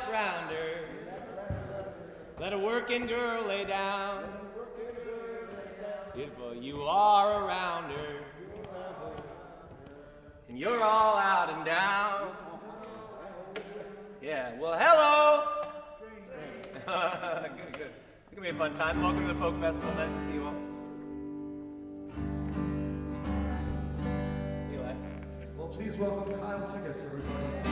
up round her. Let a working girl lay down. Beautiful, you are around her. And you're all out and down. Yeah, well, hello. Good, good. It's gonna be a fun time. Welcome to the Folk Festival. Nice to see you all. Eli. Well, please welcome Kyle Tigges, everybody.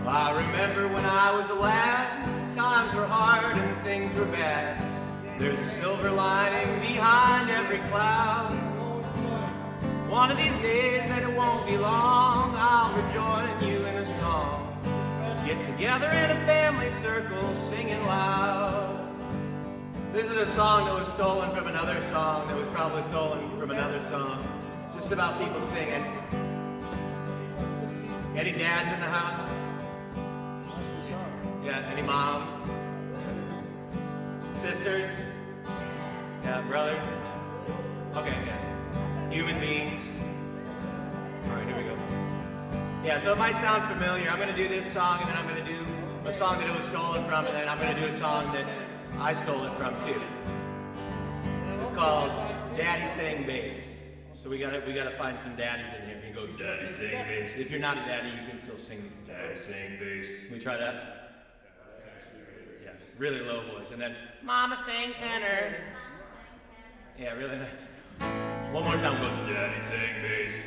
I remember when I was a lad, times were hard and things were bad. There's a silver lining behind every cloud. One of these days, and it won't be long, I'll rejoin you in a song. Get together in a family circle, singing loud. This is a song that was stolen from another song that was probably stolen from another song. Just about people singing. Any dads in the house? Yeah, any moms? Sisters? Yeah, brothers? Okay, yeah. Human beings. All right, here we go. Yeah, so it might sound familiar. I'm gonna do this song, and then I'm gonna do a song that it was stolen from, and then I'm gonna do a song that I stole it from too. It's called Daddy Sang Bass. So we gotta find some daddies in here. You can go, Daddy Sang Bass. If you're not a daddy, you can still sing Daddy Sang Bass. Can we try that? Really low voice, and then Mama sang tenor. Yeah, really nice. One more time, go Daddy sang bass.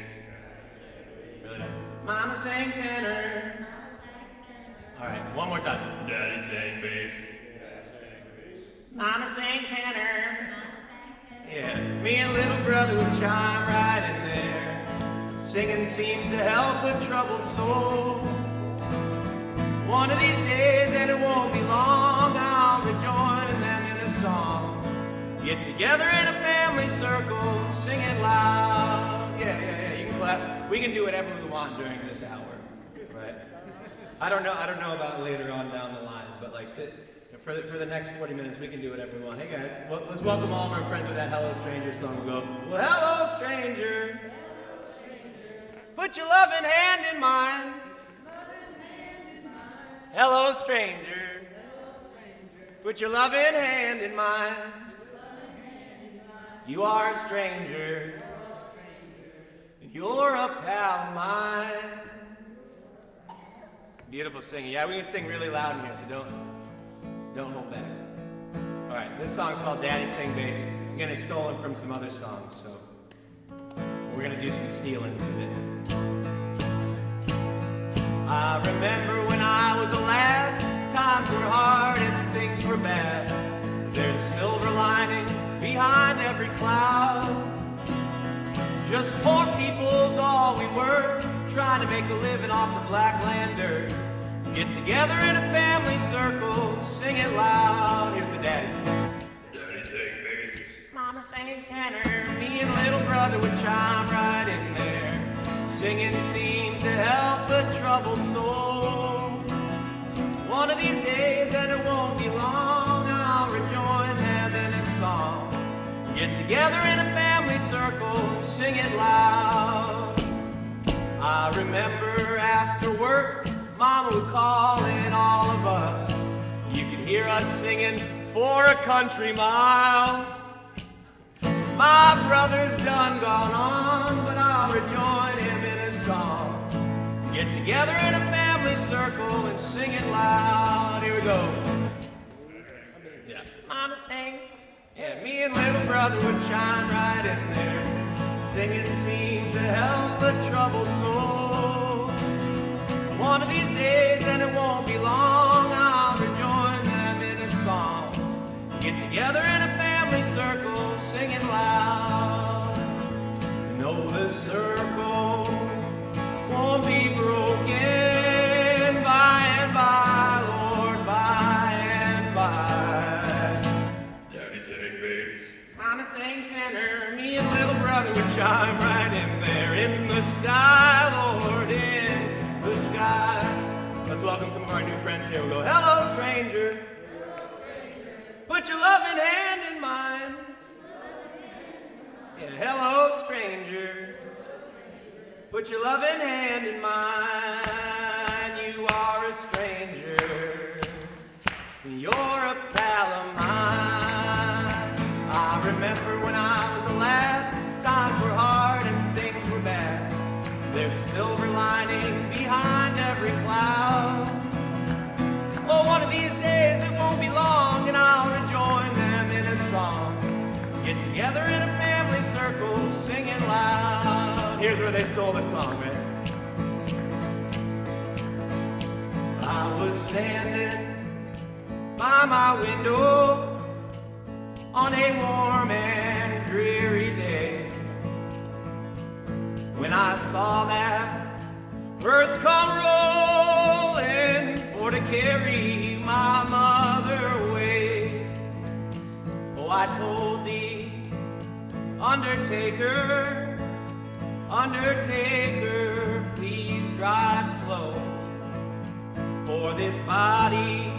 Really nice. Mama sang tenor. All right, one more time. Daddy sang bass. Mama sang tenor. Yeah, me and little brother would chime right in there. Singing seems to help a troubled soul. One of these days, and it won't be long, I'll rejoin them in a song. Get together in a family circle, singing loud. Yeah, you can clap. We can do whatever we want during this hour, right? I don't know about later on down the line, but like for the next 40 minutes, we can do whatever we want. Hey guys, let's welcome all of our friends with that Hello Stranger song. We'll go, well, hello stranger, put your loving hand in mine. Hello, stranger. Put your loving hand in mine. You are a stranger, and you're a pal of mine. Beautiful singing. Yeah, we can sing really loud in here, so don't hold back. All right, this song's called Daddy Sang Bass. Again, it's stolen from some other songs, so we're gonna do some stealing today. I remember when I was a lad, times were hard and things were bad. There's a silver lining behind every cloud. Just poor people's all we were, trying to make a living off the black land dirt. Get together in a family circle, singing loud. Here's the daddy. Daddy sang bass. Mama sang tenor. Me and little brother would chime right in there. Singing seems to help a troubled soul. One of these days, and it won't be long, I'll rejoin them in a song. Get together in a family circle, sing it loud. I remember after work, Mama would call in all of us. You could hear us singing for a country mile. My brother's done gone on, but I'll rejoin him in a song. Get together in a family circle and sing it loud. Here we go. Yeah. Mama sang. Yeah, me and little brother would chime right in there. Singing seems to help a troubled soul. One of these days, and it won't be long, I'll rejoin them in a song. Get together in a family circle, singing loud. No, this circle won't be broken by and by, Lord, by and by. Daddy sang bass. Mama sang tenor. Me and little brother would chime right in there. Hello, stranger. Put your loving hand in mine. You are a stranger. You're a pal of mine. I remember when I was a lad, times were hard and things were bad. There's a silver lining behind every cloud. Oh, one of these days it won't be long and I'll rejoin them in a song. Get together in a family circle, singing loud. Here's where they stole the song, man. I was standing by my window on a warm and dreary day when I saw that hearse come rolling for to carry my mother away. Oh, I told the undertaker, undertaker, please drive slow, for this body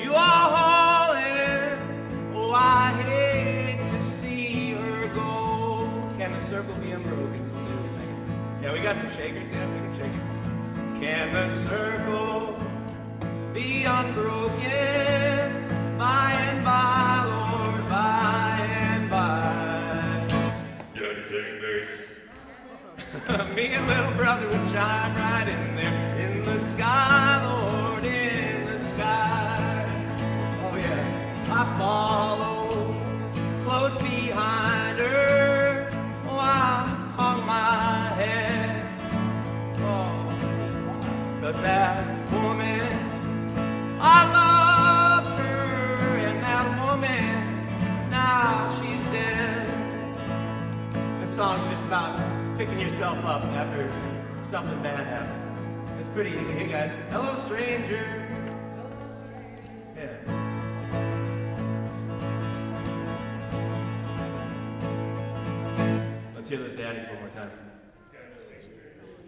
you are hauling. Oh, I hate to see her go. Can the circle be unbroken? Yeah, we got some shakers. Yeah, we can shake it. Can the circle be unbroken by and by, Lord, by and by? Daddy sing bass. Me and little brother would shine right in there in the sky, Lord, in the sky. Oh yeah, I follow close behind her. Oh, I hung my head. Oh, 'cause that woman, I loved her, and that woman, now she's dead. This song's just about picking yourself up after something bad happens. It's pretty easy. Hey guys, hello stranger. Yeah. Let's hear those daddies one more time.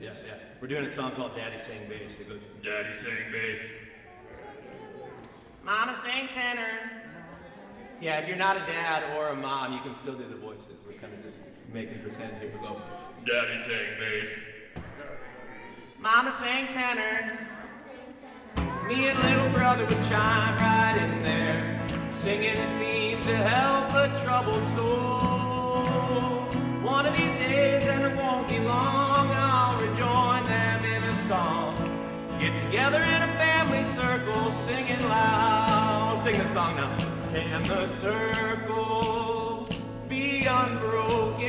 Yeah, yeah. We're doing a song called Daddy Sang Bass. It goes, Daddy sing bass. Mama sang tenor. Yeah, if you're not a dad or a mom, you can still do the voices. We're kind of just making pretend. Here we go. Daddy sing bass. Mama sang tenor. Me and little brother would chime right in there, singing themes to help a troubled soul. One of these days, and it won't be long, I'll rejoin them in a song. Get together in a family circle, singing loud. Sing the song now. Can the circle be unbroken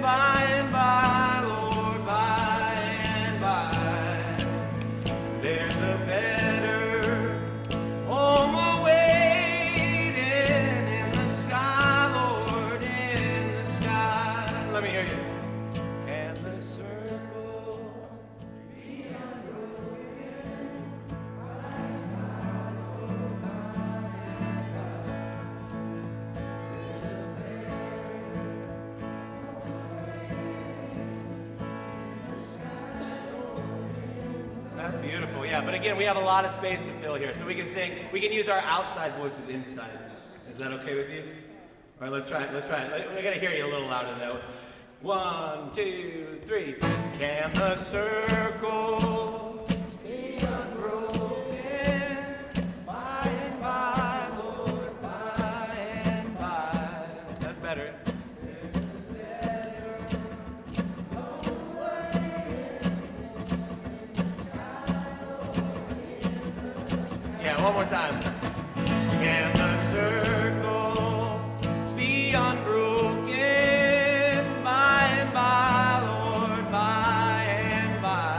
by and by, Lord, by and by? There's a better home awaiting in the sky, Lord, in the sky. Let me hear you. Can the circle be unbroken by and by, Lord, by and by? There's a better home awaiting in the sky, Lord, in the sky. That's beautiful, yeah. But again, we have a lot of space to fill here, so we can sing. We can use our outside voices inside. Is that okay with you? All right, let's try it. Let's try it. We gotta hear you a little louder though. 1, 2, 3. Can the circle be unbroken by and by, Lord, by and by? That's better. Yeah, one more time. Can the circle be unbroken by and by, Lord, by and by?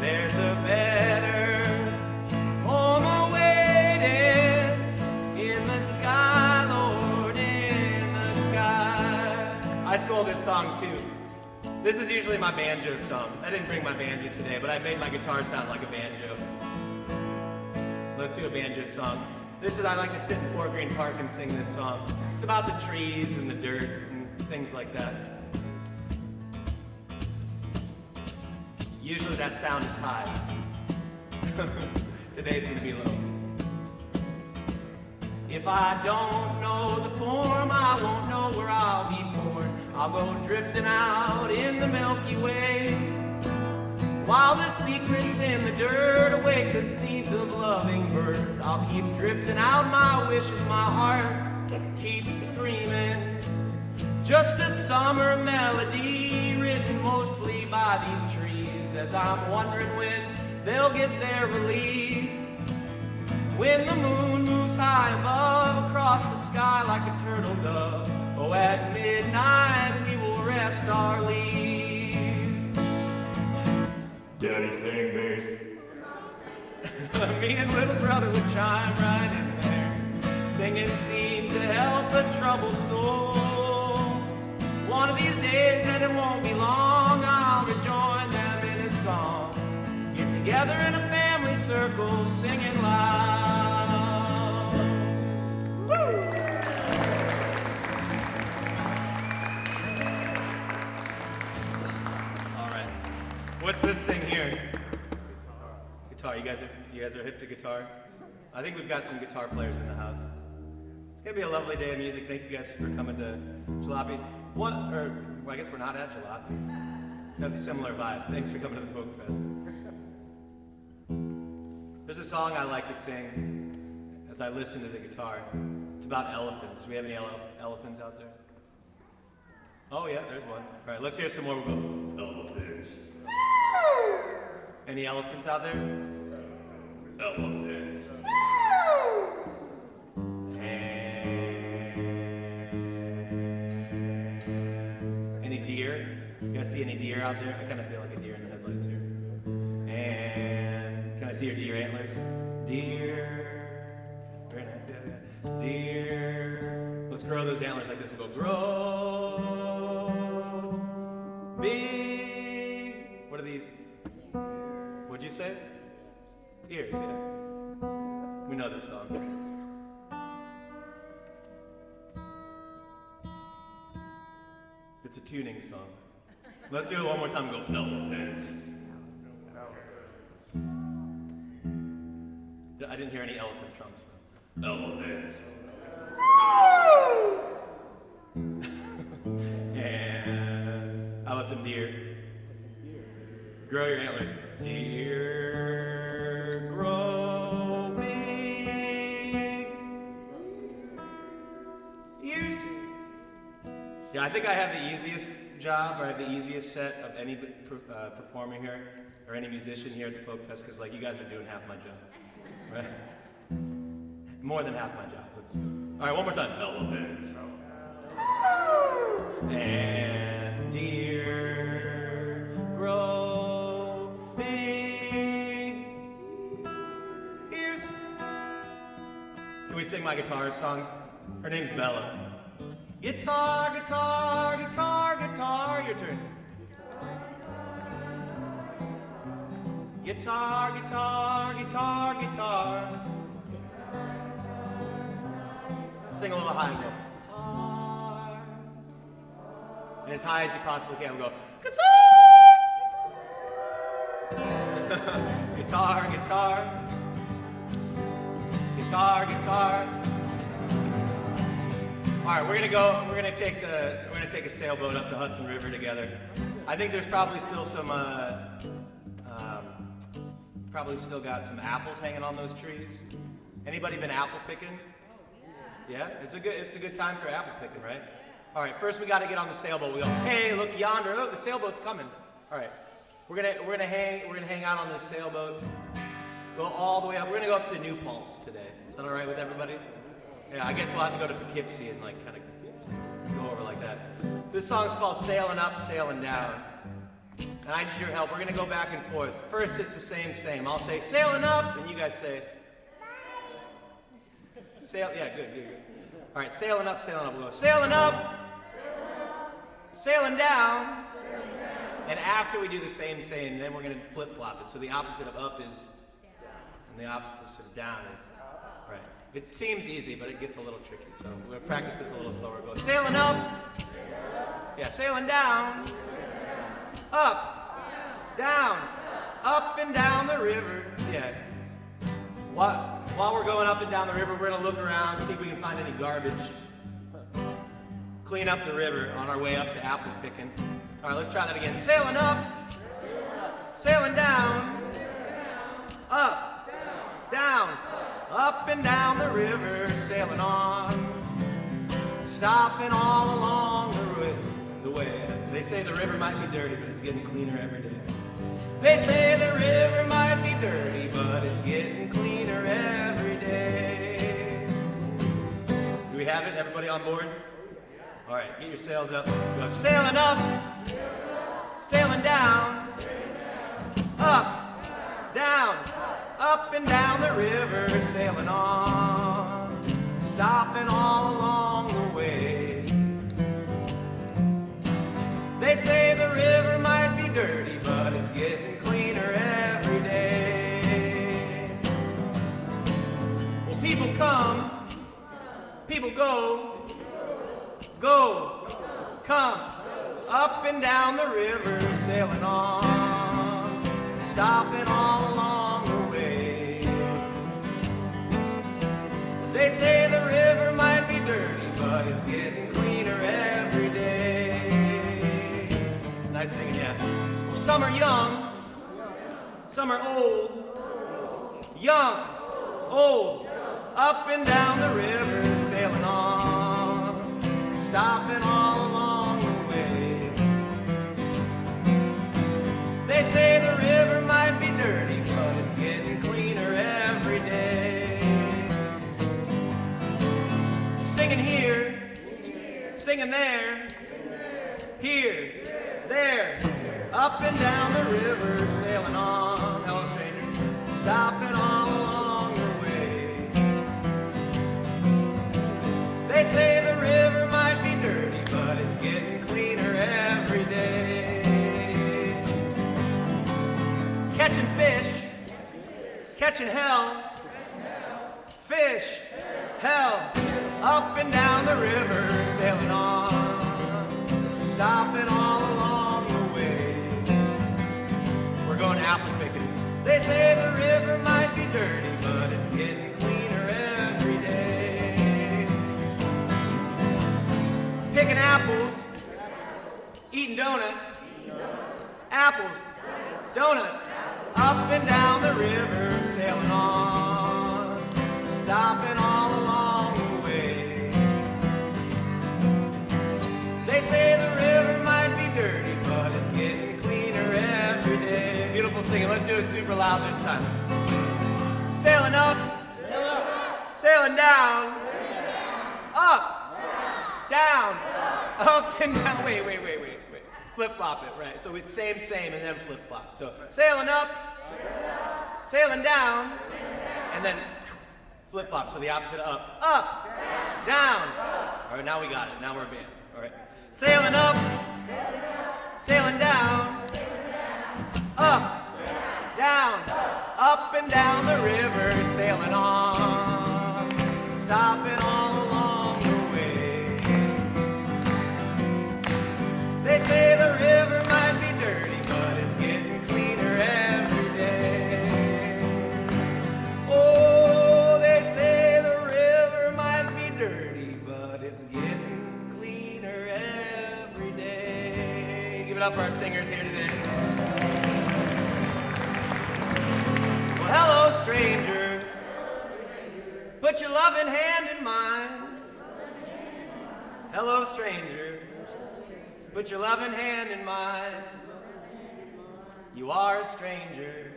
There's a better home awaiting in the sky, Lord, in the sky. I stole this song too. This is usually my banjo song. I didn't bring my banjo today, but I made my guitar sound like a banjo. Let's do a banjo song. I like to sit in Fort Greene Park and sing this song. It's about the trees and the dirt and things like that. Usually that sound is high. Today it's gonna be low. If I don't know the form, I won't know where I'll be born. I'll go drifting out in the Milky Way, while the secrets in the dirt awake the seeds of loving birth. I'll keep drifting out my wishes, my heart keeps screaming. Just a summer melody written mostly by these trees, as I'm wondering when they'll get their relief. When the moon moves high above across the sky like a turtle dove, oh, at midnight we will rest our leaves. Daddy sang bass. Me and little brother would chime right in there. Singing seems to help a troubled soul. One of these days, and it won't be long, I'll rejoin them in a song. Get together in a family circle, singing loud. Woo! All right. What's this thing here? Guitar. You guys are hip to guitar? I think we've got some guitar players in the house. It's gonna be a lovely day of music. Thank you guys for coming to Jalopy. Well, I guess we're not at Jalopy. Have a similar vibe. Thanks for coming to the Folk Fest. There's a song I like to sing as I listen to the guitar. It's about elephants. Do we have any elephants out there? Oh yeah, there's one. All right, let's hear some more. We'll go. Elephants. Any elephants out there? Elephants. Any deer? You guys see any deer out there? I kind of feel like a deer in the headlights here. And can I see your deer antlers? Deer. Very nice. Yeah. Deer. Let's grow those antlers like this. We'll go grow big. What are these? What'd you say? Ears, yeah. We know this song. It's a tuning song. Let's do it one more time. Go, elephants. I didn't hear any elephant trunks though. Elephants. And how about some deer? Grow your antlers. Deer, grow big. Ears. Yeah, I think I have the easiest job, or I have the easiest set of any performer here, or any musician here at the Folk Fest, because like you guys are doing half my job, right? More than half my job. Let's do it. All right, one more time. Elephants. And deer grow big. Ears. Can we sing my guitar song? Her name's Bella. Guitar, guitar, guitar, guitar. Your turn. Guitar, guitar, guitar, guitar. Sing a little high and go, guitar. And as high as you possibly can, we'll go, guitar! Guitar, guitar. Guitar, guitar. All right, we're gonna take a sailboat up the Hudson River together. I think there's probably still some, probably still got some apples hanging on those trees. Anybody been apple picking? Yeah, it's a good time for apple picking, right? All right, first we got to get on the sailboat. We go, hey, look yonder. Oh, the sailboat's coming. All right, we're gonna hang out on this sailboat. Go all the way up. We're gonna go up to New Paltz today. Is that all right with everybody? Yeah, I guess we'll have to go to Poughkeepsie and like kind of go over like that. This song's called "Sailing Up, Sailing Down," and I need your help. We're gonna go back and forth. First, it's the same. I'll say "sailing up," and you guys say. Yeah, good. All right, sailing up, sailing up. We'll go sailing up, sailing down. And after we do the same, then we're going to flip-flop it. So the opposite of up is down, and the opposite of down is right. It seems easy, but it gets a little tricky. So we'll practice this a little slower. Go sailing up, yeah, sailing down, up, down, up and down the river. Yeah. while we're going up and down the river, we're gonna look around, see if we can find any garbage. Clean up the river on our way up to apple picking. All right, let's try that again. Sailing up, sailing down, up, down, up and down the river, sailing on, stopping all along the way. They say the river might be dirty, but it's getting cleaner every day. They say the river might be dirty, but it's getting cleaner every day. Do we have it? Everybody on board? All right, get your sails up. Go sailing up, sailing down, up, down, up and down the river, sailing on, stopping all along the way. They say the river might be dirty, but it's getting cleaner every day. Well, people come, people go, go, come, up and down the river, sailing on, stopping all along the way. They say the river might be dirty, but it's getting cleaner every day. Nice singing, yeah. Well, some are young, some are old, young, old, up and down the river, sailing on, stopping all along the way. They say the river might be dirty, but it's getting cleaner every day. Singing here, singing there, here, there, up and down the river, sailing on. Hello, stranger. Stopping all along the way. They say the river might be dirty, but it's getting cleaner every day. Catching fish, catching hell, fish, hell, up and down the river, sailing on, stopping all along the way. We're going apple picking. They say the river might be dirty, but it's getting cleaner every day. Picking apples, eating donuts, apples, donuts, up and down the river, sailing on, stopping all along the way. They say the river might be dirty, but it's getting cleaner every day. Beautiful singing. Let's do it super loud this time. Sailing up, sailing down, up, down, up and down. Wait. Flip-flop it, right. So it's same, and then flip-flop. So sailing up, sailing down, and then flip-flop. So the opposite of up, down. All right, now we got it. Now we're a band. All right. Sailing up, sailing down, up, down, up and down the river, sailing on, stopping all along the way. They say the river might be dirty, but it's getting cleaner every day. Oh, they say the river might be dirty, but it's getting cleaner every day. Give it up for our singers here today. Well, hello, stranger. Put your loving hand in mine. Hello, stranger. Put your loving hand in mine. You are a stranger,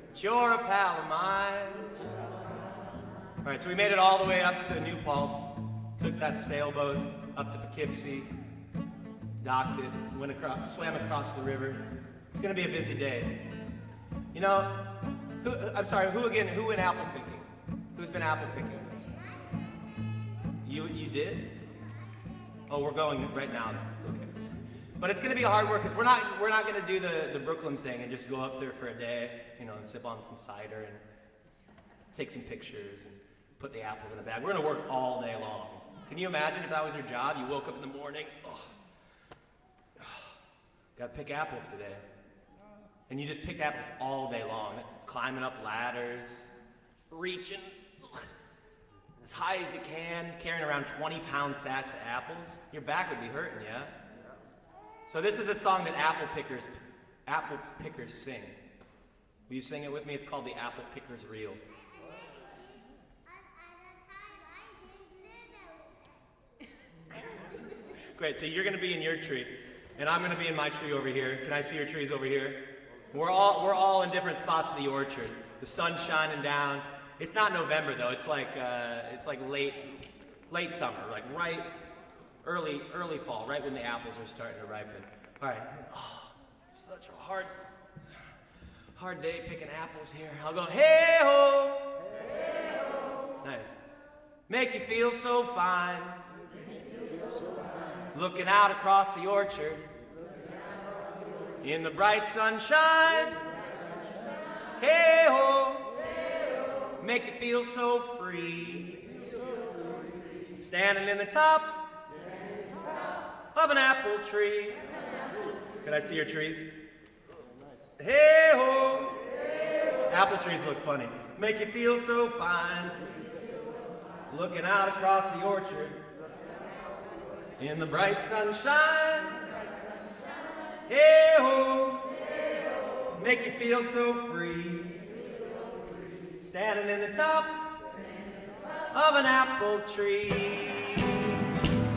but you're a pal of mine. All right, so we made it all the way up to New Paltz. Took that sailboat up to Poughkeepsie, docked it, swam across the river. It's gonna be a busy day. You know, who went apple picking? Who's been apple picking? You did? Oh, we're going right now then. Okay. But it's gonna be hard work because we're not gonna do the Brooklyn thing and just go up there for a day, and sip on some cider and take some pictures and put the apples in a bag. We're gonna work all day long. Can you imagine if that was your job? You woke up in the morning, gotta pick apples today. And you just picked apples all day long, climbing up ladders, reaching as high as you can, carrying around 20-pound sacks of apples, your back would be hurting, yeah? So this is a song that apple pickers sing. Will you sing it with me? It's called the Apple Picker's Reel. Great, so you're gonna be in your tree, and I'm gonna be in my tree over here. Can I see your trees over here? We're all in different spots of the orchard. The sun's shining down. It's not November though. It's like late summer, like right early fall, right when the apples are starting to ripen. All right. Oh, it's such a hard day picking apples here. I'll go hey ho. Hey ho. Nice. Make you feel so fine. Looking out across the orchard. In the bright sunshine. Hey ho. Make you feel so free. Standing in the top of an apple tree. Can I see your trees? Hey ho. Apple trees look funny. Make you feel so fine. Looking out across the orchard. In the bright sunshine. Hey ho. Make you feel so free. Standing in the top of an apple tree.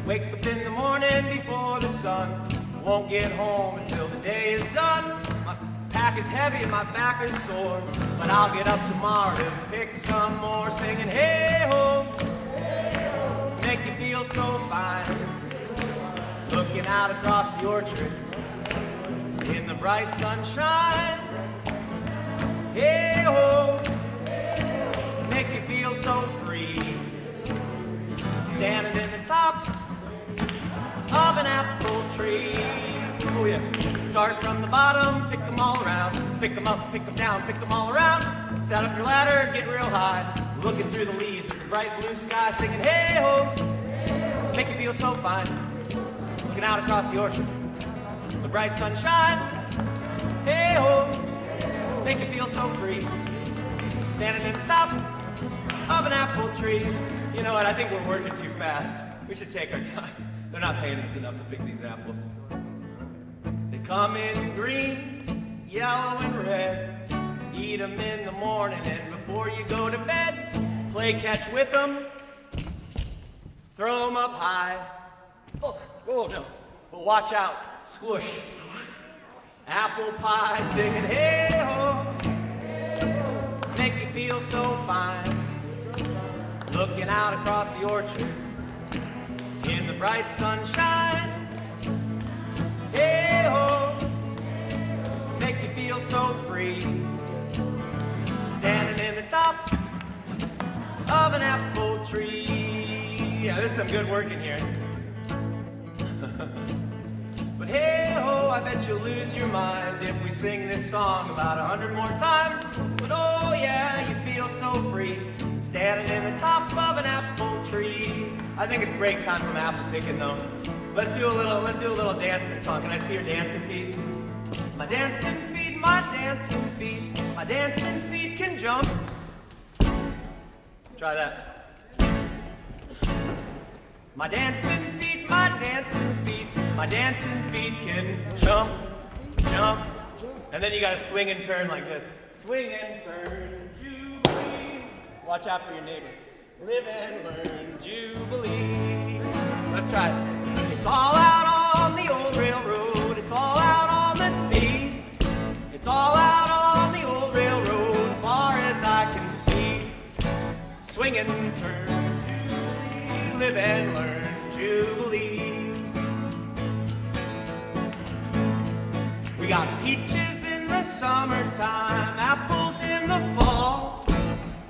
Wake up in the morning before the sun. Won't get home until the day is done. My pack is heavy and my back is sore, but I'll get up tomorrow and pick some more, singing hey ho, make you feel so fine. Looking out across the orchard in the bright sunshine. Hey ho, make you feel so free. Standing in the top of an apple tree. Oh yeah. Start from the bottom, pick them all around. Pick them up, pick them down, pick them all around. Set up your ladder, get real high. Looking through the leaves at the bright blue sky, singing hey ho, make you feel so fine. Looking out across the orchard, the bright sunshine. Hey ho, make you feel so free. Standing in the top of an apple tree. You know what, I think we're working too fast. We should take our time. They're not paying us enough to pick these apples. They come in green, yellow, and red. Eat them in the morning and before you go to bed. Play catch with them. Throw them up high. Oh no. But watch out. Squish. Apple pie singing hey ho. Make you feel so fine. Looking out across the orchard in the bright sunshine. Hey ho, make you feel so free. Standing in the top of an apple tree. Yeah, there's some good work in here. But hey ho, I bet you'll lose your mind if we sing this song about 100 more times. But oh yeah, you feel so free. Standing in the top of an apple tree. I think it's break time from apple picking though. Let's do a little dancing song. Can I see your dancing feet? My dancing feet, my dancing feet, my dancing feet can jump. Try that. My dancing feet, my dancing feet, my dancing feet can jump, jump. And then you gotta swing and turn like this. Swing and turn, jubilee. Watch out for your neighbor. Live and learn, jubilee. Let's try it. It's all out on the old railroad. It's all out on the sea. It's all out on the old railroad, far as I can see. Swing and turn, jubilee. Live and learn, jubilee. We got peaches in the summertime, apples in the fall.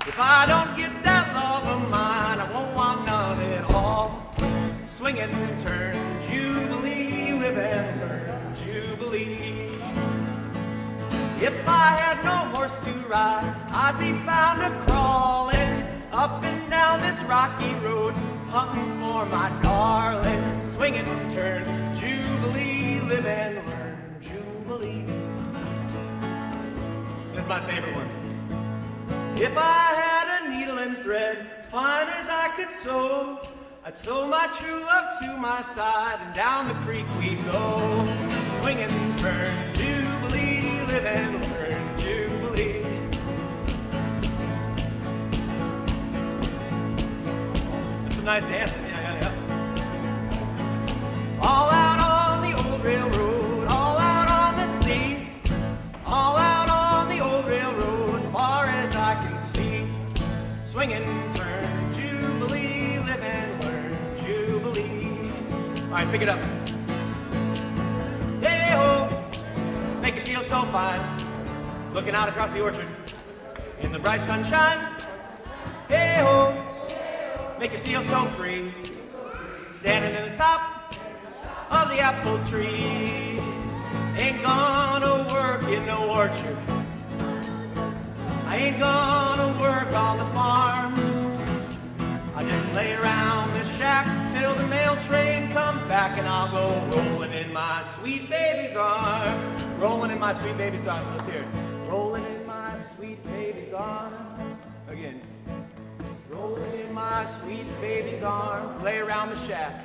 If I don't get that love of mine, I won't want none at all. Swing and turn, jubilee, live and learn, jubilee. If I had no horse to ride, I'd be found a-crawling up and down this rocky road, hunting for my darling. Swing and turn, jubilee, live and learn, jubilee. This is my favorite one. If I had a needle and thread, as fine as I could sew. I'd sew my true love to my side, and down the creek we'd go. Swing and turn, Jubilee, live and learn, Jubilee. That's a nice dance, yeah. All out on the old railroad, all out on the sea, all out on the old railroad, far as I can see. Swing and turn, Jubilee, live and learn, Jubilee. All right, pick it up. Hey-ho, make it feel so fine, looking out across the orchard in the bright sunshine. Hey-ho, make it feel so free, standing in the top of the apple trees. Ain't gonna work in no orchard, I ain't gonna work on the farm. I just lay around the shack till the mail train comes back, and I'll go rolling in my sweet baby's arms. Rolling in my sweet baby's arms. Let's hear it. Rolling in my sweet baby's arms. Again. Rolling in my sweet baby's arms. Lay around the shack.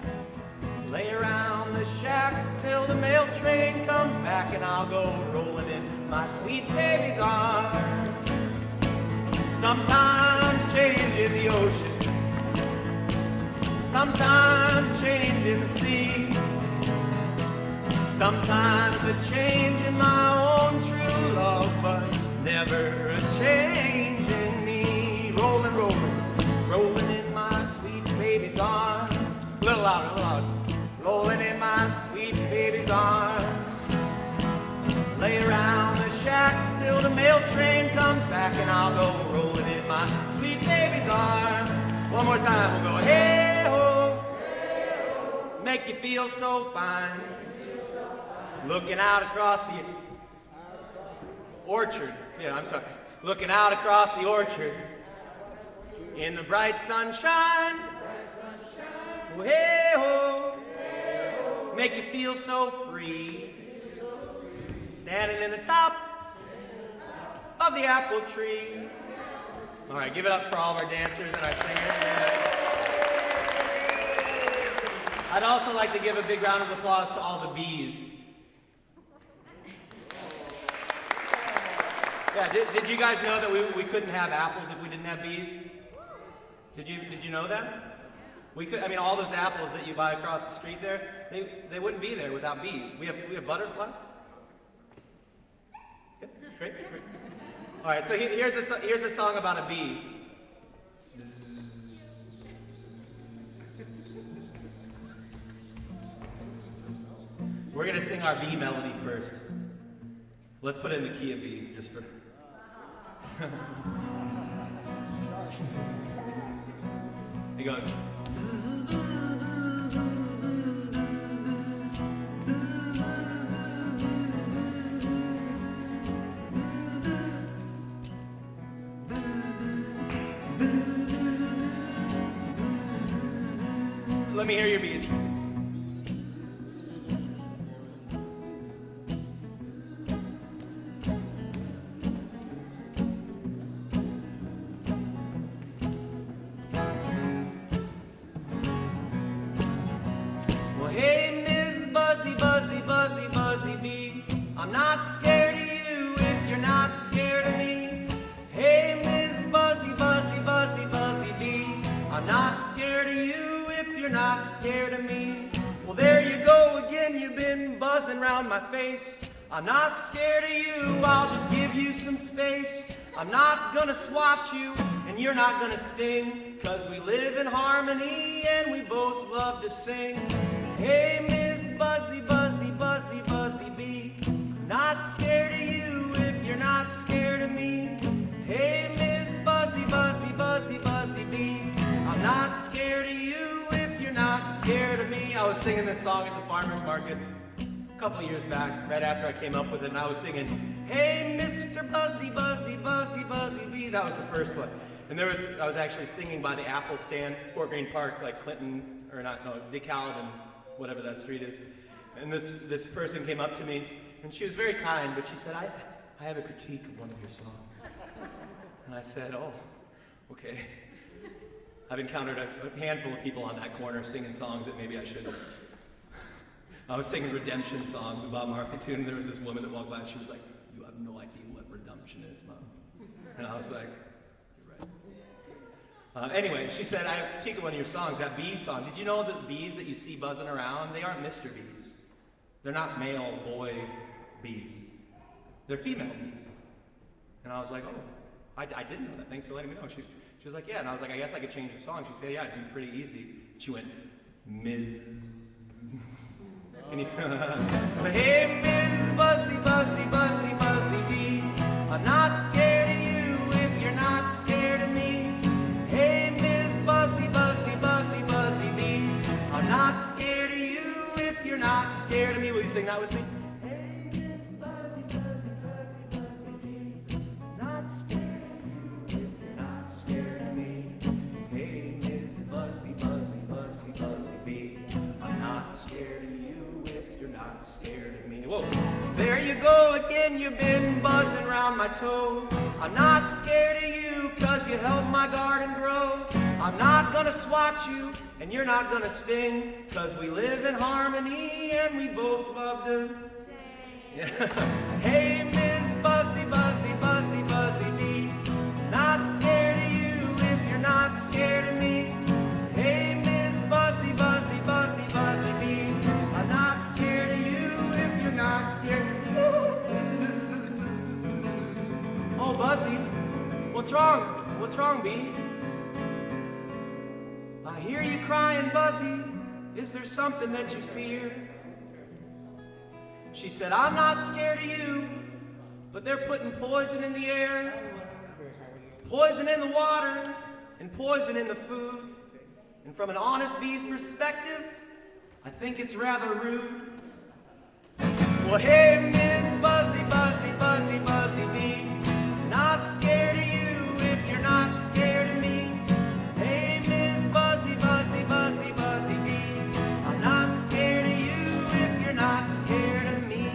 Lay around the shack till the mail train comes back, and I'll go rolling in my sweet baby's arms. Sometimes change in the ocean, sometimes change in the sea, sometimes a change in my own true love, but never a change in me. Rolling, rolling, rolling in my sweet baby's arms. A little louder, a little louder. Rolling in my sweet baby's arms. Lay around the shack till the mail train comes back, and I'll go rolling in my sweet baby's arms. One more time, we'll go hey-ho, make you feel so fine, looking out across the orchard. Yeah, I'm sorry. Looking out across the orchard in the bright sunshine. Oh, hey-ho, make you feel so free, standing in the top of the apple tree. All right, give it up for all of our dancers and our singers. I'd also like to give a big round of applause to all the bees. Yeah, did you guys know that we couldn't have apples if we didn't have bees? Did you know that? We could. I mean, all those apples that you buy across the street there, they wouldn't be there without bees. We have butterflies. Yeah, great. All right, so here's a song about a bee. We're gonna sing our bee melody first. Let's put it in the key of B, just for. It goes. Let me hear your beats. Well, hey, Miss Buzzy, Buzzy, Buzzy, Buzzy Bee, I'm not scared of you if you're not scared of me. Hey, Miss Buzzy, Buzzy, Buzzy, Buzzy Bee, I'm not scared of you if you're not scared of me. Well, there you go again, you've been buzzing round my face. I'm not scared of you, I'll just give you some space. I'm not gonna swat you, and you're not gonna sting, 'cause we live in harmony, and we both love to sing. Hey, Miss Buzzy, Buzzy, Buzzy, Buzzy Bee, not scared of you if you're not scared of me. Hey, Miss Buzzy, Buzzy, Buzzy, Buzzy Bee, I'm not scared of you if you're not scared of me. I was singing this song at the farmer's market a couple of years back, right after I came up with it, and I was singing, hey, Mr. Buzzy, Buzzy, Buzzy, Buzzy Bee. That was the first one. And I was actually singing by the Apple stand, Fort Greene Park, like Clinton, or not, no, DeKalb and whatever that street is. And this person came up to me, and she was very kind, but she said, I have a critique of one of your songs. And I said, oh, Okay. I've encountered a handful of people on that corner singing songs that maybe I shouldn't. I was singing Redemption song by Bob Marcus, and there was this woman that walked by and she was like, "You have no idea what redemption is, Mom." And I was like, "You're right." Anyway, she said, "I critiqued one of your songs, that bee song. Did you know that bees that you see buzzing around, they aren't Mr. Bees. They're not male boy bees. They're female bees." And I was like, "Oh, I didn't know that. Thanks for letting me know." She was like, "Yeah." And I was like, "I guess I could change the song." She said, "Yeah, it'd be pretty easy." She went, "Ms." Can you? "Hey, Miss Buzzy, Buzzy, Buzzy, Buzzy Bee, I'm not scared of you if you're not scared of me. Hey, Miss Buzzy, Buzzy, Buzzy, Buzzy Bee, I'm not scared of you if you're not scared of me." Will you sing that with me? Hey, Miss Buzzy, Buzzy, Buzzy, Buzzy Bee, not scared of you if you're not scared of me. Hey, Miss Buzzy, Buzzy, Buzzy, Buzzy Bee, I'm not scared of you if you're not scared of me. Whoa. "There you go again, you've been buzzing round my toe. I'm not scared of you, cause you helped my garden grow. I'm not gonna swat you, and you're not gonna sting, cause we live in harmony, and we both love to sing." "Hey, Miss Buzzy, Buzzy, Buzzy, Buzzy Bee, not scared of you if you're not scared of me. Hey, Miss Buzzy, Buzzy, Buzzy, Buzzy Bee, I'm not scared of you if you're not scared." "Oh, Buzzy, what's wrong? What's wrong, Bee?" "I hear you crying, Buzzy. Is there something that you fear?" She said, "I'm not scared of you, but they're putting poison in the air, poison in the water, and poison in the food. And from an honest bee's perspective, I think it's rather rude. Well, hey, Miss Buzzy, Buzzy, Buzzy, Buzzy Bee, not scared of you if you're not scared of me. Hey, Miss Buzzy, Buzzy, Buzzy, Buzzy Bee, I'm not scared of you if you're not scared of me."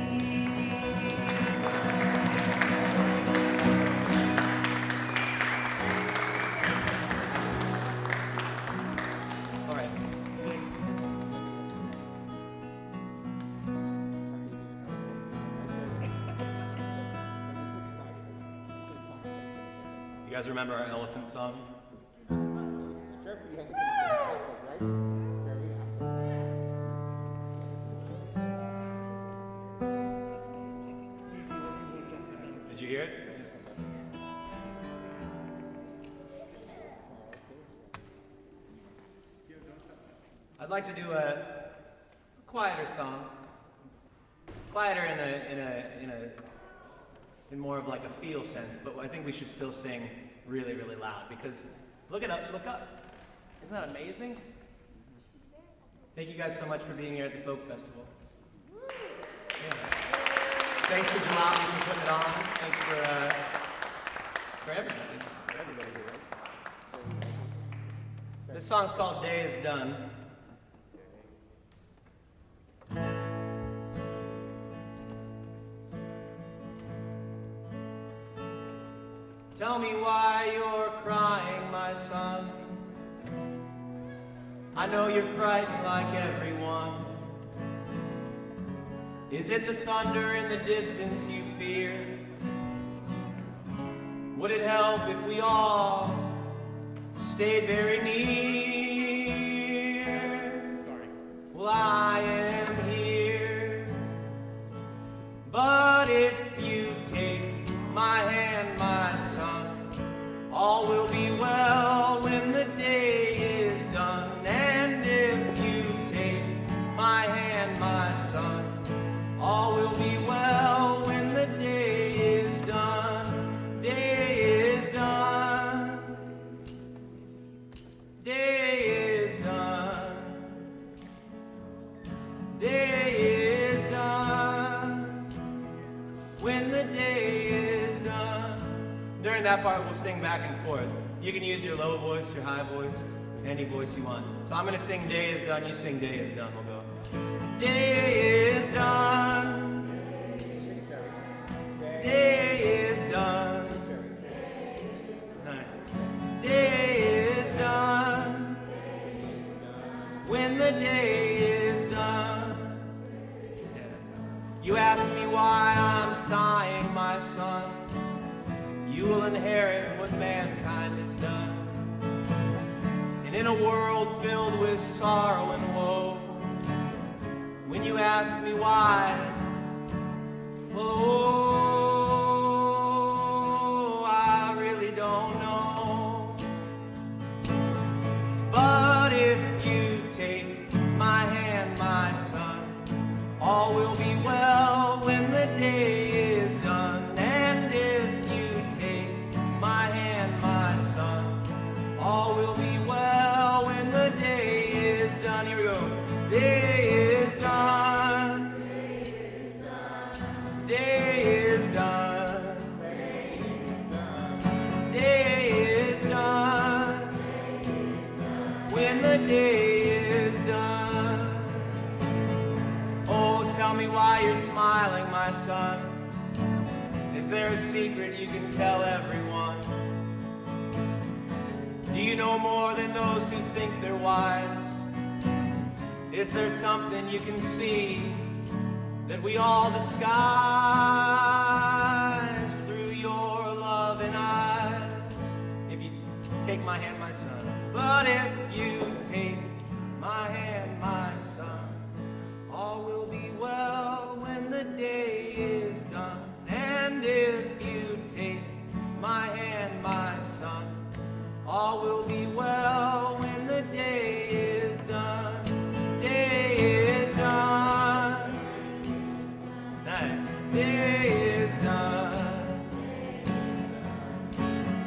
All right. You guys remember our elephant song? Did you hear it? I'd like to do a quieter song, quieter in more of like a feel sense, but I think we should still sing really, really loud because look up. Isn't that amazing? Thank you guys so much for being here at the Folk Festival. Yeah. Thanks to Jalopy for putting it on. Thanks for everybody. For everybody here, right? This song's called "Day Is Done." Tell me why you're crying, my son. I know you're frightened like everyone. Is it the thunder in the distance you fear? Would it help if we all stayed very near? Sorry. Well, I am here. But if you take my hand, my son, all will be well when the day is done. And if you take my hand, my son, all will be well when the day is done. Day is done. Day is done. Day is done. When the day is done. During that part, we'll sing back and forth. You can use your low voice, your high voice, any voice you want. So I'm going to sing "Day is Done," you sing "Day is Done." We'll go. Day is done. Day is done. Nice. Day the day is done. You ask me why I'm sighing, my son. You will inherit what mankind has done. And in a world filled with sorrow and woe, when you ask me why, well, oh, I really don't know. But if you take my hand, my son, all will be well when the day is done. And if you take my hand, my son, all will be well when the day is done. Here we go. Day is done. Day is done. Day is done. When the day is done. Oh, tell me why you're smiling, my son. Is there a secret you can tell everyone? Do you know more than those who think they're wise? Is there something you can see that we all disguise through your loving eyes? If you take my hand, my son. But if you take my hand, my son, all will be well when the day is done. And if you take my hand, my son, all will be well when the day is done. Day is done. Nice. Day is done.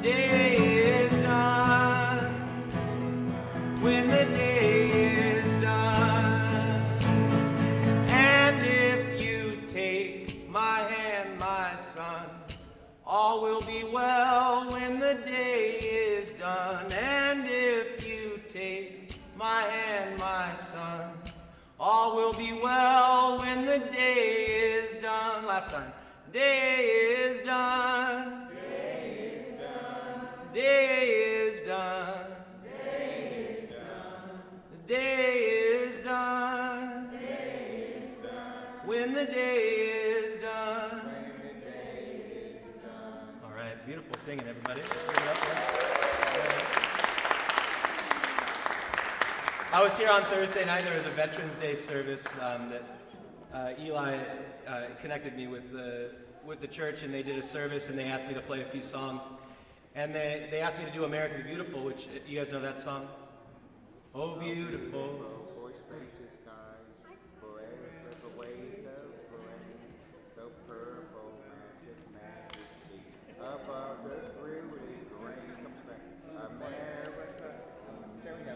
Day is done. When the day is done. And if you take my hand, my son, all will be well when the day is done. And if you take my hand, my son, all will be well when the day is done. Last time. Day is done. Day is done. Day is done. Day is done. The day is done. Day is done. When the day is done. When the day is done. All right, beautiful singing, everybody. I was here on Thursday night. There was a Veterans Day service that Eli connected me with the church, and they did a service, and they asked me to play a few songs. And they asked me to do America the Beautiful, which, you guys know that song? Oh, beautiful. For spacious skies, forever the waves of rain, so purple magic majesty, above the thrilling rain comes back, America. There we go.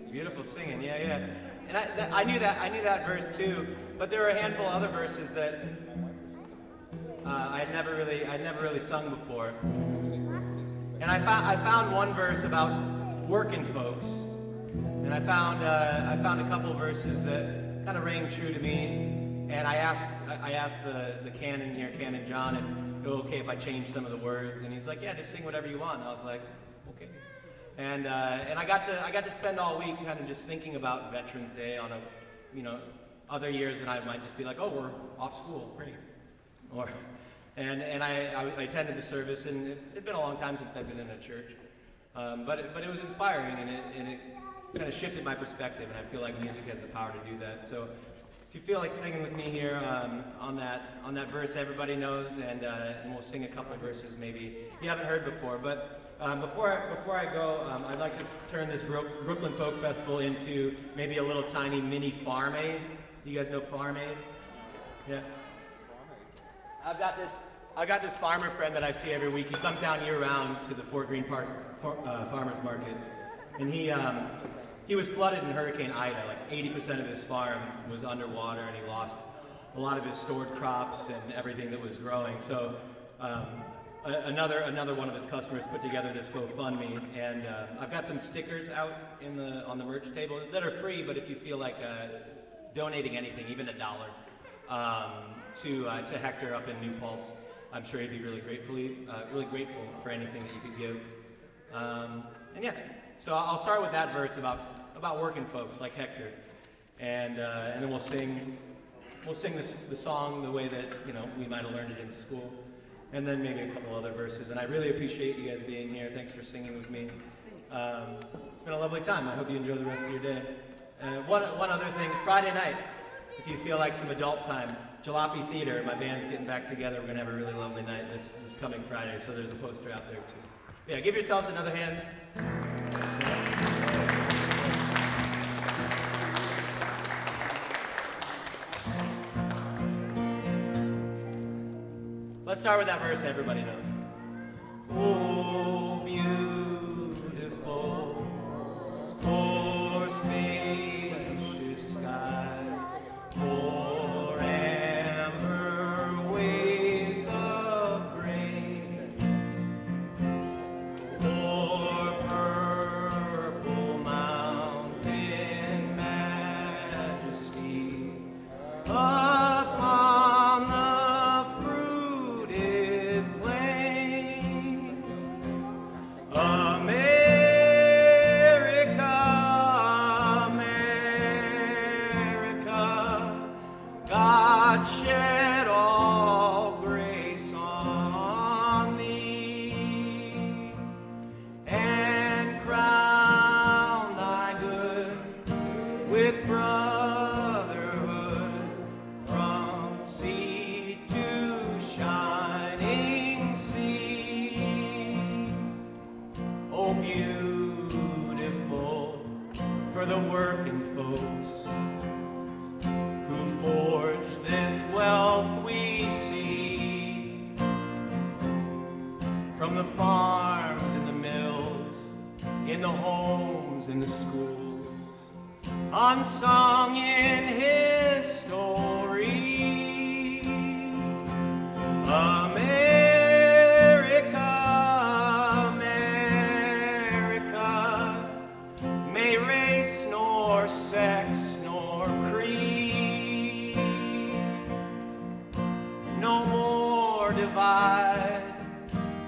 Beautiful singing, yeah. And I knew that verse too. But there were a handful of other verses that I'd never really sung before. And I found one verse about working folks, and I found a couple of verses that kind of rang true to me. And I asked the canon here, Canon John, if it was okay if I changed some of the words, and he's like, yeah, just sing whatever you want. And I was like, okay. And I got to spend all week kind of just thinking about Veterans Day on other years, and I might just be like, oh, we're off school, great. And I attended the service, and it'd been a long time since I've been in a church, but it was inspiring, and it kind of shifted my perspective, and I feel like music has the power to do that. So if you feel like singing with me here on that verse everybody knows, and we'll sing a couple of verses maybe you haven't heard before. But before I go, I'd like to turn this Brooklyn Folk Festival into maybe a little tiny mini Farm Aid. Do you guys know Farm Aid? Yeah. I've got this farmer friend that I see every week. He comes down year round to the Fort Greene Park Farmers Market, and he was flooded in Hurricane Ida. Like 80% of his farm was underwater, and he lost a lot of his stored crops and everything that was growing. So another one of his customers put together this GoFundMe, and I've got some stickers out on the merch table that are free. But if you feel like donating anything, even $1, to Hector up in New Paltz, I'm sure he'd be really grateful for anything that you could give. And yeah, so I'll start with that verse about working folks like Hector, and then we'll sing the song the way that we might have learned it in school, and then maybe a couple other verses. And I really appreciate you guys being here. Thanks for singing with me. It's been a lovely time. I hope you enjoy the rest of your day. One other thing, Friday night, if you feel like some adult time, Jalopy Theatre, my band's getting back together. We're going to have a really lovely night this coming Friday, so there's a poster out there too. Yeah, give yourselves another hand. Let's start with that verse everybody knows. Oh, beautiful, for spacious skies, for amber waves of grain, for purple mountain majesty, upon the fruited plain. America, America, God shed all grace on thee, and crown thy good with brotherhood from sea to shining sea. Oh, beautiful for the working folks who forge this wealth we see, from the farms and the mills, in the homes and the schools, unsung in his story. America, America, may race nor sex nor creed no more divide,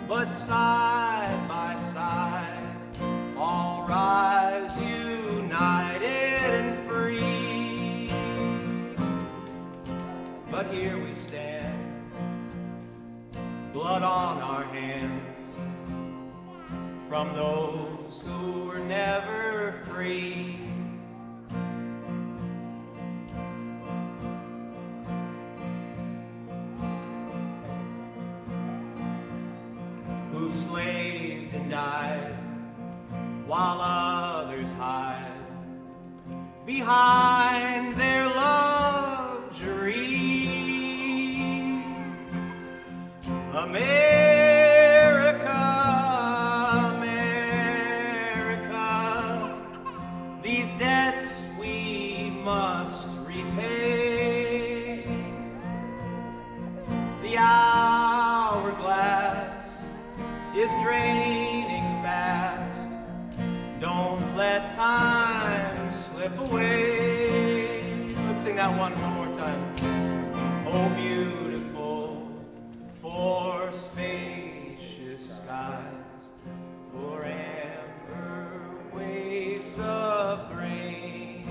but side by side all rise united and free. But here we stand, blood on our hands, from those who were never free. Who slaved and died while others hide behind their luxury. America, America, these debts we must repay. The hourglass is draining fast. Don't let time slip away. Let's sing that one more time. Oh, beautiful for spacious skies, for amber waves of grain,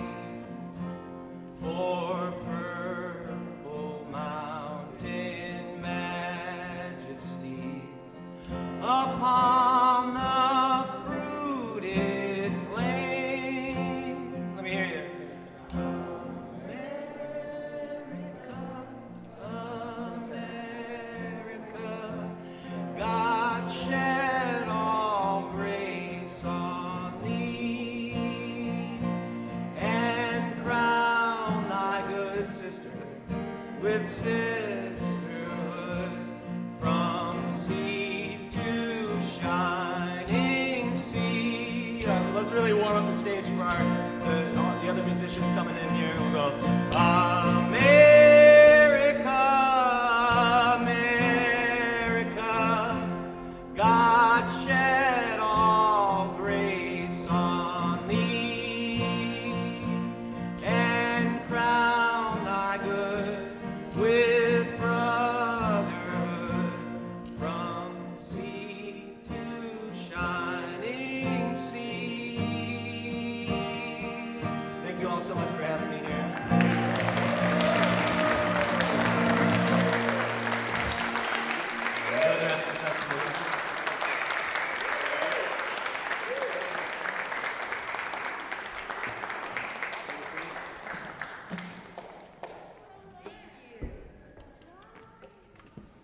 for purple mountain majesties, upon the fruited plain. Let me hear you. America, God shed all grace on thee, and crown thy good sisterhood with sisterhood, from sea to shining sea. Let's really warm up the stage for the other musicians coming in here. We'll go, America, America, God shed all grace on thee, and crown thy good with all so much for having me here.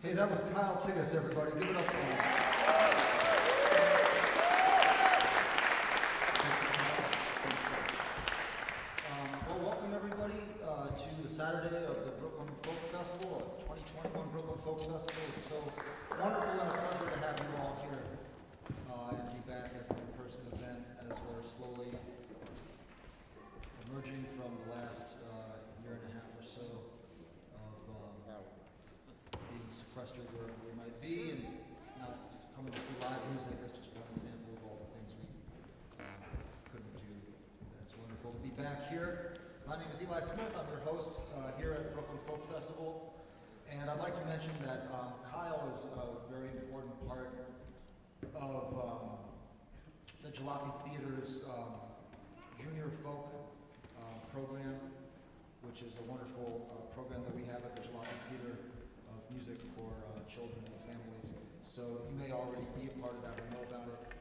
Hey, that was Kyle Tigges, everybody. Give it up for him. Well, welcome everybody to the Saturday of the Brooklyn Folk Festival, 2021 Brooklyn Folk Festival. It's so wonderful and a pleasure to have you all here and be back as an in-person event as we're slowly emerging from the last year and a half or so of being sequestered wherever we might be and not coming to see live music. That's just one example of all the things we couldn't do. It's wonderful to be back here. My name is Eli Smith. I'm your host here at the Brooklyn Folk Festival. And I'd like to mention that Kyle is a very important part of the Jalopy Theatre's junior folk program, which is a wonderful program that we have at the Jalopy Theatre of music for children and families. So you may already be a part of that or know about it,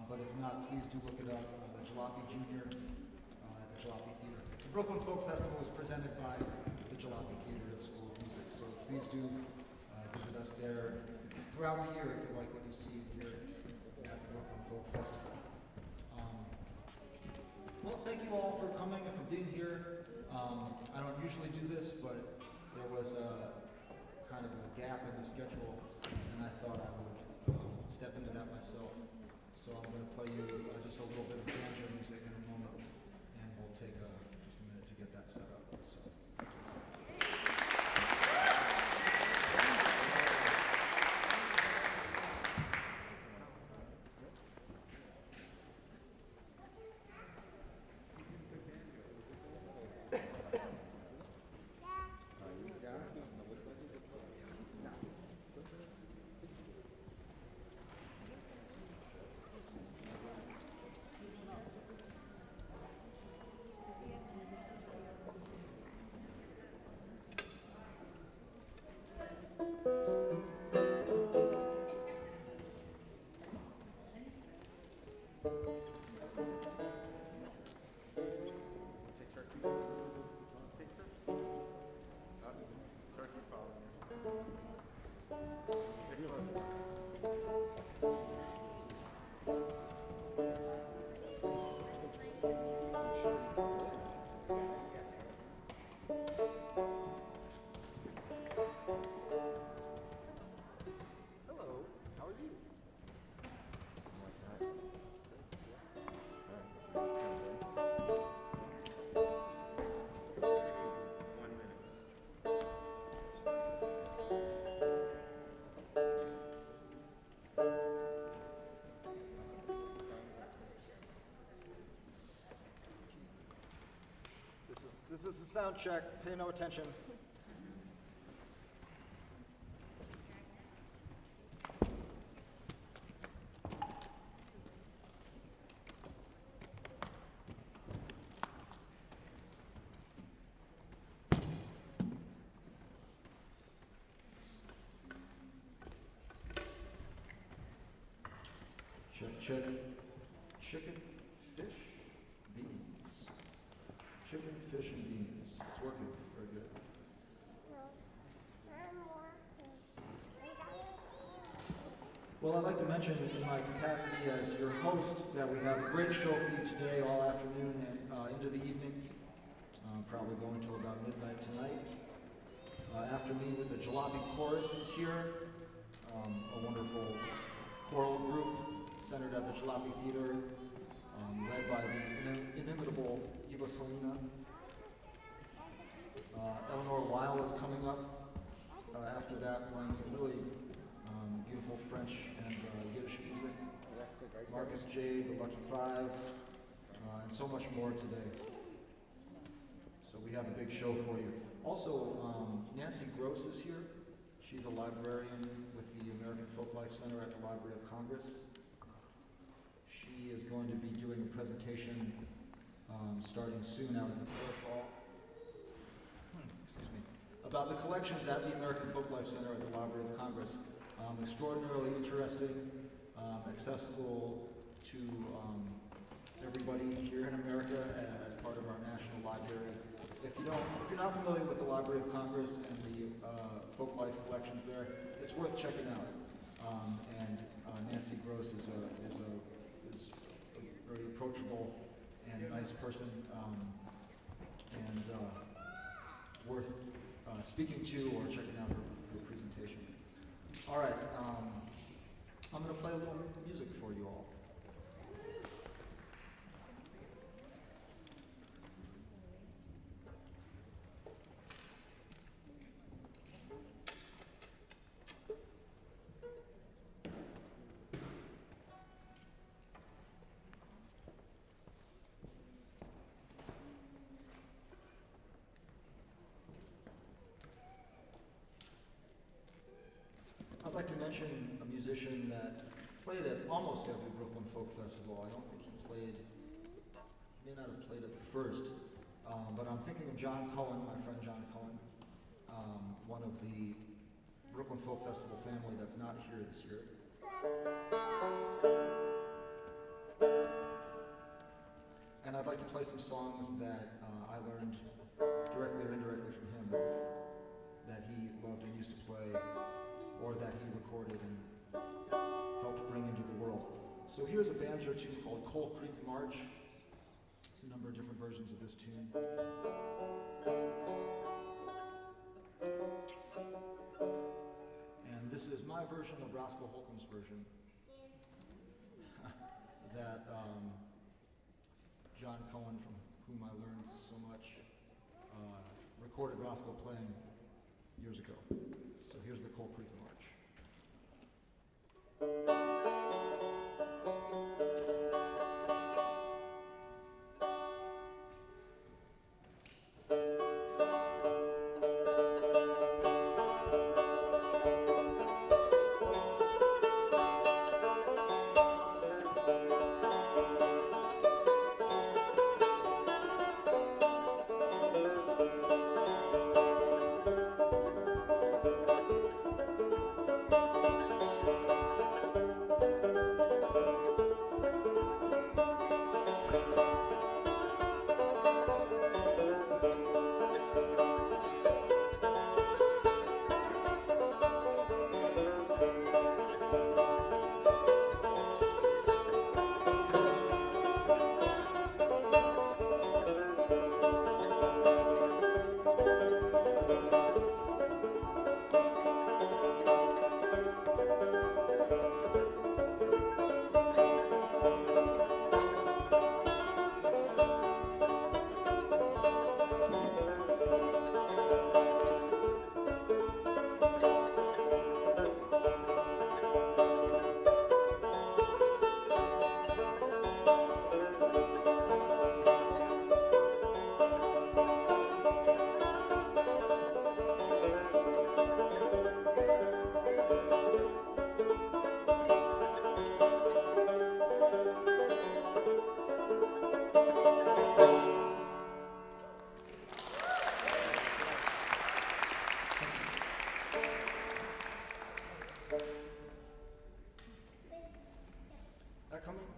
but if not, please do look it up, the Jalopy Junior at the Jalopy Theatre. The Brooklyn Folk Festival is presented by the Jalopy Theatre School of Music, so please do visit us there throughout the year if you like what you see here at the Brooklyn Folk Festival. Well, thank you all for coming and for being here. I don't usually do this, but there was kind of a gap in the schedule, and I thought I would step into that myself. So I'm going to play you just a little bit of banjo music in a moment, and we'll take just a minute to get that set up. So. This is the sound check. Pay no attention. Check. Chicken, fish, beans. Chicken, fish, and beans. It's working. Very good. Well, I'd like to mention in my capacity as your host that we have a great show for you today, all afternoon and into the evening. Probably going till about midnight tonight. After me with the Jalopy Chorus is here, a wonderful choral group centered at the Jalopy Theatre, led by the inimitable Eva Salina. Eleonore Weill is coming up after that, playing some really beautiful French and Yiddish music. Marcus Jade, the Lucky Five, and so much more today. So we have a big show for you. Also, Nancy Gross is here. She's a librarian with the American Folklife Center at the Library of Congress. She is going to be doing a presentation starting soon out in the parish hall. Excuse me. About the collections at the American Folklife Center at the Library of Congress. Extraordinarily interesting, accessible to everybody here in America as part of our National Library. If you're not familiar with the Library of Congress and the folklife collections there, it's worth checking out. And Nancy Gross is a very approachable and nice person, and worth speaking to or checking out her presentation. All right, I'm going to play a little music for you all. I'd like to mention a musician that played at almost every Brooklyn Folk Festival. I don't think he may not have played at the first, but I'm thinking of John Cullen, my friend John Cullen, one of the Brooklyn Folk Festival family that's not here this year. And I'd like to play some songs that I learned directly or indirectly from him that he loved and used to play, or that he recorded and helped bring into the world. So here's a banjo tune called Coal Creek March. There's a number of different versions of this tune. And this is my version of Roscoe Holcomb's version that John Cohen, from whom I learned so much, recorded Roscoe playing years ago. So here's the Coal Creek March.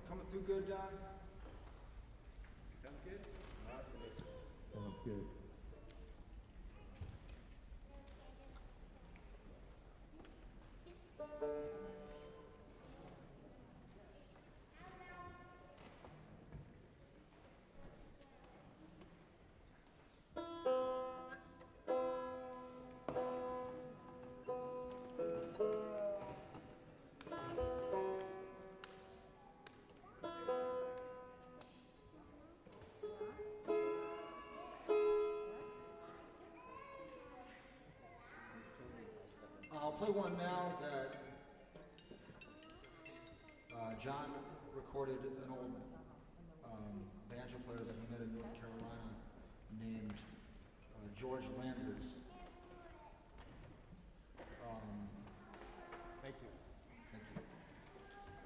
Coming through good, Don? Sounds good? Sounds good. I'll play one now that John recorded, an old banjo player that he met in North Carolina named George Landers. Thank you.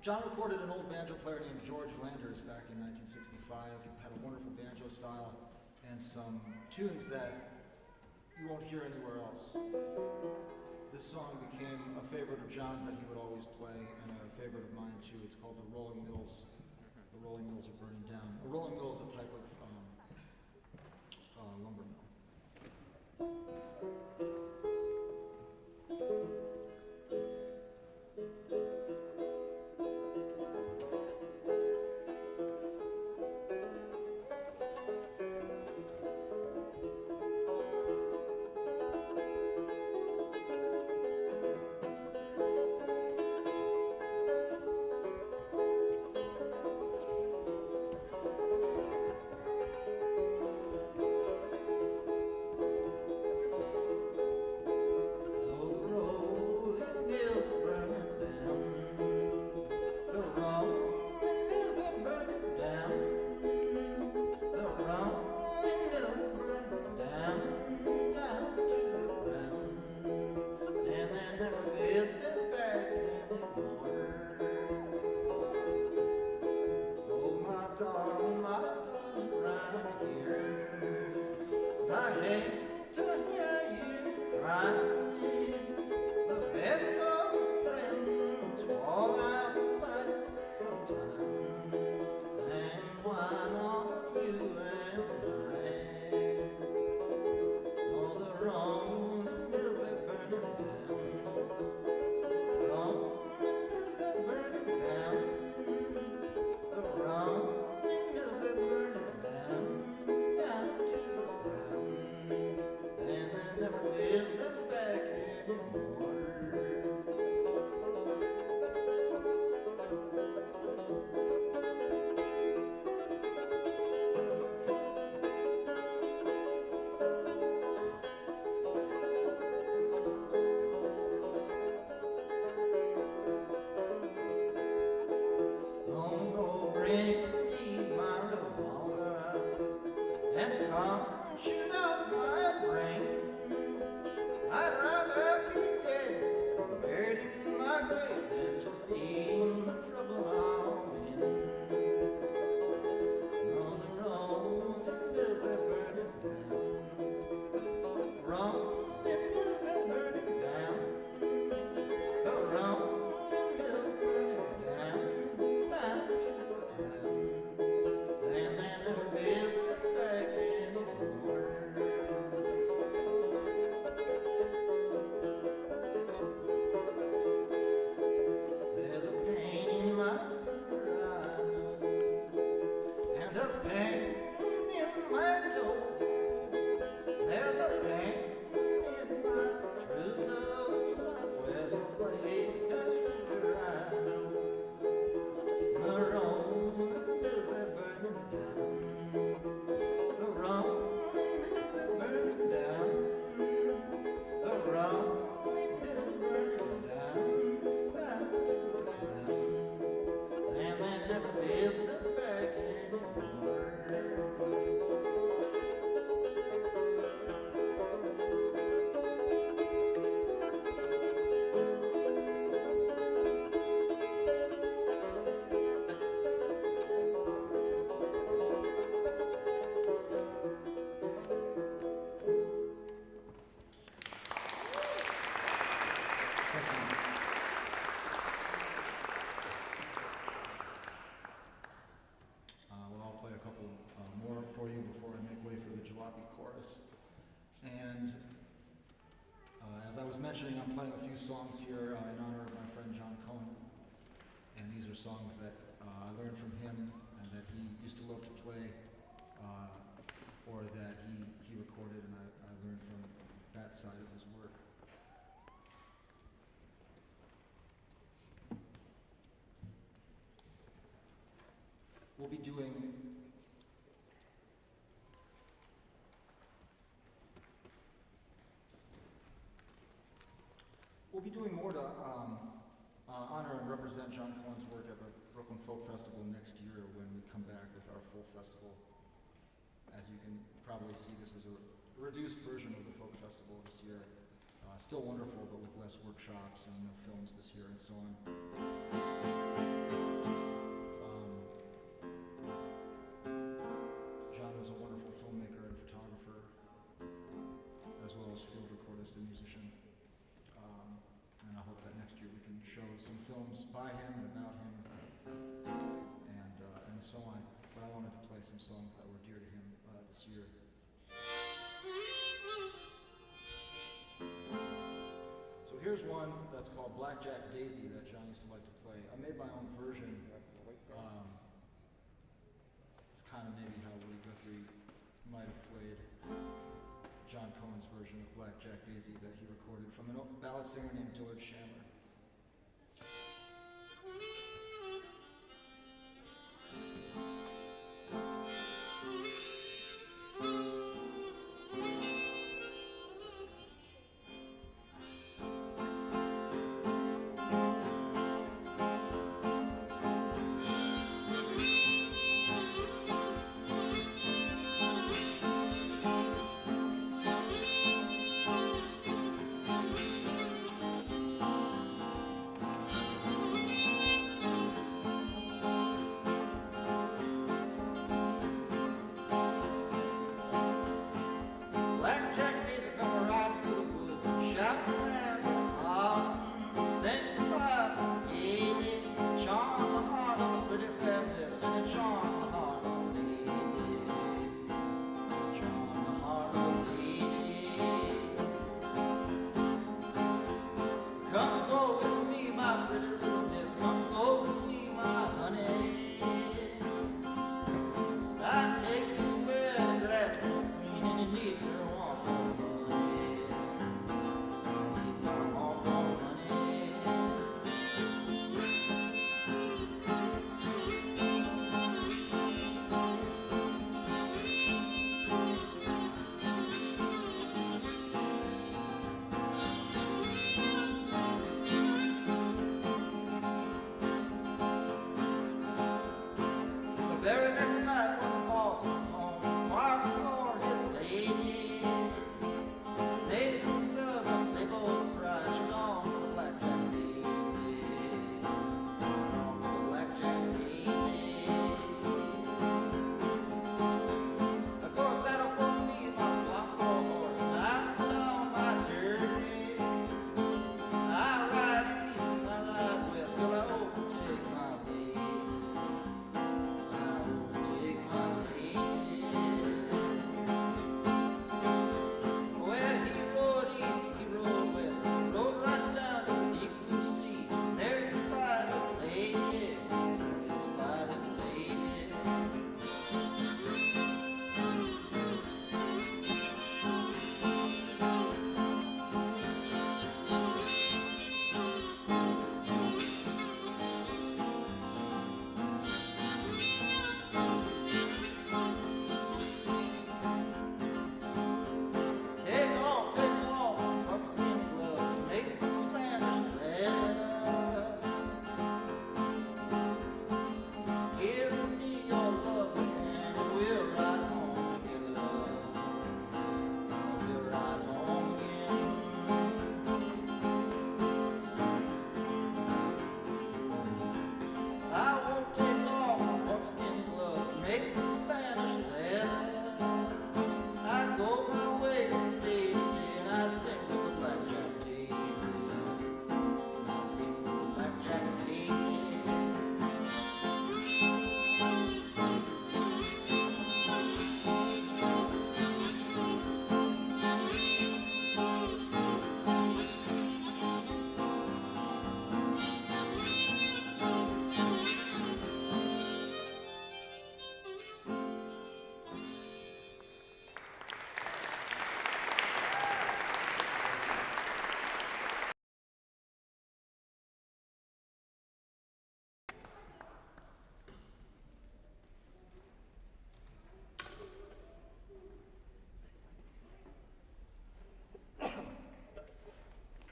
John recorded an old banjo player named George Landers back in 1965. He had a wonderful banjo style and some tunes that you won't hear anywhere else. This song became a favorite of John's that he would always play, and a favorite of mine too. It's called The Rolling Mills. The Rolling Mills are burning down. A rolling mill is a type of lumber mill. For you before I make way for the Jalopy Chorus. And as I was mentioning, I'm playing a few songs here in honor of my friend John Cohen. And these are songs that I learned from him and that he used to love to play, or that he recorded, and I learned from that side of his work. We'll be doing more to honor and represent John Cohen's work at the Brooklyn Folk Festival next year when we come back with our full festival. As you can probably see, this is a reduced version of the folk festival this year. Still wonderful, but with less workshops and no films this year and so on. artist and musician. And I hope that next year we can show some films by him and about him and so on. But I wanted to play some songs that were dear to him this year. So here's one that's called Blackjack Daisy that John used to like to play. I made my own version. It's kind of maybe how Woody Guthrie might have played John Cohen's version of Blackjack Daisy that he recorded from a ballad singer named Dillard Chandler.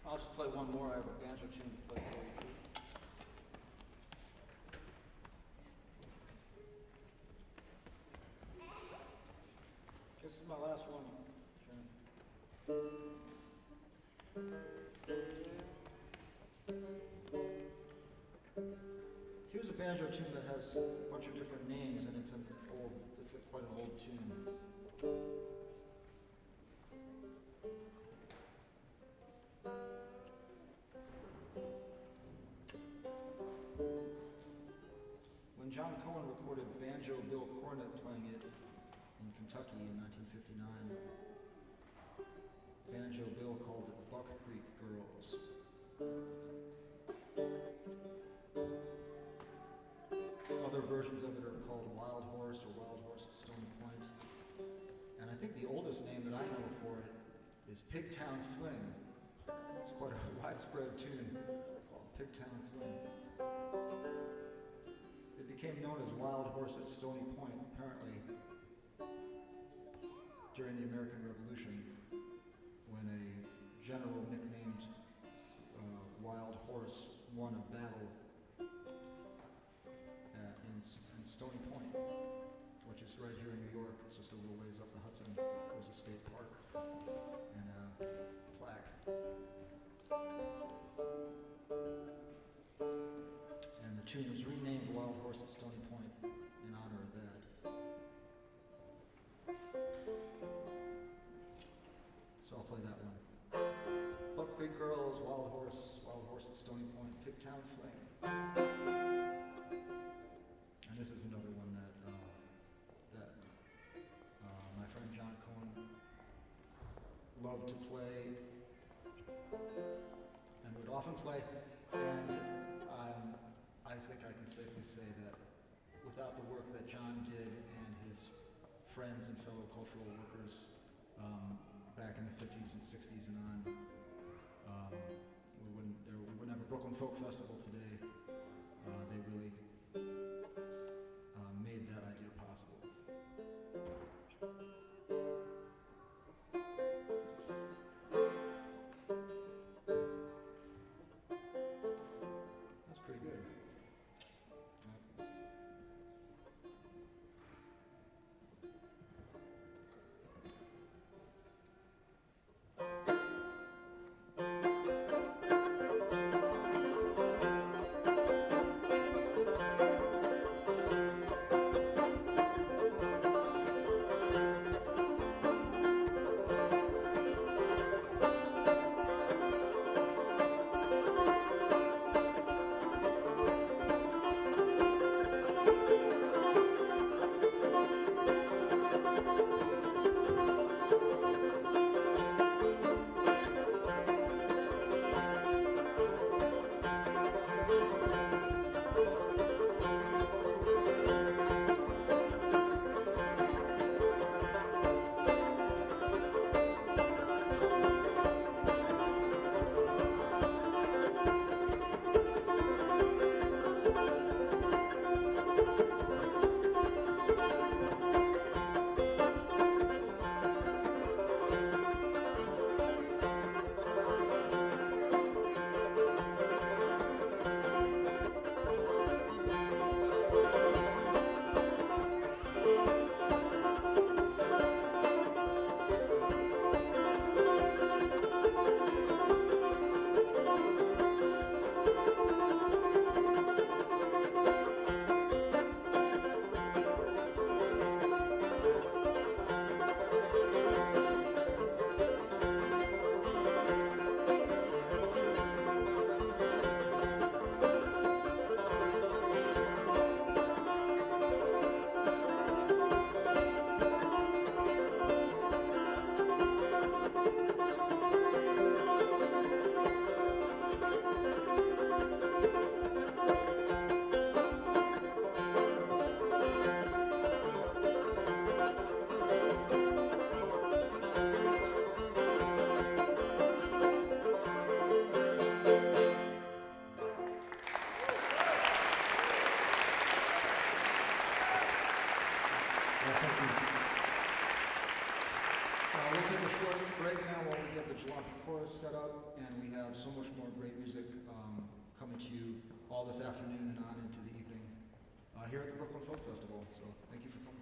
I'll just play one more. I have a banjo tune to play for you. This is my last one. Here's a banjo tune that has a bunch of different names, and it's quite an old tune. recorded banjo Bill Cornett playing it in Kentucky in 1959. Banjo Bill called it Buck Creek Girls. Other versions of it are called Wild Horse or Wild Horse at Stony Point. And I think the oldest name that I know for it is Pigtown Fling. It's quite a widespread tune called Pigtown Fling. It became known as Wild Horse at Stony Point, apparently, during the American Revolution, when a general nicknamed Wild Horse won a battle in Stony Point, which is right here in New York. It's just a little ways up the Hudson. There's a state park and a plaque. And the tune was renamed Wild Horse at Stony Point in honor of that. So I'll play that one. Buck Creek Girls, Wild Horse at Stony Point, Pigtown Fling. And this is another one that my friend John Cohen loved to play and would often play. And I think I can safely say that without the work that John did and his friends and fellow cultural workers back in the 50s and 60s and on, we wouldn't have a Brooklyn Folk Festival today. They really made that idea possible. That's pretty good. Jalopy Chorus set up, and we have so much more great music coming to you all this afternoon and on into the evening here at the Brooklyn Folk Festival. So thank you for coming.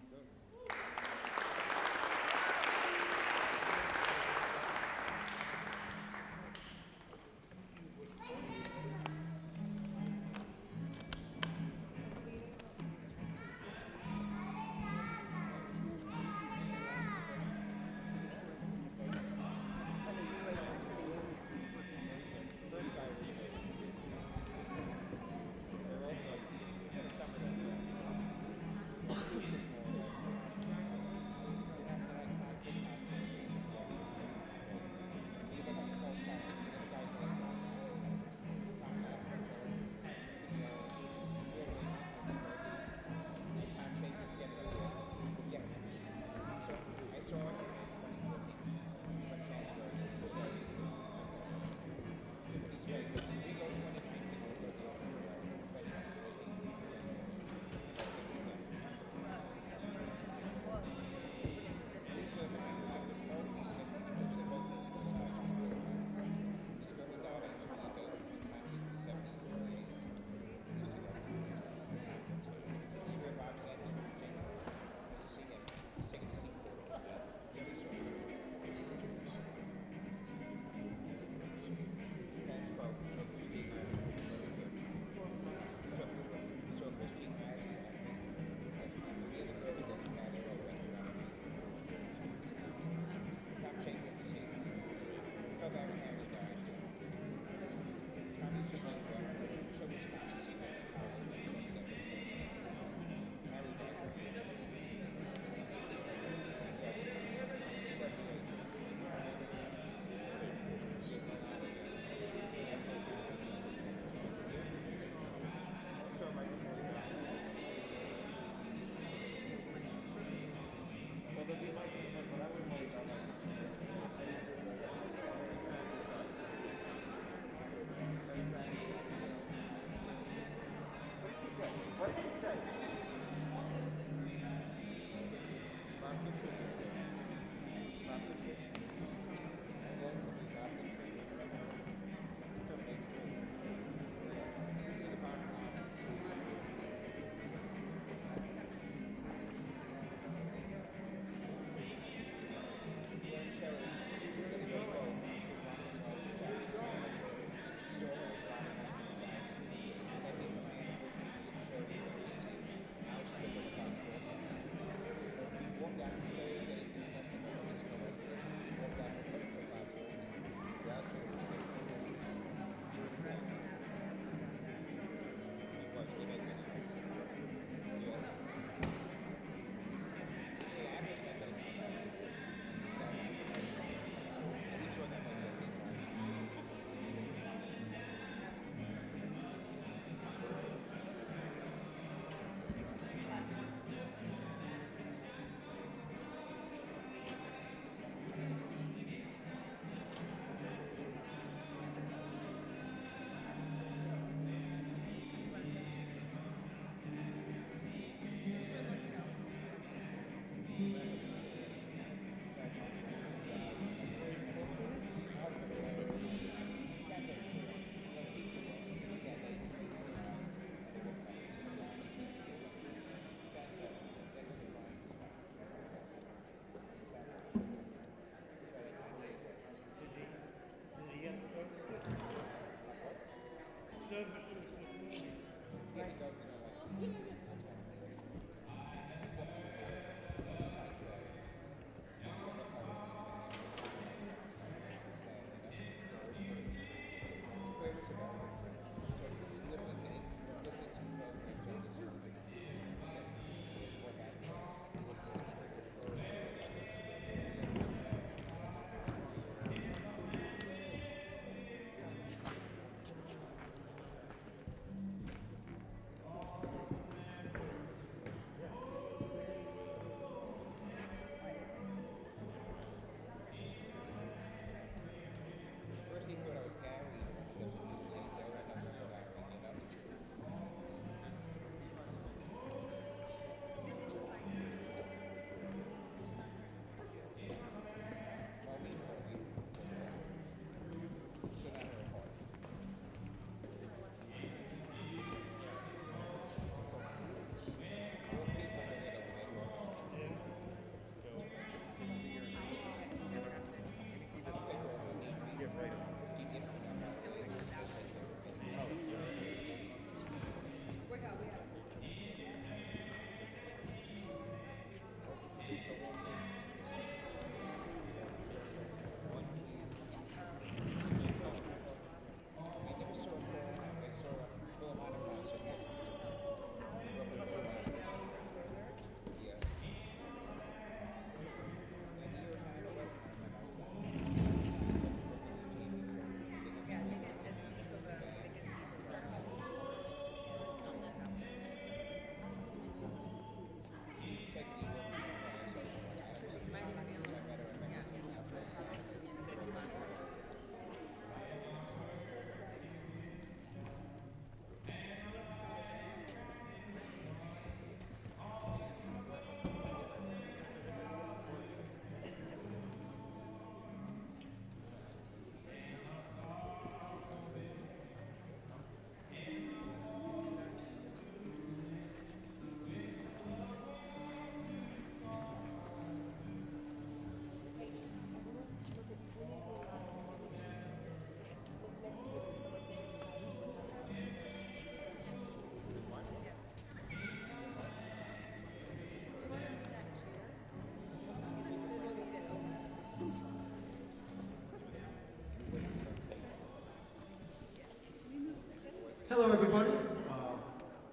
Hello, everybody.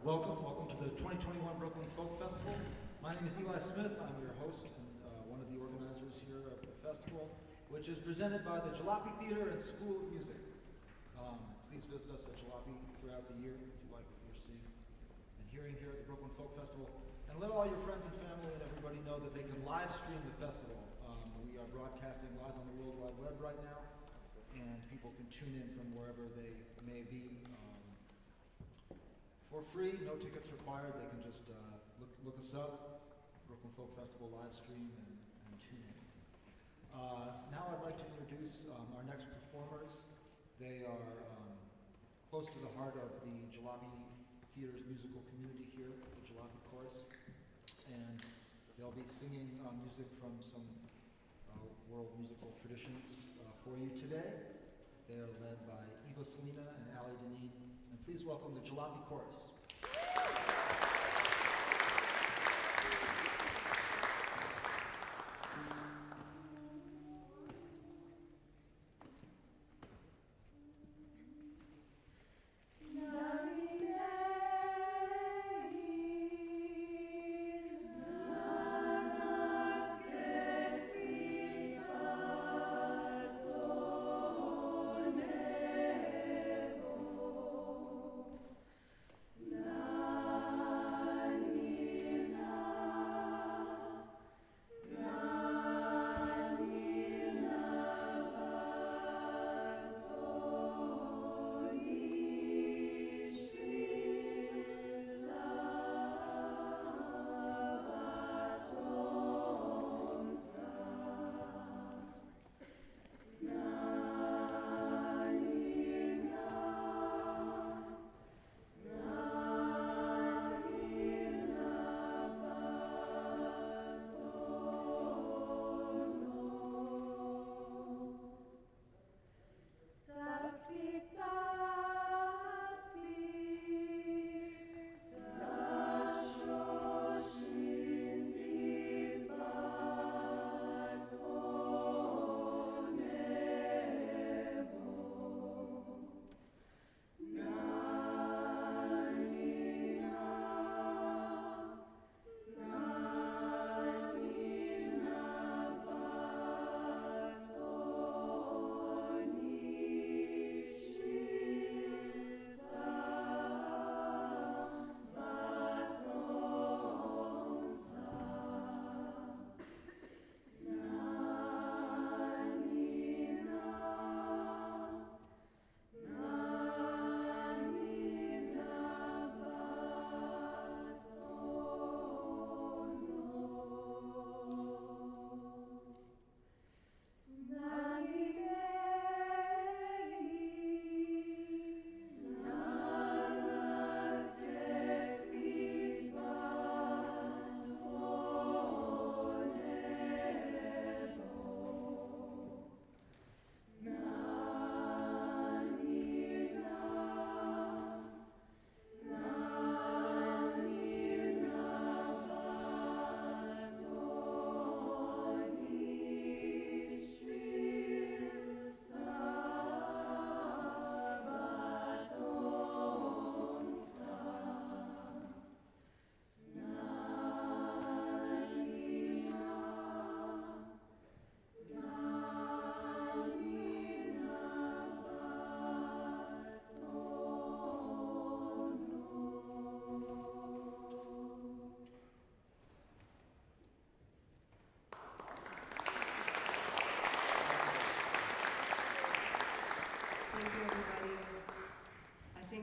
Welcome to the 2021 Brooklyn Folk Festival. My name is Eli Smith. I'm your host and one of the organizers here of the festival, which is presented by the Jalopy Theatre and School of Music. Please visit us at Jalopy throughout the year if you like what you're seeing and hearing here at the Brooklyn Folk Festival. And let all your friends and family and everybody know that they can live stream the festival. We are broadcasting live on the World Wide Web right now, and people can tune in from wherever they may be. For free, no tickets required. They can just look us up, Brooklyn Folk Festival live stream, and tune in. Now I'd like to introduce our next performers. They are close to the heart of the Jalopy Theatre's musical community here, the Jalopy Chorus, and they'll be singing music from some world musical traditions for you today. They are led by Eva Salina and Ali, and please welcome the Jalopy Chorus.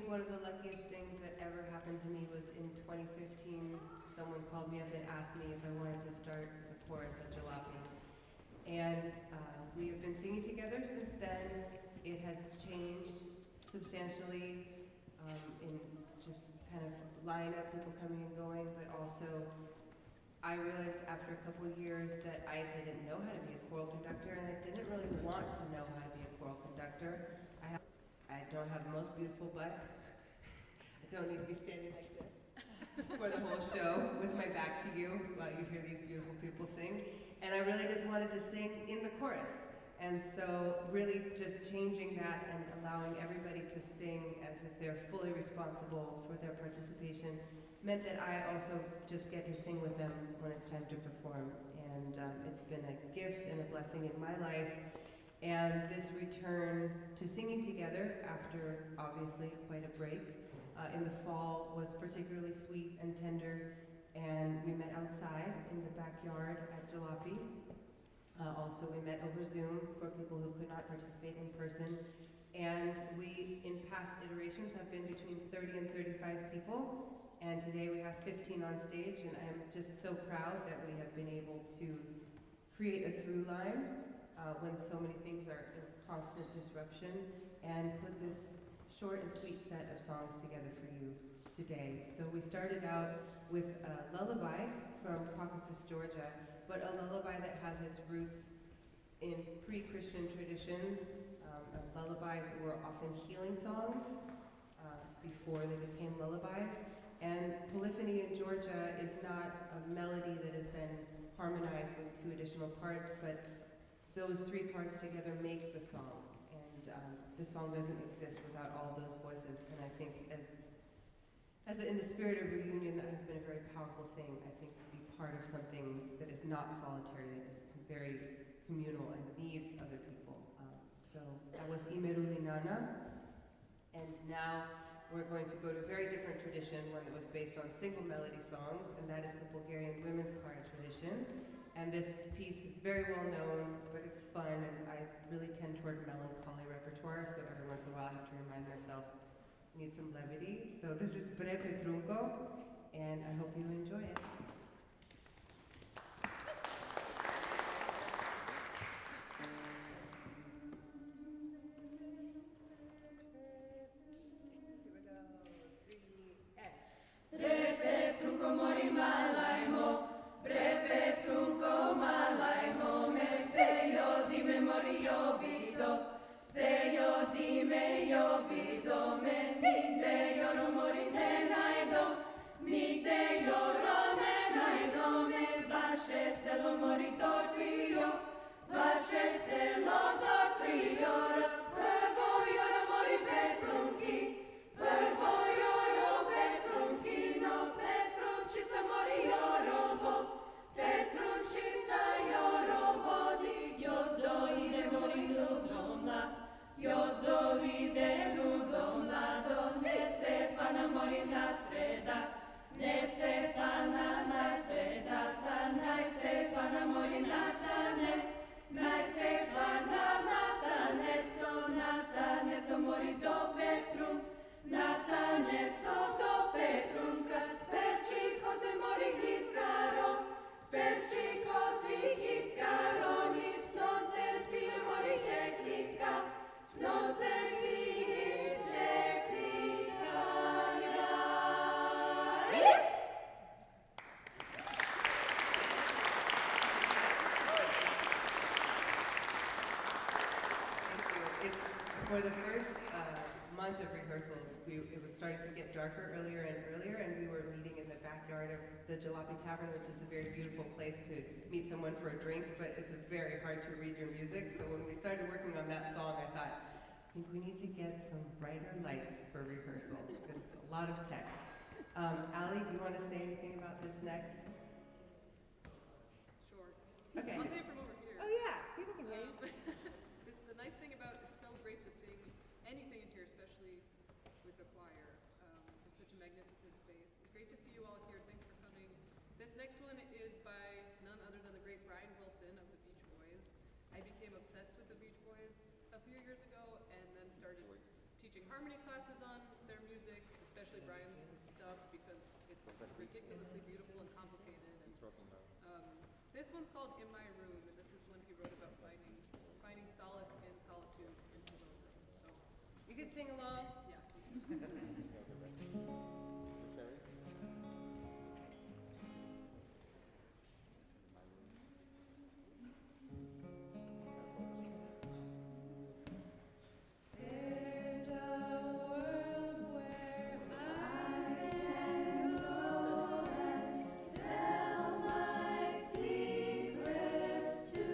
One of the luckiest things that ever happened to me was in 2015, someone called me up and asked me if I wanted to start a chorus at Jalopy. And we have been singing together since then. It has changed substantially in just kind of lineup, people coming and going, but also I realized after a couple of years that I didn't know how to be a choral conductor, and I didn't really want to know how to be a choral conductor. I don't have the most beautiful butt. I don't need to be standing like this for the whole show with my back to you while you hear these beautiful people sing. And I really just wanted to sing in the chorus. And so really just changing that and allowing everybody to sing as if they're fully responsible for their participation meant that I also just get to sing with them when it's time to perform. And it's been a gift and a blessing in my life. And this return to singing together after obviously quite a break in the fall was particularly sweet and tender. And we met outside in the backyard at Jalopy. Also, we met over Zoom for people who could not participate in person. And we, in past iterations, have been between 30 and 35 people. And today we have 15 on stage, and I'm just so proud that we have been able to create a through line when so many things are in constant disruption, and put this short and sweet set of songs together for you today. So we started out with a lullaby from Caucasus, Georgia, but a lullaby that has its roots in pre-Christian traditions. Lullabies were often healing songs before they became lullabies. And polyphony in Georgia is not a melody that is then harmonized with 2 additional parts, but those 3 parts together make the song. And the song doesn't exist without all those voices. And I think in the spirit of reunion, that has been a very powerful thing, I think, to be part of something that is not solitary, that is very communal and needs other people. So that was Imerulinana, and now we're going to go to a very different tradition, one that was based on single melody songs, and that is the Bulgarian women's choir tradition. And this piece is very well known, but it's fun, and I really tend toward melancholy repertoire, so every once in a while I have to remind myself I need some levity. So this is Bre Petrunko, and I hope you enjoy it. For the first month of rehearsals, it was starting to get darker earlier and earlier, and we were meeting in the backyard of the Jalopy Tavern, which is a very beautiful place to meet someone for a drink, but it's very hard to read your music. So when we started working on that song, I thought, I think we need to get some brighter lights for rehearsal, because it's a lot of text. Ali, do you want to say anything about this next? Sure. Okay. I'll say it from over here. Oh yeah, people can hear you. The nice thing about it's so great to sing anything in here, especially with the choir. It's such a magnificent space. It's great to see you all here. Thanks for coming. This next one is by none other than the great Brian Wilson of the Beach Boys. I became obsessed with the Beach Boys a few years ago, and then started teaching harmony classes on their music, especially Brian's stuff, because it's ridiculously beautiful and complicated. And, this one's called In My Room, and this is one he wrote about finding solace in solitude in his own room. So You could sing along. yeah. There's a world where I can go and tell my secrets to.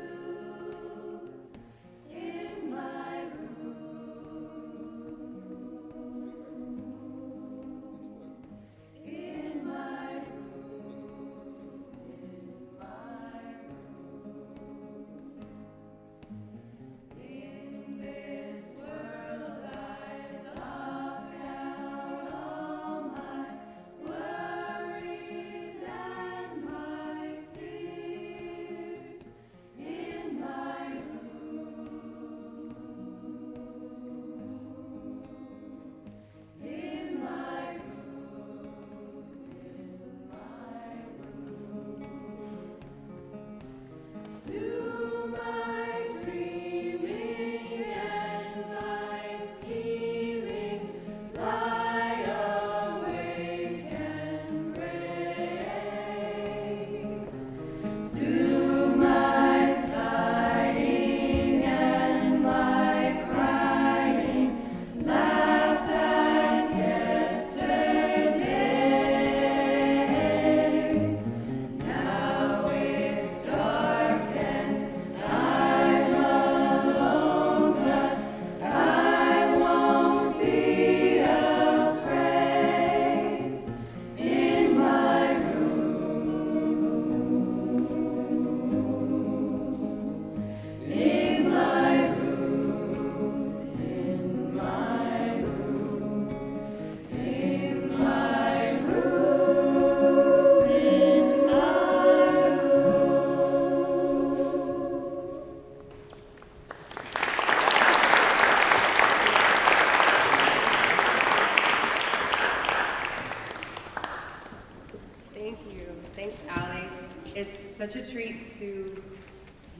such a treat to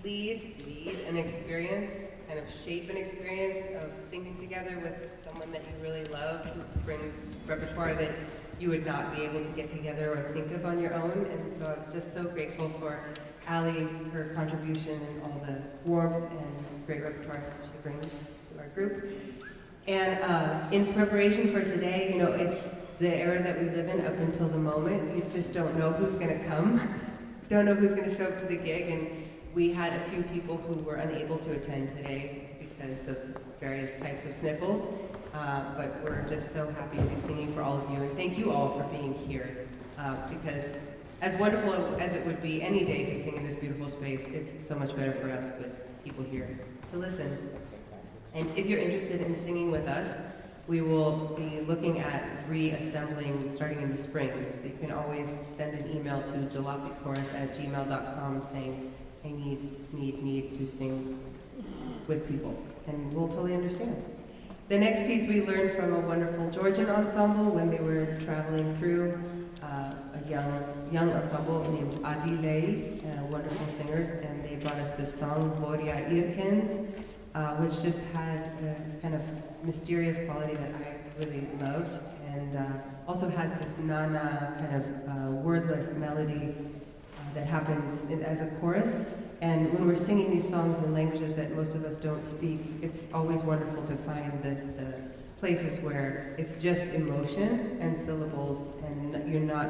lead an experience, kind of shape an experience of singing together with someone that you really love, who brings repertoire that you would not be able to get together or think of on your own. And so I'm just so grateful for Ali, her contribution and all the warmth and great repertoire she brings to our group. And in preparation for today, you know, it's the era that we live in up until the moment. You just don't know who's gonna come, don't know who's gonna show up to the gig. And we had a few people who were unable to attend today because of various types of sniffles. But we're just so happy to be singing for all of you. And thank you all for being here. Because as wonderful as it would be any day to sing in this beautiful space, it's so much better for us with people here to listen. And if you're interested in singing with us, we will be looking at reassembling starting in the spring. So you can always send an email to jalopychorus@gmail.com saying, I need to sing with people. And we'll totally understand. The next piece we learned from a wonderful Georgian ensemble when they were traveling through, a young ensemble named Adilei, wonderful singers, and they brought us this song, Boria Irkens, which just had a kind of mysterious quality that I really loved, and also has this nana kind of wordless melody that happens as a chorus. And when we're singing these songs in languages that most of us don't speak, it's always wonderful to find the places where it's just emotion and syllables, and you're not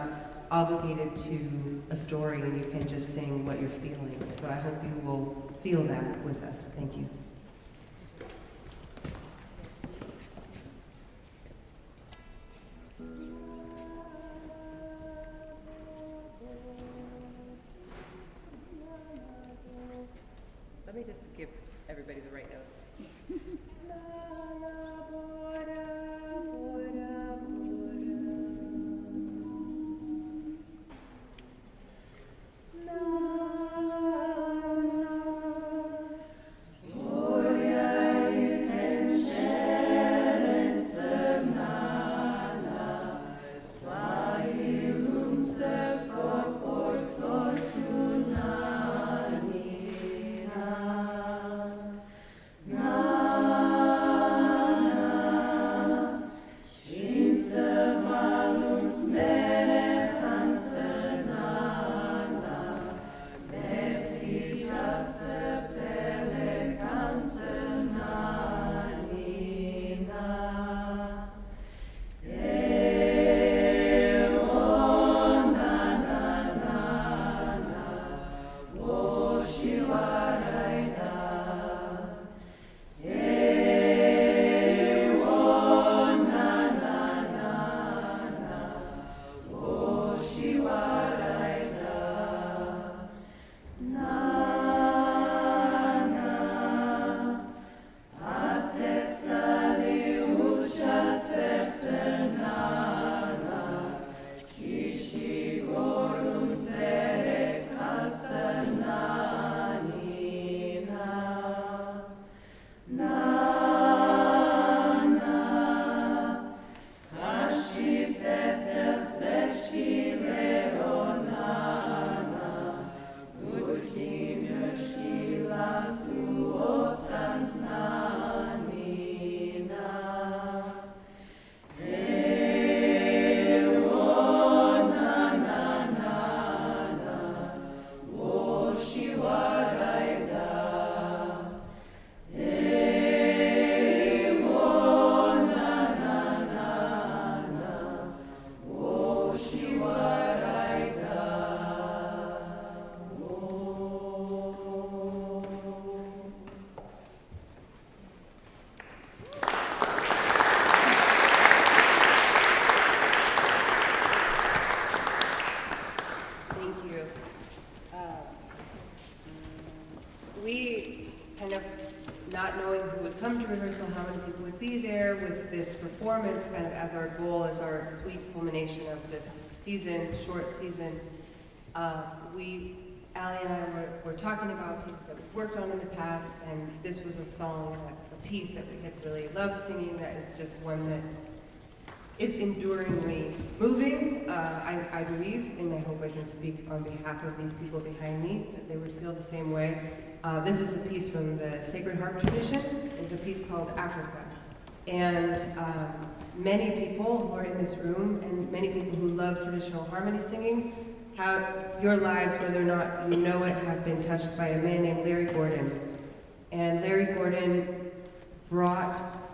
obligated to a story, and you can just sing what you're feeling. So I hope you will feel that with us. Thank you. Let me just give everybody the right notes. How many people would be there with this performance kind of as our goal, as our sweet culmination of this season, short season. Ali and I were talking about pieces that we've worked on in the past, and this was a song, a piece that we had really loved singing, that is just one that is enduringly moving. I believe, and I hope I can speak on behalf of these people behind me, that they would feel the same way. This is a piece from the Sacred Harp tradition. It's a piece called Africa. And many people who are in this room, and many people who love traditional harmony singing, have your lives, whether or not you know it, have been touched by a man named Larry Gordon. And Larry Gordon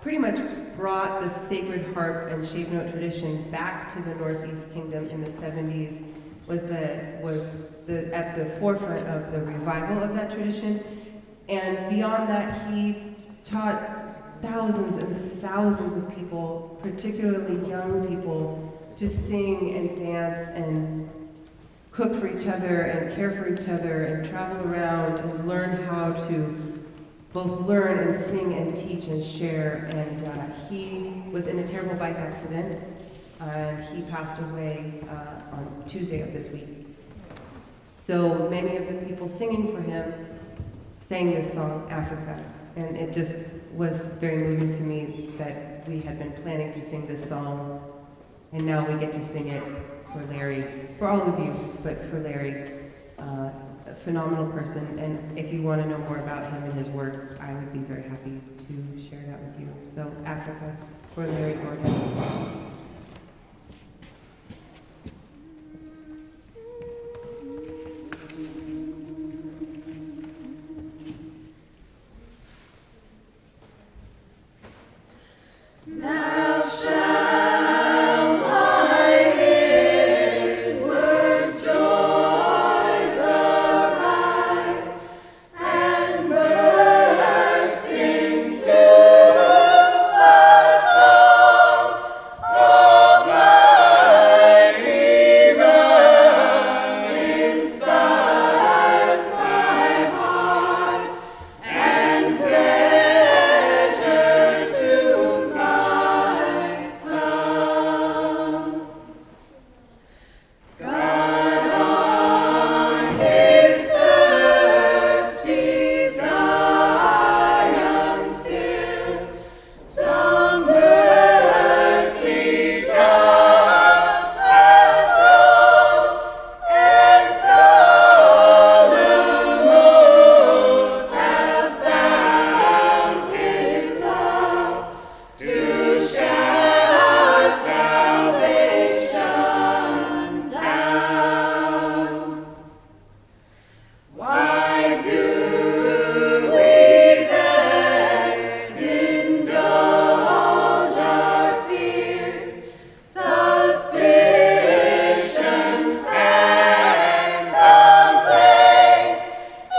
pretty much brought the sacred harp and shaved note tradition back to the Northeast Kingdom in the 70s, was at the forefront of the revival of that tradition. And beyond that, he taught thousands and thousands of people, particularly young people, to sing and dance and cook for each other and care for each other and travel around and learn how to both learn and sing and teach and share. And he was in a terrible bike accident. He passed away on Tuesday of this week. So many of the people singing for him sang this song, Africa. And it just was very moving to me that we had been planning to sing this song, and now we get to sing it for Larry, for all of you, but for Larry. A phenomenal person, and if you want to know more about him and his work, I would be very happy to share that with you. So, Africa, for Larry Gordon. Now shall my inward joys arise and burst into a song. Almighty love inspires my heart, and pleasure tunes my tongue. God on his thirsty Zion still, some mercy drops as low, and Solomon's have bound his love to shower salvation down. Why do we then indulge our fears, suspicions, and complaints?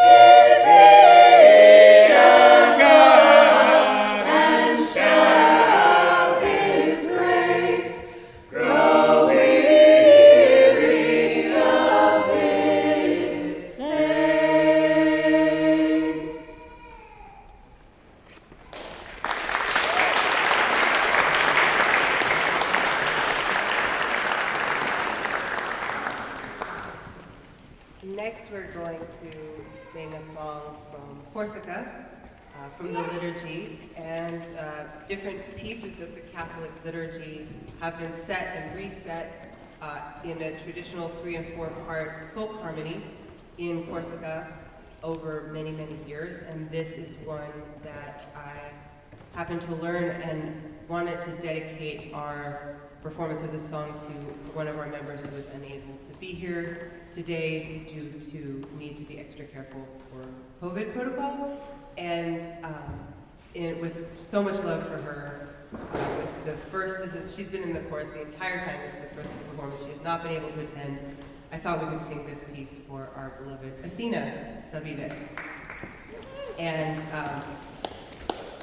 Is he a God, and shall his grace grow weary of his saints? Next, we're going to sing a song from Corsica, from the liturgy, and different pieces of the Catholic liturgy have been set and reset in a traditional 3- and 4-part folk harmony in Corsica over many, many years, and this is one that I happened to learn and wanted to dedicate our performance of this song to one of our members who was unable to be here today due to need to be extra careful for COVID protocol. And with so much love for her, she's been in the chorus the entire time. This is the first performance. She has not been able to attend. I thought we could sing this piece for our beloved Athena Savides.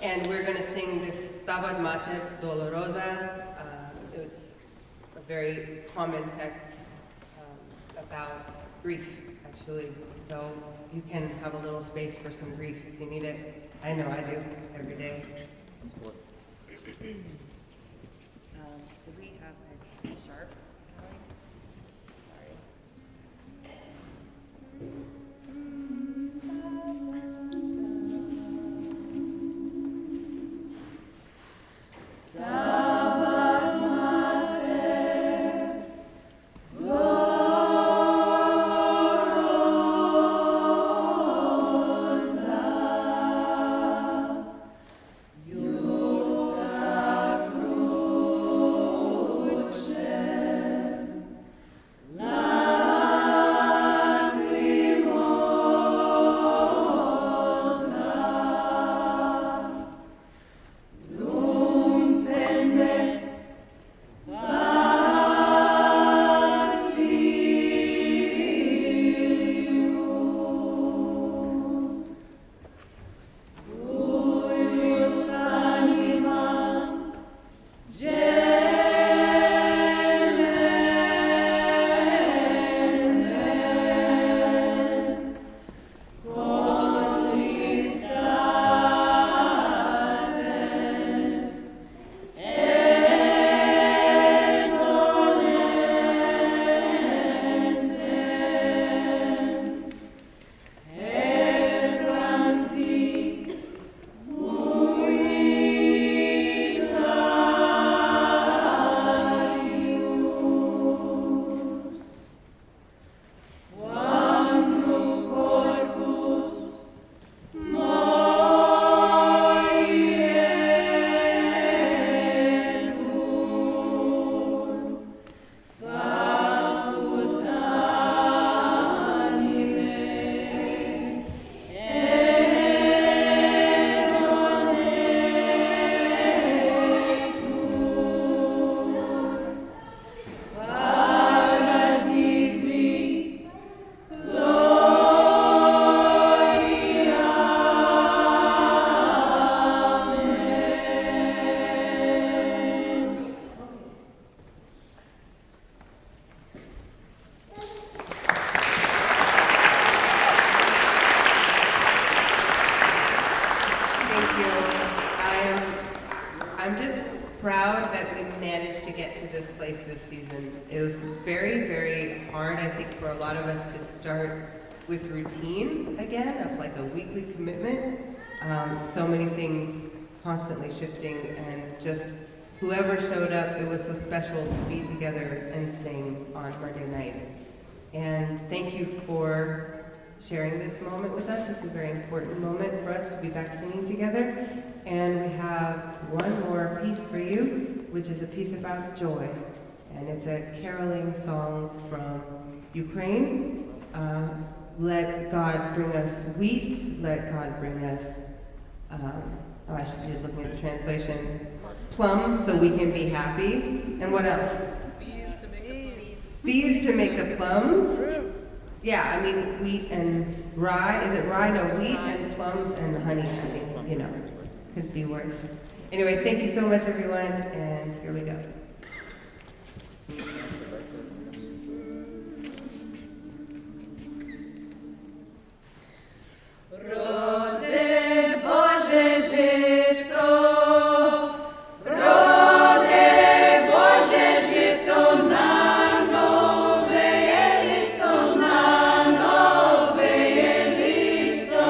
And we're going to sing this Stabat Mater Dolorosa. It's a very common text about grief, actually. So you can have a little space for some grief if you need it. I know I do every day. Do we have a C sharp? Stabat Mater Thank you. I'm just proud that we managed to get to this place this season. It was very, very hard, I think, for a lot of us to start with routine again, of like a weekly commitment. So many things constantly shifting, and just whoever showed up, it was so special to be together and sing on Monday nights. And thank you for sharing this moment with us. It's a very important moment for us to be back singing together. And we have one more piece for you, which is a piece about joy. And it's a caroling song from Ukraine. Let God bring us wheat, let God bring us, I should be looking at the translation, plums so we can be happy. And what else? Bees to make the plums. Bees to make the plums? Yeah, I mean, wheat and rye. Is it rye? No, wheat and plums and honey. I mean, you know, could be worse. Anyway, thank you so much, everyone, and here we go. Rode Boże żyto, na nowe jelito, na nowe jelito.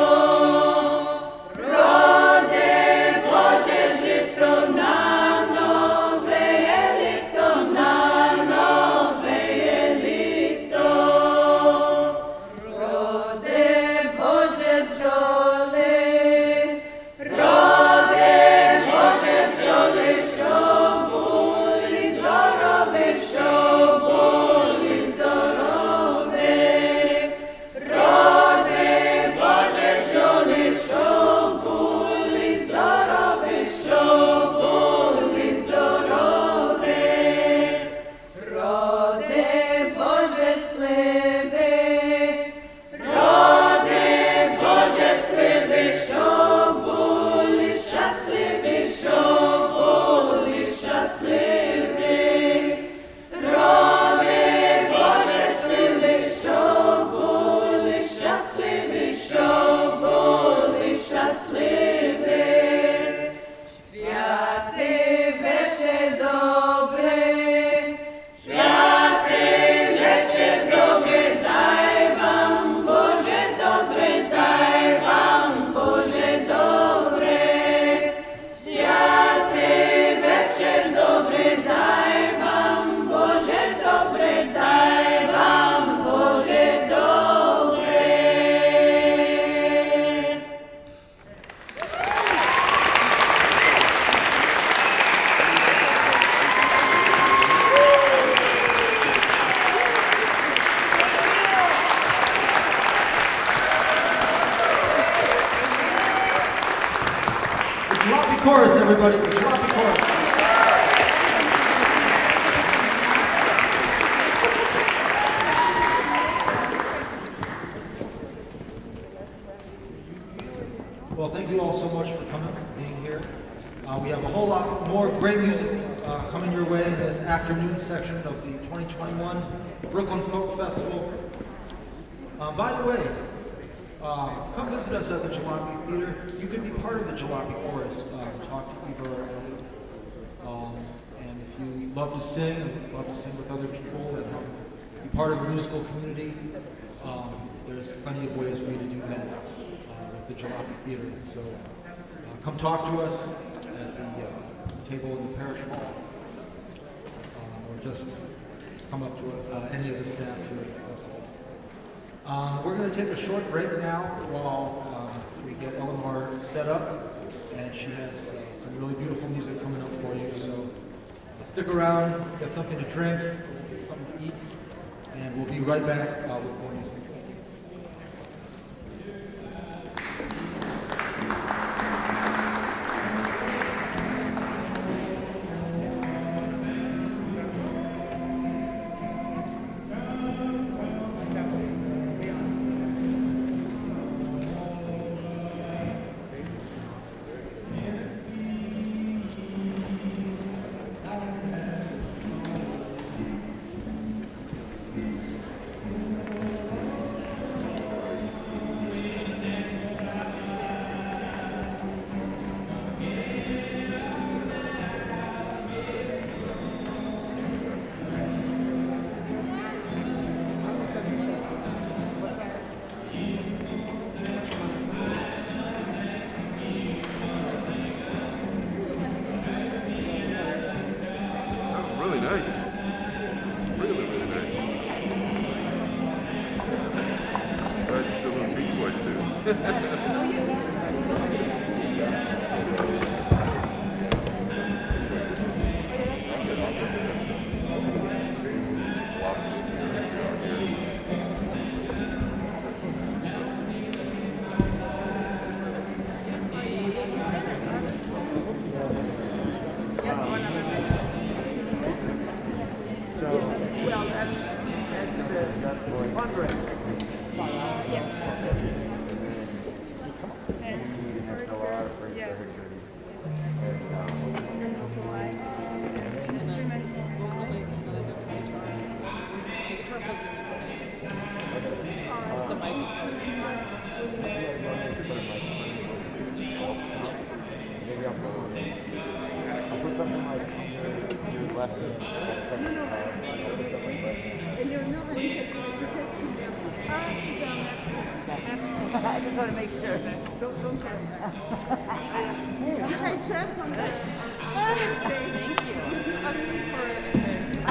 Rode Boże żyto, na nowe jelito, na nowe jelito. Rode Boże brzole, rode Boże brzole, що були здорові, що були здорові. Роде Боже бджоли, що були здорові, що були здорові. Роде Боже сливи, роде Боже сливи, що були щасливі, що були щасливі. Роде Боже сливи, що були щасливі, що були щасливі. Святий вечір добрий, святий вечір добрий, дай вам, Боже добре, дай вам, Боже добре. Святий вечір добрий, дай вам, Боже добре, дай вам, Боже добре. The Jalopy Chorus, everybody. The Jalopy Chorus. Well, thank you all so much for coming, for being here. We have a whole lot more great music coming your way in this afternoon section of the 2021 Brooklyn Folk Festival. By the way, come visit us at the Jalopy Theatre. You could be part of the Jalopy Chorus. Talk to Eva or Ellie. And if you love to sing and love to sing with other people and be part of the musical community, there's plenty of ways for you to do that with the Jalopy Theatre. So come talk to us at the table in the parish hall, or just come up to any of the staff here at the festival. We're going to take a short break now while we get Eleanor set up, and she has some really beautiful music coming up for you. So stick around, get something to drink, something to eat, and we'll be right back with more music. I'll put something like on your left and something I'll put something like Eleonore, Ah, super, merci. Merci. I just want to make sure. Don't touch. If I trap on the Thank you. only for anything.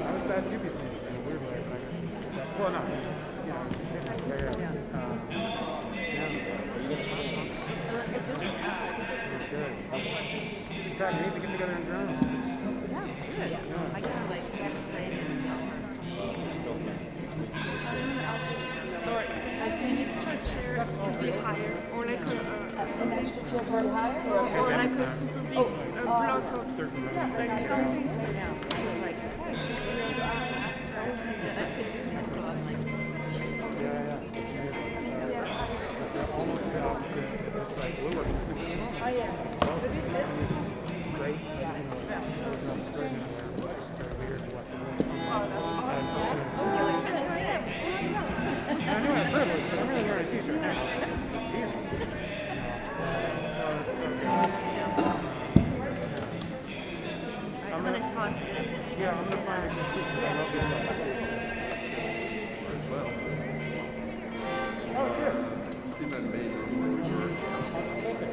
I was sad to be singing in a weird way, but I guess well, no, very good. God, we need to get together and drum. Yeah, good. I kind of like can you stretch chair to be higher, or like an extra chair for higher, or like a super big block of like something. Almost the opposite. It's like lower. Oh yeah. But is this Great. It's not straight anywhere. It's very weird to watch it. I know I'm privileged, but I'm really wearing a t-shirt. Easy. I'm gonna toss this. Yeah, I'm gonna find a good seat. I love this stuff. Oh, sure. In that main room where we were,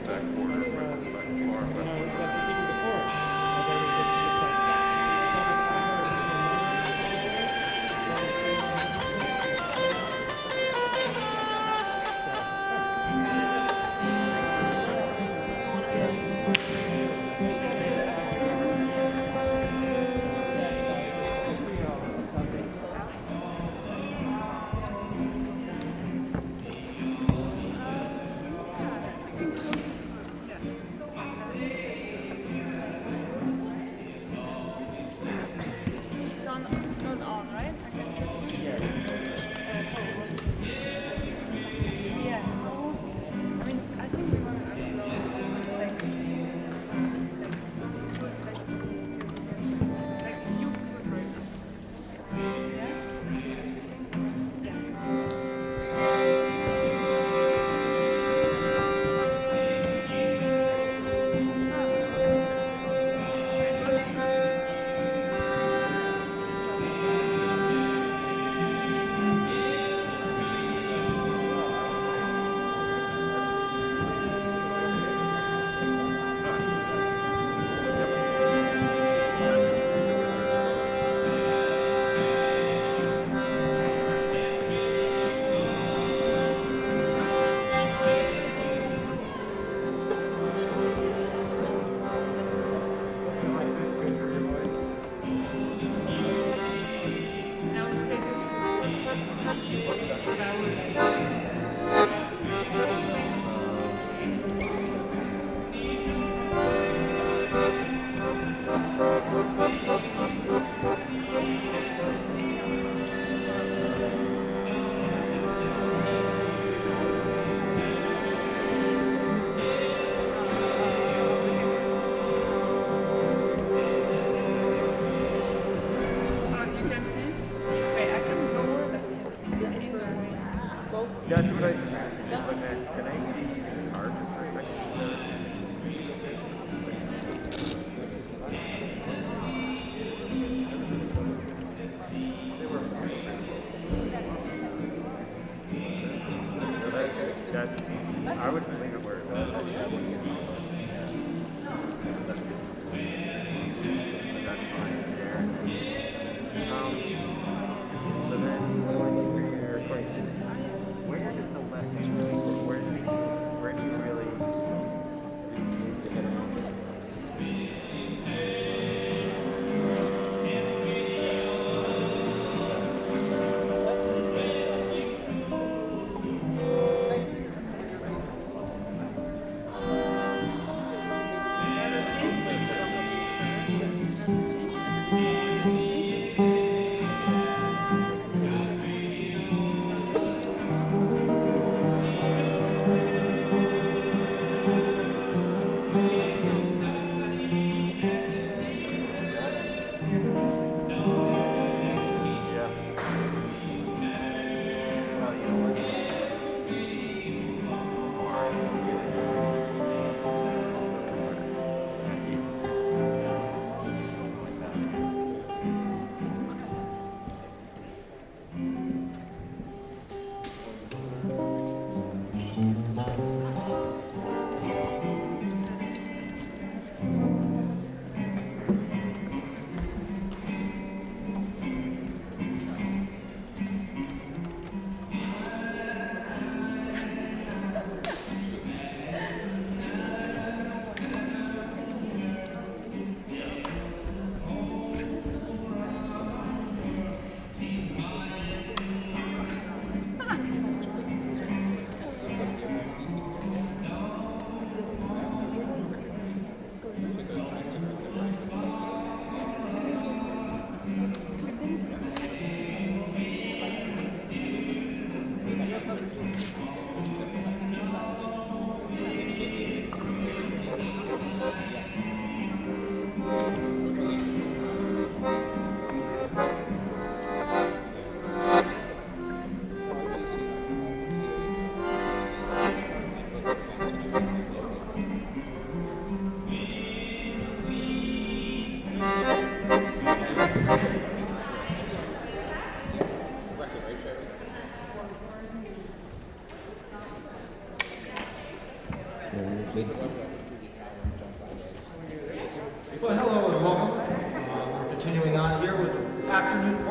back corner, back far, No, but that's the secret before.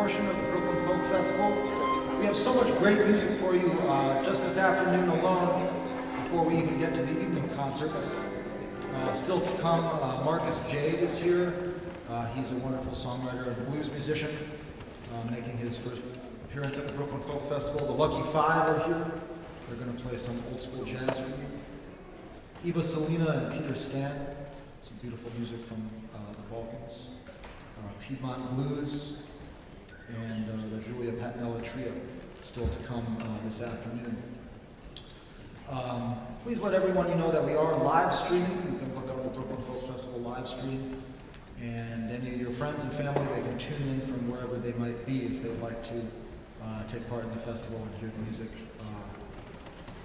portion of the Brooklyn Folk Festival. We have so much great music for you just this afternoon alone before we even get to the evening concerts. Still to come, Marcus Jade is here. He's a wonderful songwriter and blues musician, making his first appearance at the Brooklyn Folk Festival. The Lucky Five are here. They're going to play some old school jazz for you. Eva Salina and Peter Stan, some beautiful music from the Balkans. Piedmont Blūz and the Julia Patinella Trio, still to come this afternoon. Please let everyone know that we are live streaming. You can look up the Brooklyn Folk Festival live stream, and any of your friends and family, they can tune in from wherever they might be if they'd like to take part in the festival and hear the music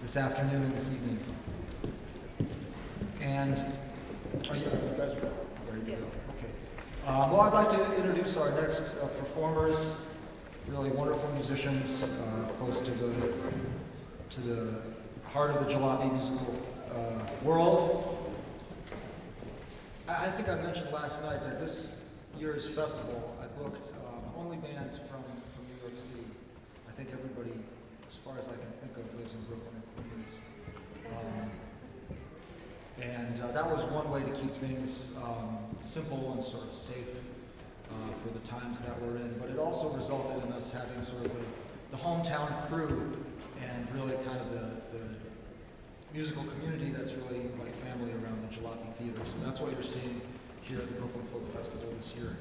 this afternoon and this evening. And are you guys ready to go? Okay. Well, I'd like to introduce our next performers, really wonderful musicians, close to the heart of the jalopy musical world. I think I mentioned last night that this year's festival, I booked only bands from New York City. I think everybody, as far as I can think of, lives in Brooklyn or Queens. And that was one way to keep things simple and sort of safe for the times that we're in. But it also resulted in us having sort of the hometown crew and really kind of the musical community that's really like family around the Jalopy Theatre. So that's what you're seeing here at the Brooklyn Folk Festival this year.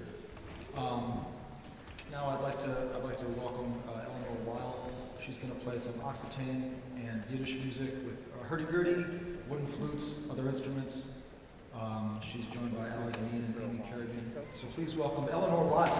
Now I'd like to welcome Eleonore Weill. She's going to play some Occitane and Yiddish music with hurdy-gurdy, wooden flutes, other instruments. She's joined by Ali Amin and Amy Kerrigan. So please welcome Eleonore Weill.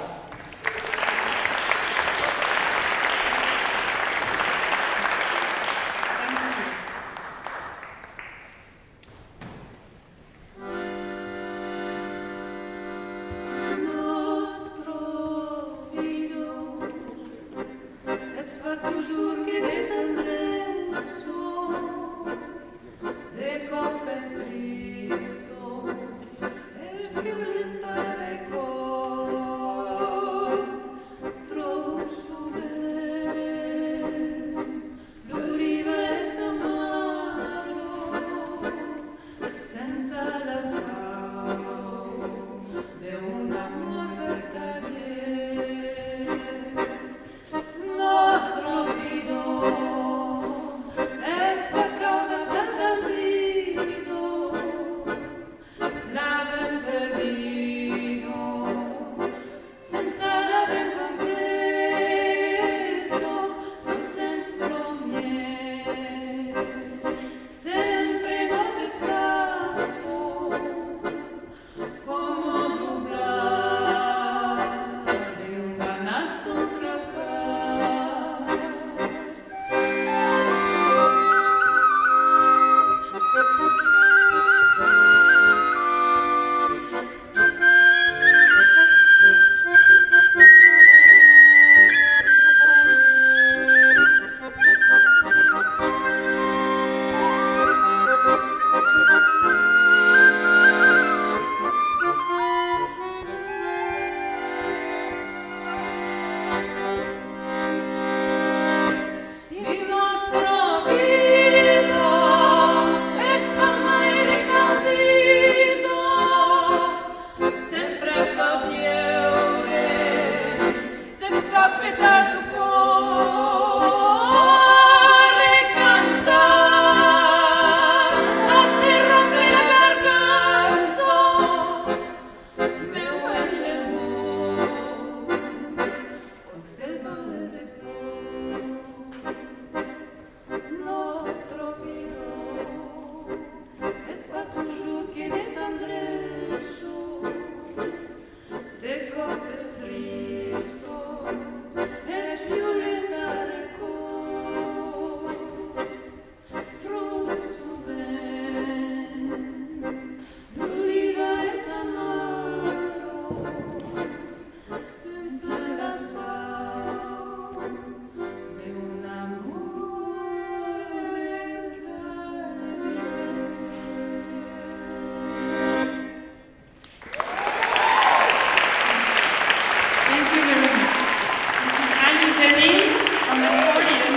Jenny on accordion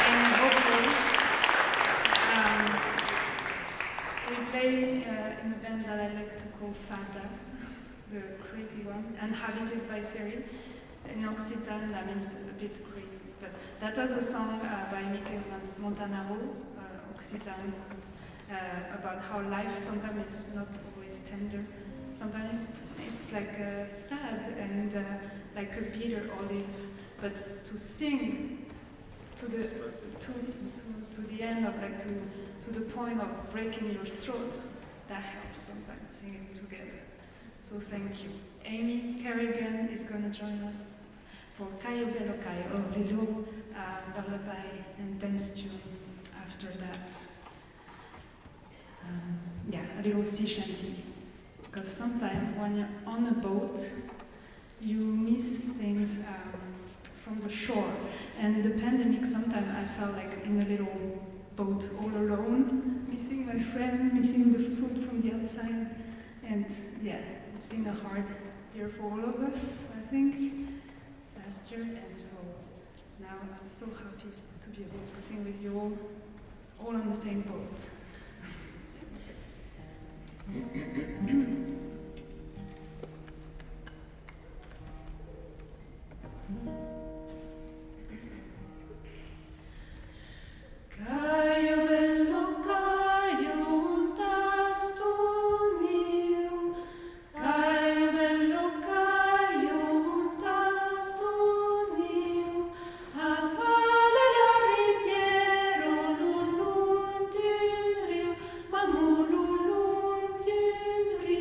and vocal. We play in a band that I like to call Fanta, the crazy one, Inhabited by Fairy. In Occitane, that means a bit crazy. But that was a song by Michael Montanaro, Occitane, about how life sometimes is not always tender. Sometimes it's like sad and like a bitter olive. But to sing to the end of like to the point of breaking your throat, that helps sometimes singing together. So thank you. Amy Kerrigan is going to join us for Caio Bello Caio, a little lullaby and dance tune after that. Yeah, a little sea shanty. Because sometimes when you're on a boat, you miss things from the shore. And in the pandemic, sometimes I felt like in a little boat all alone, missing my friends, missing the food from the outside. And yeah, it's been a hard year for all of us, I think, last year. And so now I'm so happy to be able to sing with you all on the same boat. Caio bello Caio, un tasto mio. Caio bello Caio, un tasto mio. A valle la riviera, lulun d'un rio, ma mo lulun d'un rio.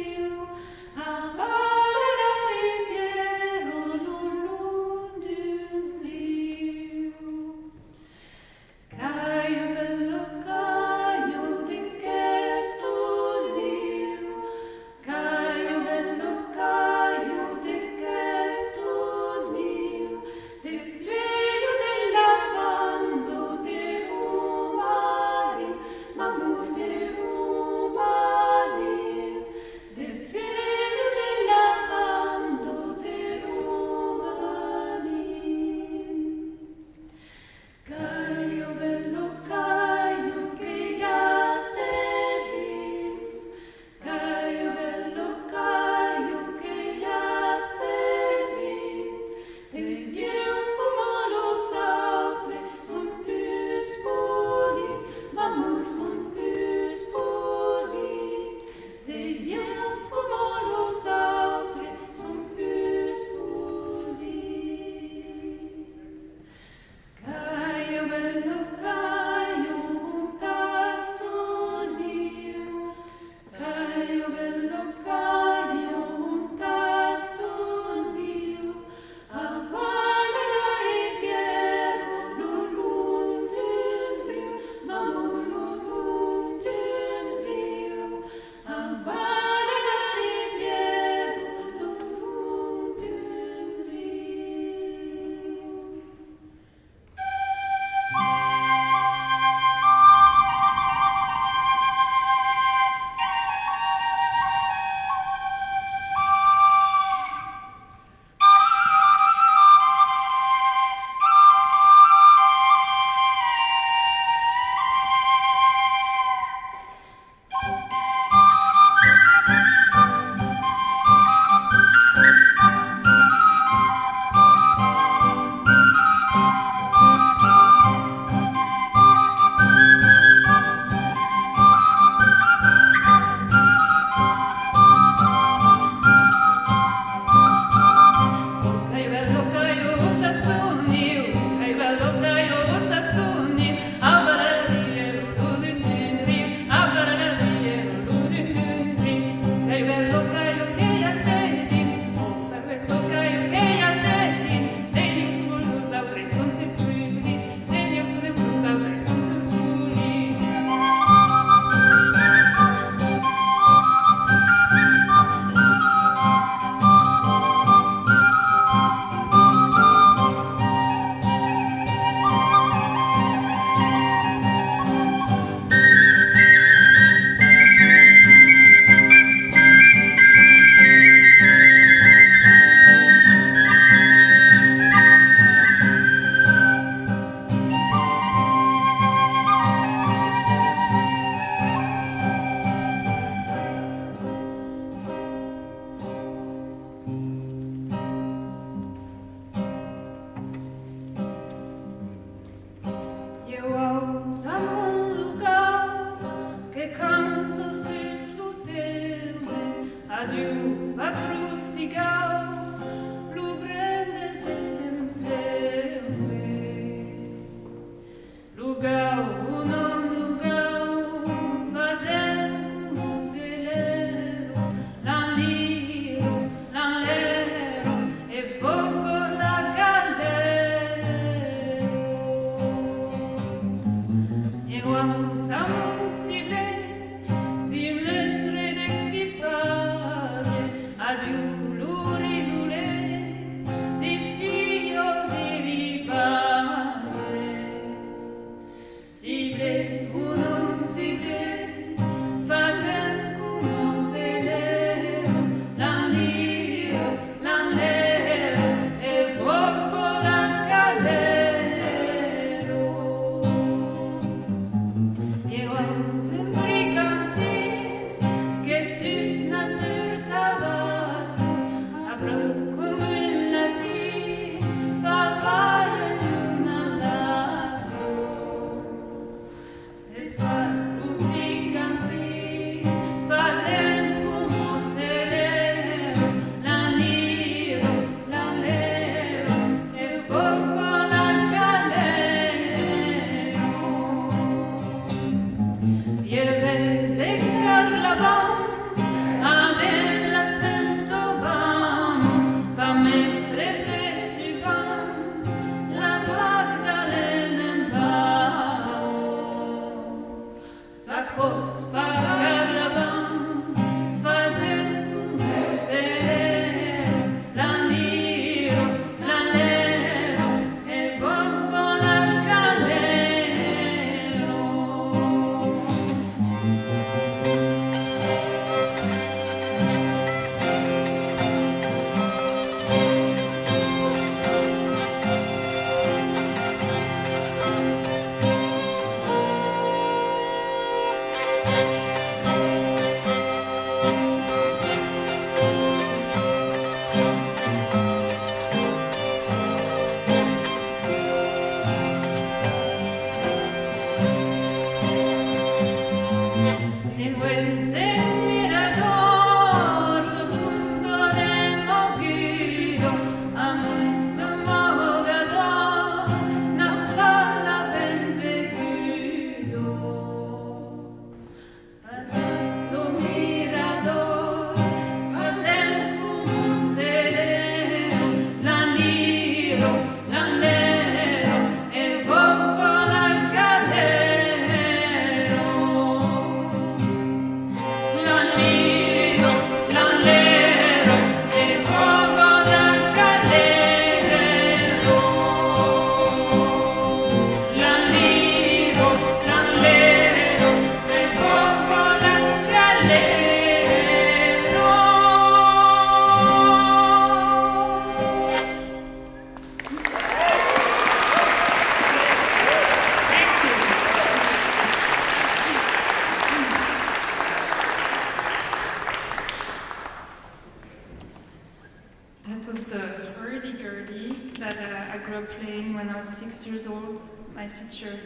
hurdy that I grew up playing when I was 6 years old. My teacher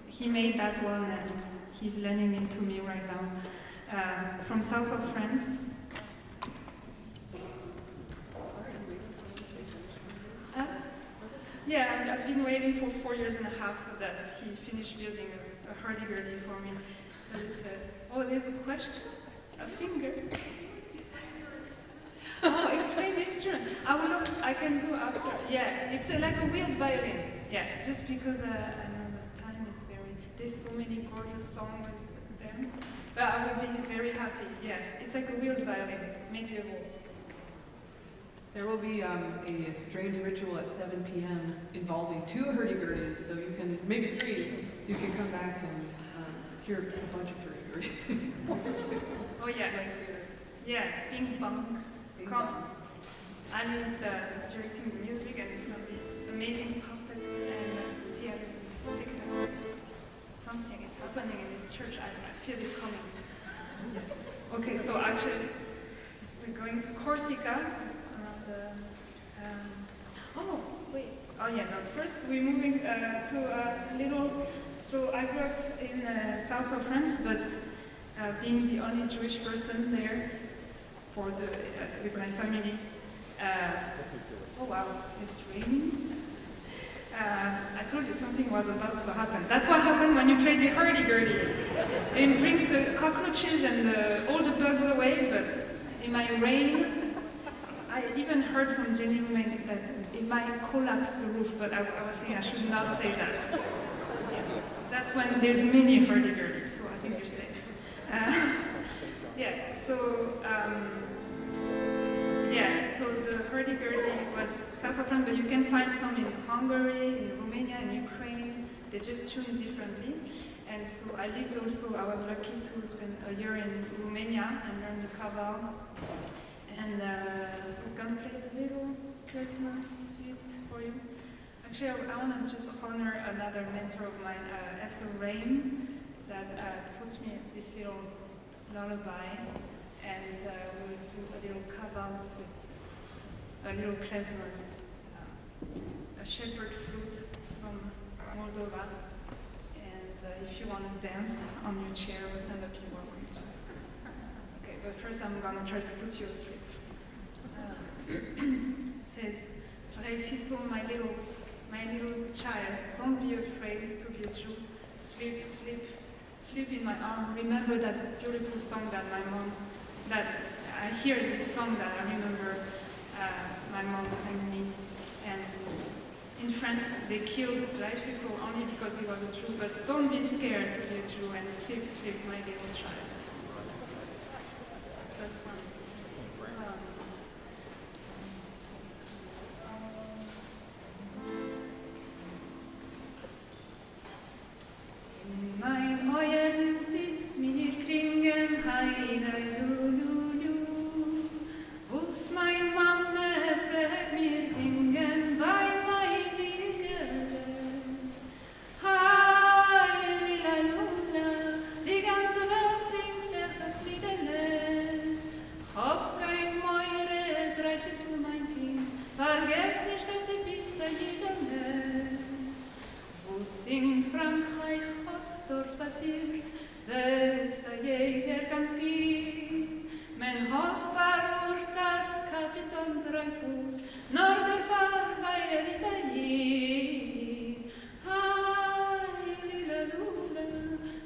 he made that one and he's lending it to me right now. From south of France. Yeah, I've been waiting for 4 years and a half that he finished building a hurdy-gurdy for me. But it's oh, there's a question? A finger? Oh, explain the instrument. I can do after. Yeah, it's like a wheeled violin. Yeah, just because I know the time is there's so many gorgeous songs with them. But I will be very happy. Yes, it's like a wheeled violin, medieval. There will be a strange ritual at 7 p.m. involving 2 hurdy-gurdies, so you can, maybe 3, so you can come back and hear a bunch of hurdy-gurdies. Oh yeah, yeah, ping pong. Come. Annie's directing the music and it's going to be amazing puppets and theater spectacle. Something is happening in this church. I feel it coming. Yes. Okay, so actually we're going to Corsica. Oh, wait. Oh yeah, no, first we're moving to a little, so I grew up in south of France, but being the only Jewish person there with my family. Oh wow, it's raining. I told you something was about to happen. That's what happened when you play the hurdy-gurdy. It brings the cockroaches and all the bugs away, but in my rain, I even heard from gentlemen that it might collapse the roof, but I was thinking I should not say that. That's when there's many hurdy-gurdies, so I think you're safe. Yeah, so the hurdy-gurdy was south of France, but you can find some in Hungary, in Romania, in Ukraine. They just tune differently. And so I was lucky to spend a year in Romania and learn the kaval. And we're going to play a little klezmer suite for you. Actually, I want to just honor another mentor of mine, Ethel Rain, that taught me this little lullaby. And we'll do a little kaval suite, a little klezmer, a shepherd flute from Moldova. And if you want to dance on your chair or stand up, you're welcome to. Okay, but first I'm going to try to put you asleep. Says, Dreyfusson, my little child, don't be afraid to be a Jew. Sleep, sleep, sleep in my arm. Remember that beautiful song that I hear this song that I remember my mom sang me. And in France, they killed Dreyfusson only because he was a Jew, but don't be scared to be a Jew and sleep, sleep, my little child. That's fun. Mein Eulen tit mir klingen, heide, lululu. Wo's mein Mamme fragt mir singen bei mein Liegele. Heide, lula, die ganze Welt singt das Liedele. Hab kein Meure, Dreyfusson, mein Kind, vergess nicht, dass du bist der Jüdele. Wo's in Frankreich dort passiert, weiß der Jäger ganz gut. Man hat verurteilt Kapitän Dreyfus, nur der Fall bei der Isaïe. Heilila Lula,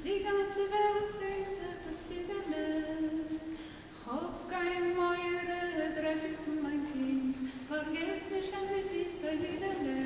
die ganze Welt singt das Liedele. Hab kein Meure, Dreyfusson, mein Kind, vergiss nicht, dass ich bist der Liedele.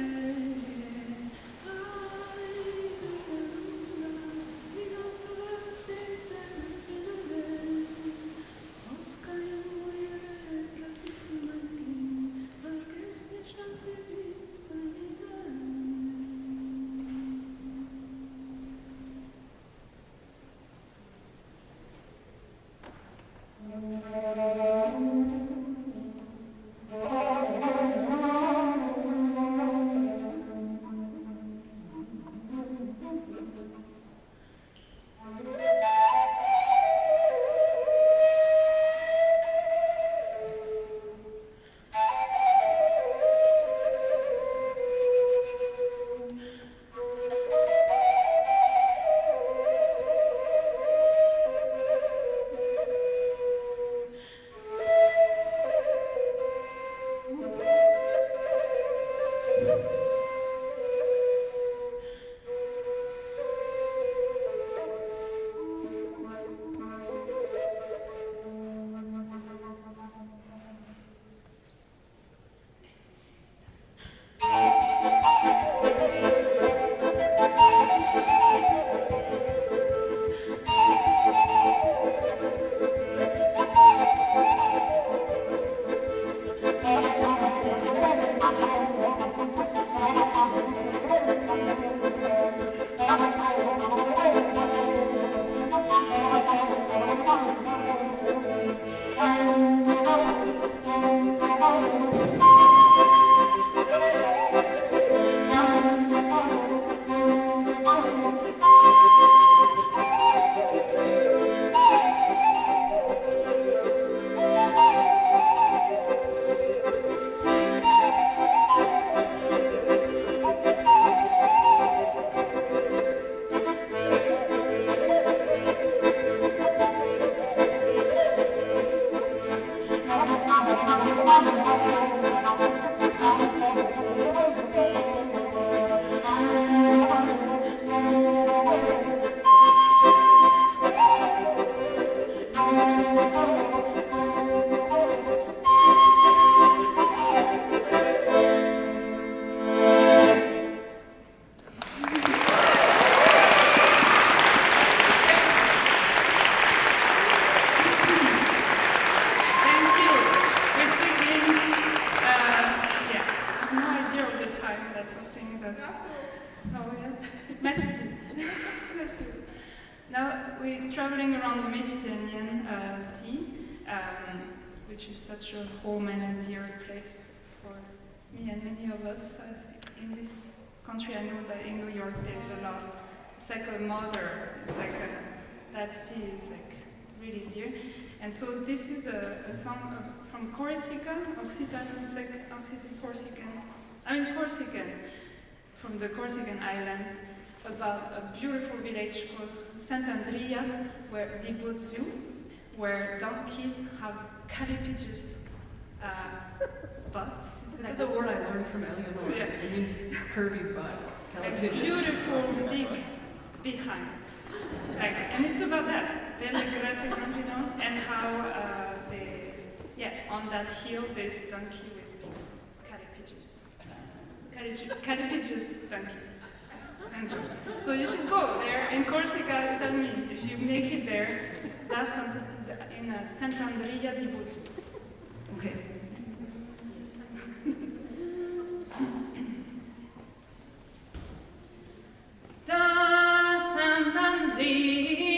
idea of the time. That's something that. Oh yeah. Merci. Merci. Now we're traveling around the Mediterranean Sea, which is such a home and a dear place for me and many of us. In this country, I know that in New York there's a lot. It's like a mother. It's like that sea is like really dear. And so this is a song from Corsica, Occitane. It's like Occitane, Corsican. I mean Corsican, from the Corsican island, about a beautiful village called Sant'Andrea, where di Bozzu, where donkeys have calipiges butt. This is a word I learned from Eleonore. Yeah. It means curvy butt. Like Calipiges. beautiful big behind. Like, and it's about that. Belle grazie compino, and how on that hill there's donkey with big calipiges. Calipiges donkeys. Enjoy. So you should go there in Corsica. Tell me if you make it there. That's in Sant'Andrea di Bozzu. Okay. Da Sant'Andrea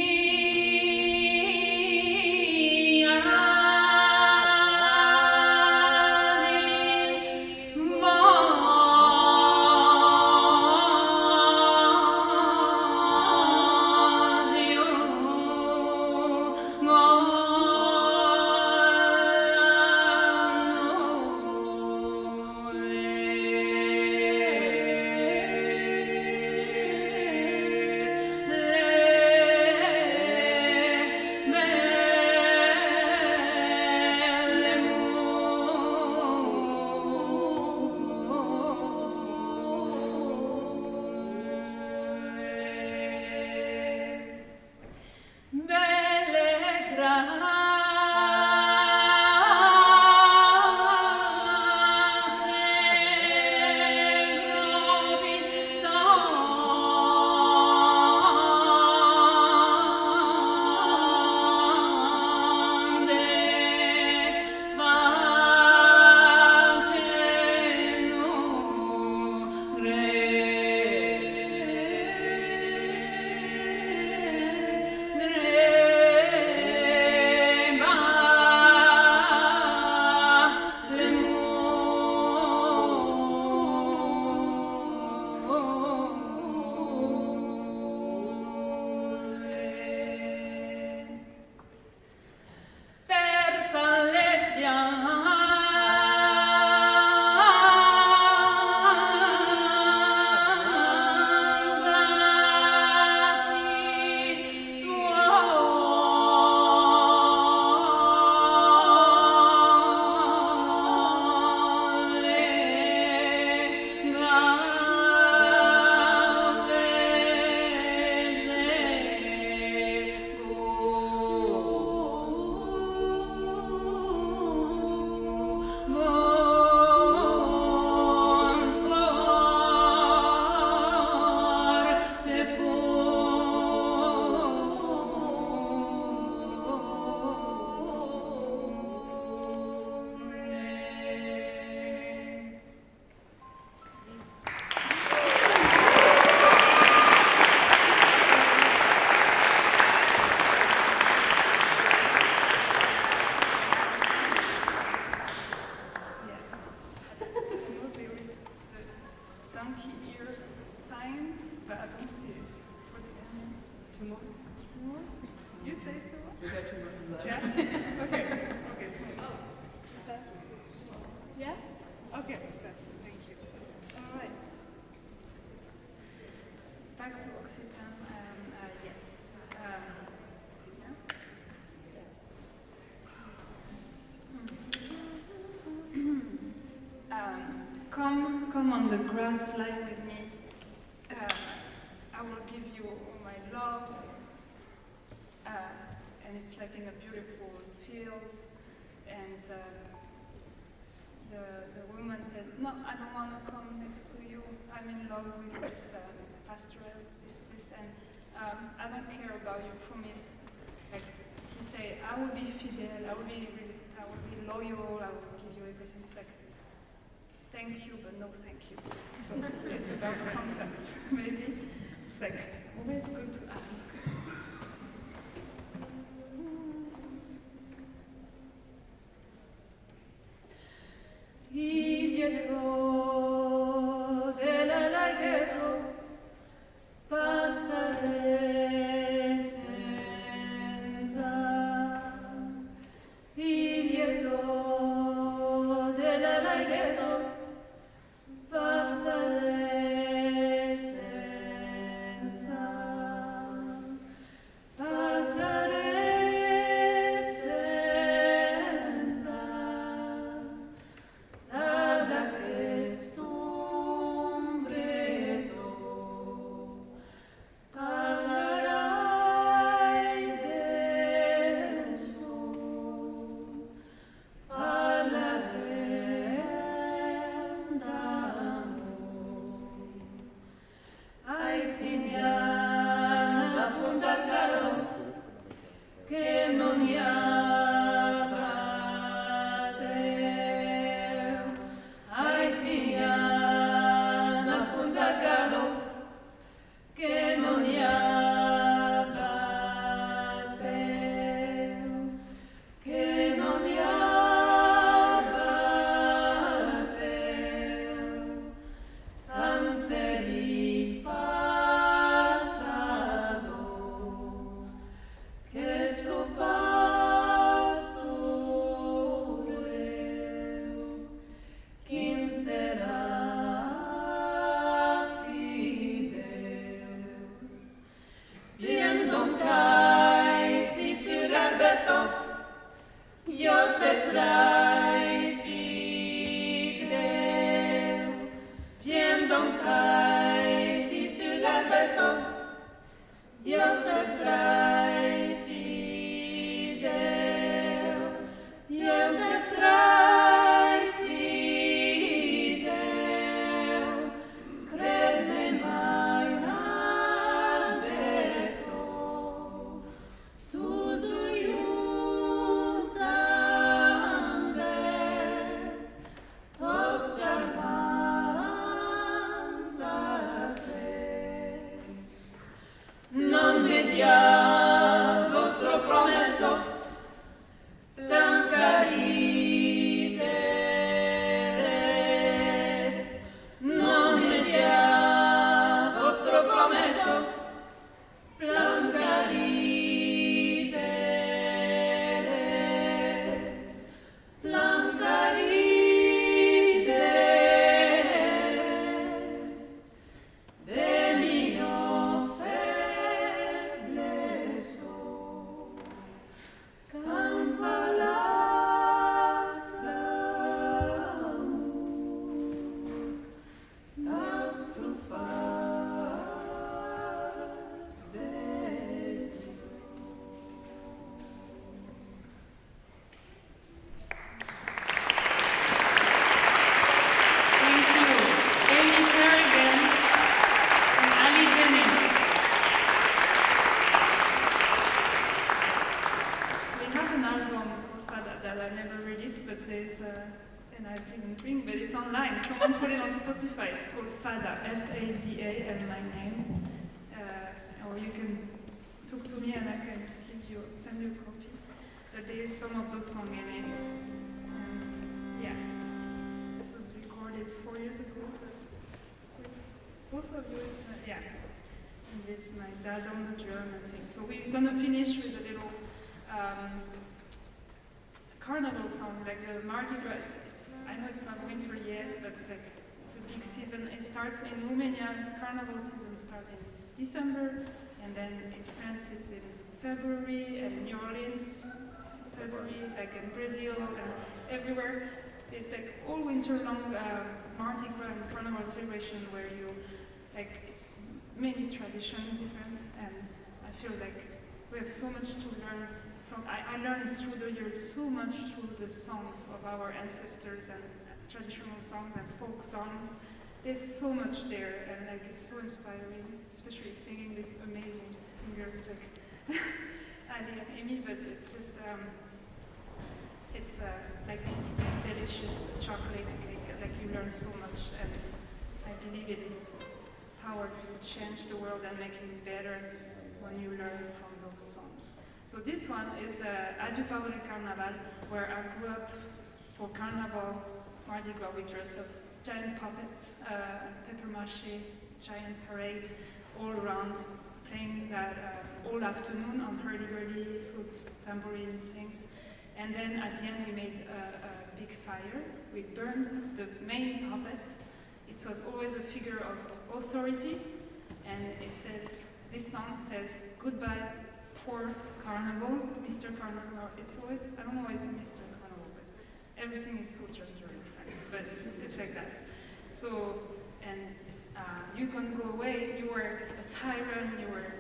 back to Occitane, yes. Come on the grass, lie with me. I will give you all my love. And it's like in a beautiful field. And the woman said, no, I don't want to come next to you. I'm in love with this pastoral, this priest, and I don't care about your promise. Like he said, I will be fidel, I will be loyal, I will give you everything. It's like, thank you, but no thank you. So it's about concept, maybe. It's like always good to ask. Il lieto della laghetto passare senza. Il lieto della laghetto passare senza. Passare senza. Tada quest'ombretto parlerai del sol, parlerem d'amor. Hai segnato appunto al caro che non hi ha. Che non hi abbateu, che non hi abbateu, anseri passado, che scopastureu, kim serà Kai si sul garbetto, io tesrai fidel. Vien Don Kai si sul garbetto, io tesrai fidel. Io tesrai fidel. Crede mai non media vostro promesso, plancarideret. Non media vostro promesso, plancarideret. Plancarideret. De mio febleso, campalas d'amor, las trufas de Thank you, Amy Kerrigan and Ali Jennings. We have an album called Fada that I never released, but there's and I didn't bring, but it's online. Someone put it on Spotify. It's called Fada, F-A-D-A, and my name. Or you can talk to me and I can send you a copy. But there's some of those songs in it. Yeah. It was recorded 4 years ago with both of you. Yeah. And there's my dad on the drum and things. So we're gonna finish with a little carnival song, like the Mardi Gras. I know it's not winter yet, but like it's a big season. It starts in Romania. The carnival season starts in December, and then in France it's in February, and New Orleans, February, like in Brazil and everywhere. It's like all winter long Mardi Gras and carnival celebration where you, like, it's many traditions different, and I feel like we have so much to learn from. I learned through the years so much through the songs of our ancestors and traditional songs and folk songs. There's so much there, and like it's so inspiring, especially singing with amazing singers like Ali and Amy. But it's just, it's like eating delicious chocolate cake. like you learn so much, and I believe in power to change the world and make it better when you learn from those songs. So this one is Adieu Paolo Carnaval, where I grew up. For Carnival, Mardi Gras, we dress up giant puppets, paper mache, giant parade, all around, playing that all afternoon on hurdy-gurdy, flute, tambourine, things. And then at the end we made a big fire. We burned the main puppet. It was always a figure of authority, and it says, this song says, goodbye, poor Carnival, Mr. Carnival. It's always, I don't know why it's Mr. Carnival, but everything is so gender in France, but it's like that. So, and you can go away, you were a tyrant, you were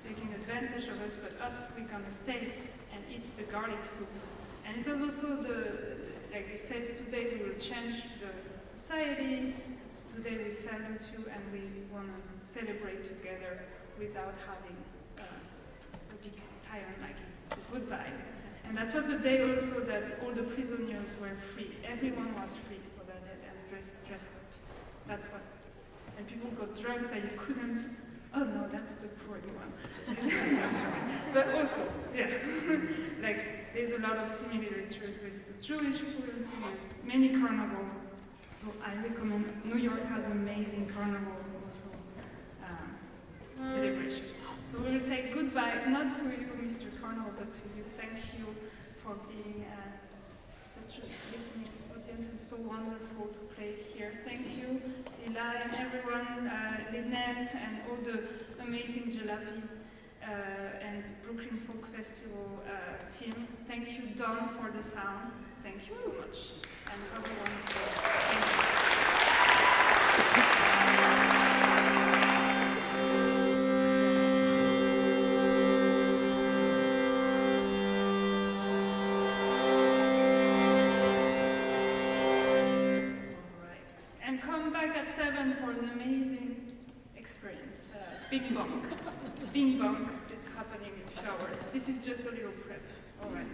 taking advantage of us, but us, we're gonna stay and eat the garlic soup. And it was also like it says, today we will change the society, today we salute you and we wanna celebrate together without having a big tyrant like you. So goodbye. And that was the day also that all the prisoners were free. Everyone was free for that day and dressed up. That's what. And people got drunk that you couldn't. Oh no, that's the poor one. But also, yeah, like there's a lot of similarity with the Jewish people, with many carnival. So I recommend. New York has amazing carnival also celebration. So we'll say goodbye, not to you, Mr. Carnival, but to you. Thank you for being such a listening audience and so wonderful to play here. Thank you, Eli and everyone, Lynette and all the amazing Jalopy and Brooklyn Folk Festival team. Thank you, Don, for the sound. Thank you so much. And have a wonderful day. Thank you. At 7 for an amazing experience. Bing Bong. Bing Bong is happening in a few hours. This is just a little prep. All right.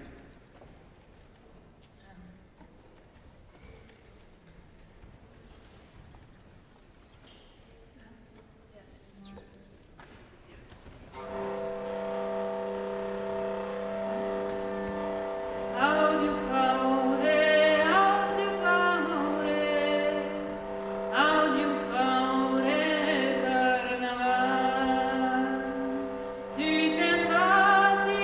Tu t'en vas, si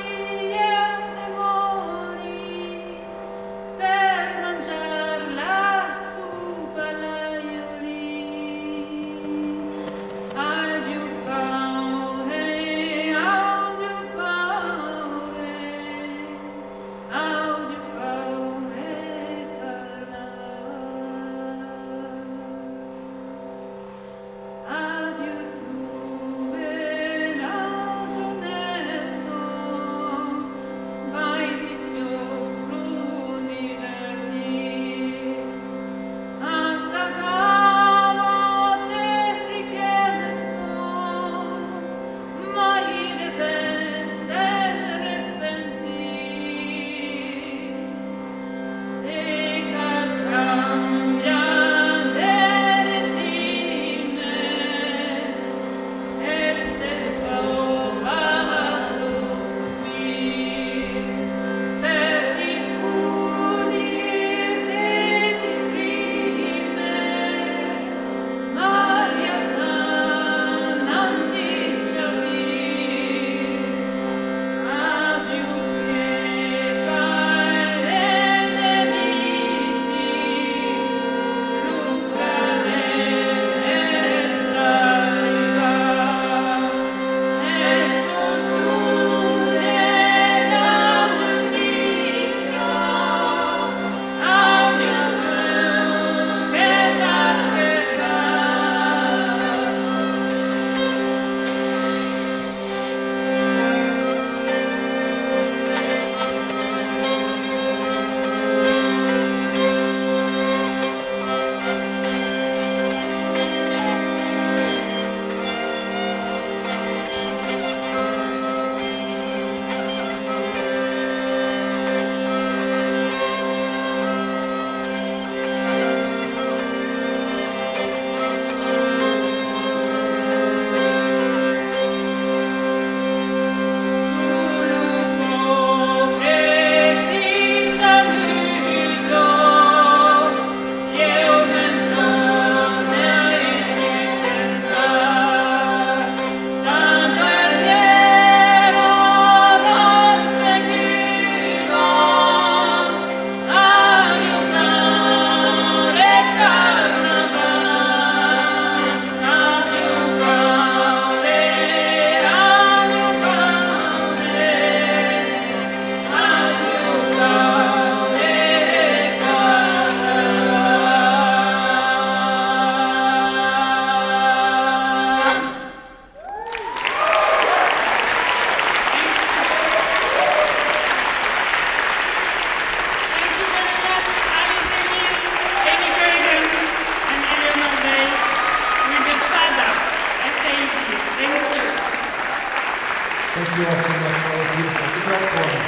you all so much. That was beautiful. Give it up for them.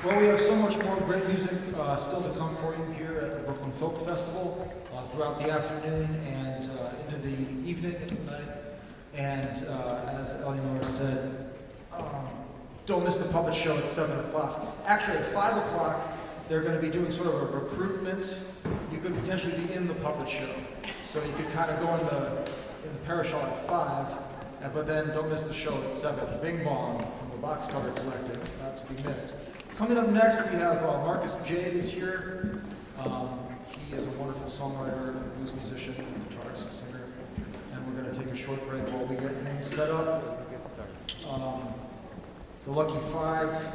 Well, we have so much more great music still to come for you here at the Brooklyn Folk Festival throughout the afternoon and into the evening and the night. And as Eleonore said, don't miss the puppet show at 7 o'clock. Actually, at 5 o'clock, they're going to be doing sort of a recruitment. You could potentially be in the puppet show. So you could kind of go in the parish hall at 5, but then don't miss the show at 7. Bing Bong from the Boxcutter Collective, not to be missed. Coming up next, we have Marcus Jade is here. He is a wonderful songwriter, blues musician, guitarist, and singer. And we're going to take a short break while we get him set up. The Lucky Five,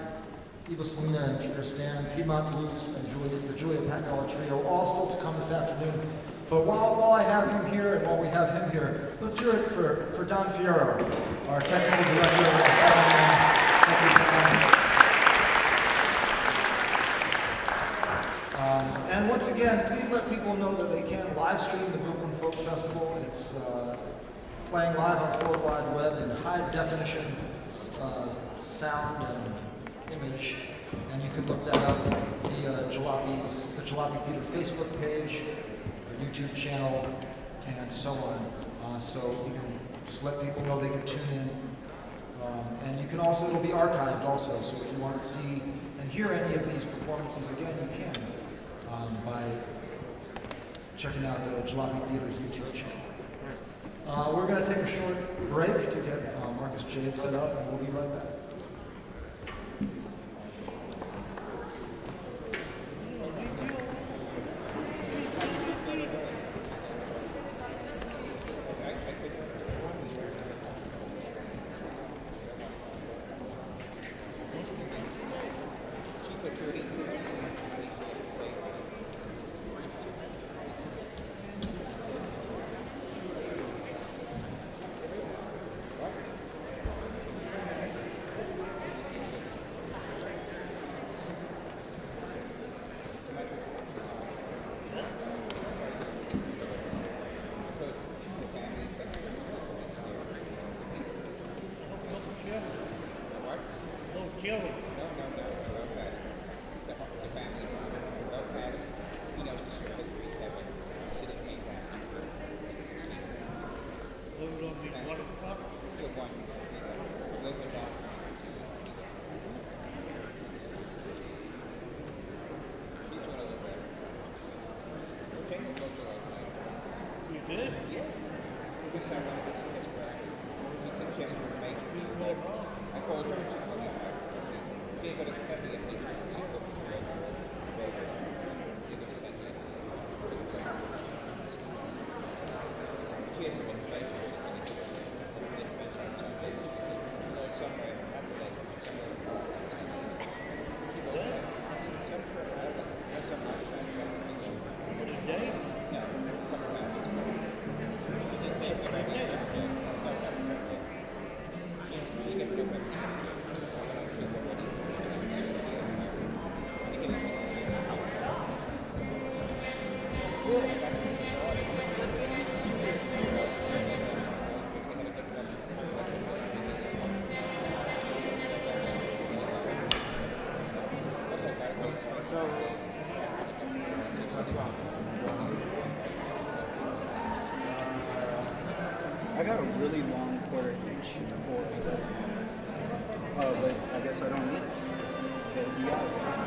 Eva Salina and Peter Stan, Piedmont Blūz, and the Julia Patinella Trio, all still to come this afternoon. But while I have you here and while we have him here, let's hear it for Don Fierro, our technical director of the sound. Thank you, Don. And once again, please let people know that they can live stream the Brooklyn Folk Festival. It's playing live on the World Wide Web in high definition sound and image. And you can look that up via the Jalopy Theatre Facebook page, or YouTube channel, and so on. So you can just let people know they can tune in. And you can also, it'll be archived also, so if you want to see and hear any of these performances again, you can. By checking out the Jalopy Theater's YouTube channel. We're going to take a short break to get Marcus Jade set up, and we'll be right back. I got a really long quarter inch for it. But I guess I don't need it. It'll be out there.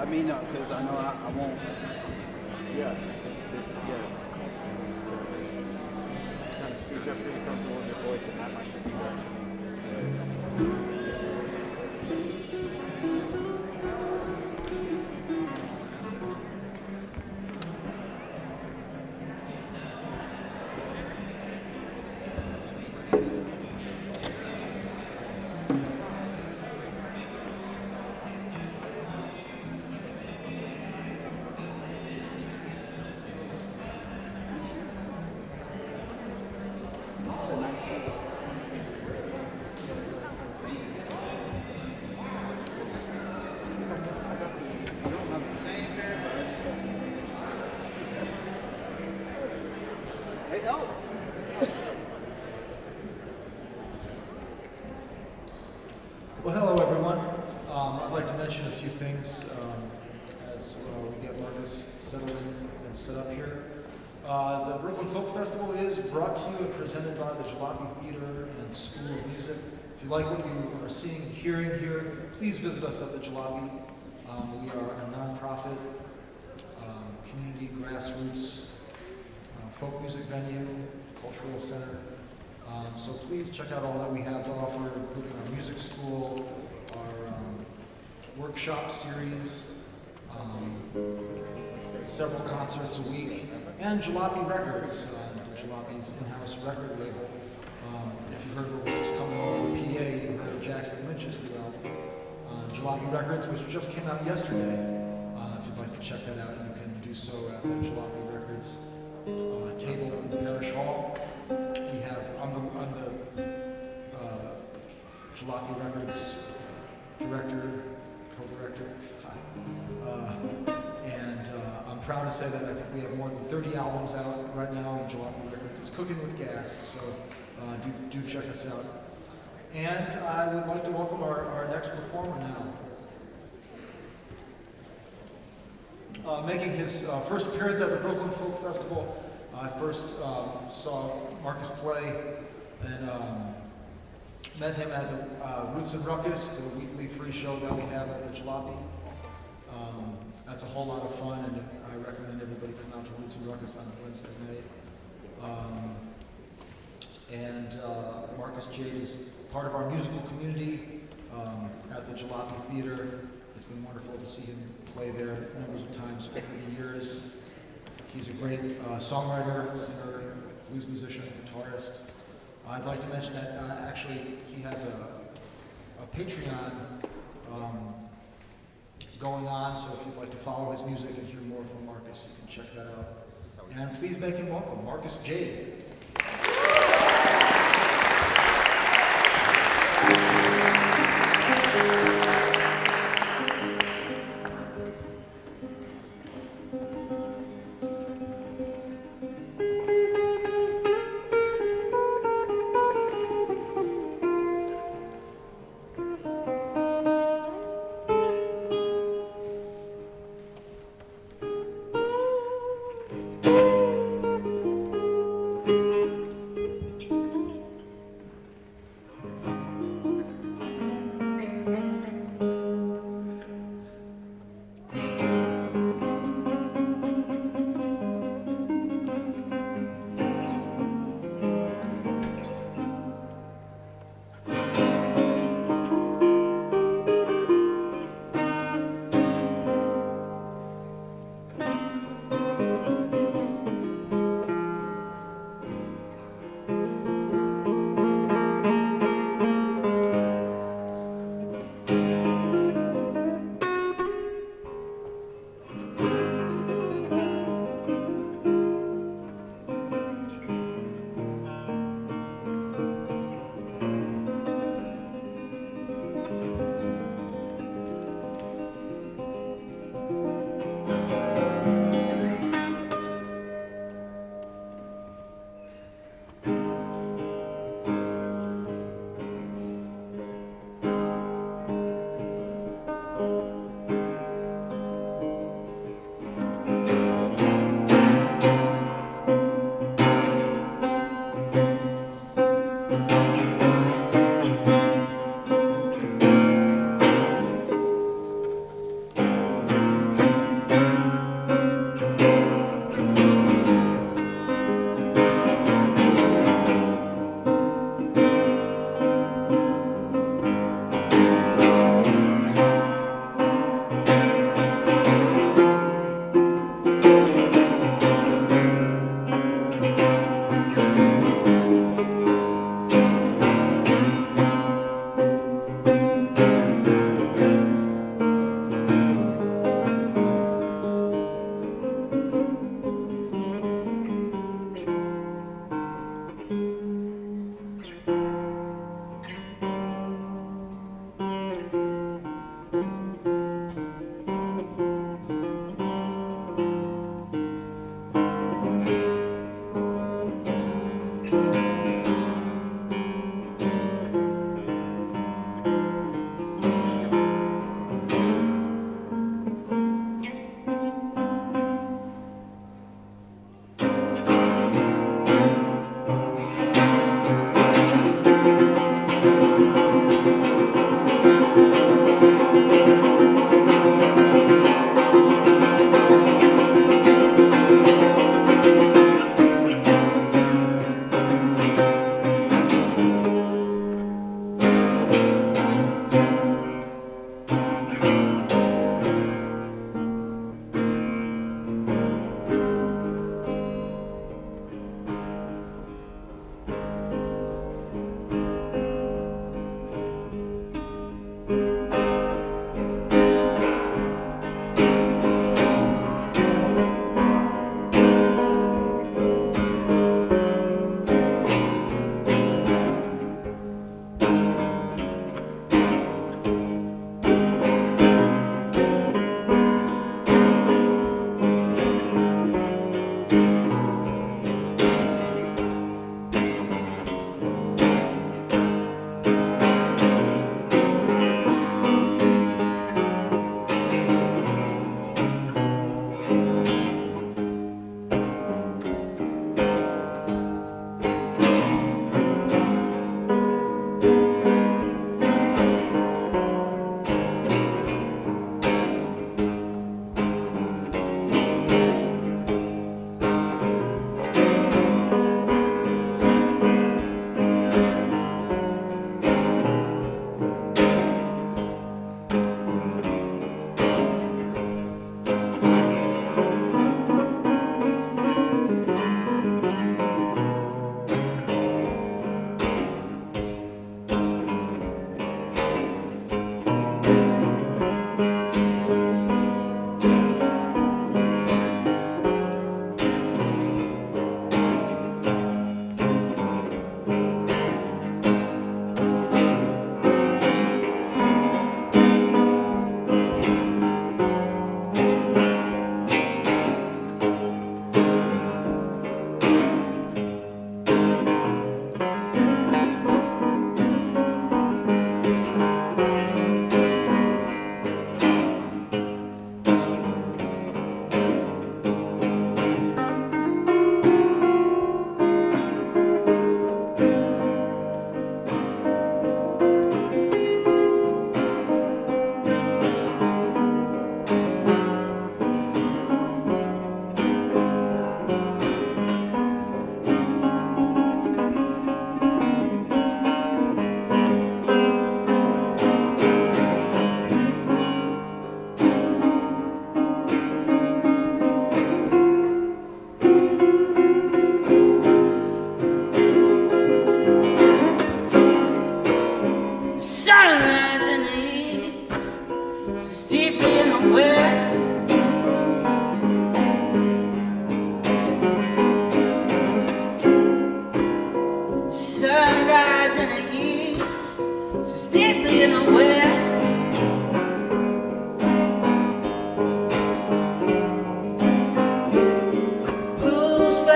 Let me know, because I know I won't. Yeah. Kind of speak up pretty comfortable in your voice, and that might be Well, hello everyone. I'd like to mention a few things as we get Marcus settled in and set up here. The Brooklyn Folk Festival is brought to you and presented by the Jalopy Theatre and School of Music. If you like what you are seeing and hearing here, please visit us at the Jalopy. We are a nonprofit, community grassroots folk music venue, cultural center. So please check out all that we have to offer, including our music school, our workshop series, several concerts a week, and Jalopy Records, Jalopy's in-house record label. If you heard what was just coming over the PA, you heard Jackson Lynch's new album, Jalopy Records, which just came out yesterday. If you'd like to check that out, you can do so at the Jalopy Records table in the Parish Hall. We have, I'm the Jalopy Records director, co-director, and I'm proud to say that I think we have more than 30 albums out right now, and Jalopy Records is cooking with gas, so do check us out. And I would like to welcome our next performer now. Making his first appearance at the Brooklyn Folk Festival, I first saw Marcus play and met him at the Roots and Ruckus, the weekly free show that we have at the Jalopy. That's a whole lot of fun, and I recommend everybody come out to Roots and Ruckus on Wednesday night. Marcus Jade is part of our musical community at the Jalopy Theatre. It's been wonderful to see him play there numbers of times over the years. He's a great songwriter, singer, blues musician, guitarist. I'd like to mention that actually he has a Patreon going on, so if you'd like to follow his music and hear more from Marcus, you can check that out. And please make him welcome, Marcus Jade.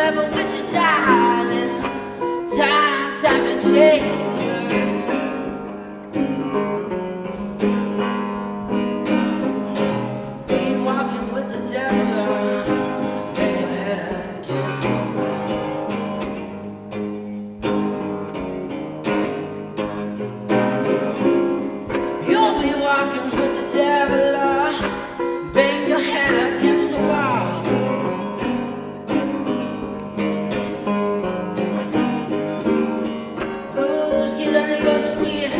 forever with you, darling. Times haven't changed. Ain't walking with the devil. Bang your head against the wall. You'll be walking with the devil. Bang your head against the wall. Blues get under your skin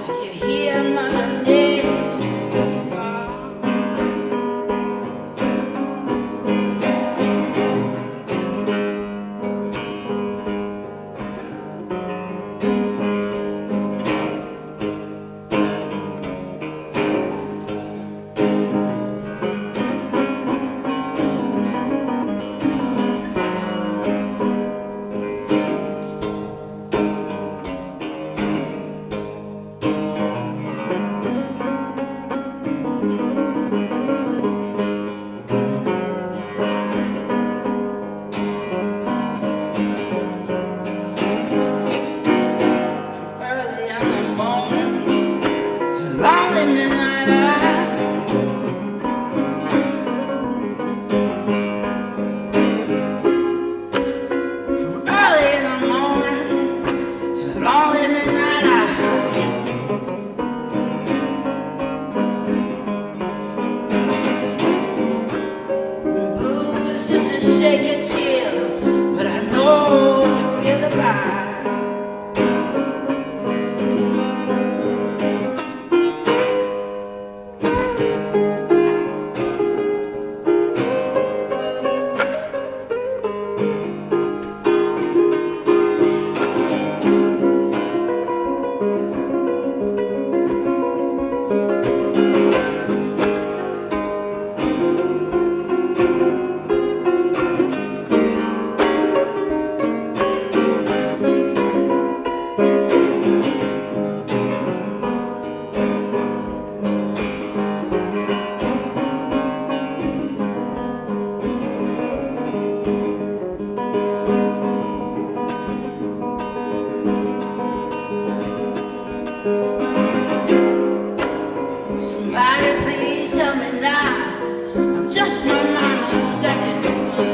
till you hear Mother Nature's squall. Early in the morning to lonely midnight hour. From early in the morning to lonely midnight hour. Blues just a shaking chill, but I know you feel the vibe. Somebody please tell me now, I'm just my mama's second son.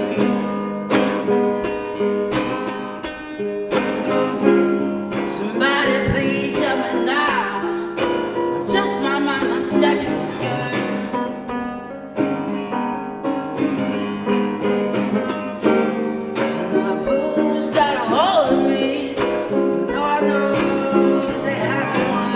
Somebody please tell me now, I'm just my mama's second son. And the blues got a hold of me, Lord knows they haven't won.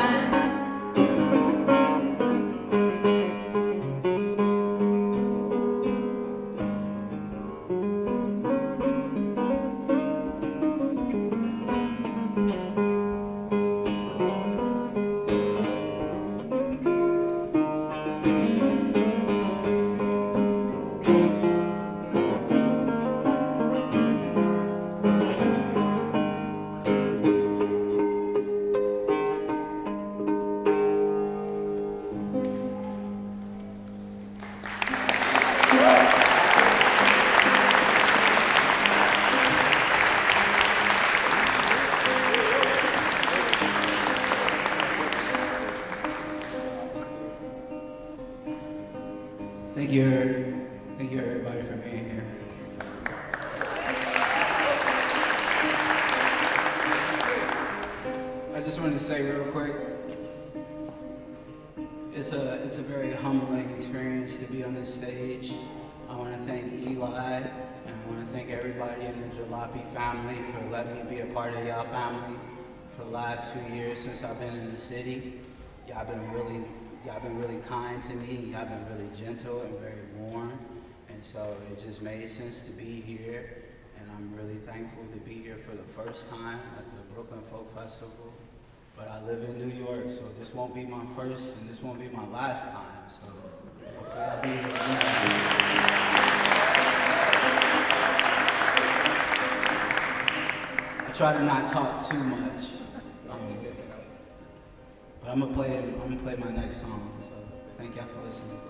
Thank you everybody for being here. I just wanted to say real quick, it's a very humbling experience to be on this stage. I want to thank Eli, and I want to thank everybody in the Jalopy family for letting me be a part of y'all family for the last few years since I've been in the city. Y'all been really kind to me. Y'all been really gentle and very warm, and so it just made sense to be here. And I'm really thankful to be here for the first time at the Brooklyn Folk Festival. But I live in New York, so this won't be my first and this won't be my last time. So hopefully I'll be here again. I try to not talk too much. But I'm gonna play my next song. So thank y'all for listening.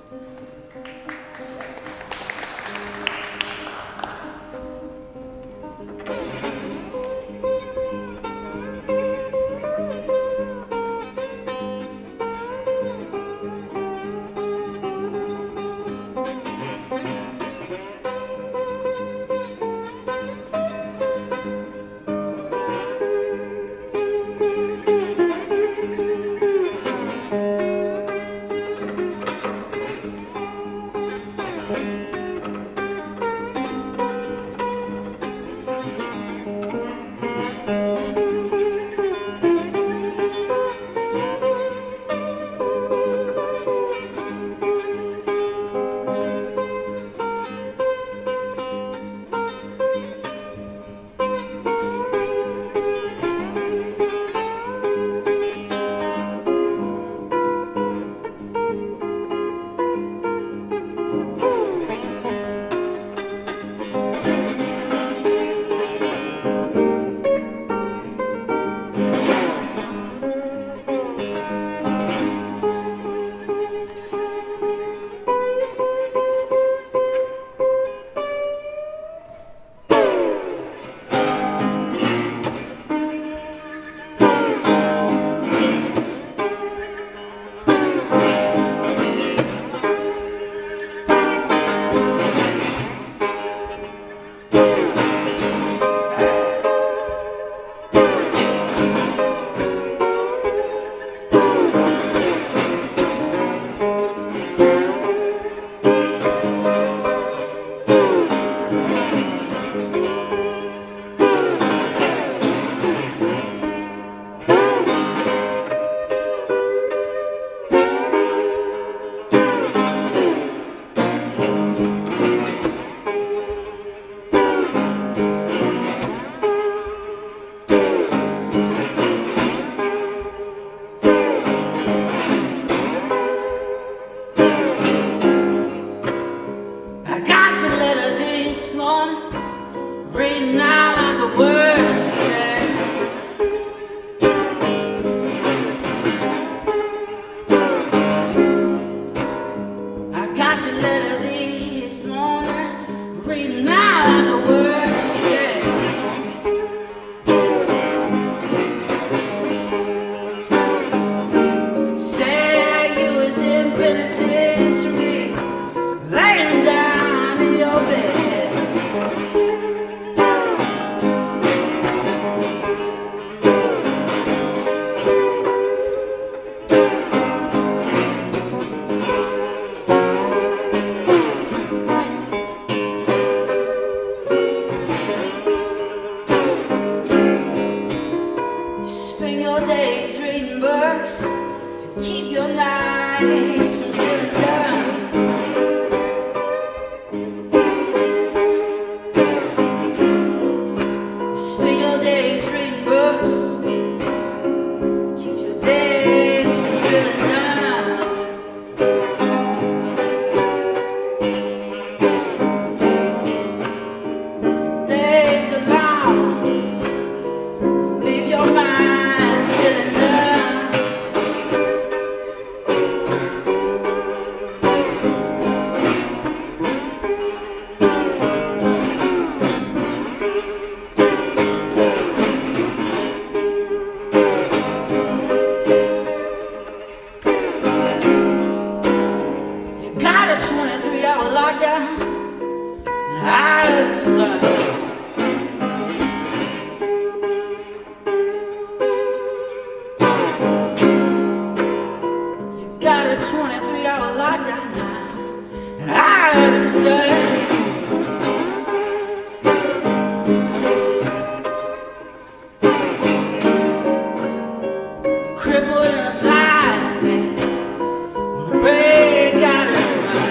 keep your nights from feeling down. Spend your days reading books, keep your days from feeling down. Days are long, leave your mind feeling down. You got a 23-hour lockdown out of the sun. You got a 23-hour lockdown now, and out of the sun. Crippled and a blind man, wanna break out of his mind.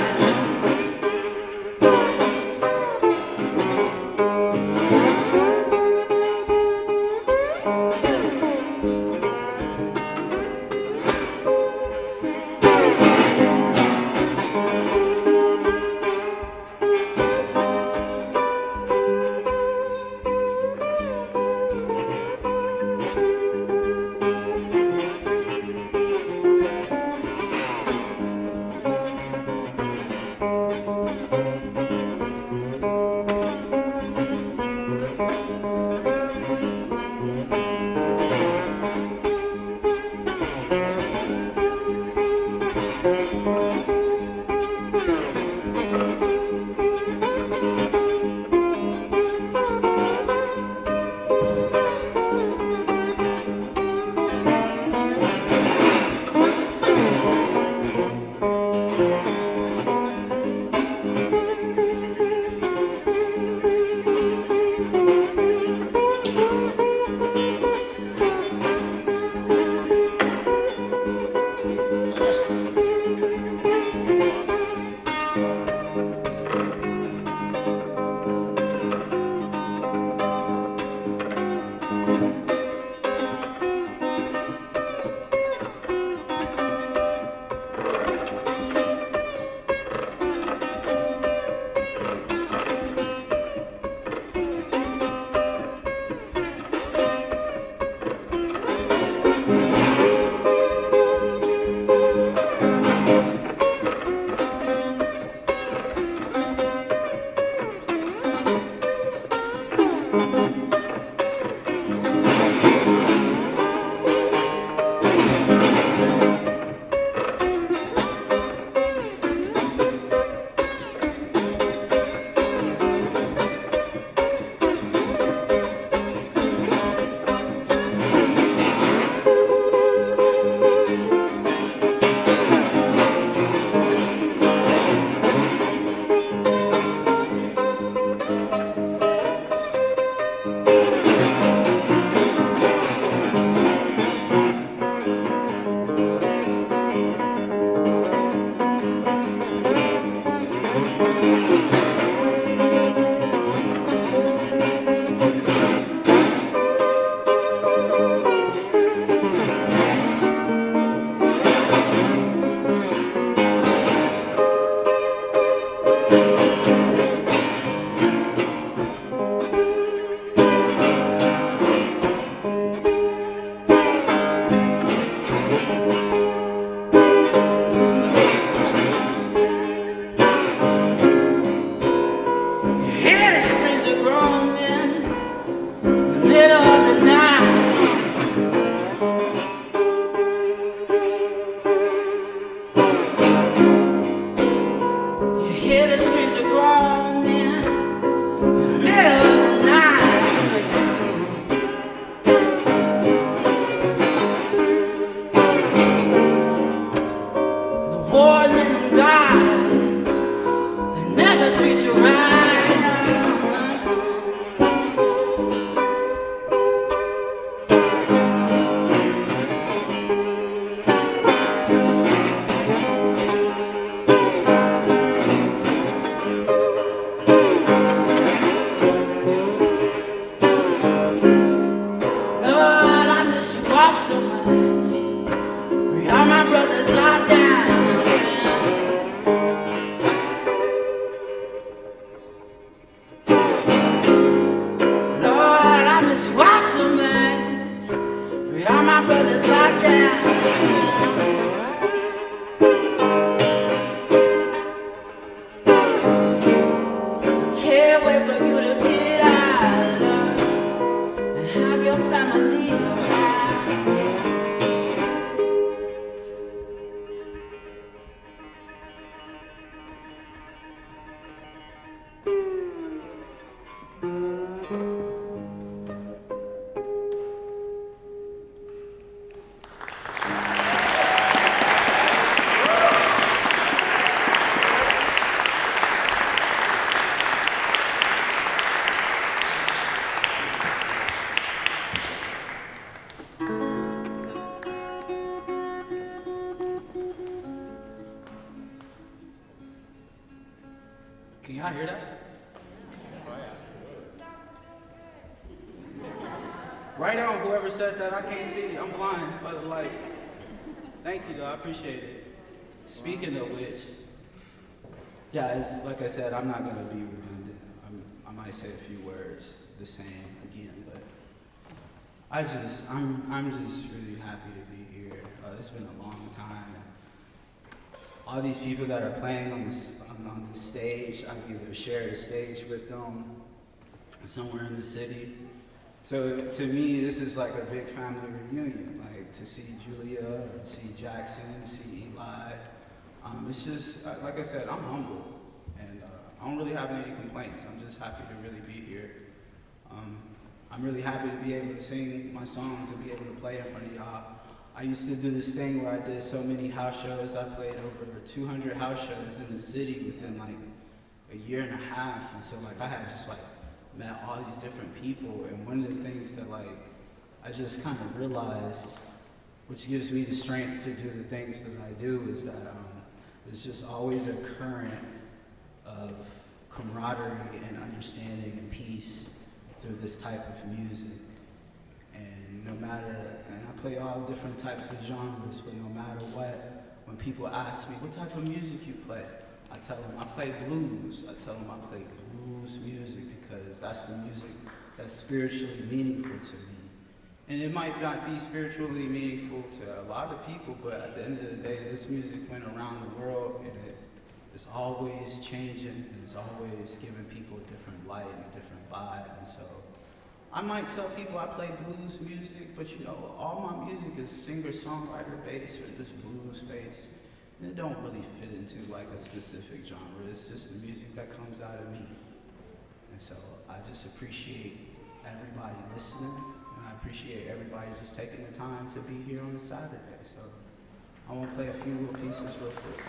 so much. Free all my brothers locked down. Lord, I miss why so much. Free all my brothers locked down. Can't wait for you to get out, Lord, and have your family around. Can y'all hear that? Right on, whoever said that, I can't see, I'm blind, but like, thank you though, I appreciate it. Speaking of which, yeah, it's, like I said, I'm not gonna be redundant. I might say a few words the same again, but I'm just really happy to be here. It's been a long time. And all these people that are playing on this stage, I've either shared a stage with them somewhere in the city. So to me, this is like a big family reunion, like to see Julia, and see Jackson, see Eli. It's just, like I said, I'm humble, and I don't really have any complaints. I'm just happy to really be here. I'm really happy to be able to sing my songs and be able to play in front of y'all. I used to do this thing where I did so many house shows. I played over 200 house shows in the city within like a year and a half. And so like I had just like met all these different people. And one of the things that like I just kind of realized, which gives me the strength to do the things that I do, is that there's just always a current of camaraderie and understanding and peace through this type of music. And no matter, and I play all different types of genres, but no matter what, when people ask me, what type of music you play? I tell them I play blues. I tell them I play blues music because that's the music that's spiritually meaningful to me. And it might not be spiritually meaningful to a lot of people, but at the end of the day, this music went around the world and it's always changing and it's always giving people a different light and a different vibe. And so I might tell people I play blues music, but you know, all my music is singer-songwriter based or just blues based. And it don't really fit into like a specific genre. It's just the music that comes out of me. And so I just appreciate everybody listening, and I appreciate everybody just taking the time to be here on a Saturday. So I want to play a few little pieces real quick.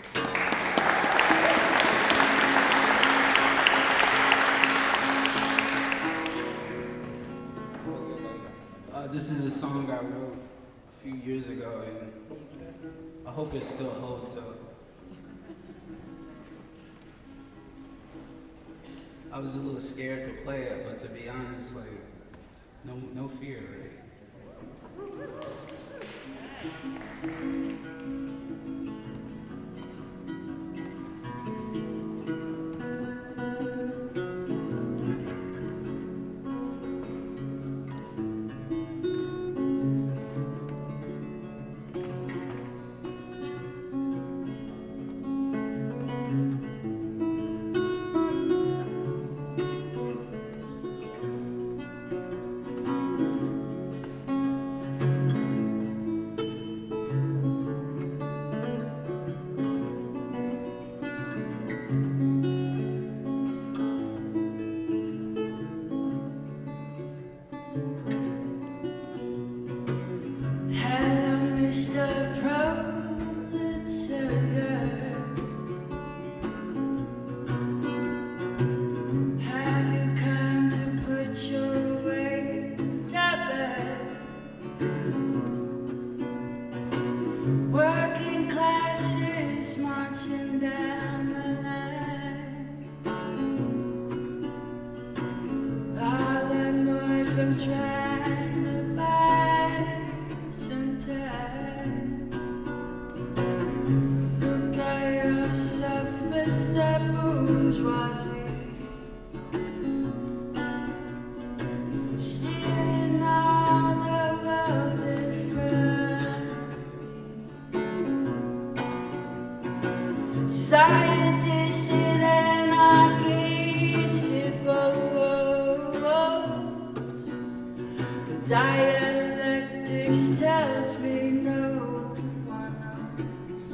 This is a song I wrote a few years ago, and I hope it still holds up. I was a little scared to play it, but to be honest, like, no fear, right? Trying to buy some stealing all the wealthy friends. Scientists in anarchy suppose, but dialectics tells me no one knows.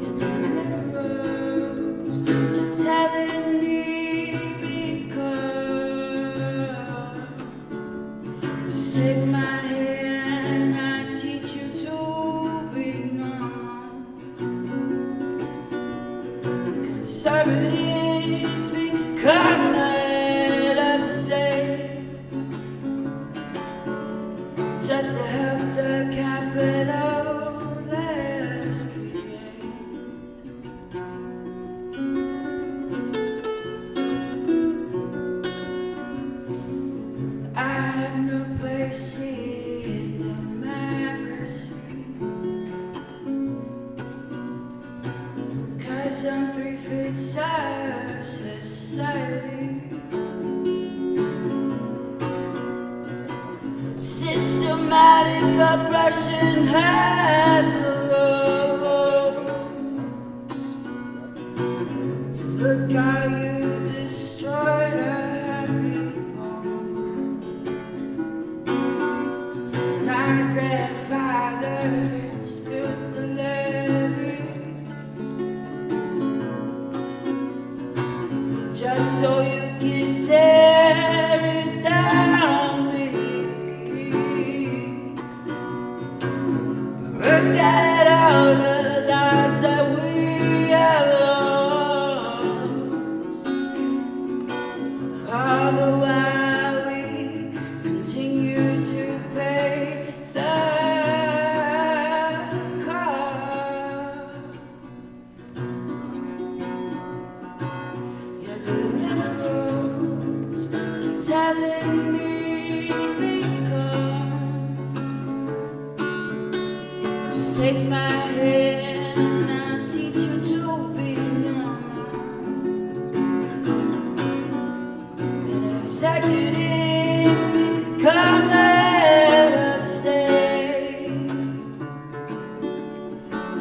Yet the liberals telling me because just take my hand, I teach you to be normal. Conservatives become head of state just to help the capitalists create. I have no place in democracy, 'cause I'm 3/5 of society. Systematic oppression has arose. Look how you destroyed a happy home. My grandfathers built the levees just so you can tear it down me. Look at all the lives that we have lost, all the while we continue to pay the cost. Yet the liberals telling me because just take my hand, I'll teach you to be normal. And executives become the head of state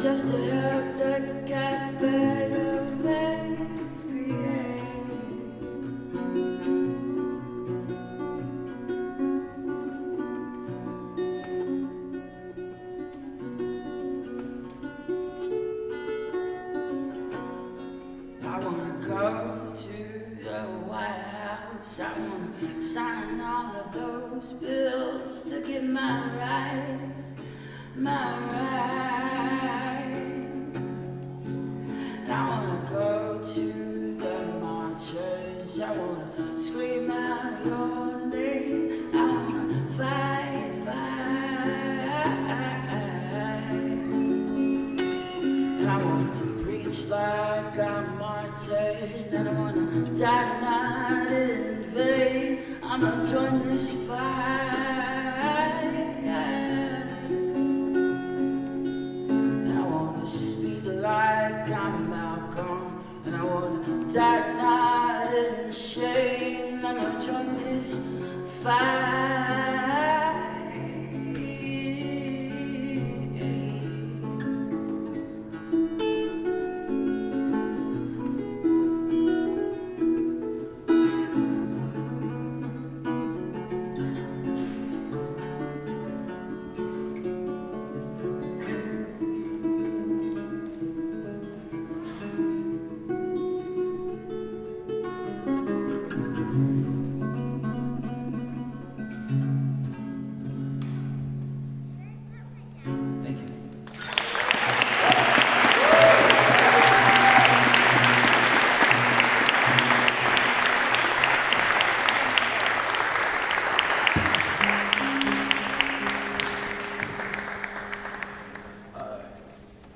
just to help the capitalists create. I wanna go to the White House. I wanna sign all of those bills to get my rights, my rights. And I wanna go to the marchers. I wanna scream out your name. I wanna fight, fight. And I wanna preach like I'm Martin, and I wanna die not in vain. I'ma join this fight. And I wanna speak like I'm Malcolm, and I wanna die not in shame. I'ma join this fight.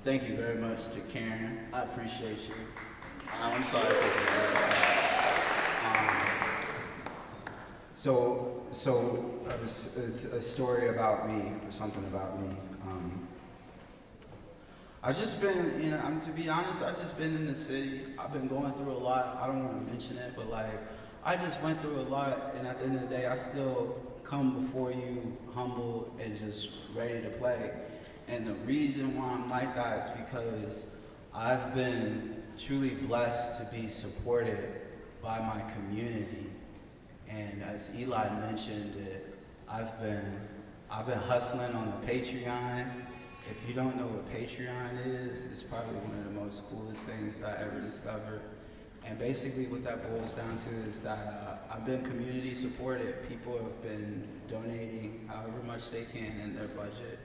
Thank you very much to Karen. I appreciate you. I'm sorry for that. A story about me, or something about me. I've just been, you know, to be honest, I've just been in the city. I've been going through a lot. I don't want to mention it, but like, I just went through a lot, and at the end of the day, I still come before you humble and just ready to play. And the reason why I'm like that is because I've been truly blessed to be supported by my community. And as Eli mentioned it, I've been hustling on the Patreon. If you don't know what Patreon is, it's probably one of the most coolest things that I ever discovered. And basically what that boils down to is that I've been community supported. People have been donating however much they can in their budget.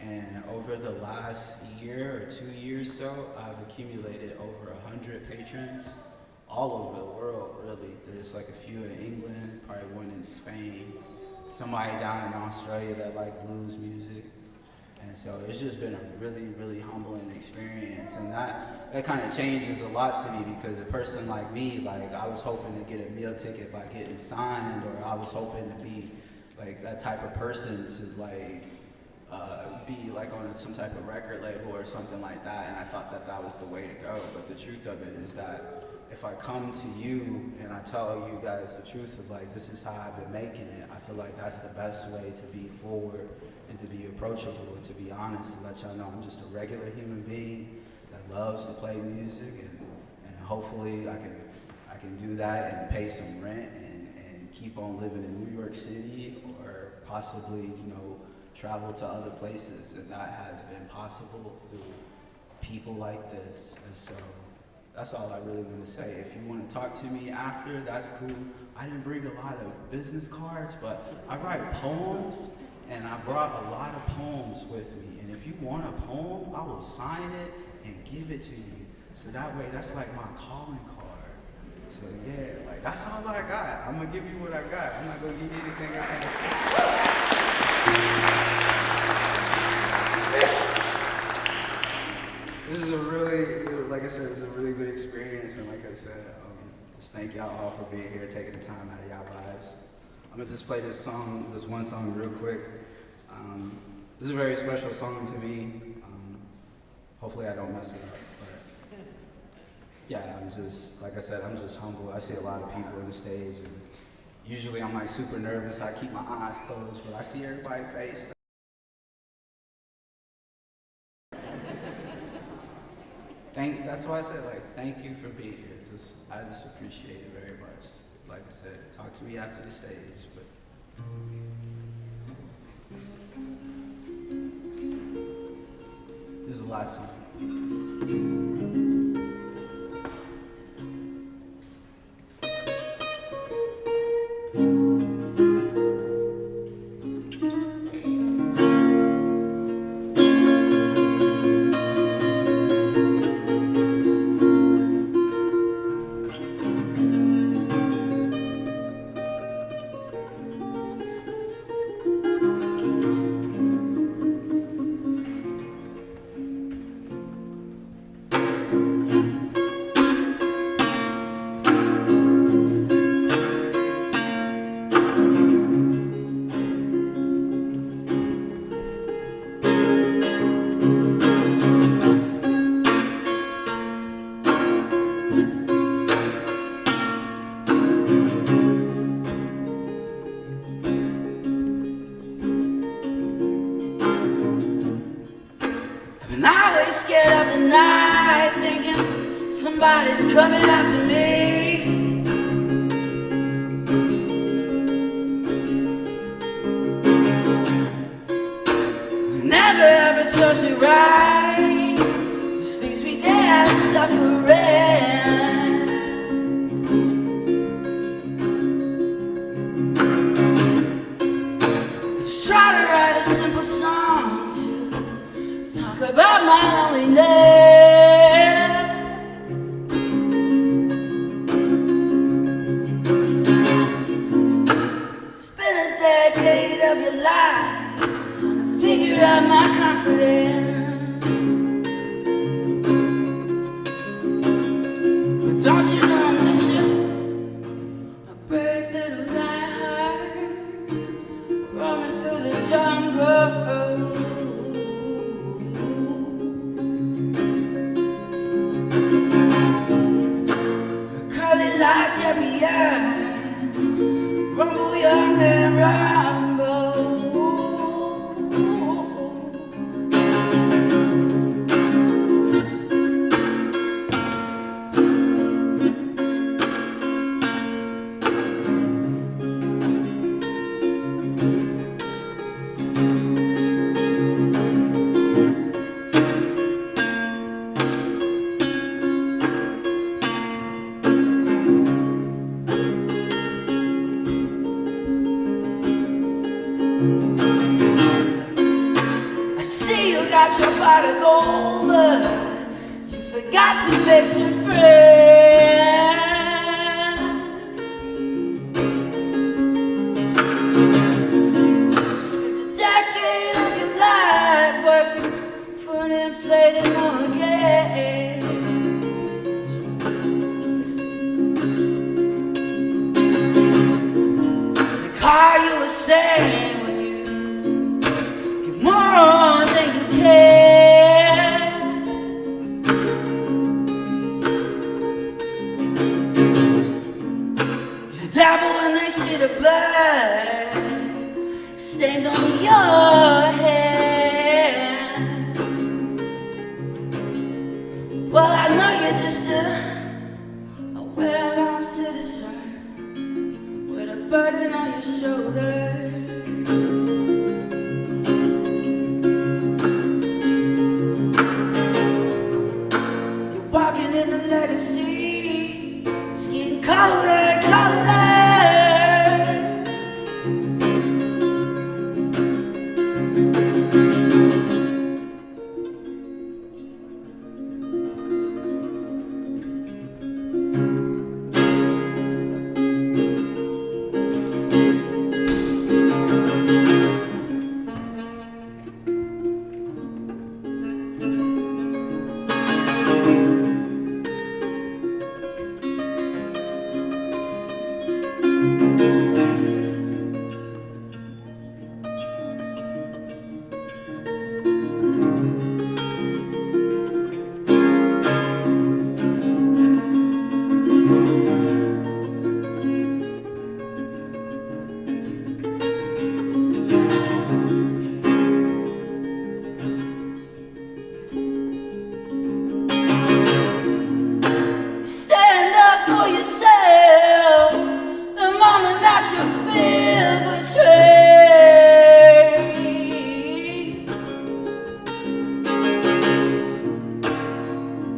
And over the last year or 2 years so, I've accumulated over 100 patrons all over the world, really. There's like a few in England, probably one in Spain, somebody down in Australia that like blues music. And so it's just been a really, really humbling experience. And that kind of changes a lot to me, because a person like me, like I was hoping to get a meal ticket by getting signed, or I was hoping to be like that type of person to like be like on some type of record label or something like that. And I thought that that was the way to go. But the truth of it is that if I come to you and I tell you guys the truth of like, this is how I've been making it, I feel like that's the best way to be forward and to be approachable and to be honest, and let y'all know I'm just a regular human being that loves to play music, and hopefully I can do that and pay some rent and keep on living in New York City, or possibly, you know, travel to other places. And that has been possible through people like this. And so that's all I really want to say. If you want to talk to me after, that's cool. I didn't bring a lot of business cards, but I write poems, and I brought a lot of poems with me. And if you want a poem, I will sign it and give it to you. So that way, that's like my calling card. So yeah, like that's all I got. I'm gonna give you what I got. I'm not gonna give you anything else. This is a really, like I said, it's a really good experience. And like I said, just thank y'all all for being here, taking the time out of y'all lives. I'm gonna just play this song, this one song real quick. This is a very special song to me. Hopefully I don't mess it up, but yeah, I'm just, like I said, I'm just humble. I see a lot of people on the stage, and usually I'm like super nervous. I keep my eyes closed, but I see everybody's face. That's why I said, like, thank you for being here. I just appreciate it very much. Like I said, talk to me after the stage, but. This is the last song. Somebody's coming after me. Never ever touch me right, just leaves me there suffering. Let's try to write a simple song to talk about my loneliness. Of your life, trying to figure out my confidence. But don't you know I'm just a brave little lion roaming through the jungle. got your body gold, but you forgot to make some friends. Spent a decade of your life working for an inflated mortgage. The car you were saying when you give more than you can. The devil when they see the blood stained on your hand. Well, I know you're just a well-off citizen with a burden on your shoulders. You're walking in the legacy, it's getting colder and colder. Stand up for yourself the moment that you feel betrayed.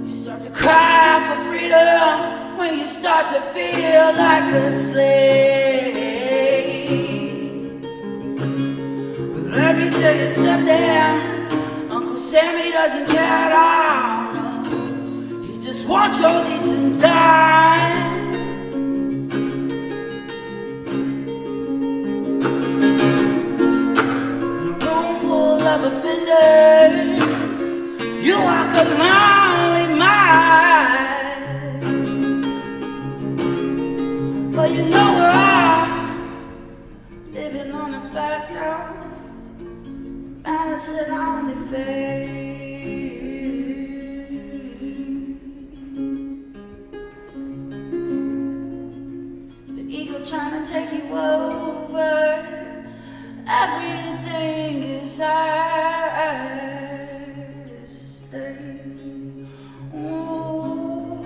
You start to cry for freedom when you start to feel like a slave. But let me tell you something, Uncle Sammy doesn't care at all. He just wants your decent time. In a room full of offenders, you walk a lonely mile. But you know we're all living on a plateau, balancing on the fade. The ego trying to take you over. Everything is at stake. Ooh,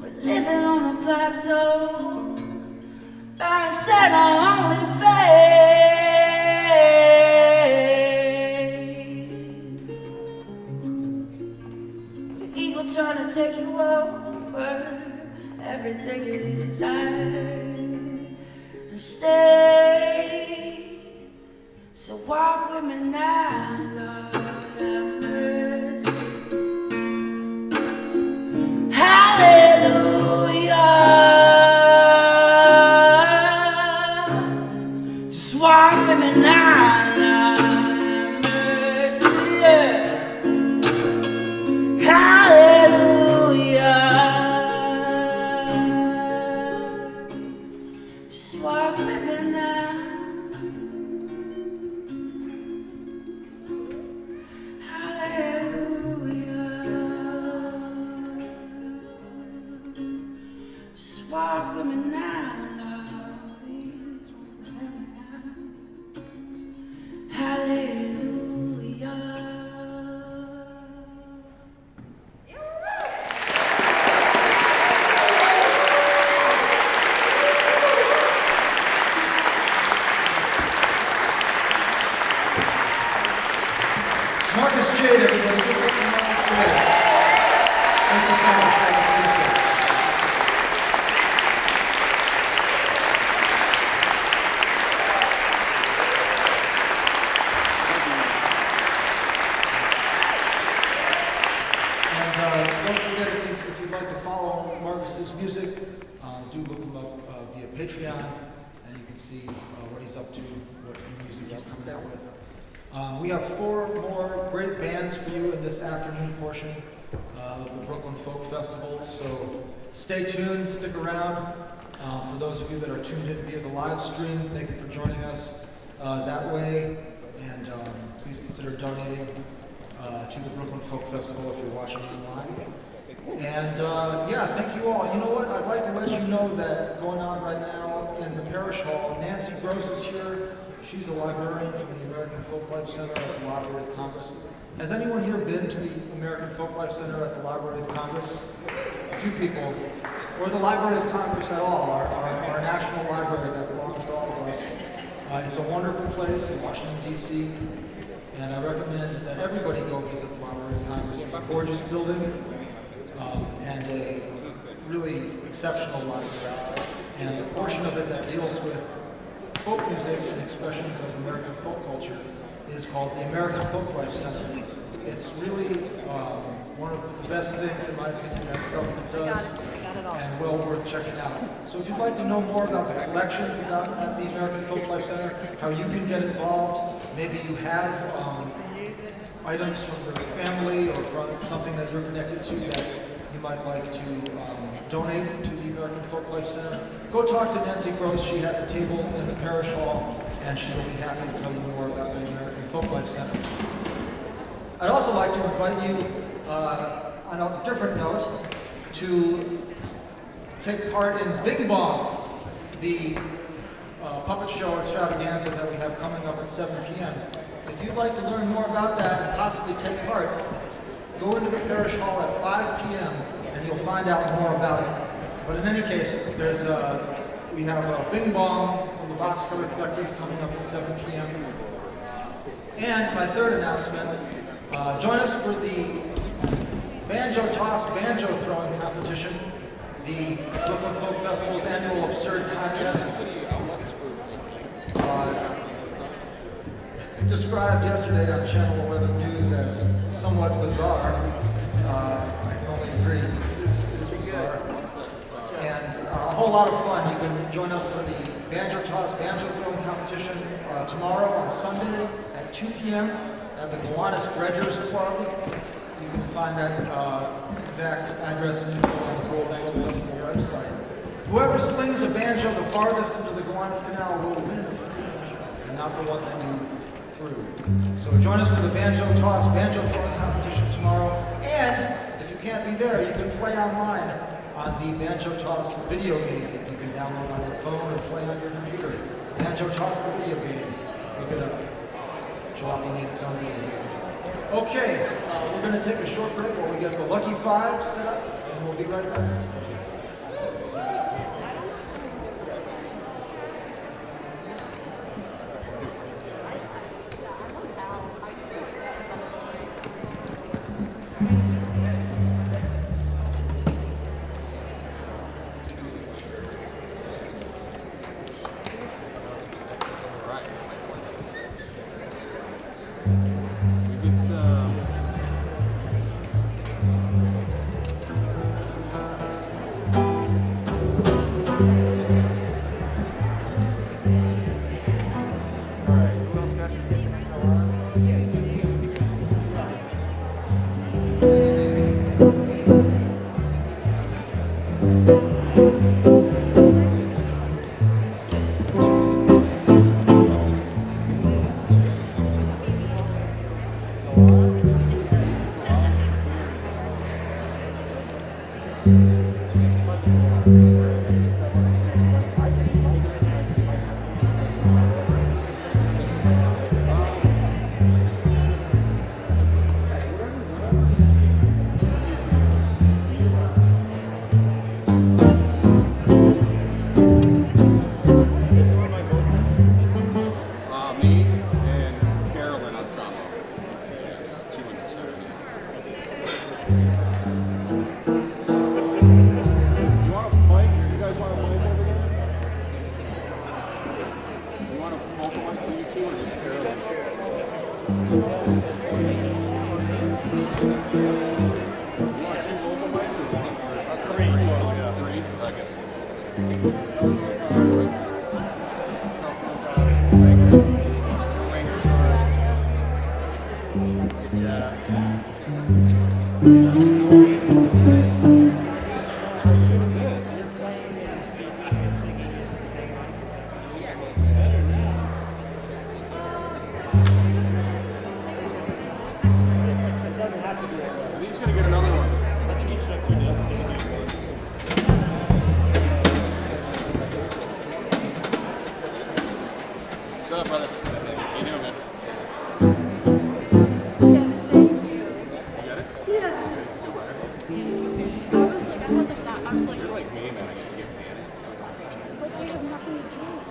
we're living on a plateau, balancing on only fade. The ego trying to take you over. Everything is at stay. So walk with me now, Lord have mercy. Hallelujah. Just walk with me now, Lord have mercy. Yeah. Hallelujah. Just walk with me now. Just walk with me now, Lord, please walk with me now. Hallelujah. Marcus Jade, everybody. Give it up for Marcus Jade. Thank you so much. follow Marcus's music, do look him up via Patreon, and you can see what he's up to, what new music he's coming out with. We have 4 more great bands for you in this afternoon portion of the Brooklyn Folk Festival, so stay tuned, stick around. For those of you that are tuned in via the live stream, thank you for joining us that way, and please consider donating to the Brooklyn Folk Festival if you're watching online. And yeah, thank you all. You know what? I'd like to let you know that going on right now in the Parish Hall, Nancy Gross is here. She's a librarian from the American Folklife Center at the Library of Congress. Has anyone here been to the American Folklife Center at the Library of Congress? A few people. Or the Library of Congress at all, our national library that belongs to all of us. It's a wonderful place in Washington, D.C., and I recommend that everybody go visit the Library of Congress. It's a gorgeous building and a really exceptional library. And the portion of it that deals with folk music and expressions of American folk culture is called the American Folklife Center. It's really one of the best things, in my opinion, that the government does, and well worth checking out. So if you'd like to know more about the collections at the American Folklife Center, how you can get involved, maybe you have items from your family or from something that you're connected to that you might like to donate to the American Folklife Center, go talk to Nancy Gross. She has a table in the Parish Hall, and she will be happy to tell you more about the American Folklife Center. I'd also like to invite you, on a different note, to take part in Bing Bong, the puppet show extravaganza that we have coming up at 7 p.m. If you'd like to learn more about that and possibly take part, go into the Parish Hall at 5 p.m. and you'll find out more about it. But in any case, we have Bing Bong from the Boxcutter Collective coming up at 7 p.m. And my third announcement, join us for the Banjo Toss Banjo Throwing Competition, the Brooklyn Folk Festival's annual absurd contest. Described yesterday on Channel 11 News as somewhat bizarre. I can only agree, it is bizarre. And a whole lot of fun. You can join us for the Banjo Toss Banjo Throwing Competition tomorrow on Sunday at 2 p.m. at the Gowanus Dredgers Club. You can find that exact address and info on the Brooklyn Folk Festival website. Whoever slings a banjo the farthest into the Gowanus Canal will win a free banjo, and not the one that you threw. So join us for the Banjo Toss Banjo Throwing Competition tomorrow. And if you can't be there, you can play online on the Banjo Toss video game. You can download on your phone or play on your computer. Banjo Toss the video game. Look it up. Jalopy made its own video game. Okay, we're going to take a short break while we get the Lucky Five set up, and we'll be right back. Three. He's gonna get another one. What's up, brother? How you doing, man? You got it? You're like me, man. I gotta give Danny. But I have nothing to drink.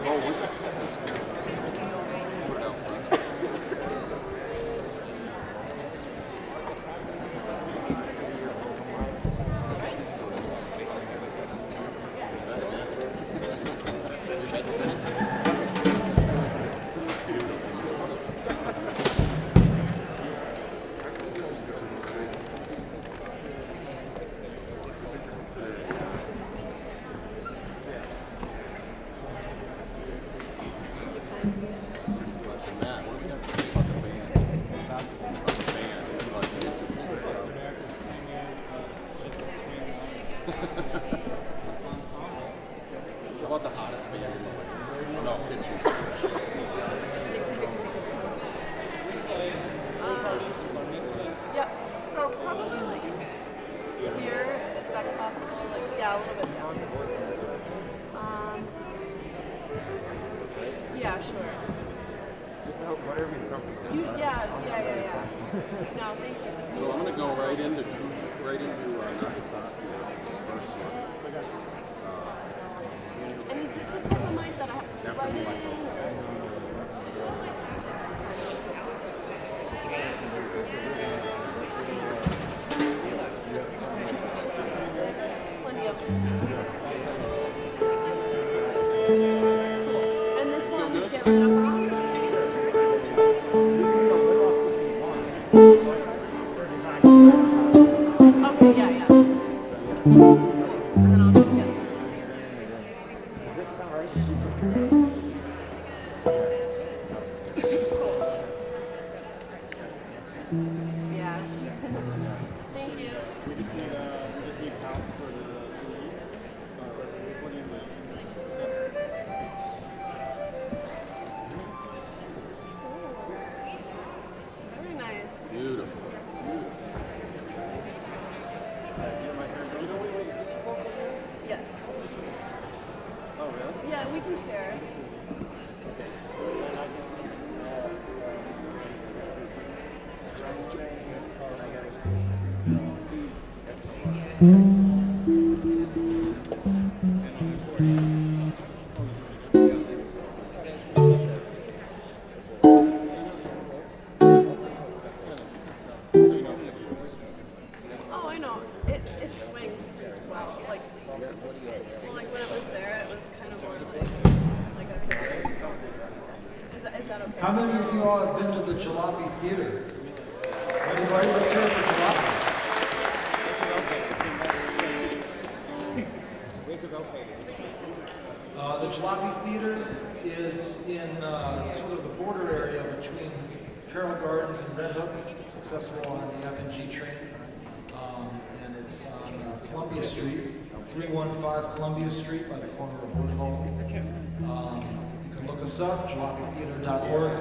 Oh, where's that set list? Put it out front. How about the hottest band? No, it's Yep. So probably like here, if that's possible. Like yeah, a little bit down. Yeah, sure. just to help whatever you're comfortable. Yeah. No, thank you. So I'm gonna go right into Nagasaki. This first one. And is this the type of mic that I have That to for write me in? myself. Plenty of. And this one gets rid of rocks? Okay, yeah. And then I'll just get yeah. Thank you. We just need pounds for the lead. What do you think? Very nice. Beautiful. Is this a vocal here? Yes. Oh, really? Yeah, we can share. Oh, I know. It swings pretty well. Like when it was there, it was kind of more like a. Is that okay? How many of you all have been to the Jalopy Theatre? Anybody? Let's hear it for Jalopy. The Jalopy Theatre is in sort of the border area between Carroll Gardens and Red Hook. It's accessible on the F&G train. And it's on Columbia Street, 315 Columbia Street by the corner of Woodhull. You can look us up, jalopytheater.org,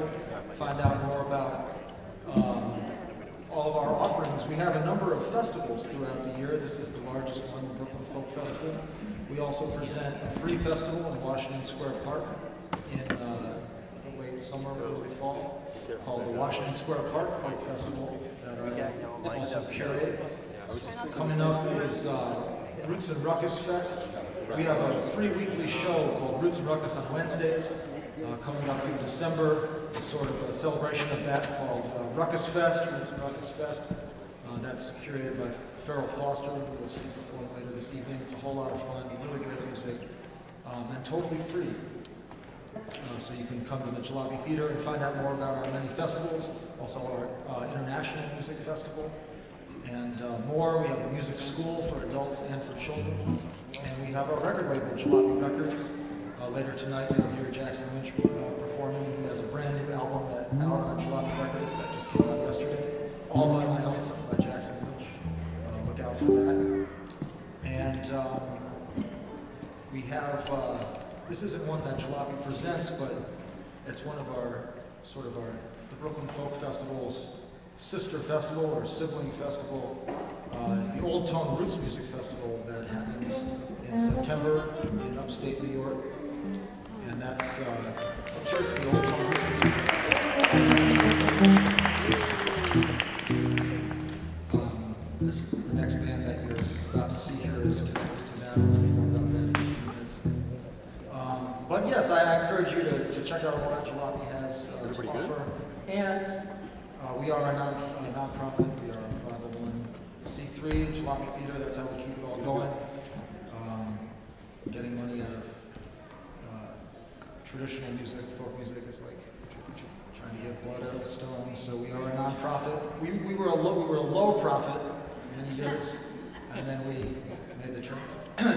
find out more about all of our offerings. We have a number of festivals throughout the year. This is the largest one, the Brooklyn Folk Festival. We also present a free festival in Washington Square Park in late summer, early fall, called the Washington Square Park Folk Festival that I also curate. Coming up is Roots and Ruckus Fest. We have a free weekly show called Roots and Ruckus on Wednesdays. Coming up in December, is sort of a celebration of that called Ruckus Fest, Roots and Ruckus Fest. That's curated by Farrell Foster, who we'll see perform later this evening. It's a whole lot of fun, really great music, and totally free. So you can come to the Jalopy Theatre and find out more about our many festivals, also our International Music Festival. and more. We have a music school for adults and for children. And we have our record label, Jalopy Records. Later tonight, you'll hear Jackson Lynch performing. He has a brand new album out on Jalopy Records that just came out yesterday. All by my own, something by Jackson Lynch. Look out for that. And we have, this isn't one that Jalopy presents, but it's one of the Brooklyn Folk Festival's sister festival or sibling festival. It's the Old Tone Roots Music Festival that happens in September in upstate New York. And let's hear it for the Old Tone Roots Music Festival. The next band that you're about to see here is connected to that. I'll tell you more about that in a few minutes. But yes, I encourage you to check out all that Jalopy has to offer. And we are a non-profit. We are a 501c3, Jalopy Theatre. That's how we keep it all going. Getting money out of traditional music, folk music is like trying to get blood out of stones. So we are a non-profit. We were a low profit for many years, and then we made the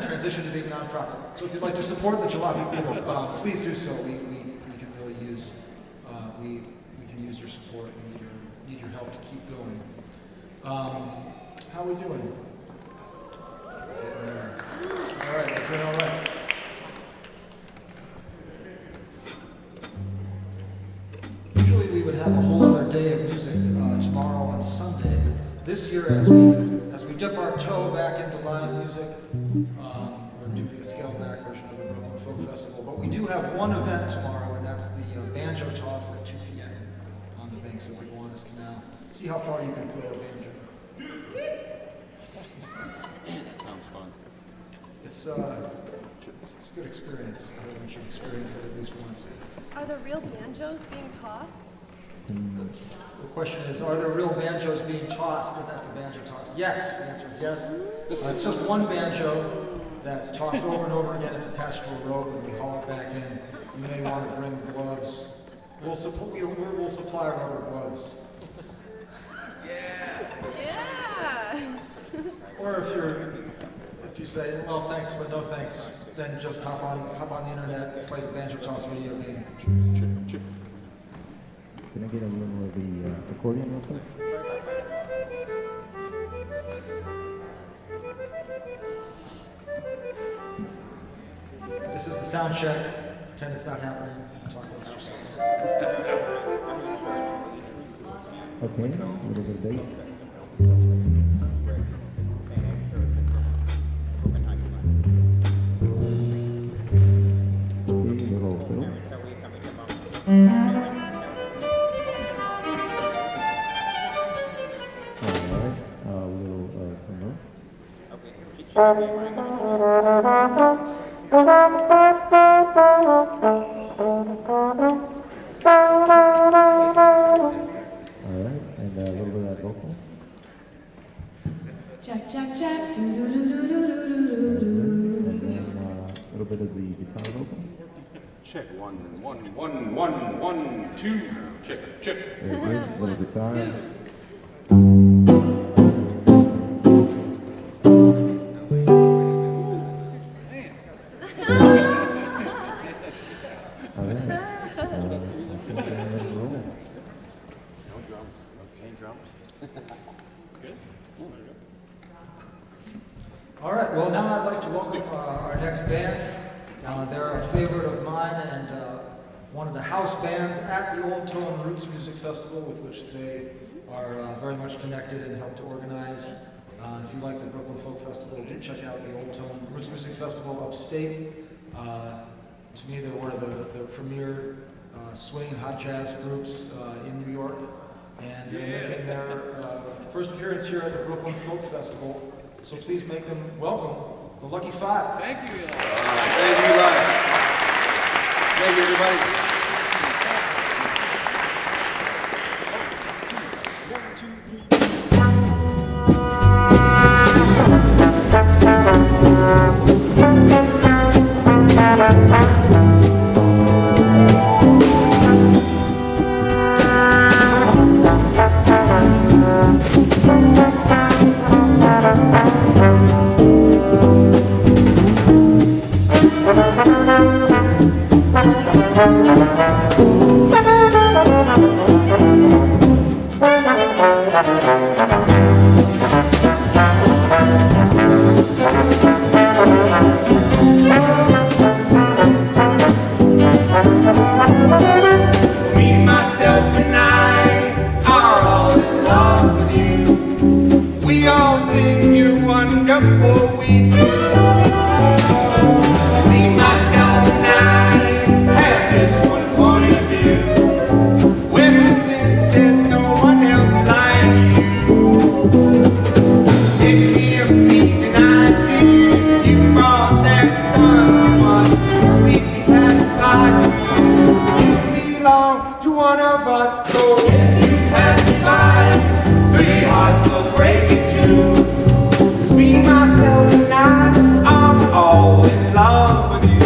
transition to being non-profit. So if you'd like to support the Jalopy Theatre, please do so. We can really use we can use your support. We need your help to keep going. How are we doing? All right, we're doing all right. Usually we would have a whole other day of music tomorrow on Sunday. This year, as we dip our toe back into live music, we're doing a scaled-back version of the Brooklyn Folk Festival. But we do have one event tomorrow, and that's the banjo toss at 2 p.m. on the banks of the Gowanus Canal. See how far you can throw a banjo. That sounds fun. It's a good experience. Everyone should experience it at least once. Are there real banjos being tossed? The question is, are there real banjos being tossed at the banjo toss? Yes, the answer is yes. It's just one banjo that's tossed over and over again. It's attached to a rope, and we haul it back in. You may want to bring gloves. We'll supply rubber gloves. Yeah. Or if you say, well, thanks, but no thanks, then just hop on the internet and play the banjo toss video game. Can I get a little of the accordion real quick? This is the sound check. Pretend it's not happening. Talk amongst yourselves. Okay, a little bit of bass. Jack, jack, jack, do do do do do do do do. And then a little bit of the guitar vocal. Check 1, 1, 1, 1, 1, 2. Check. Very good. Little guitar. All right. No drums, no chain drums. Good. All right, well, now I'd like to welcome our next band. They're a favorite of mine and one of the house bands at the Old Tone Roots Music Festival, with which they are very much connected and help to organize. If you like the Brooklyn Folk Festival, do check out the Old Tone Roots Music Festival upstate. To me, they're one of the premier swing and hot jazz groups in New York, and they're making their first appearance here at the Brooklyn Folk Festival. So please make them welcome the Lucky Five. Thank you, Eli. Thank you, Eli. Thank you, everybody. wonderful week. Me, myself, and I have just one point of view. When within there's no one else like you. If you meet an idea, you brought that sun, you must completely satisfied. You belong to one of us, so if you pass me by, 3 hearts will break in 2. 'Cause me, myself, and I are all in love with you.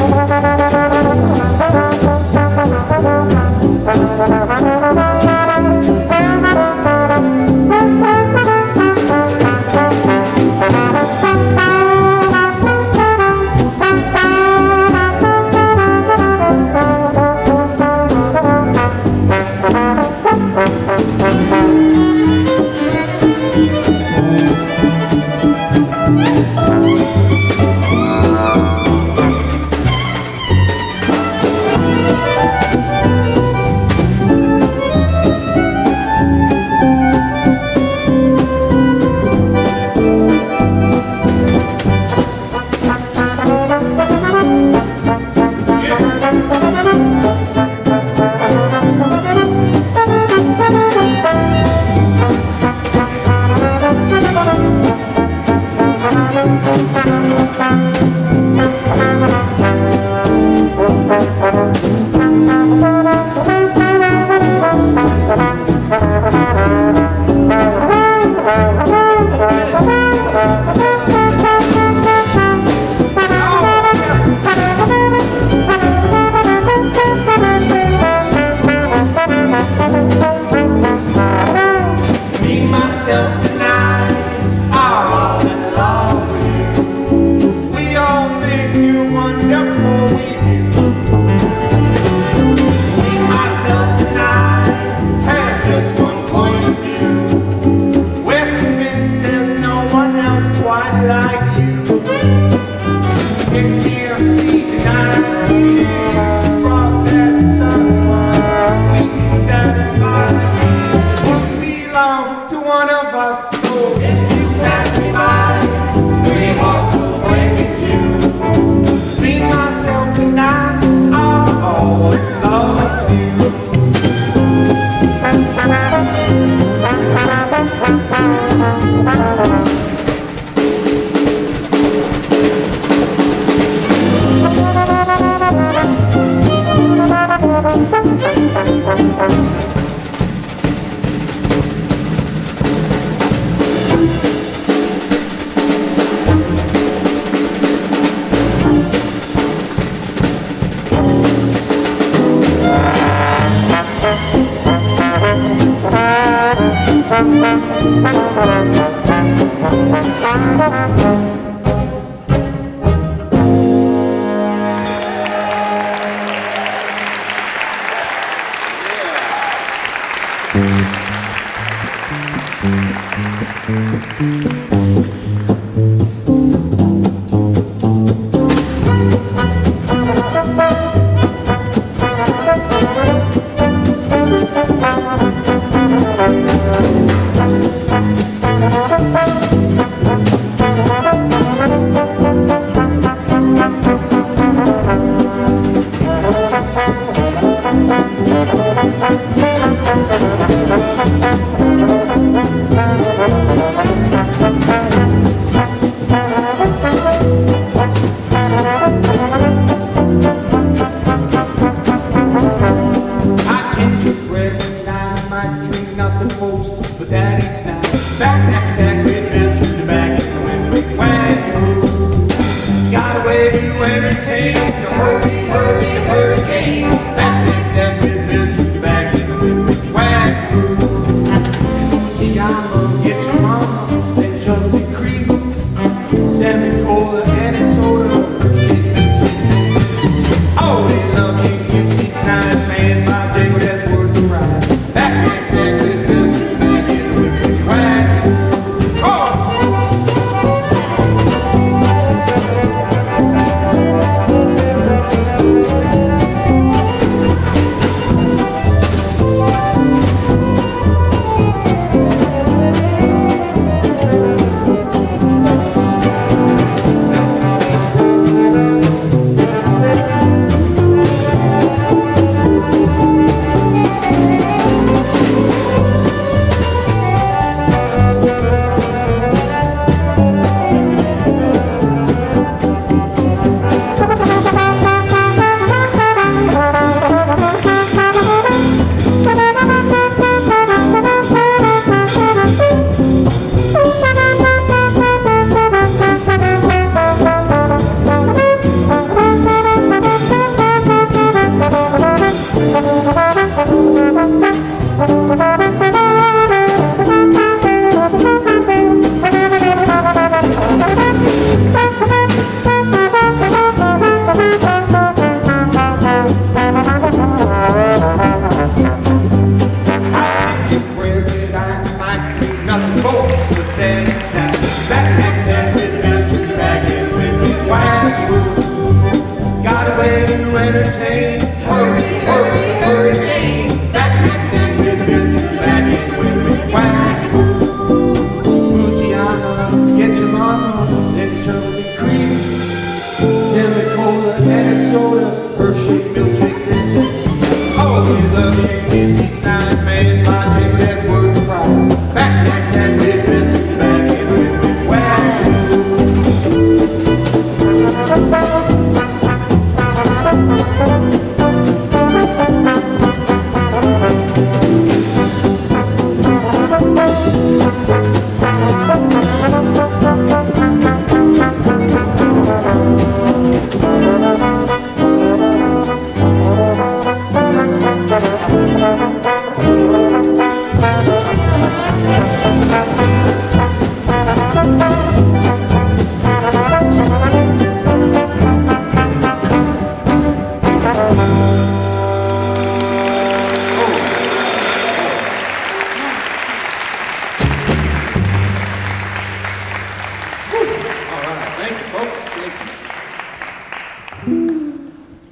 But that ain't snap. Back, exactly. steady snap. Back next and with Vincent back in with me. Whack woo. Got a way to entertain. Hurry, hurry, hurricane. Back next and with Vincent back in with me. Whack woo. Fujiana, get your mama, then the troubles increase. Semi-cola and a soda, Hershey, milkshake, Vincent. Oh, we love you, Mrs. Nine, man, my drink that's worth the price. Back next and with Vincent back in with me. Whack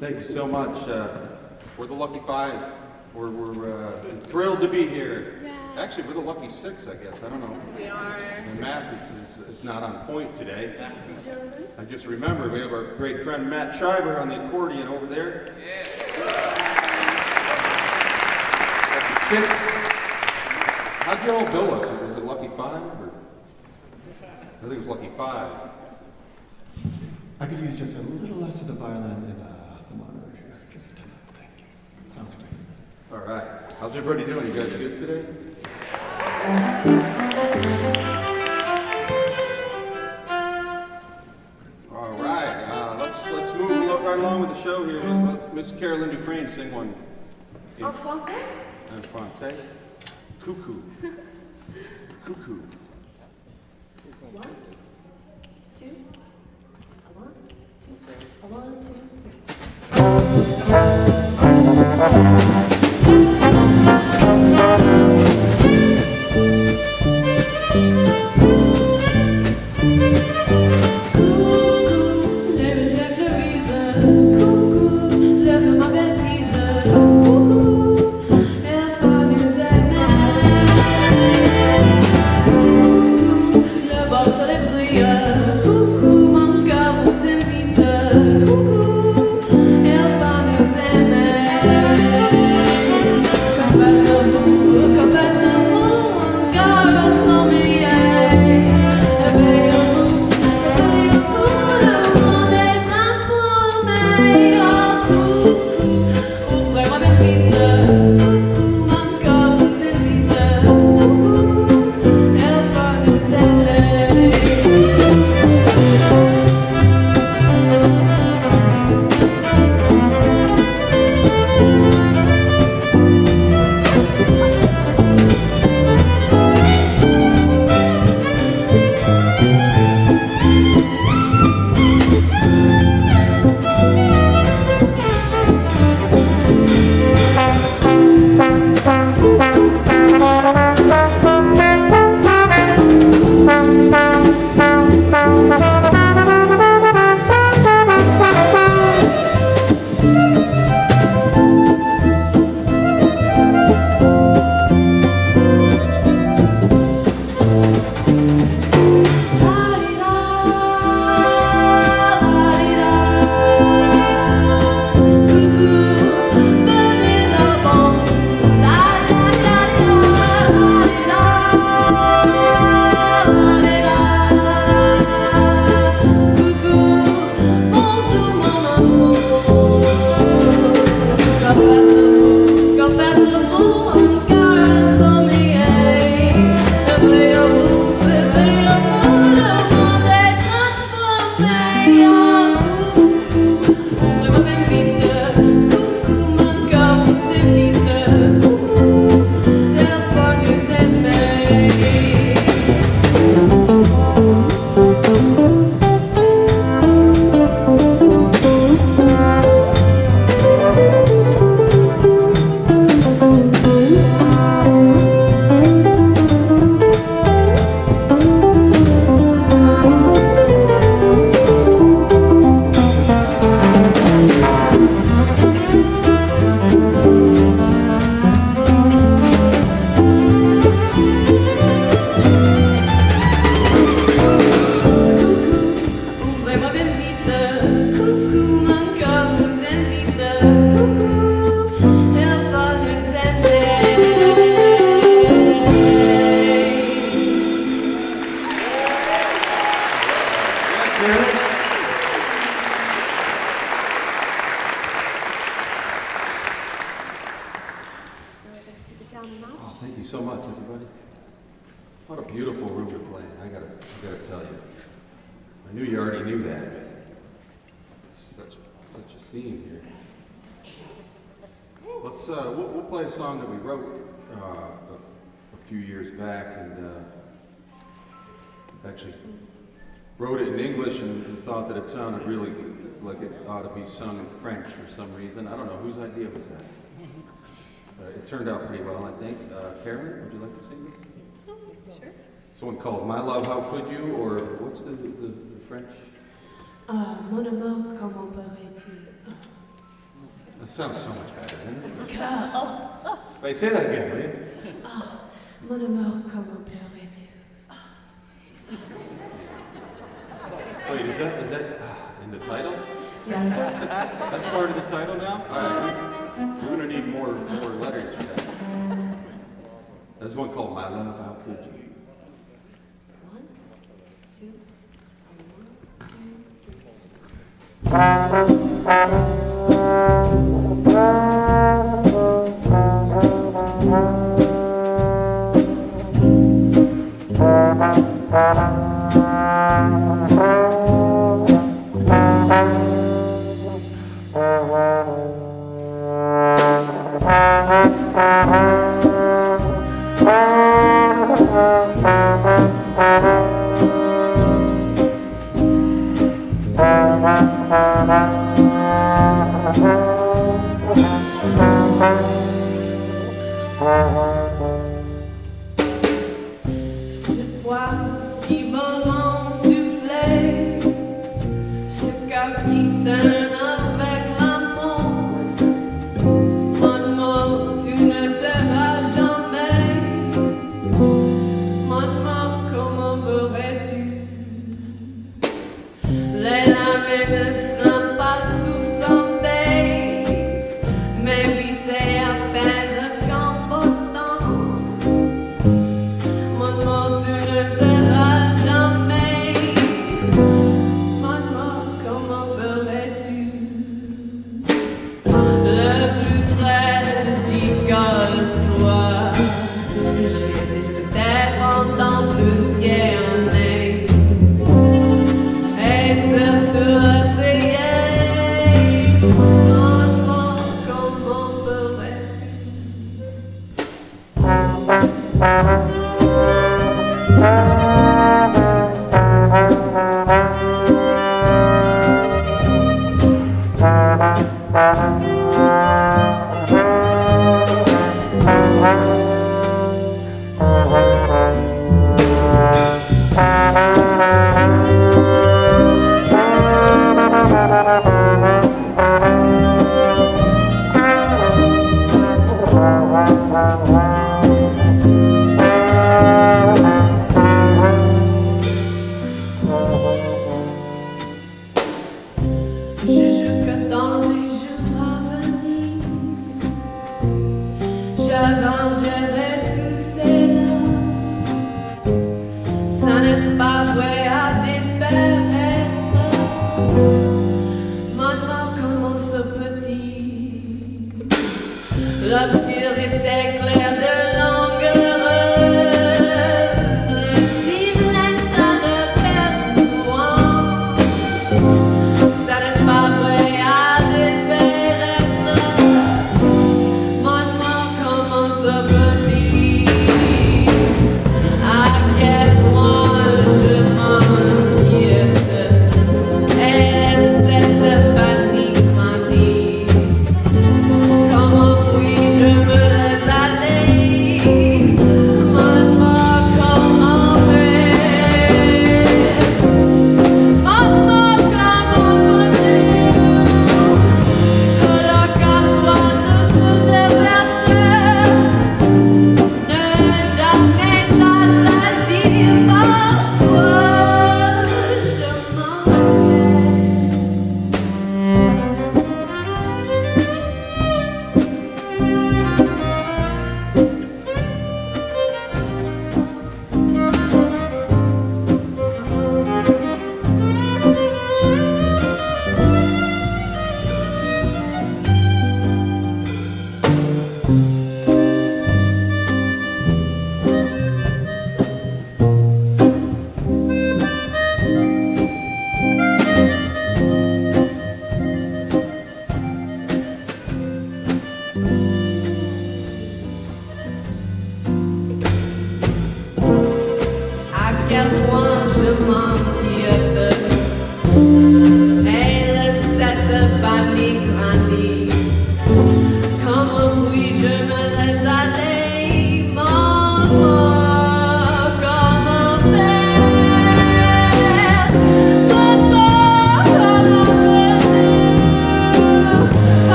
Thank you so much. We're the Lucky Five. We're thrilled to be here. Yeah. Actually, we're the Lucky Six, I guess. I don't know. We are. The math is not on point today. I just remembered we have our great friend Matt Schreiber on the accordion over there. Yeah. Lucky Six. How'd you all bill us? Was it Lucky Five? Or? I think it was Lucky Five. I could use just a little less of the violin and the monitor here. Just a minute. Thank you. Sounds great. All right. How's everybody doing? You guys good today? All right. Let's move right along with the show here. Miss Carolyn Dufresne sing one. En français? En français. Cuckoo. Cuckoo. 1, 2. 1, 2, 3. 1, 2, 3. I gotta tell you. I knew you already knew that. Such a scene here. Let's we'll play a song that we wrote a few years back, and actually wrote it in English and thought that it sounded really like it ought to be sung in French for some reason. I don't know whose idea was that. It turned out pretty well, I think. Karen, would you like to sing this? Sure. Someone called My Love, How Could You? Or what's the French? Mon amour, comment peux-tu? That sounds so much better, doesn't it? Oh. Wait, say that again, will you? Mon amour, comment peux-tu? Wait, is that in the title? Yes. That's part of the title now? All right. We're going to need more letters for that. There's one called My Love, How Could You? 1, 2, 1.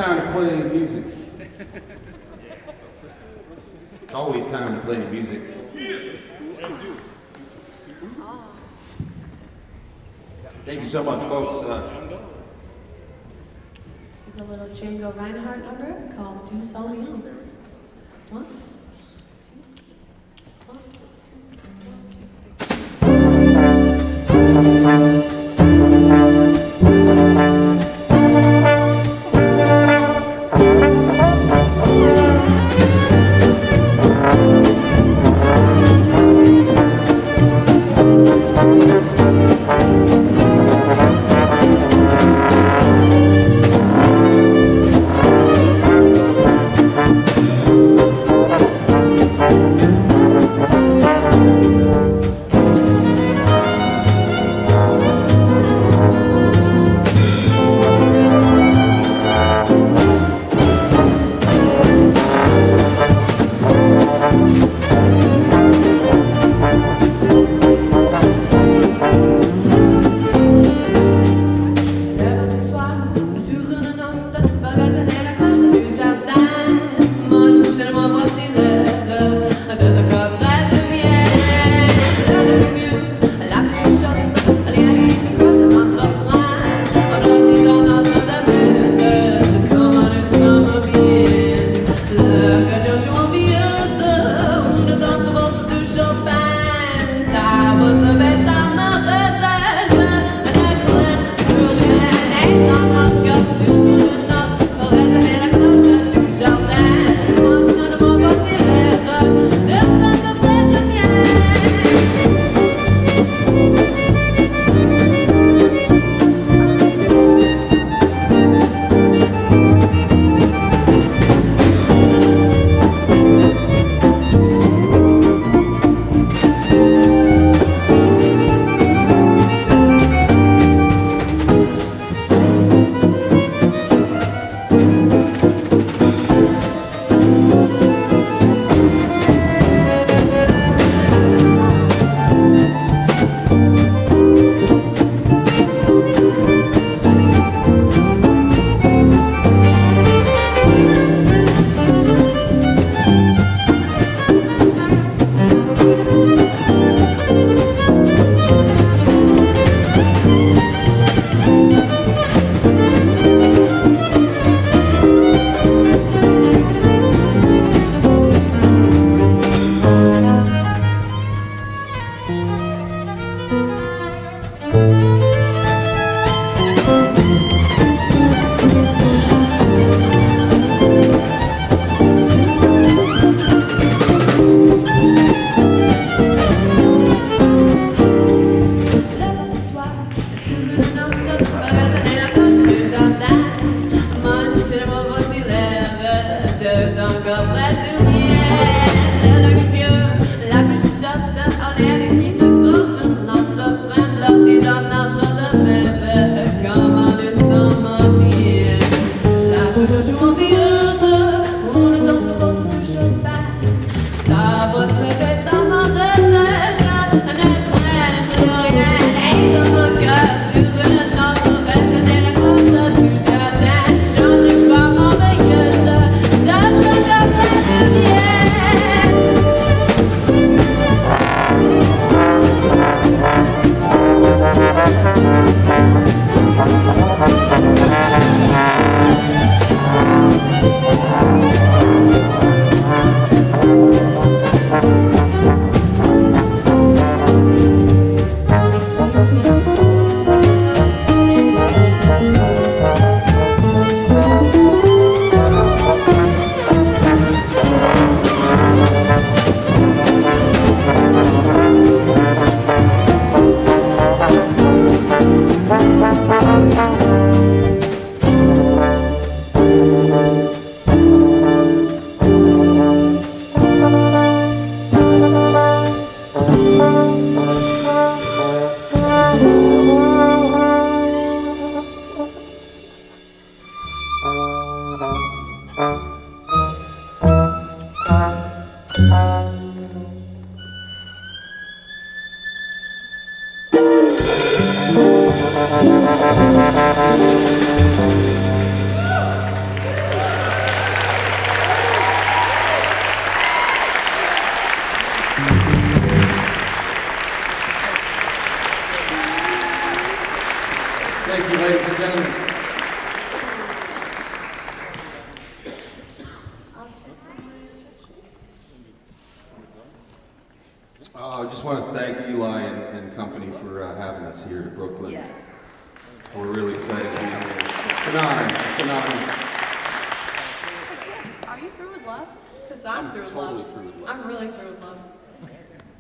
time to play music. It's always time to play music. Thank you so much, folks. This is a little Django Reinhardt number called Deuce on Wheels. One. Thank just want to thank Eli and company for having us here to Brooklyn. Yes. We're really excited to be here. It's an honor. It's an honor. Are you through with love? Because I'm through with love. Totally through with love. I'm really through with love.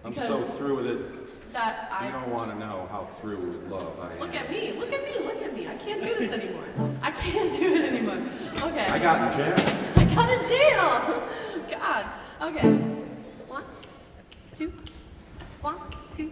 I'm Because so through with it. That You don't want to know how through with love I am. Look at me, look at me, look at me. I can't do this anymore. I can't do it anymore. Okay. I got in jail. I got in jail. God. Okay. 1, 2, 1, 2.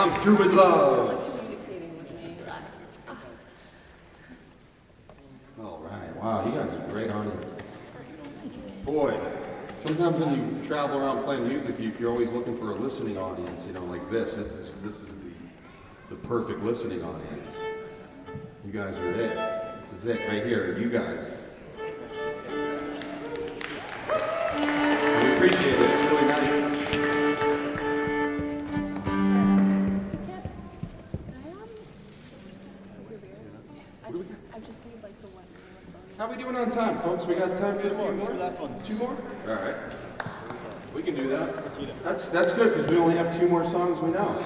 I'm through with love. All right, wow, you guys are a great audience. Boy, sometimes when you travel around playing music, you're always looking for a listening audience, you know, like this. This is the perfect listening audience. You guys are it. This is it right here, you guys. We appreciate it, it's really nice. How are we doing on time, folks? We got time for two more? Two last ones. Two more? All right. We can do that. That's good, because we only have two more songs we know.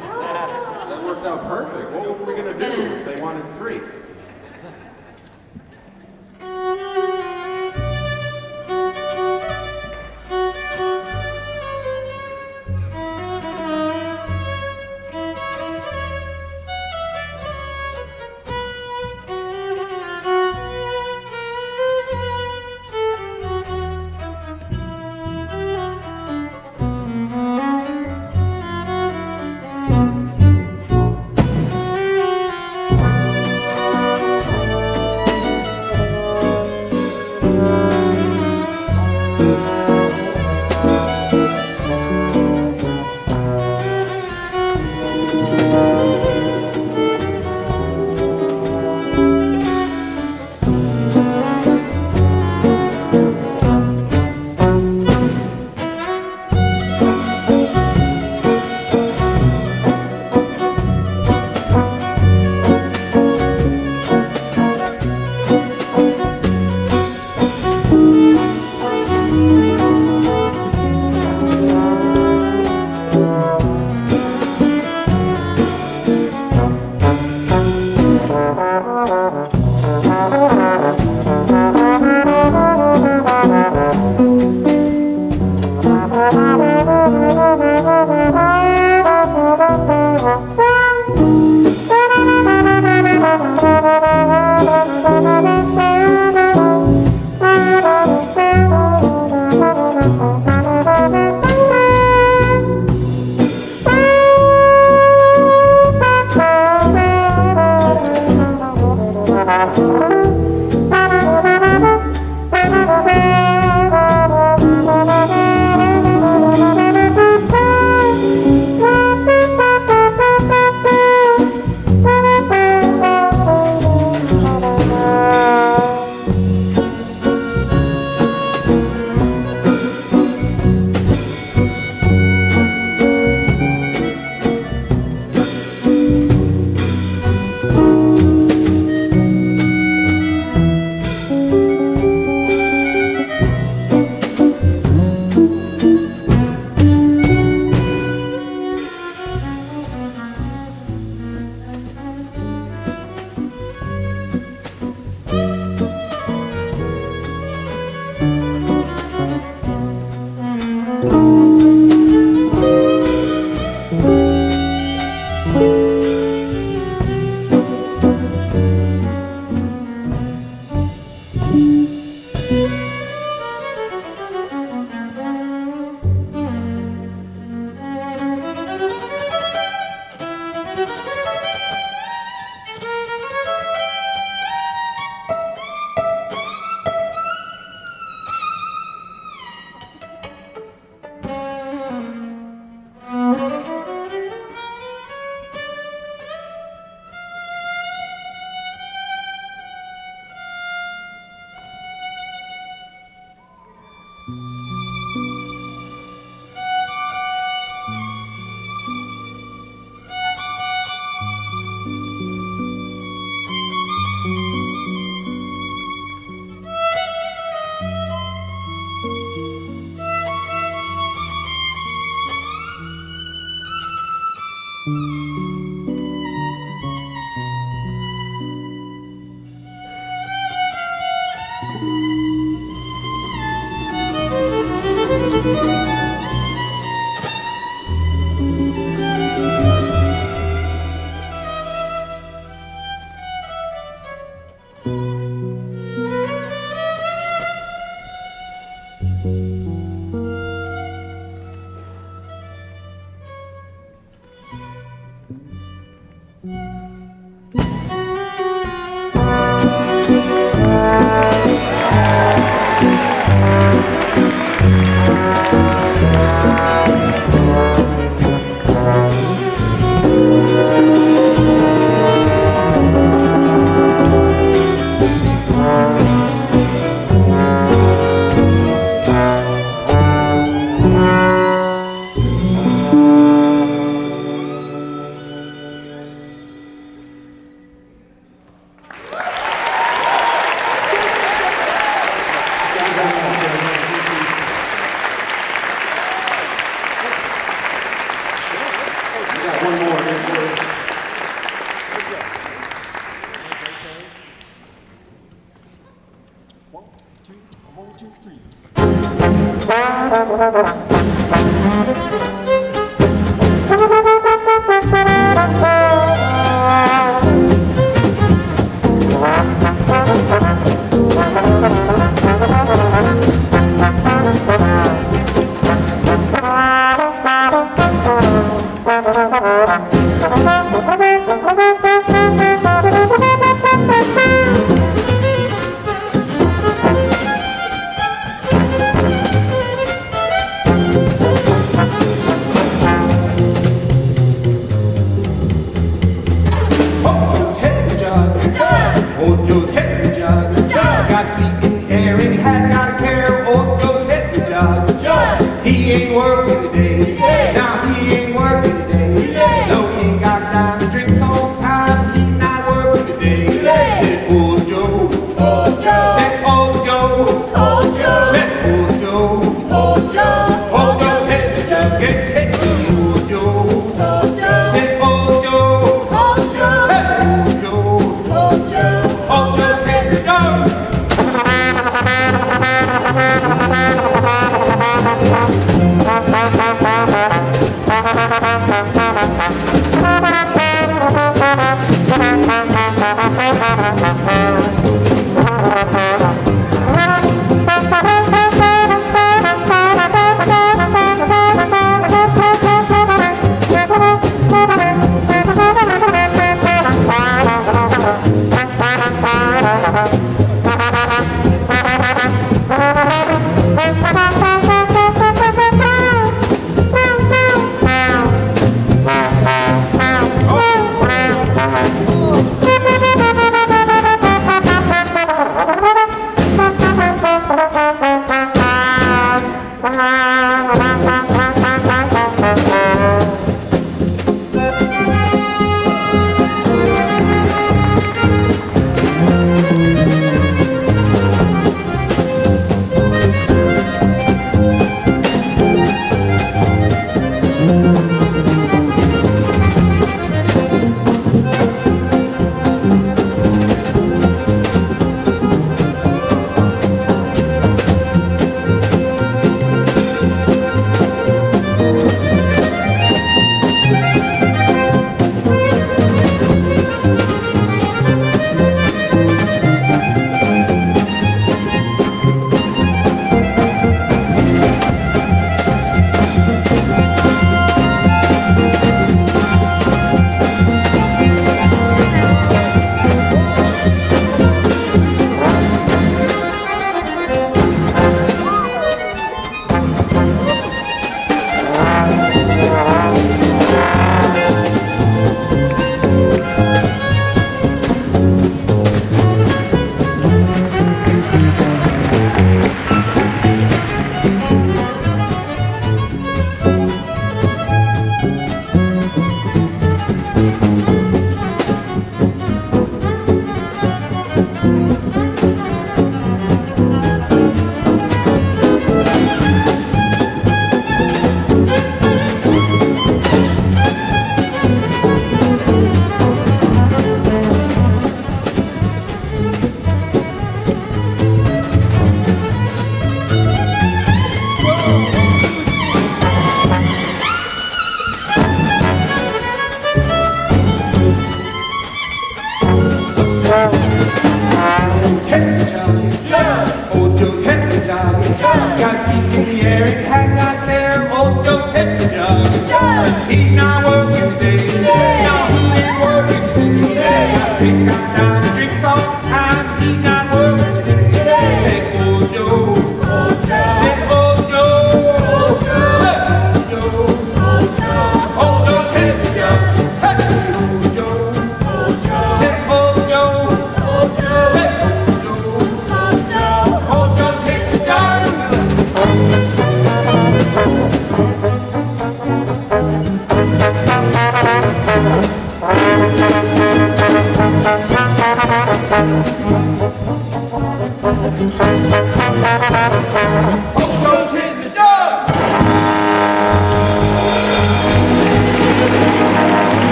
That worked out perfect. What were we going to do if they wanted three?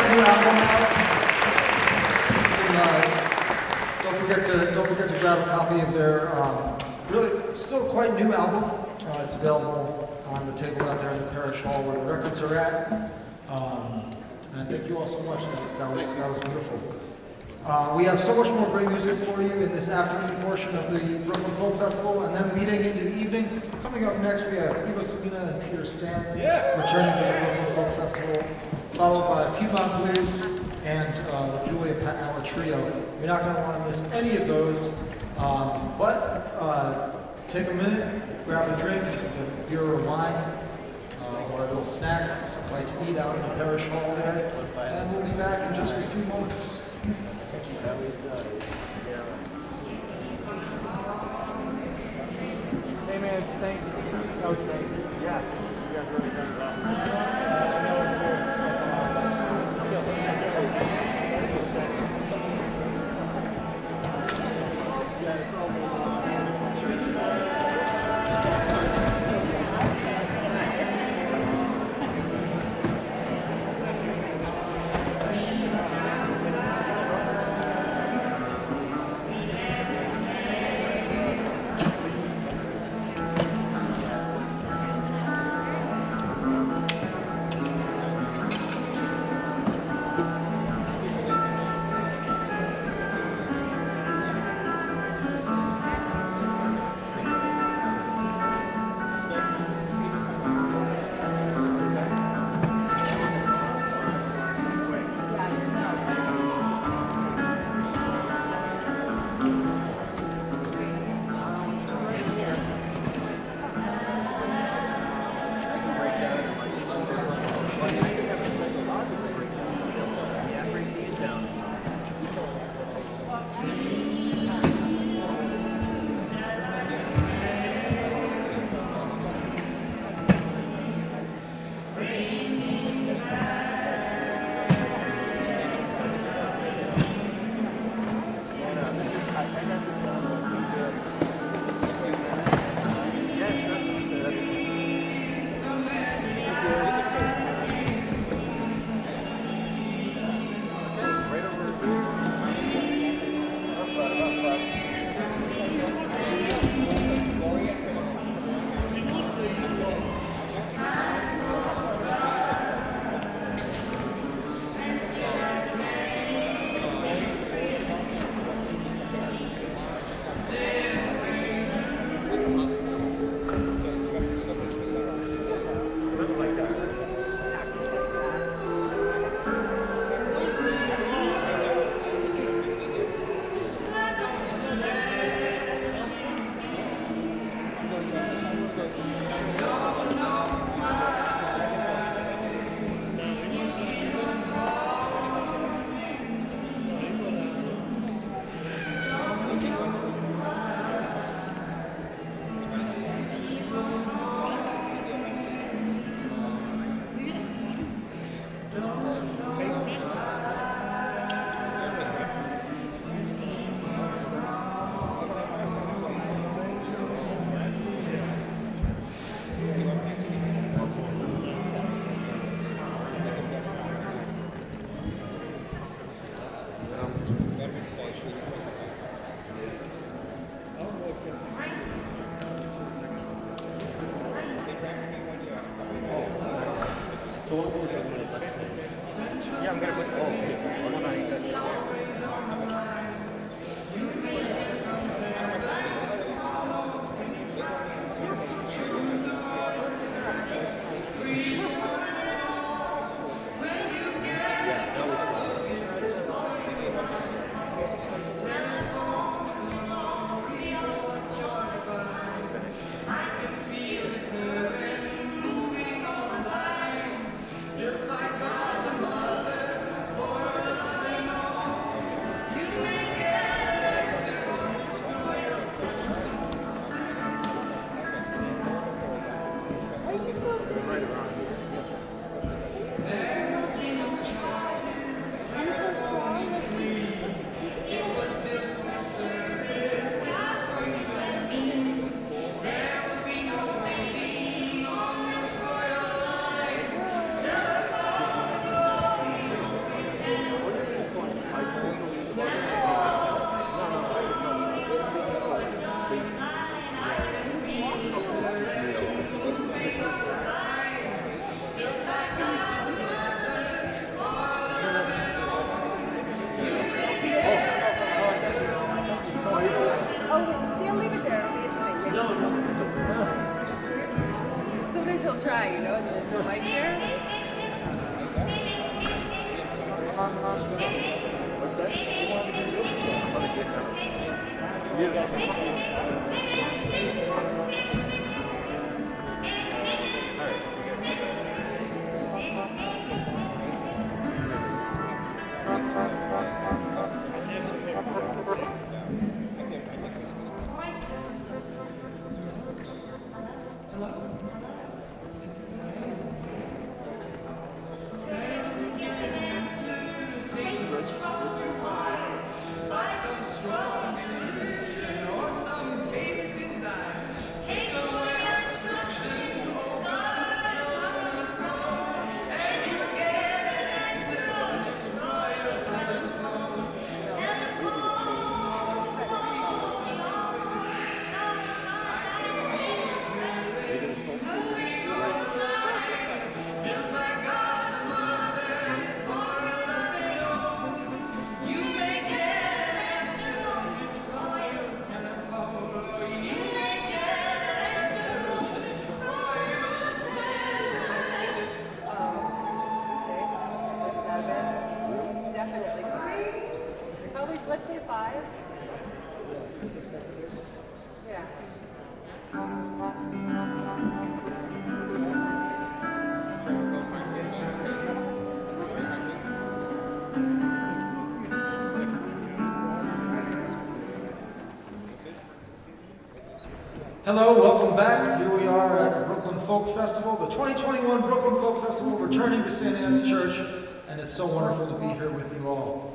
a new album out. And, don't forget to grab a copy of their really still quite new album. It's available on the table out there in the parish hall where the records are at. And thank you all so much. That was beautiful. We have so much more great music for you in this afternoon portion of the Brooklyn Folk Festival, and then leading into the evening. Coming up next, we have Eva Salina Peter Stan returning to the Brooklyn Folk Festival, followed by Piedmont Blūz and Julia Patinella Trio. You're not going to want to miss any of those, but take a minute, grab a drink, a beer or wine, or a little snack, something to eat out in the parish hall there, and we'll be back in just a few moments. Hey man, thanks. That was great. Yeah, you guys really done well. Yeah, it's all good. You What's that? I'm gonna get out. Let's say 5. Yeah. Hello, welcome back. Here we are at the Brooklyn Folk Festival, the 2021 Brooklyn Folk Festival, returning to St. Anne's Church, and it's so wonderful to be here with you all.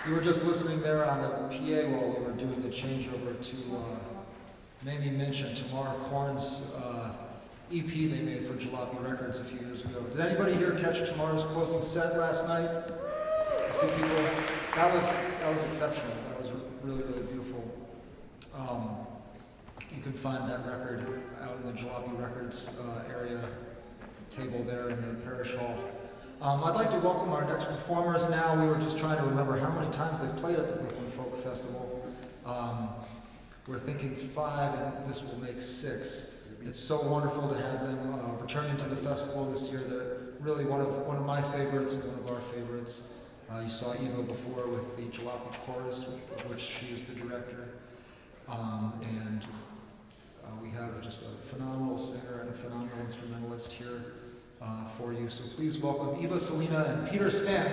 We were just listening there on the PA while we were doing the changeover to Mamie mentioned Tamara Korn's EP they made for Jalopy Records a few years ago. Did anybody here catch Tamara's closing set last night? A few people. That was exceptional. That was really, really beautiful. You can find that record out in the Jalopy Records area table there in the parish hall. I'd like to welcome our next performers now. We were just trying to remember how many times they've played at the Brooklyn Folk Festival. We're thinking 5, and this will make 6. It's so wonderful to have them returning to the festival this year. They're really one of my favorites and one of our favorites. You saw Eva before with the Jalopy Chorus, of which she is the director. And we have just a phenomenal singer and a phenomenal instrumentalist here for you. So please welcome Eva Salina and Peter Stan.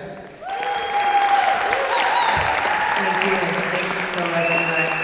Thank you so much, Eli.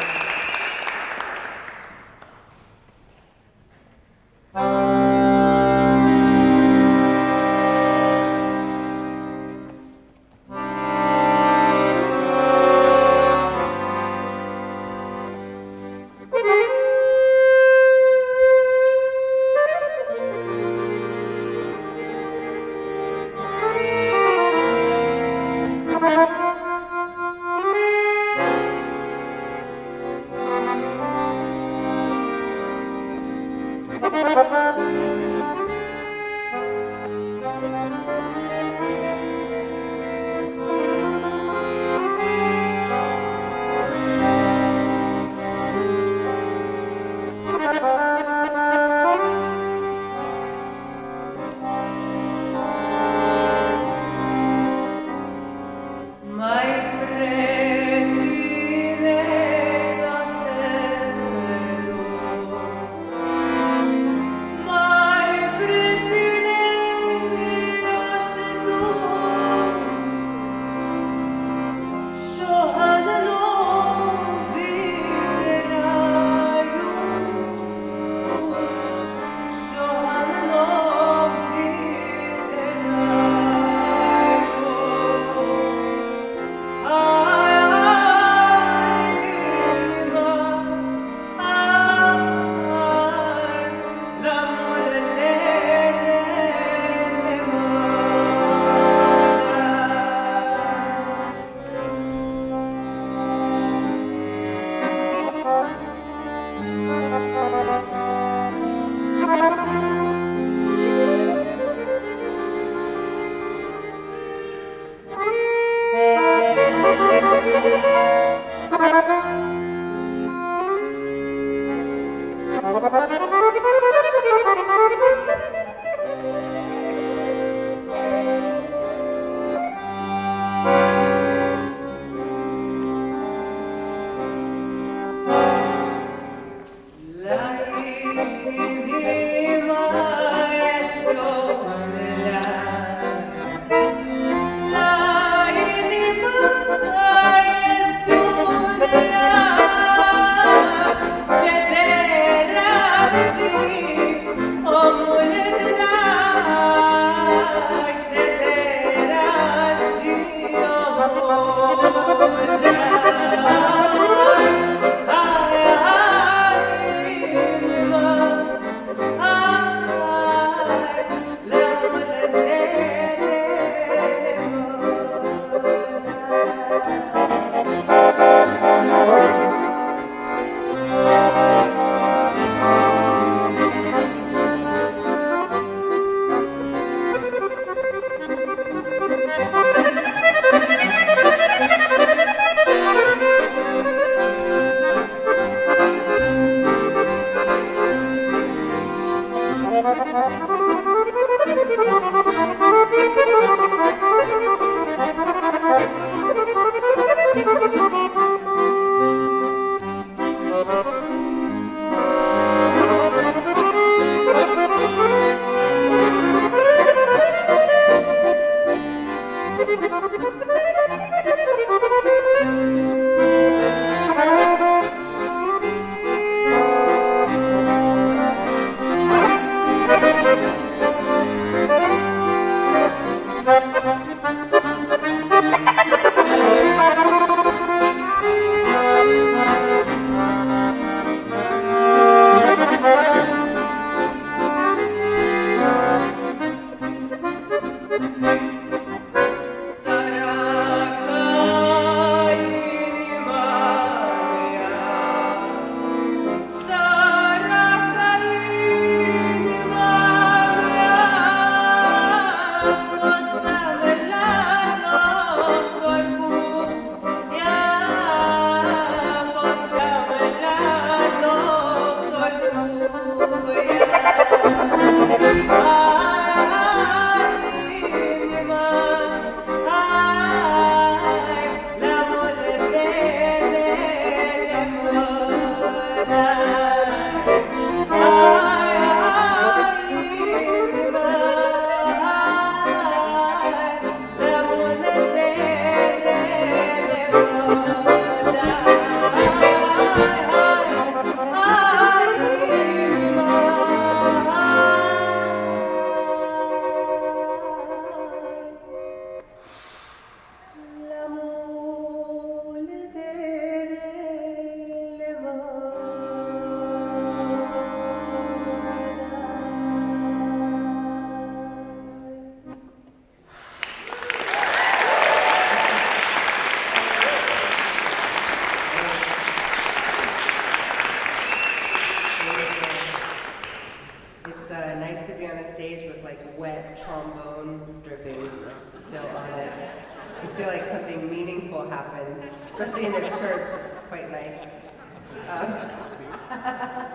Especially in a church, it's quite nice.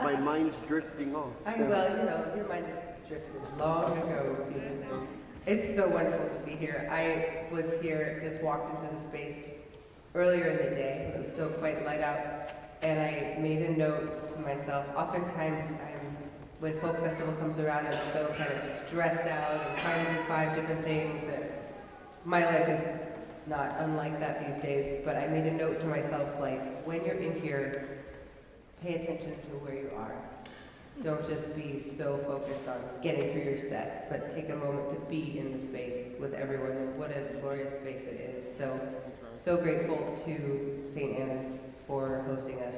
My mind's drifting off. Well, you know, your mind has drifted long ago, Peter. It's so wonderful to be here. I was here, just walked into the space earlier in the day. It was still quite light out, and I made a note to myself. Oftentimes, when Folk Festival comes around, I'm so kind of stressed out and trying to do 5 different things. And my life is not unlike that these days, but I made a note to myself, like, when you're in here, pay attention to where you are. Don't just be so focused on getting through your set, but take a moment to be in the space with everyone, and what a glorious space it is. So grateful to St. Anna's for hosting us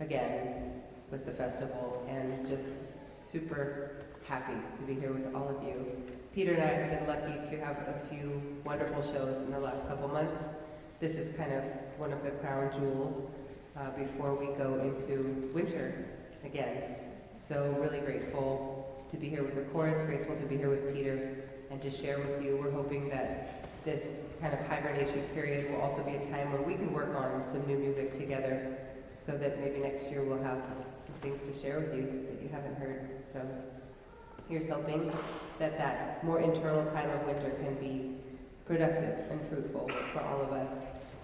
again with the festival, and just super happy to be here with all of you. Peter and I have been lucky to have a few wonderful shows in the last couple months. This is kind of one of the crown jewels before we go into winter again. So really grateful to be here with the chorus, grateful to be here with Peter, and to share with you. We're hoping that this kind of hibernation period will also be a time where we can work on some new music together, so that maybe next year we'll have some things to share with you that you haven't heard. So here's hoping that that more internal time of winter can be productive and fruitful for all of us.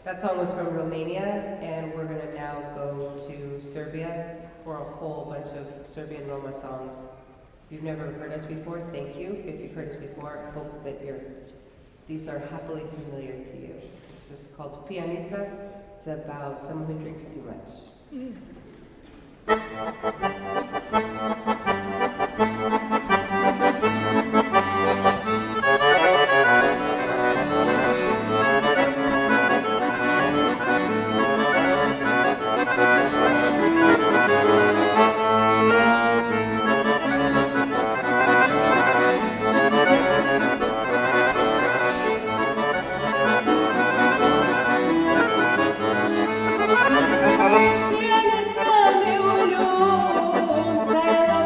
That song was from Romania, and we're gonna now go to Serbia for a whole bunch of Serbian Roma songs. If you've never heard us before, thank you. If you've heard us before, I hope that these are happily familiar to you. This is called Pijanica. It's about someone who drinks too much. Pijanica mi u ljub se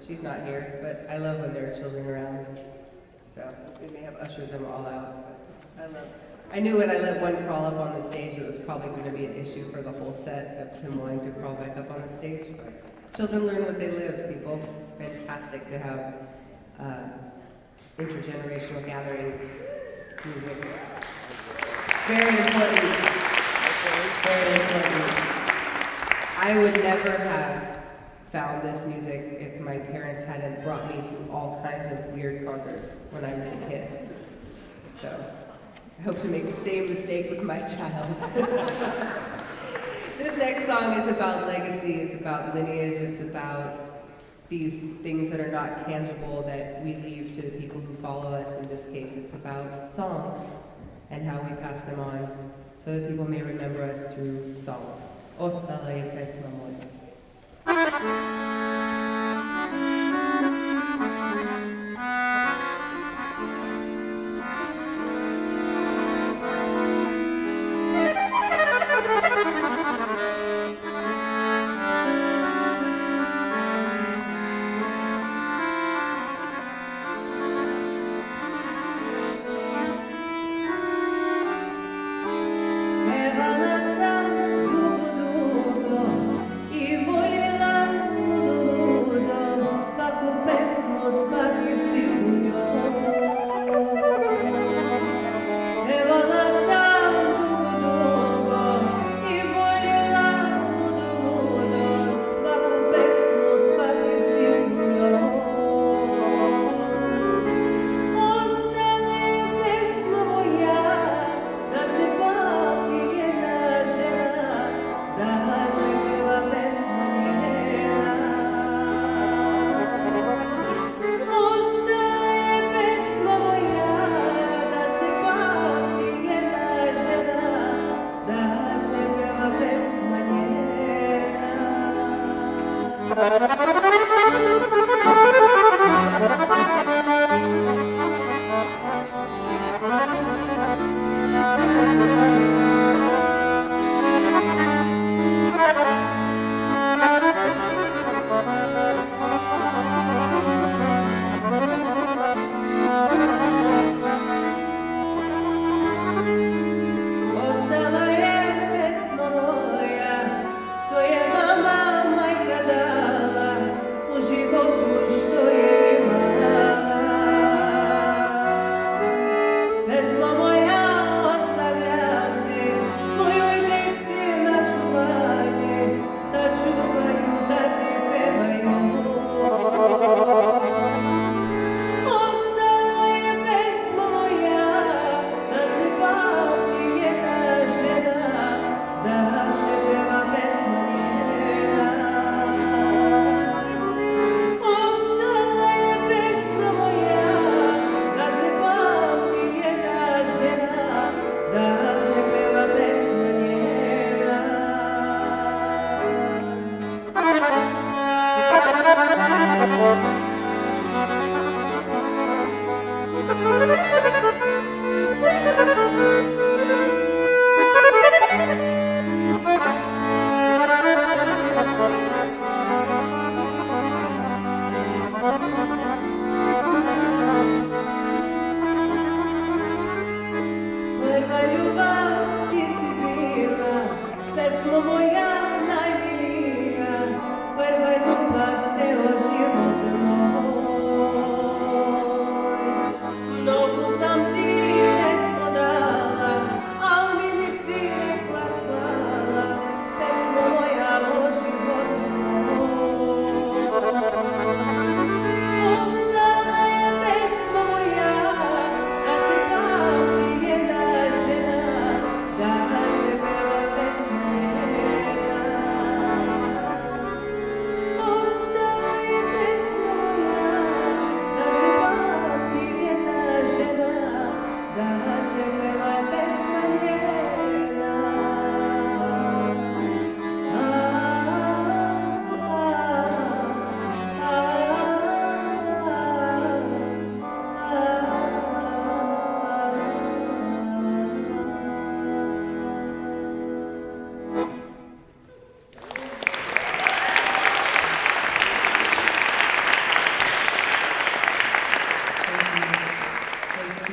She's not here, but I love when there are children around. So we may have ushered them all out. But I knew when I let one crawl up on the stage, it was probably going to be an issue for the whole set of him wanting to crawl back up on the stage. But children learn what they live, people. It's fantastic to have intergenerational gatherings, music. It's very important. Very important. I would never have found this music if my parents hadn't brought me to all kinds of weird concerts when I was a kid. So I hope to make the same mistake with my child. This next song is about legacy, it's about lineage, it's about these things that are not tangible that we leave to the people who follow us. In this case, it's about songs and how we pass them on so that people may remember us through song. Ostala je pesma moja. Evala sam dugo, dugo i voljela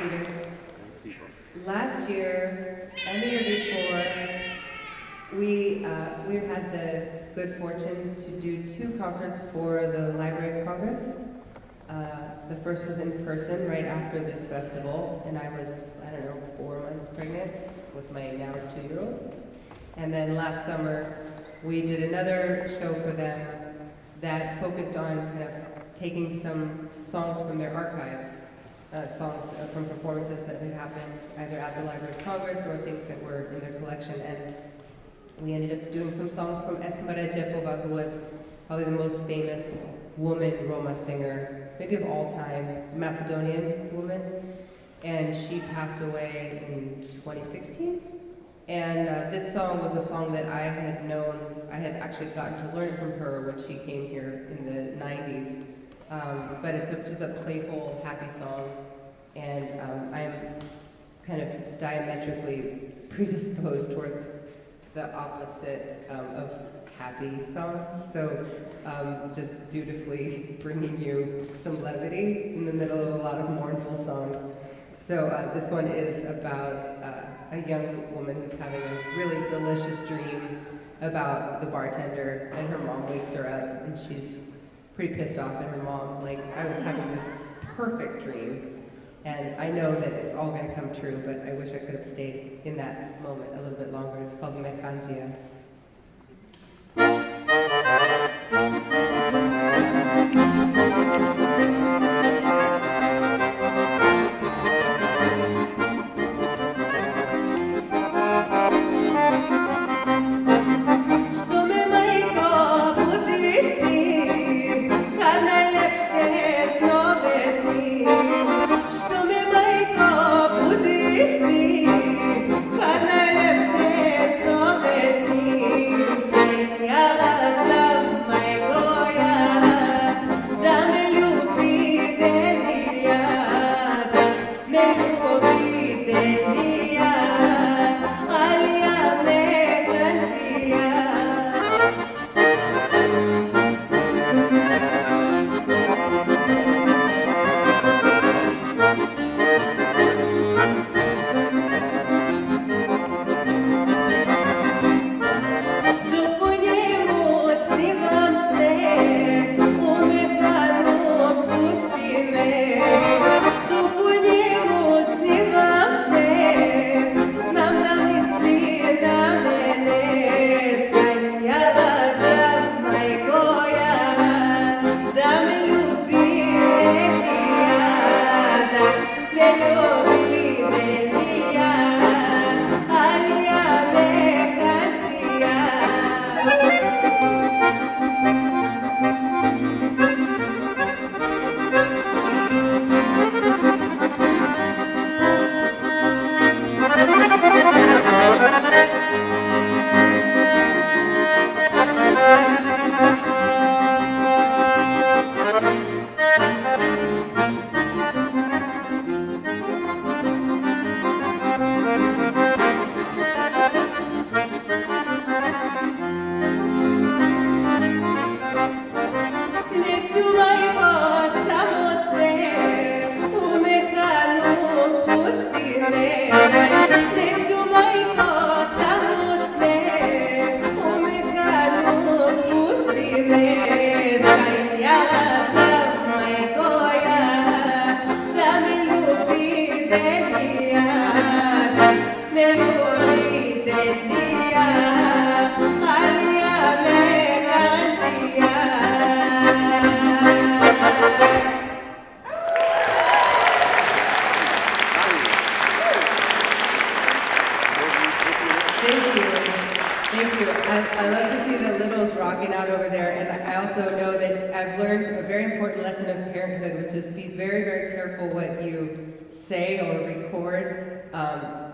Peter. Last year and the year before, we had the good fortune to do 2 concerts for the Library of Congress. The first was in person right after this festival, and I was, 4 months pregnant with my now 2-year-old. And then last summer, we did another show for them that focused on kind of taking some songs from their archives, songs from performances that had happened either at the Library of Congress or things that were in their collection. And we ended up doing some songs from Esmera Jepova, who was probably the most famous woman Roma singer, maybe of all time, Macedonian woman. And she passed away in 2016. And this song was a song that I had actually gotten to learn from her when she came here in the 90s. But it's just a playful, happy song. And I'm kind of diametrically predisposed towards the opposite of happy songs. So just dutifully bringing you some levity in the middle of a lot of mournful songs. So this one is about a young woman who's having a really delicious dream about the bartender, and her mom wakes her up and she's pretty pissed off at her mom. Like, I was having this perfect dream, and I know that it's all going to come true, but I wish I could have stayed in that moment a little bit longer. It's called Mechangia.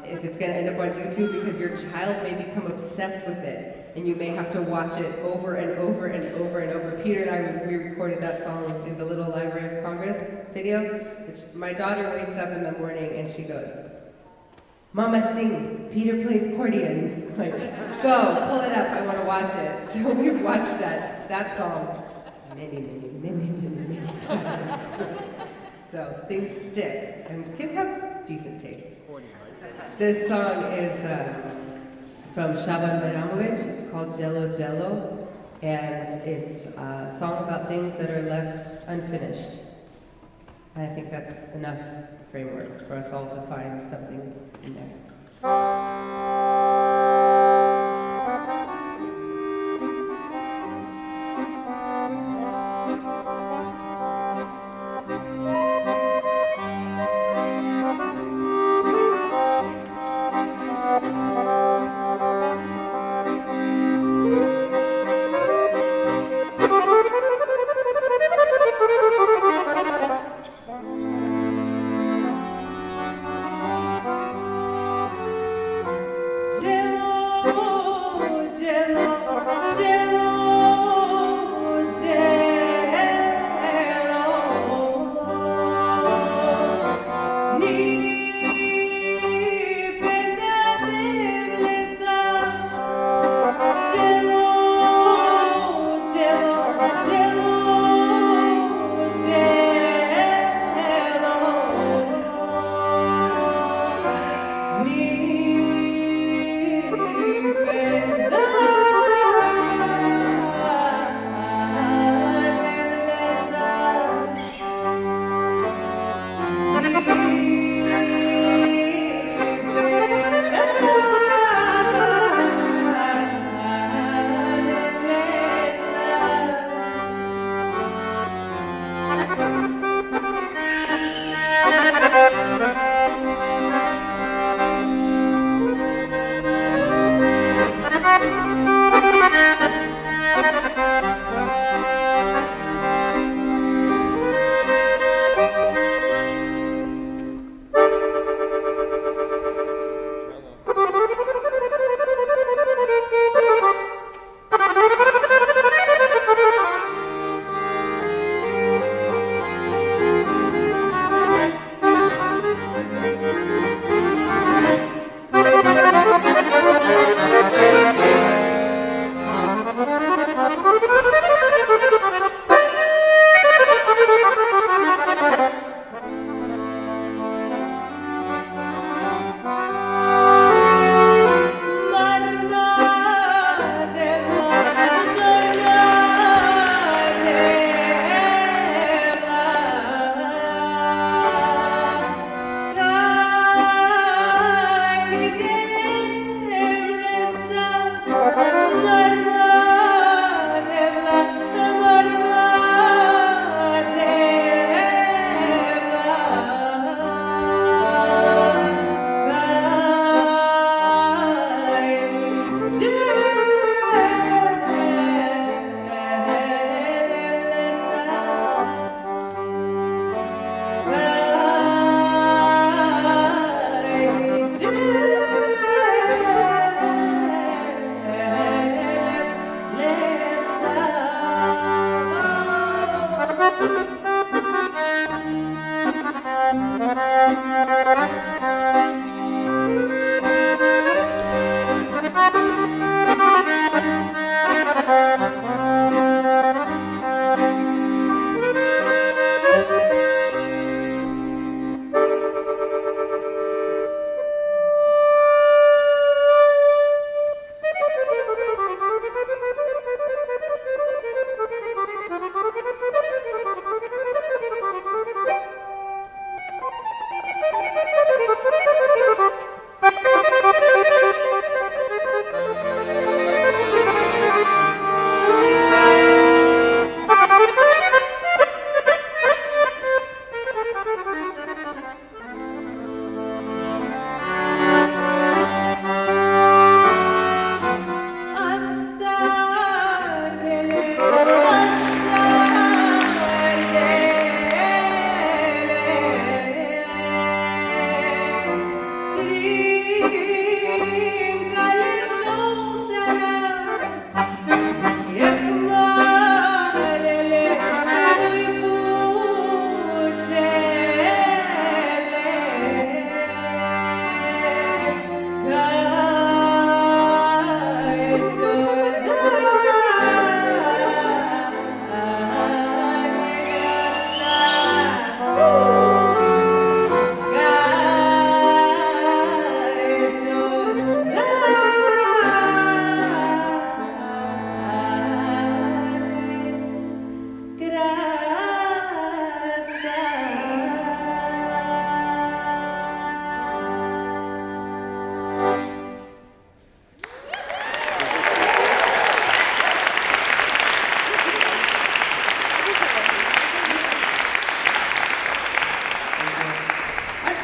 If it's going to end up on YouTube, because your child may become obsessed with it, and you may have to watch it over and over and over and over. Peter and I, we recorded that song in the little Library of Congress video. My daughter wakes up in the morning and she goes, "Mama, sing. Peter plays accordion." Like, go, pull it up. I want to watch it. So we've watched that song many times. So things stick, and kids have decent taste. This song is from Shaban Bayramovich. It's called Jello Jello, and it's a song about things that are left unfinished. I think that's enough framework for us all to find something in there.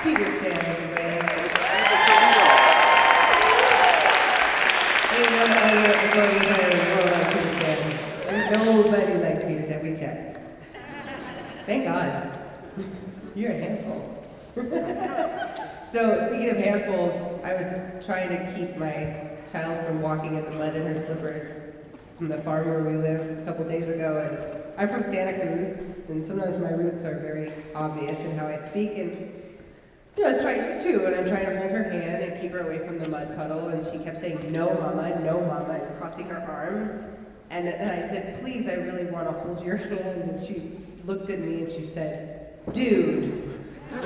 Peter Stan, everybody. Ain't nobody like Peter Stan. There's nobody like Peter Stan. We checked. Thank God. You're a handful. So, speaking of handfuls, I was trying to keep my child from walking in the mud in her slippers from the farm where we live a couple days ago. And I'm from Santa Cruz, and sometimes my roots are very obvious in how I speak. And I was trying, she's 2, and I'm trying to hold her hand and keep her away from the mud puddle. And she kept saying, no, mama, and crossing her arms. And I said, please, I really want to hold your hand. And she looked at me and she said, dude. Oh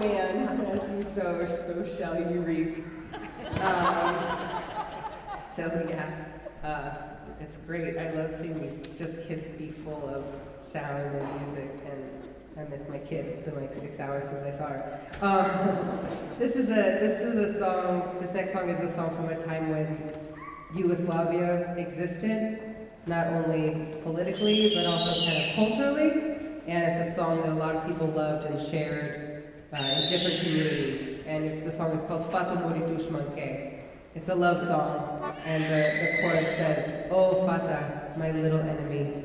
man, as you sow, so shall you reap. It's great. I love seeing these just kids be full of sound and music, and I miss my kid. It's been like 6 hours since I saw her. This is a song. This next song is a song from a time when Yugoslavia existed, not only politically but also kind of culturally. And it's a song that a lot of people loved and shared in different communities. And the song is called Fata Mori Dushmanke. It's a love song, and the chorus says, oh Fata, my little enemy.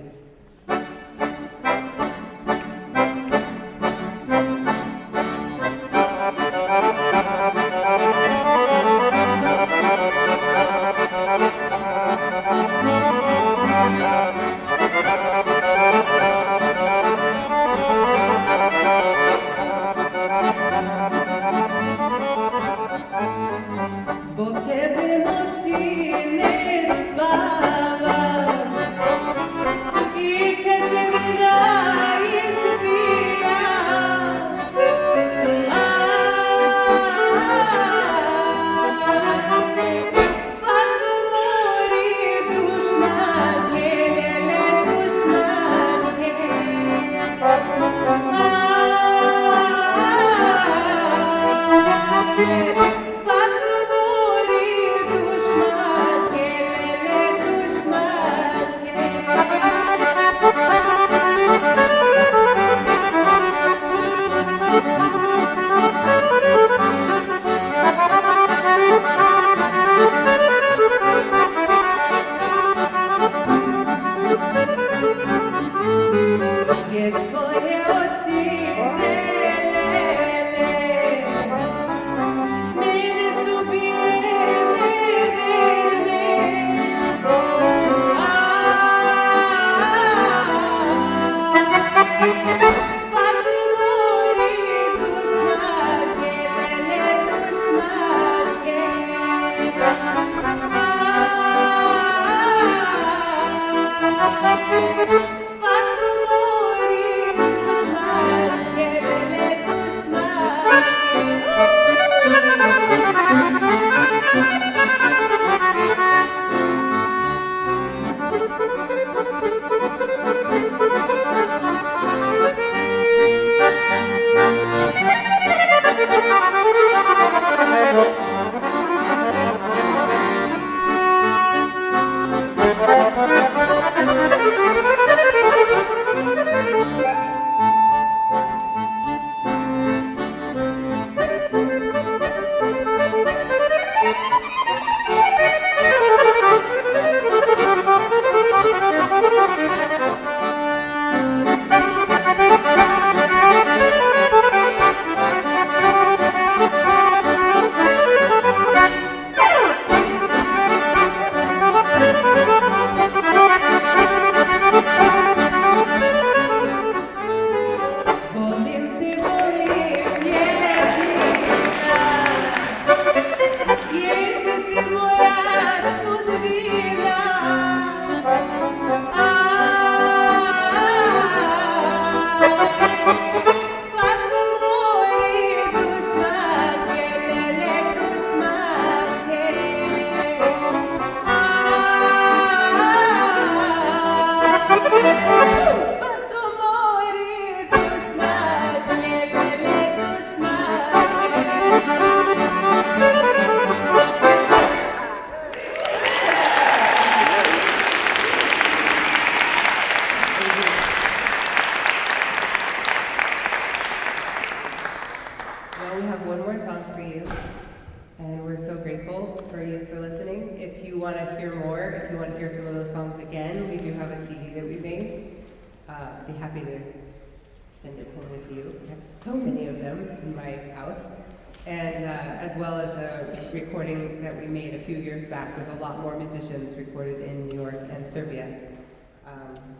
going to have one more song for you, and we're so grateful for you for listening. If you want to hear more, if you want to hear some of those songs again, we do have a CD that we made. Be happy to send it home with you. I have so many of them in my house. And as well as a recording that we made a few years back with a lot more musicians recorded in New York and Serbia.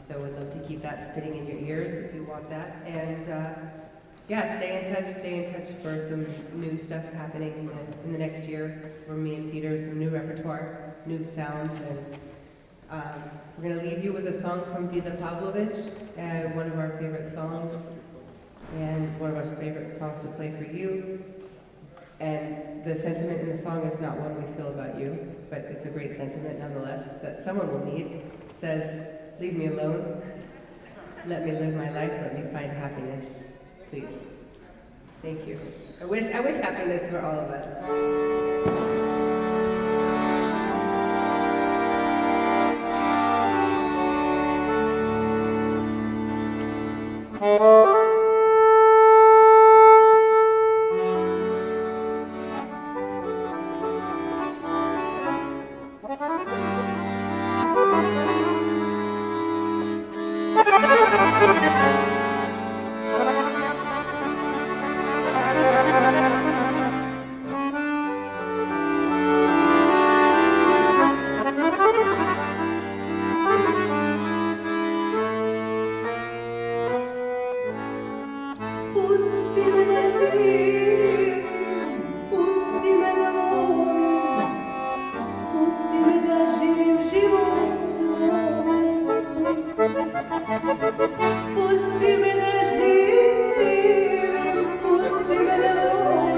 So we'd love to keep that spinning in your ears if you want that. And yeah, stay in touch for some new stuff happening in the next year for me and Peter, some new repertoire, new sounds, and we're going to leave you with a song from Vida Pavlovich, one of our favorite songs, and one of our favorite songs to play for you. And the sentiment in the song is not one we feel about you, but it's a great sentiment nonetheless that someone will need. It says, leave me alone, let me live my life, let me find happiness, please. Thank you. I wish happiness for all of us. Pusti me da živim, pusti me da volim.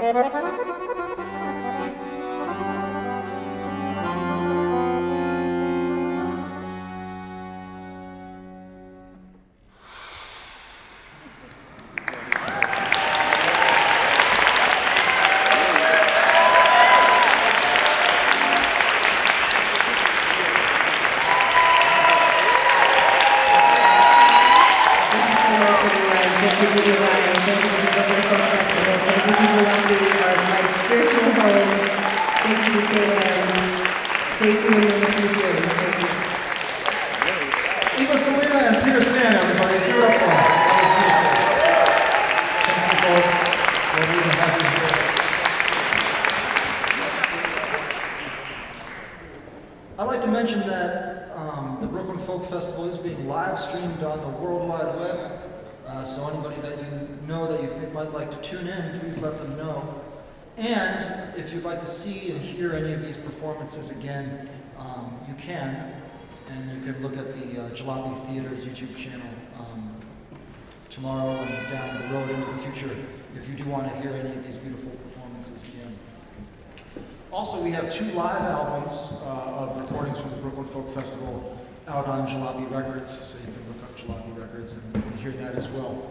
Eva Salina and Peter Stan, everybody, give it up for them. Thank you both. Well, we have you here. I'd like to mention that the Brooklyn Folk Festival is being live streamed on the World Wide Web. So anybody that you know that you think might like to tune in, please let them know. And if you'd like to see and hear any of these performances again, you can. And you can look at the Jalopy Theatre's YouTube channel tomorrow and down the road into the future if you do want to hear any of these beautiful performances again. Also, we have 2 live albums of recordings from the Brooklyn Folk Festival out on Jalopy Records, so you can look up Jalopy Records and hear that as well.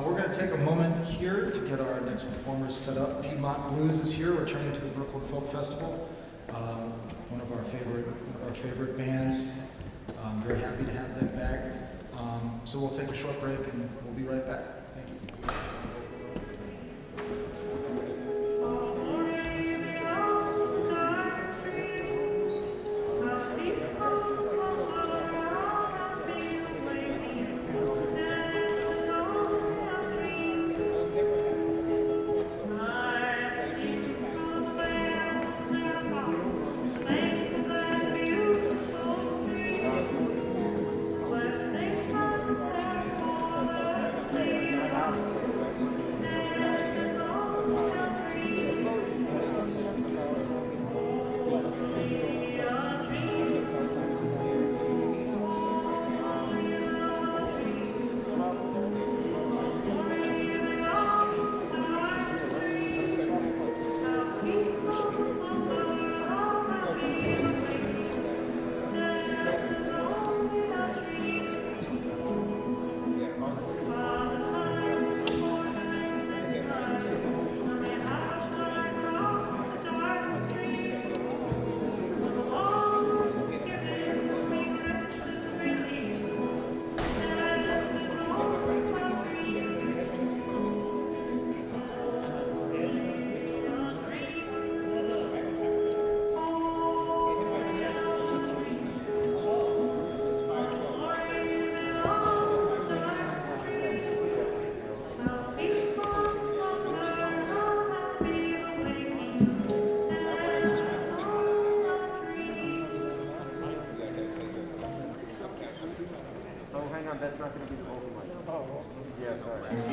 We're going to take a moment here to get our next performers set up. Piedmont Blūz is here, returning to the Brooklyn Folk Festival. One of our favorite bands. I'm very happy to have them back. So we'll take a short break and we'll be right back. Thank you. That's not going to be the whole mic. Oh, yeah, Thank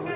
you.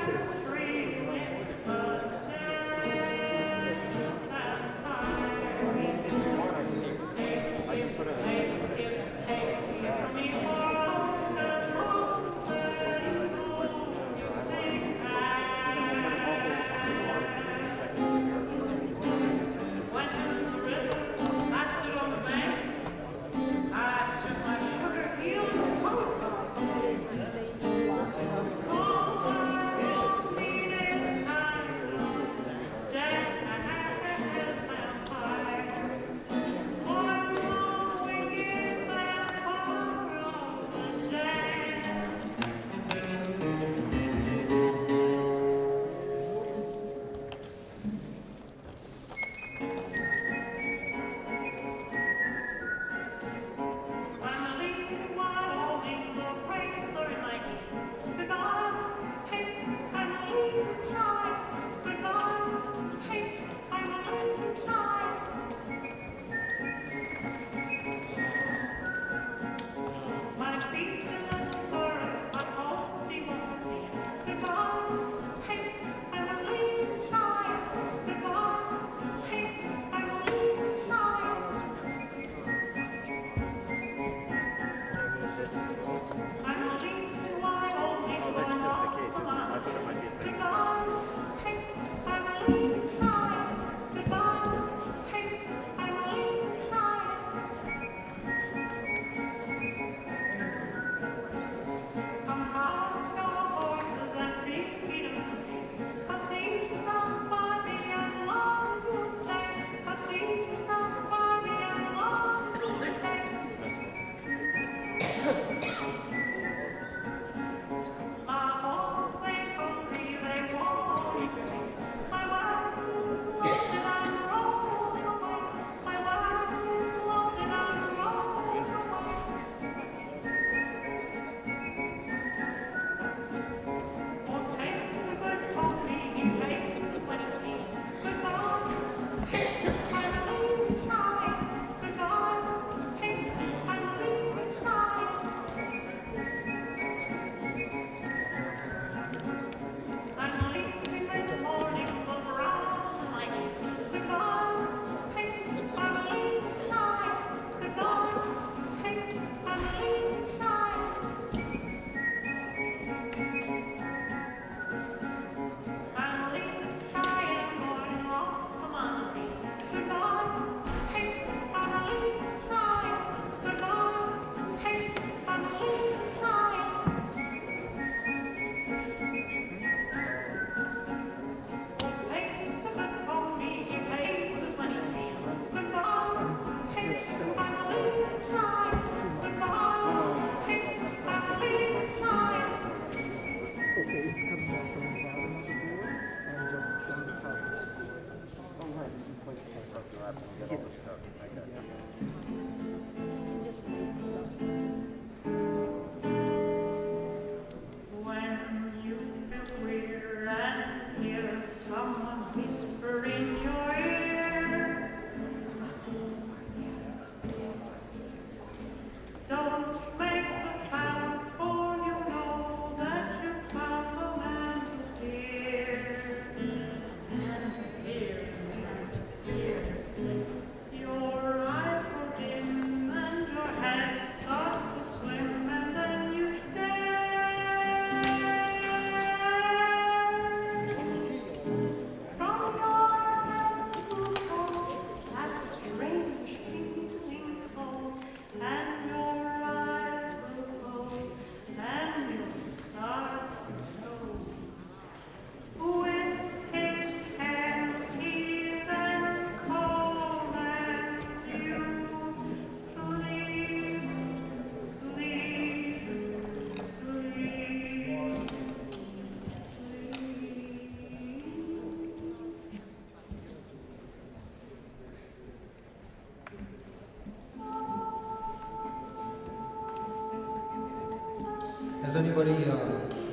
Has anybody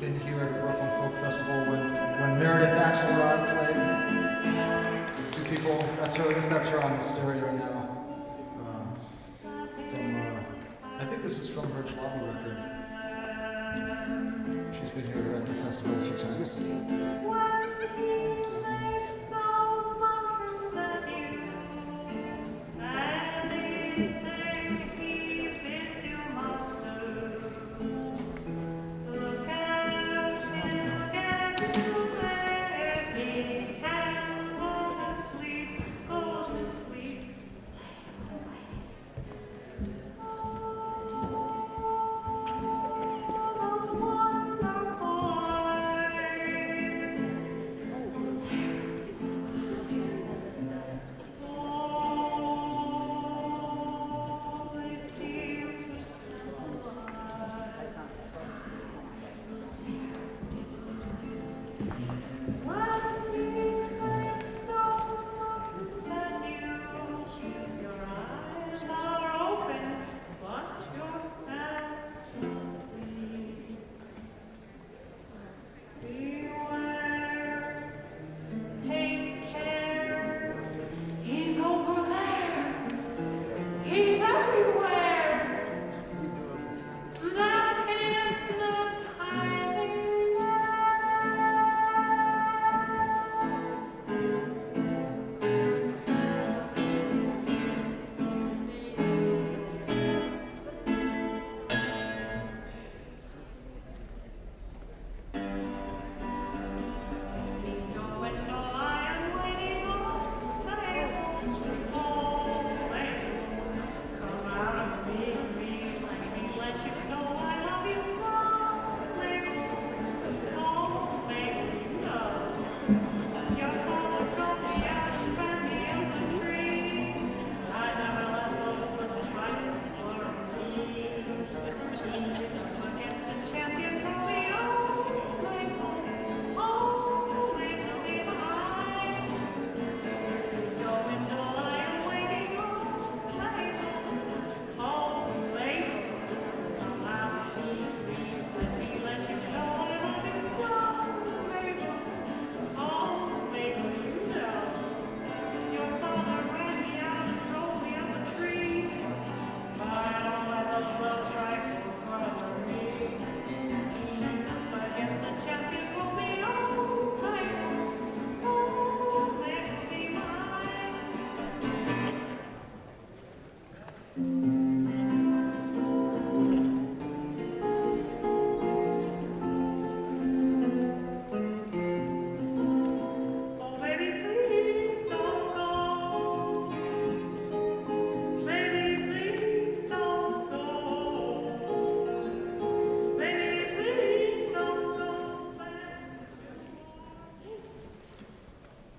been here at a Brooklyn Folk Festival when Meredith Axelrod played? A few people. That's her. At least that's her on the stereo now. I think this is from her Jalopy record. She's been here at the festival a few times.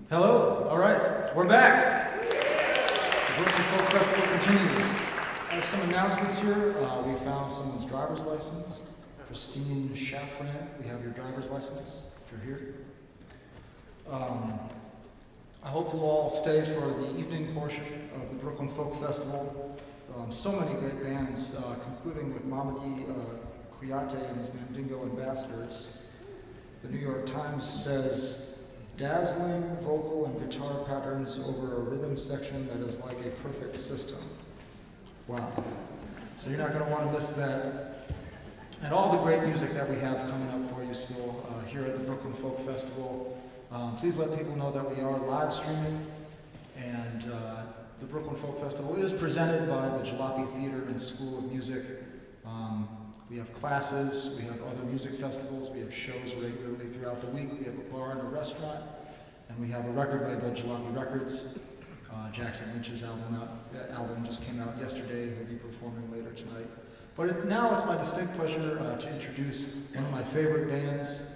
Hello, all right, we're back. The Brooklyn Folk Festival continues. I have some announcements here. We found someone's driver's license. Christine Chaffran, we have your driver's license, if you're here. I hope you'll all stay for the evening portion of the Brooklyn Folk Festival. So many great bands, concluding with Mamadi Kuyate and his Mandingo Ambassadors. The New York Times says, dazzling vocal and guitar patterns over a rhythm section that is like a perfect system. Wow. So you're not going to want to miss that. And all the great music that we have coming up for you still here at the Brooklyn Folk Festival. Please let people know that we are live streaming, and the Brooklyn Folk Festival is presented by the Jalopy Theatre and School of Music. We have classes, we have other music festivals, we have shows regularly throughout the week, we have a bar and a restaurant, and we have a record label, Jalopy Records. Jackson Lynch's album just came out yesterday. He'll be performing later tonight. But now it's my distinct pleasure to introduce one of my favorite bands,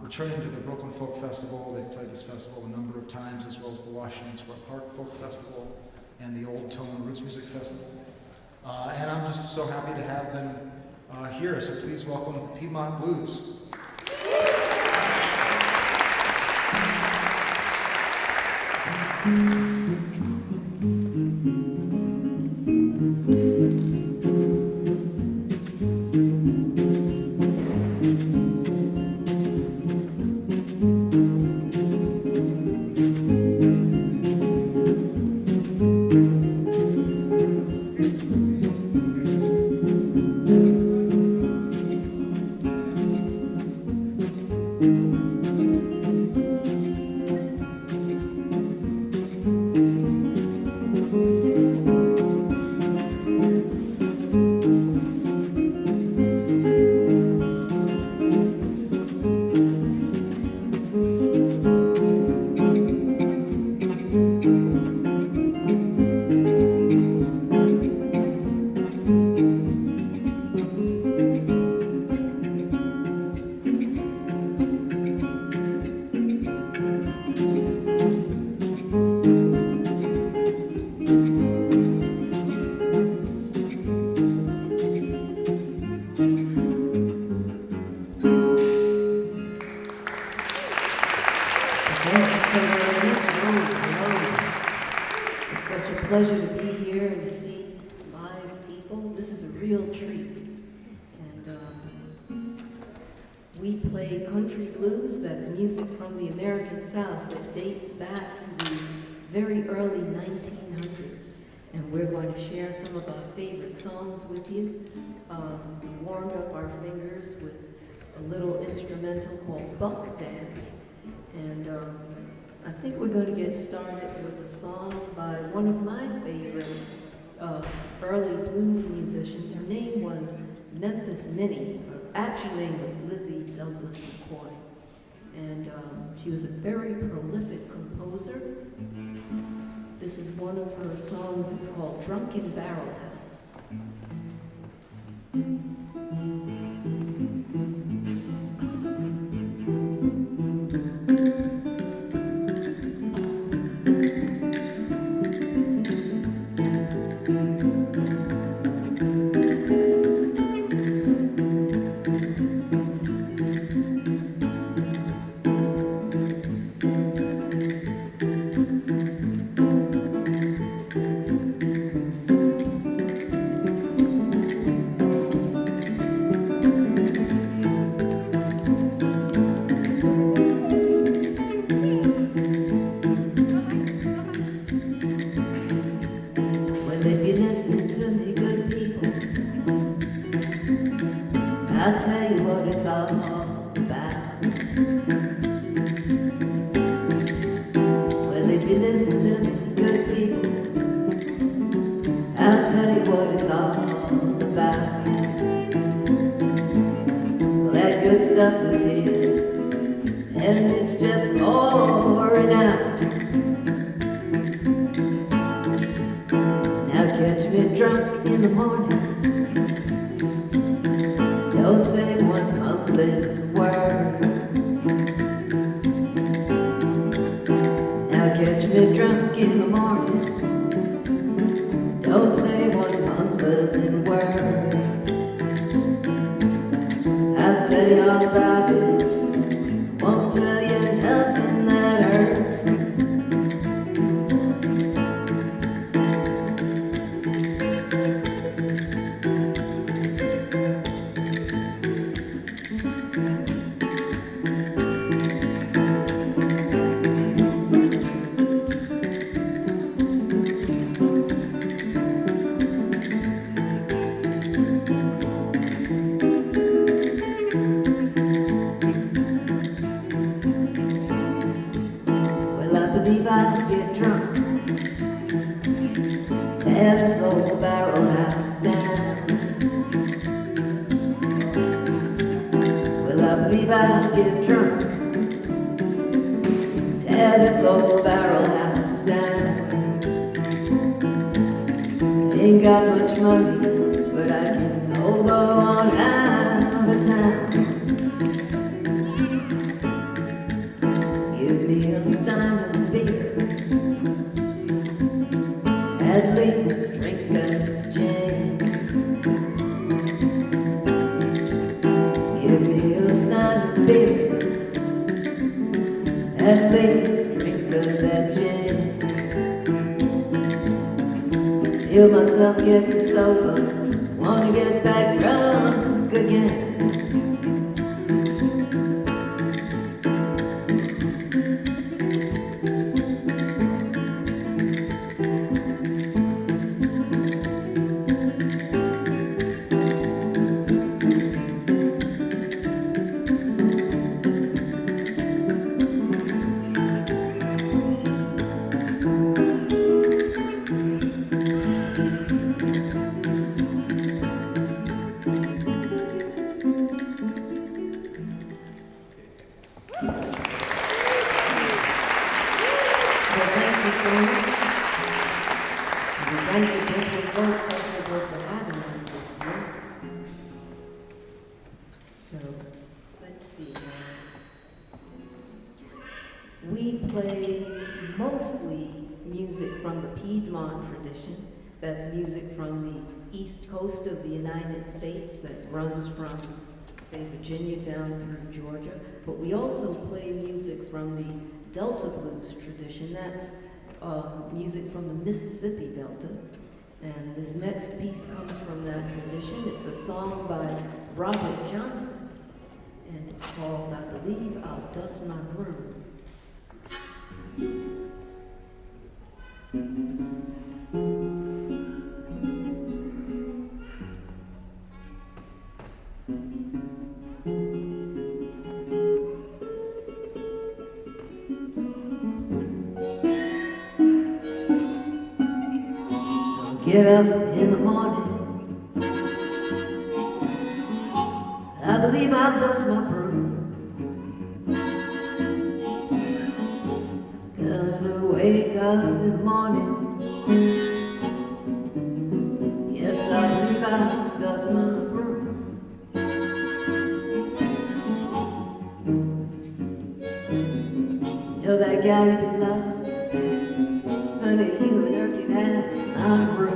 returning to the Brooklyn Folk Festival. They've played this festival a number of times, as well as the Washington Square Park Folk Festival and the Old Tone Roots Music Festival. And I'm just so happy to have them here, so please welcome Piedmont Blūz. Pleasure to be here and to see live people. This is a real treat. And we play country blues. That's music from the American South that dates back to the very early 1900s. And we're going to share some of our favorite songs with you. We warmed up our fingers with a little instrumental called Buck Dance. And I think we're going to get started with a song by one of my favorite early blues musicians. Her name was Memphis Minnie. Her actual name was Lizzie Douglas McCoy. And she was a very prolific composer. This is one of her songs. It's called Drunken Barrel House. I'll tell you what it's all about. Well, if you listen to me, good people, I'll tell you what it's all about. Well, that good stuff is here, and it's just pouring out. Now catch me drunk in the morning, don't say one mumbling word. tell you all about it. Won't tell you nothing that hurts. Well, I believe I'll get drunk, tear this old barrel house down. Well, I believe I'll get drunk, tear this old barrel house down. Ain't got much money, but I can over on out of town. Give me a stein of beer, at least drink a gin. Give me a stein of beer, at least drink of that gin. Feel myself getting sober, wanna get back drunk again. Well, thank you so much. And thank you, Brooklyn Folk Festival, for having us this year. So, let's see. We play mostly music from the Piedmont tradition. That's music from the east coast of the United States that runs from, say, Virginia down through Georgia. But we also play music from the Delta blues tradition. That's music from the Mississippi Delta. And this next piece comes from that tradition. It's a song by Robert Johnson, and it's called, I believe, I'll Dust My Broom. Get up in the morning, I believe I'll dust my broom. Gonna wake up in the morning, yes, I believe I'll dust my broom. You know that guy you be loving, honey, you and her can have my broom.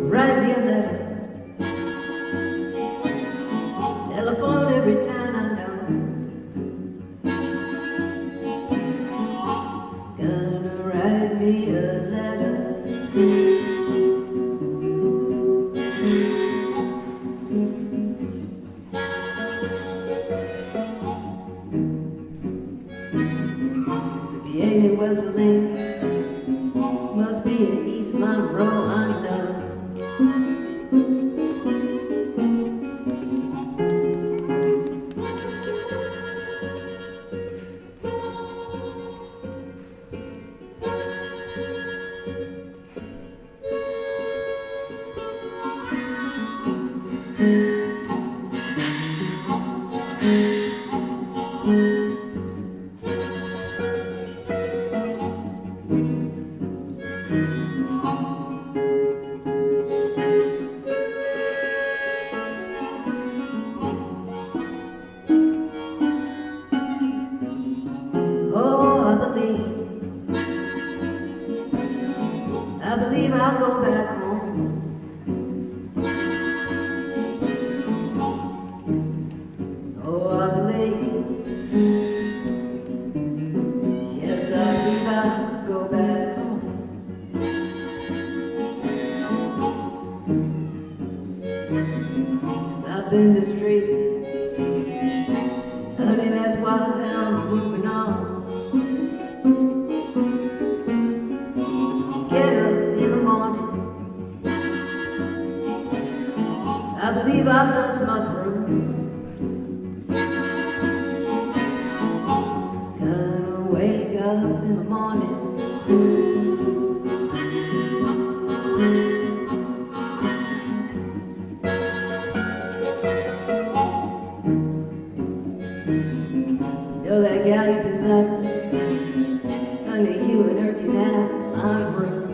Write me a letter, telephone every town I know. Gonna write me a letter. Cause if he ain't in Wesleyan, must be in East Monroe, I know. I believe I'll go back home. I've been mistreated. Honey, that's why I'm moving on. Get up in the morning, I believe I'll dust my broom. Gonna wake up in the morning. You know that gal you've been loving, honey, you and her can have my room.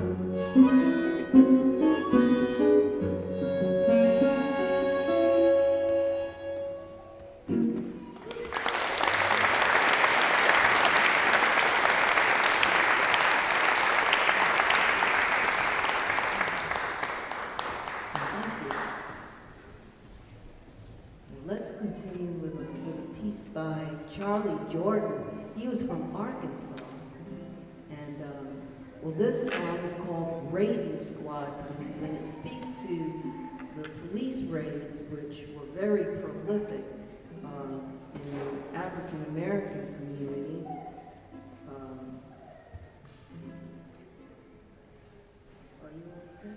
Let's continue with a piece by Charlie Jordan. He was from Arkansas. And, well, this song is called Raiding Squad Blues, and it speaks to the police raids, which were very prolific in the African-American community. Are you all set?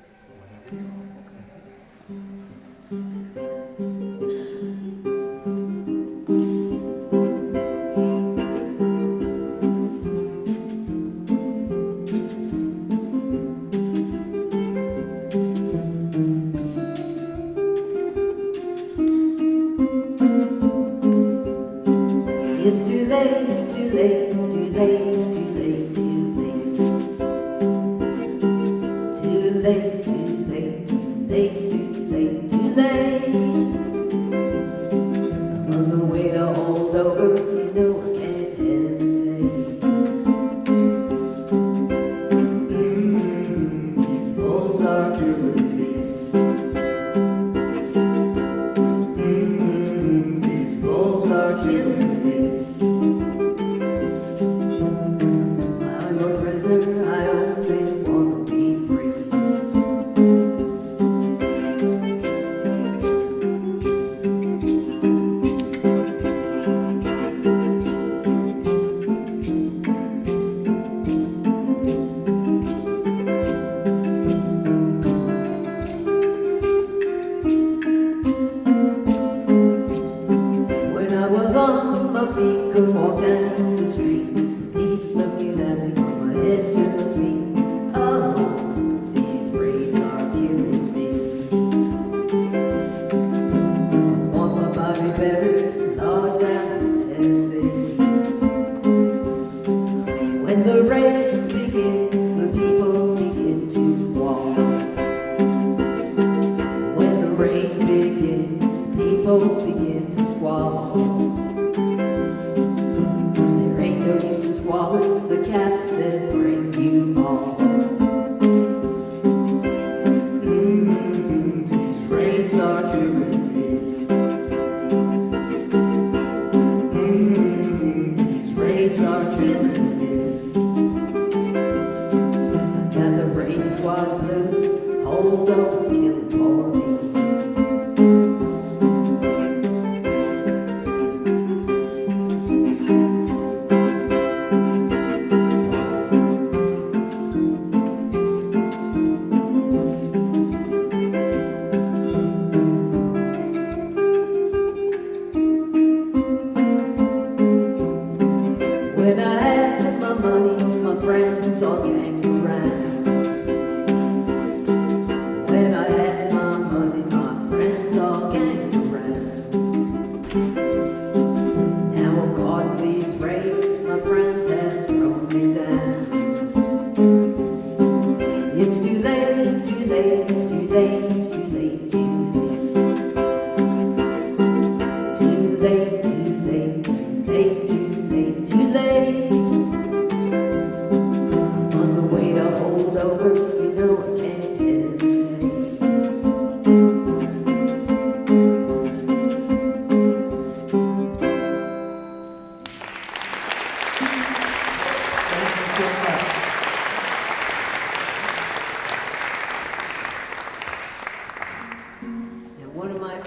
It's too late, too late, too late, too late, too late. Too late, too late, too late, too late, too late. I'm on the way to hold over, you know I can't hesitate. These bulls are killing me. These bulls are killing me. I'm a prisoner, I only wanna be free. When I was on my feet, could walk down the street, police looking at me from my head to my feet. Oh, these raids are killing me. I want my body better, locked down in Tennessee. When the raids begin, the people begin to squall. When the raids begin, people begin to squall. There ain't no use in squalling, the captain said, bring you all. These raids are killing me. These raids are killing me. I got the raid squad blues, holdovers killing for me.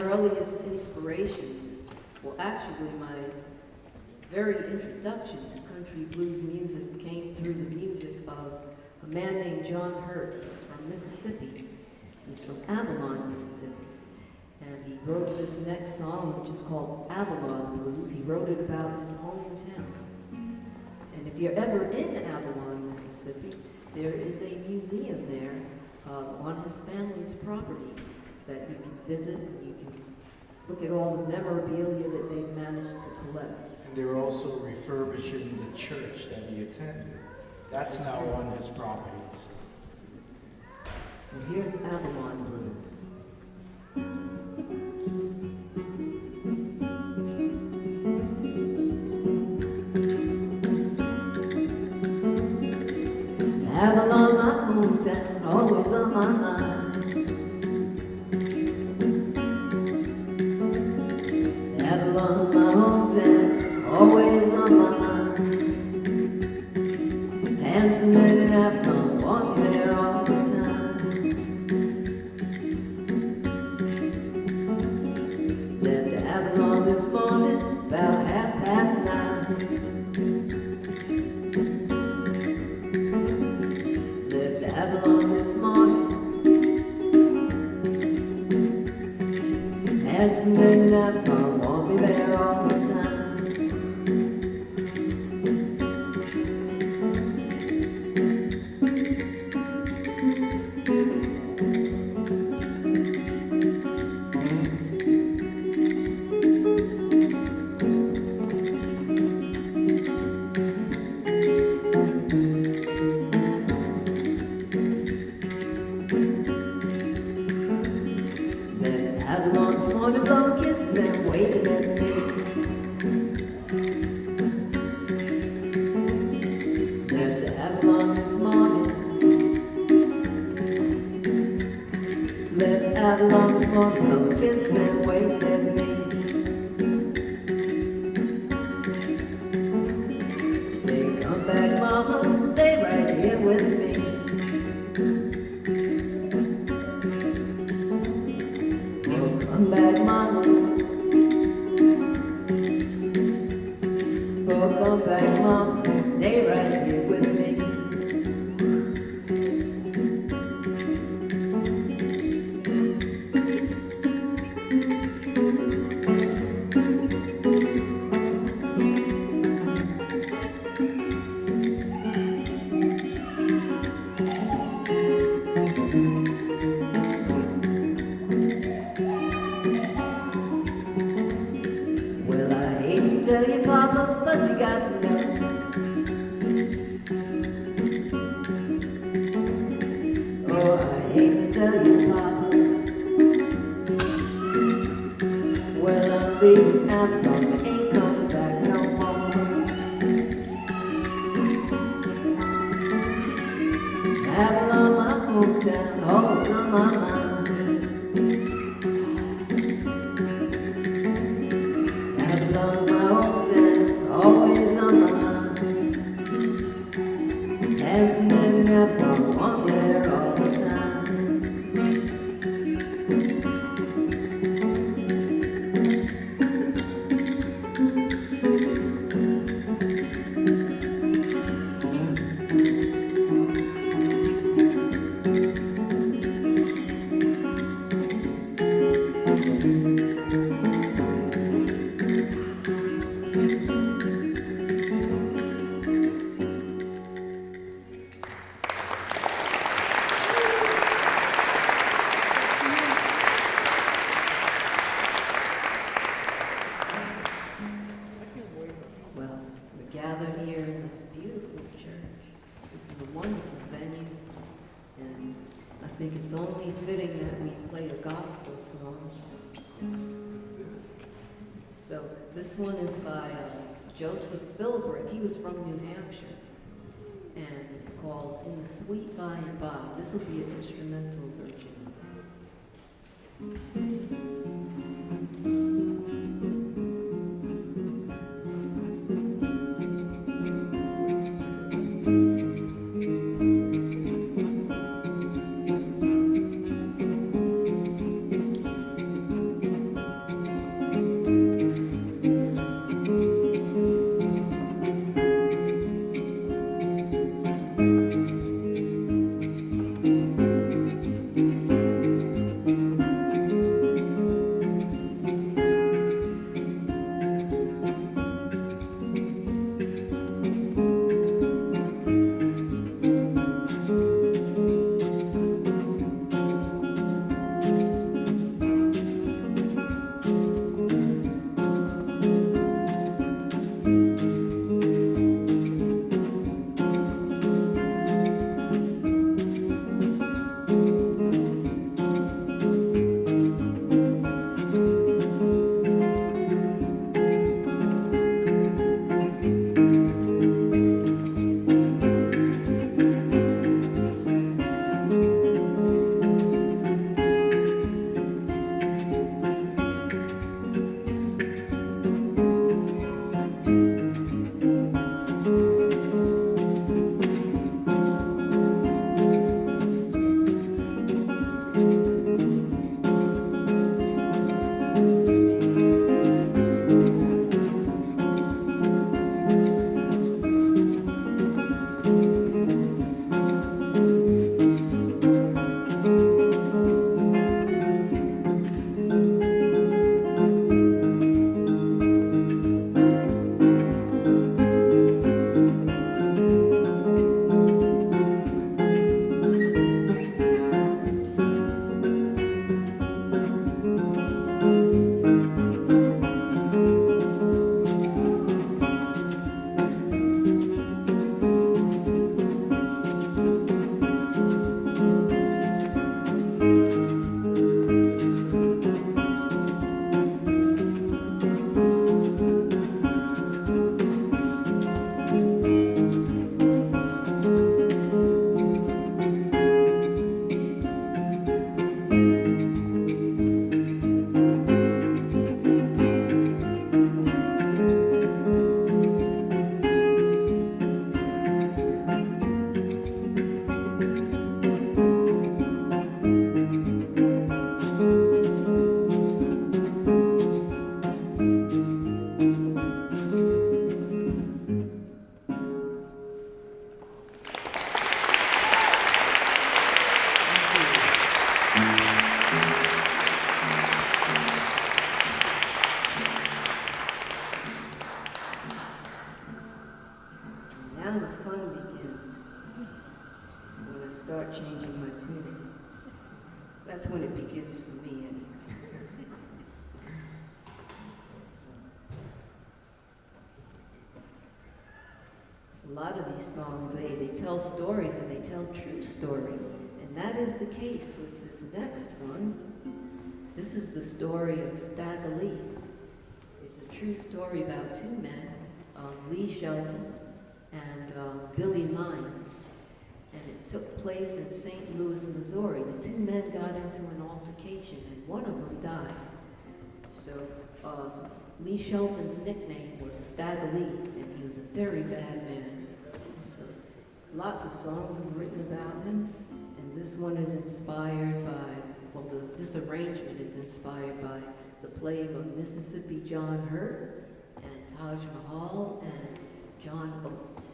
earliest inspirations, well, actually my very introduction to country blues music came through the music of a man named John Hurt. He's from Mississippi. He's from Avalon, Mississippi. And he wrote this next song, which is called Avalon Blues. He wrote it about his hometown. And if you're ever in Avalon, Mississippi, there is a museum there on his family's property that you can visit, and you can look at all the memorabilia that they've managed to collect. And they're also refurbishing the church that he attended. That's now on his property. Well, here's Avalon Blues. Avalon, my hometown, always on my mind. Avalon, my hometown, always on my mind. Handsome men in Avalon want me there all the time. Left Avalon this morning about 9:30. Avalon this morning, handsome men in Avalon want me there all the time. Avalon's wanna blow kisses and waving at me. Left Avalon this morning. Left Avalon this morning, blowing kisses and waving at me. Say, come back, mama, stay right here with me. Come back, mama. Oh, come back, mama. Stay right here with me. Tell you, Papa, but you got to know. Oh, I hate to tell you, Papa. Well, I'm leaving Avalon, I ain't coming back no more. Avalon, my hometown, always on my mind. Always on my mind. Handsome men in Avalon want me there all the time. It's only fitting that we play a gospel song. So this one is by Joseph Philbrick. He was from New Hampshire. And it's called In the Sweet By and By. This will be an instrumental version. lot of these songs, they tell stories, and they tell true stories. And that is the case with this next one. This is the story of Stagger Lee. It's a true story about two men, Lee Shelton and Billy Lyons. And it took place in St. Louis, Missouri. The two men got into an altercation, and one of them died. So Lee Shelton's nickname was Stagger Lee, and he was a very bad man. So lots of songs were written about him, and this one is inspired by, well, this arrangement is inspired by the playing of Mississippi John Hurt and Taj Mahal and John Oates.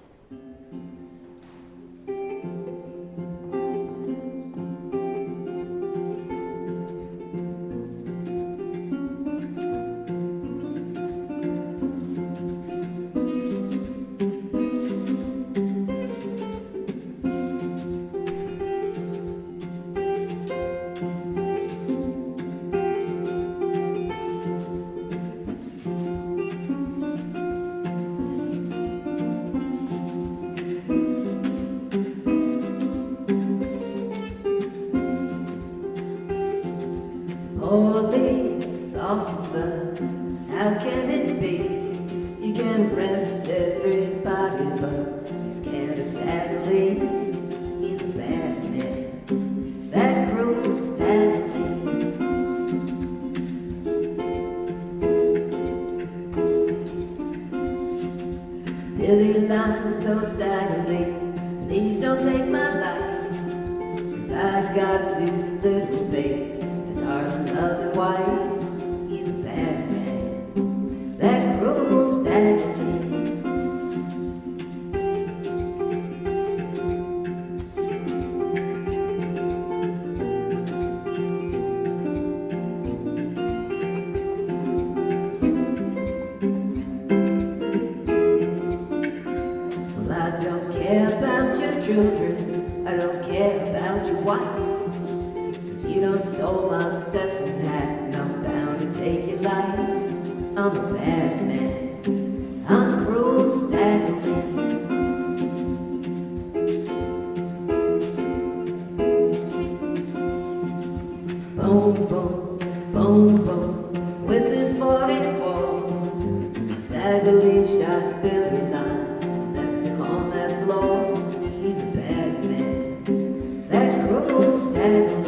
Police officer, how can it be? You can arrest everybody, but you're scared of Stagger Lee. He's a bad man, that cruel Stagger Lee. Billy Lyons told Stagger Lee, please don't take my life, 'cause I've got two little babes, darling, loving wife. He's a bad man, that cruel Stagger Lee. Well, I don't care about your children, I don't care about your wife. You done stole my Stetson hat, and I'm bound to take your life. I'm a bad man, I'm cruel Stagger Lee. Boom, boom, boom, boom, with his 44, Stagger Lee shot Billy Lyons, left him on that floor. He's a bad man, that cruel Stagger Lee.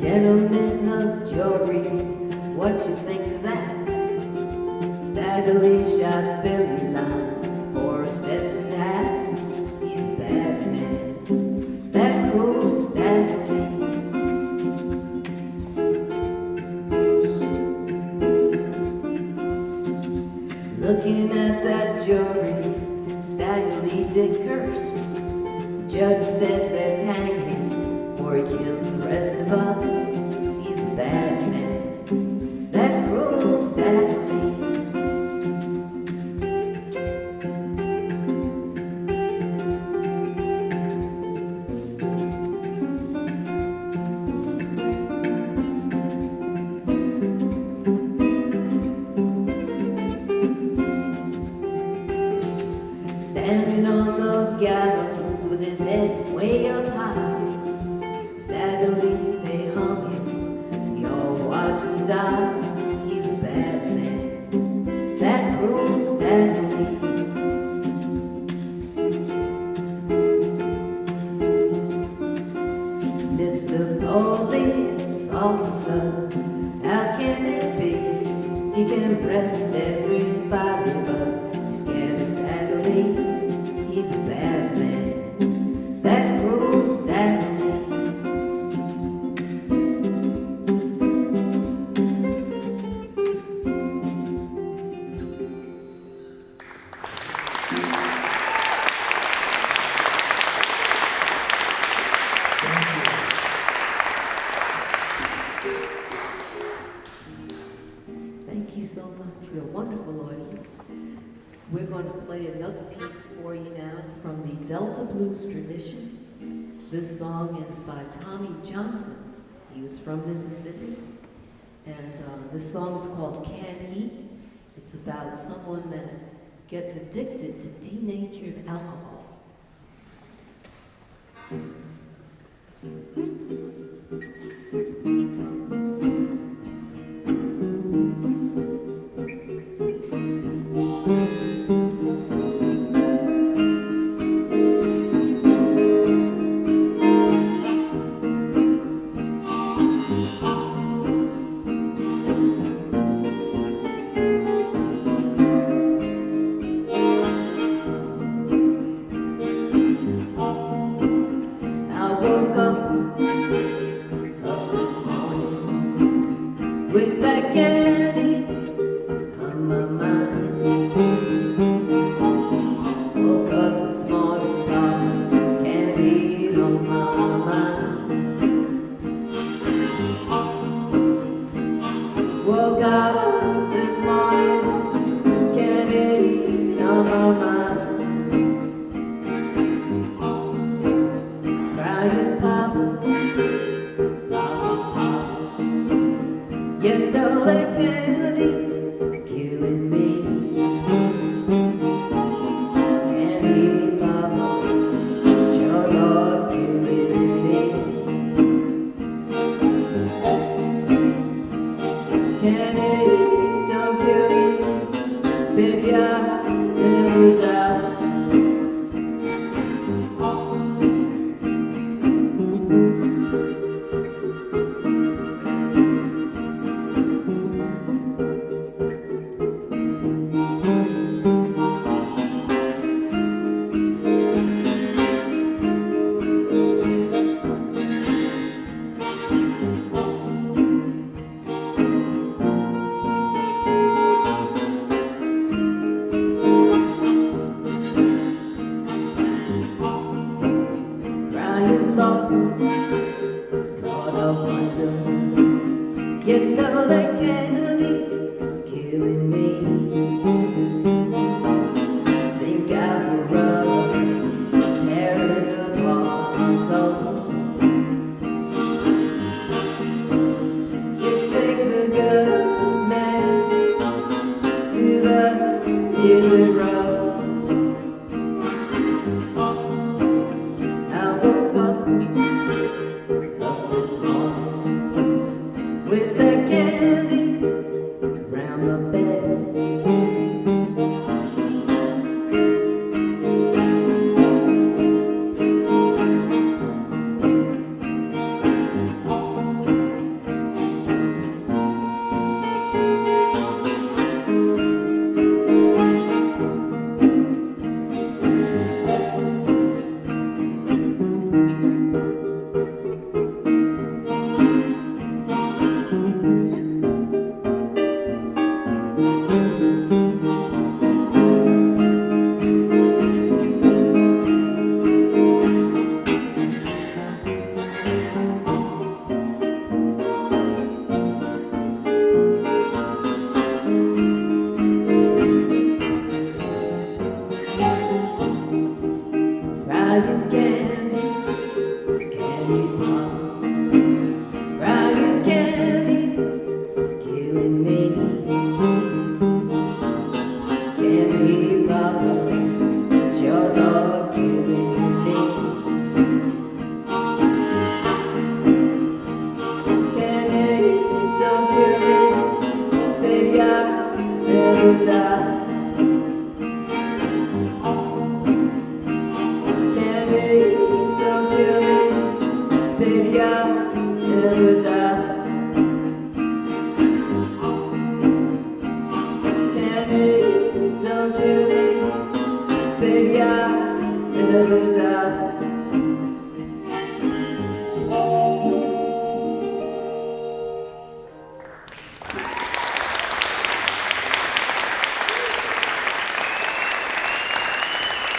Gentlemen of the jury, what you think of that? Stagger Lee shot Billy Lyons for a Stetson hat. He's a bad man, that cruel Stagger Lee. Looking at that jury, Stagger Lee did curse. The judge said let's hang him, for he kills the rest of us. He's a bad man, that cruel Stagger Lee. Standing on those gallows with his head way up high, Stagger Lee, they hung him, we all watched him die. He's a bad man, that cruel Stagger Lee. Mr. Police Officer, how can it be? You can arrest everybody, but you're scared of Stagger Lee. He's a bad man, that cruel Stagger Lee. Thank you so much. You're a wonderful audience. We're going to play another piece for you now from the Delta blues tradition. This song is by Tommy Johnson. He was from Mississippi. And this song is called Can't Eat. It's about someone that gets addicted to denatured alcohol.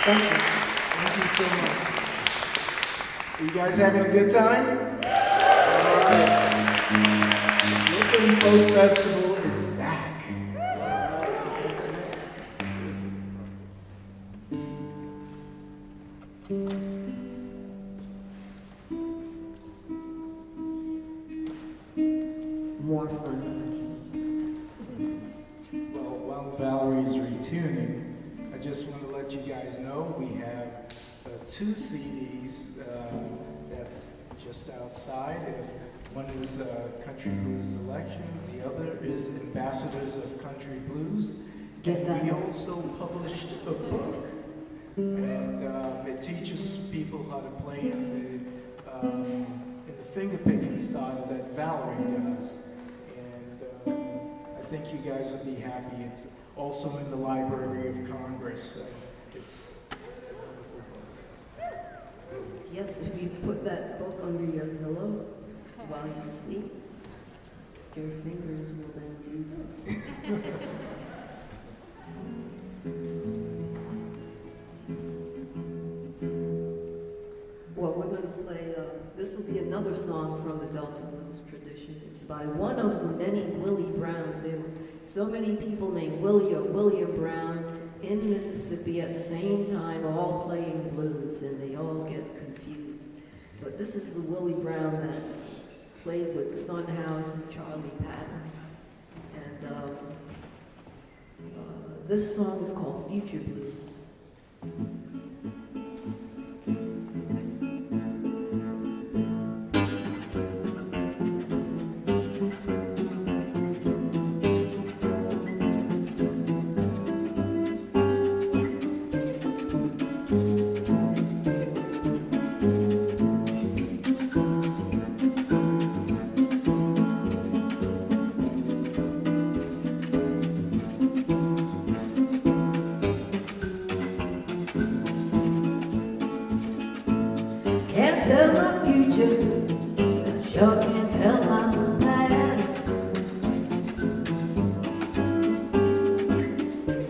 Thank you so much. Are you guys having a good time? All right. Brooklyn Folk Festival is back. That's right. for me. Well, while Valerie's retuning, I just want to let you guys know we have 2 CDs that's just outside. One is Country Blues Selection, the other is Ambassadors of Country Blues. Get that. We also published a book, and it teaches people how to play in the finger picking style that Valerie does. And I think you guys would be happy. It's also in the Library of Congress. It's a wonderful book. Yes, if you put that book under your pillow while you sleep, your fingers will then do this. Well, we're going to play, this will be another song from the Delta Blues tradition. It's by one of the many Willie Browns. There were so many people named Willie or William Brown in Mississippi at the same time, all playing blues, and they all get confused. But this is the Willie Brown that played with Son House and Charlie Patton. And this song is called Future Blues. Can't tell my future, I sure can't tell my past.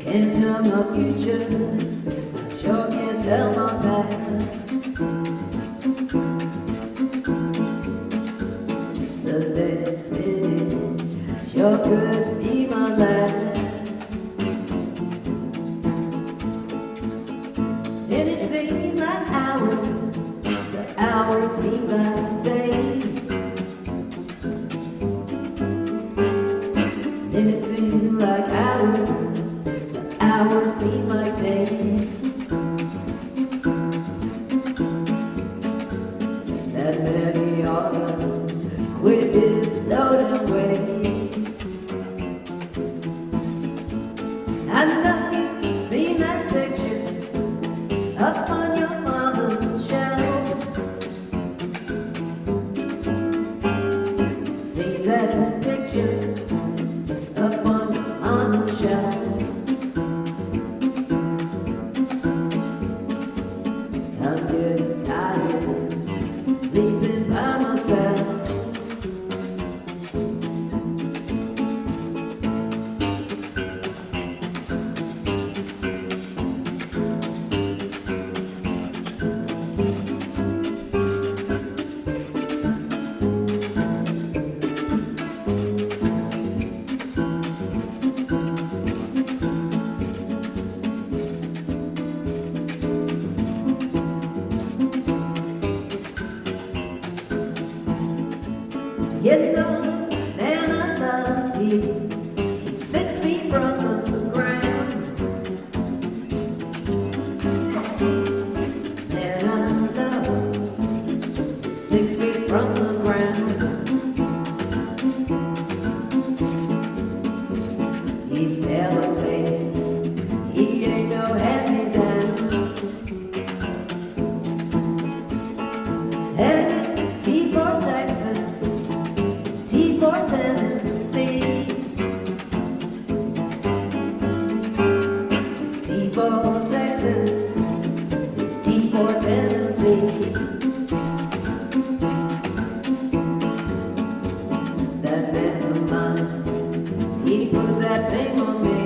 Can't tell my future, I sure can't tell my past. The next minute sure could be my last. And it seemed like hours, the hours seem like days. And it seemed like hours, the hours seem like days. That many ought to quit his loading way. I know you've seen that picture up on your mama's shelf. See that picture up on your mama's shelf. I'm getting tired, sleeping by myself. You know, man, I love these. He's 6 feet from the ground. Man, I love he's 6 feet from the ground. He's tailor-made. He ain't no hand-me-down. And it's T for Texas, T for Tennessee. It's T for Texas, it's T for Tennessee. That man of mine, he put that thing on me.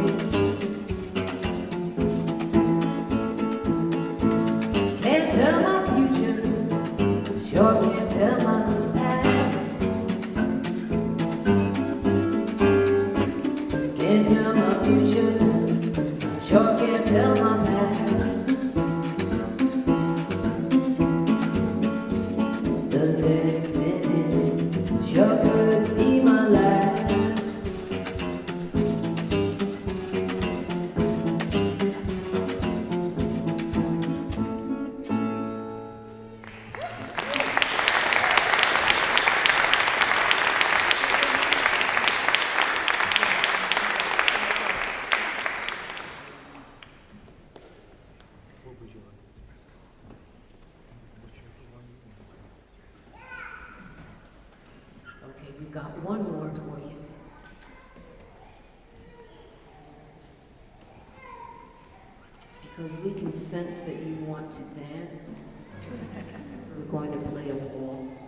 because we can sense that you want to dance. We're going to play a waltz.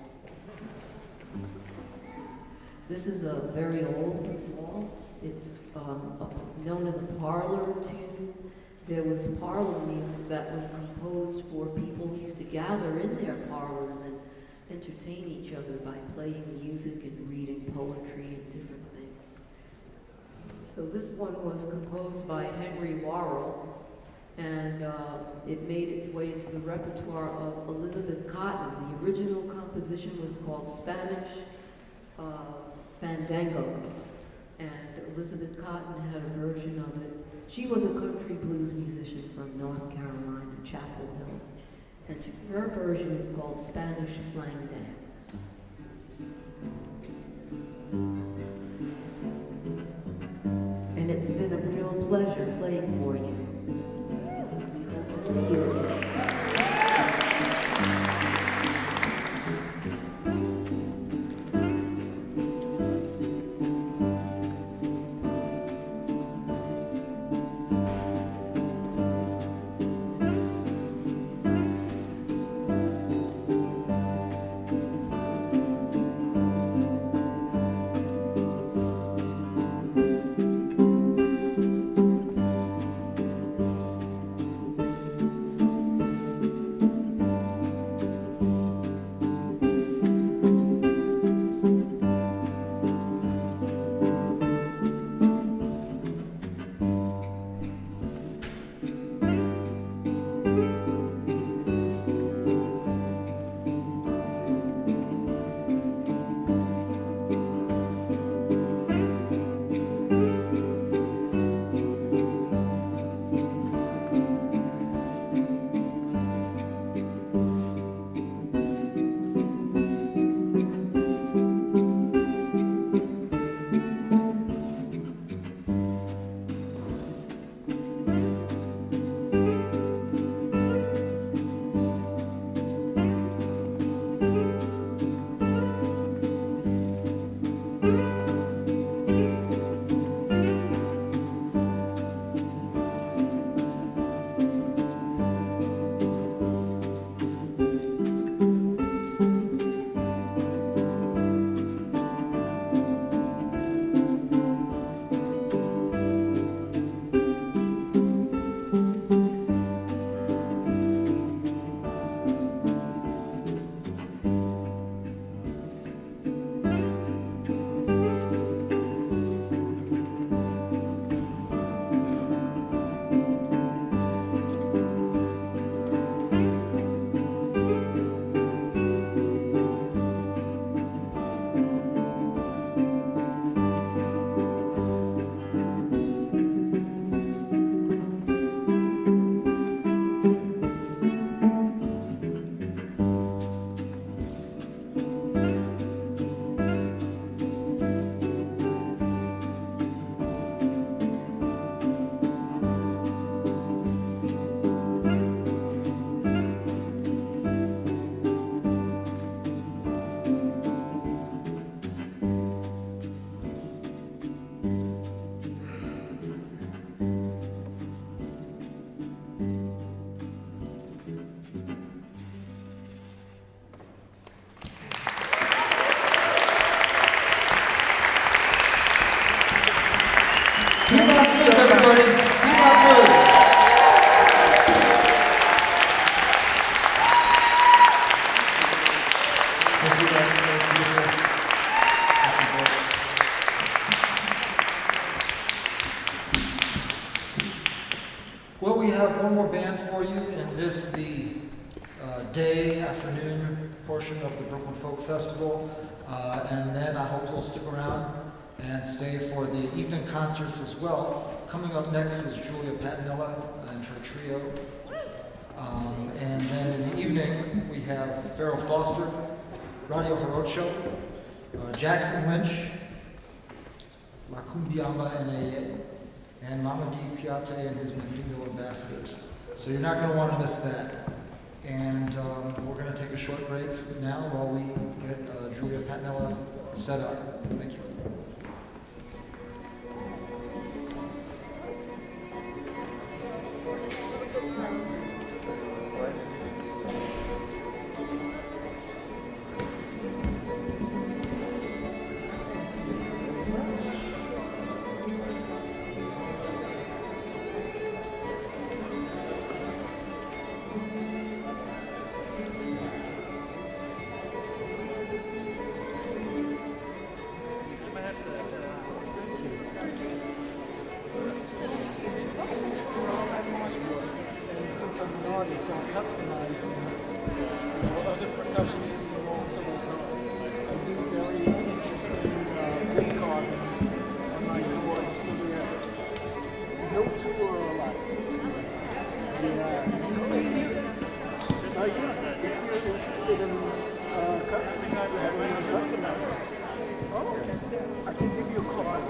This is a very old waltz. It's known as a parlor tune. There was parlor music that was composed for people who used to gather in their parlors and entertain each other by playing music and reading poetry and different things. So this one was composed by Henry Worrell, and it made its way into the repertoire of Elizabeth Cotton. The original composition was called Spanish Fandango, and Elizabeth Cotton had a version of it. She was a country blues musician from North Carolina, Chapel Hill, and her version is called Spanish Flang Dan. And it's been a real pleasure playing for you. We hope to see you again. Piedmont Blūz, everybody. Piedmont Blūz. Thank you, guys. That was beautiful. Well, we have one more band for you, and this the afternoon portion of the Brooklyn Folk Festival, and then I hope you'll stick around and stay for the evening concerts as well. Coming up next is Julia Patinella and her trio. And then in the evening, we have Farrell Foster, Radio Jarocho, Jackson Lynch, La Cumbiamba N.A.A., and Mamadi Piate and his Mandingo Ambassadors. So you're not going to want to miss that. And we're going to take a short break now while we get Julia Patinella set up. Thank you. Go. artist, I customize other percussionists and also I do very interesting wood carvings on my board, so they're no two are alike. If you're interested in having a custom, I can give you a card.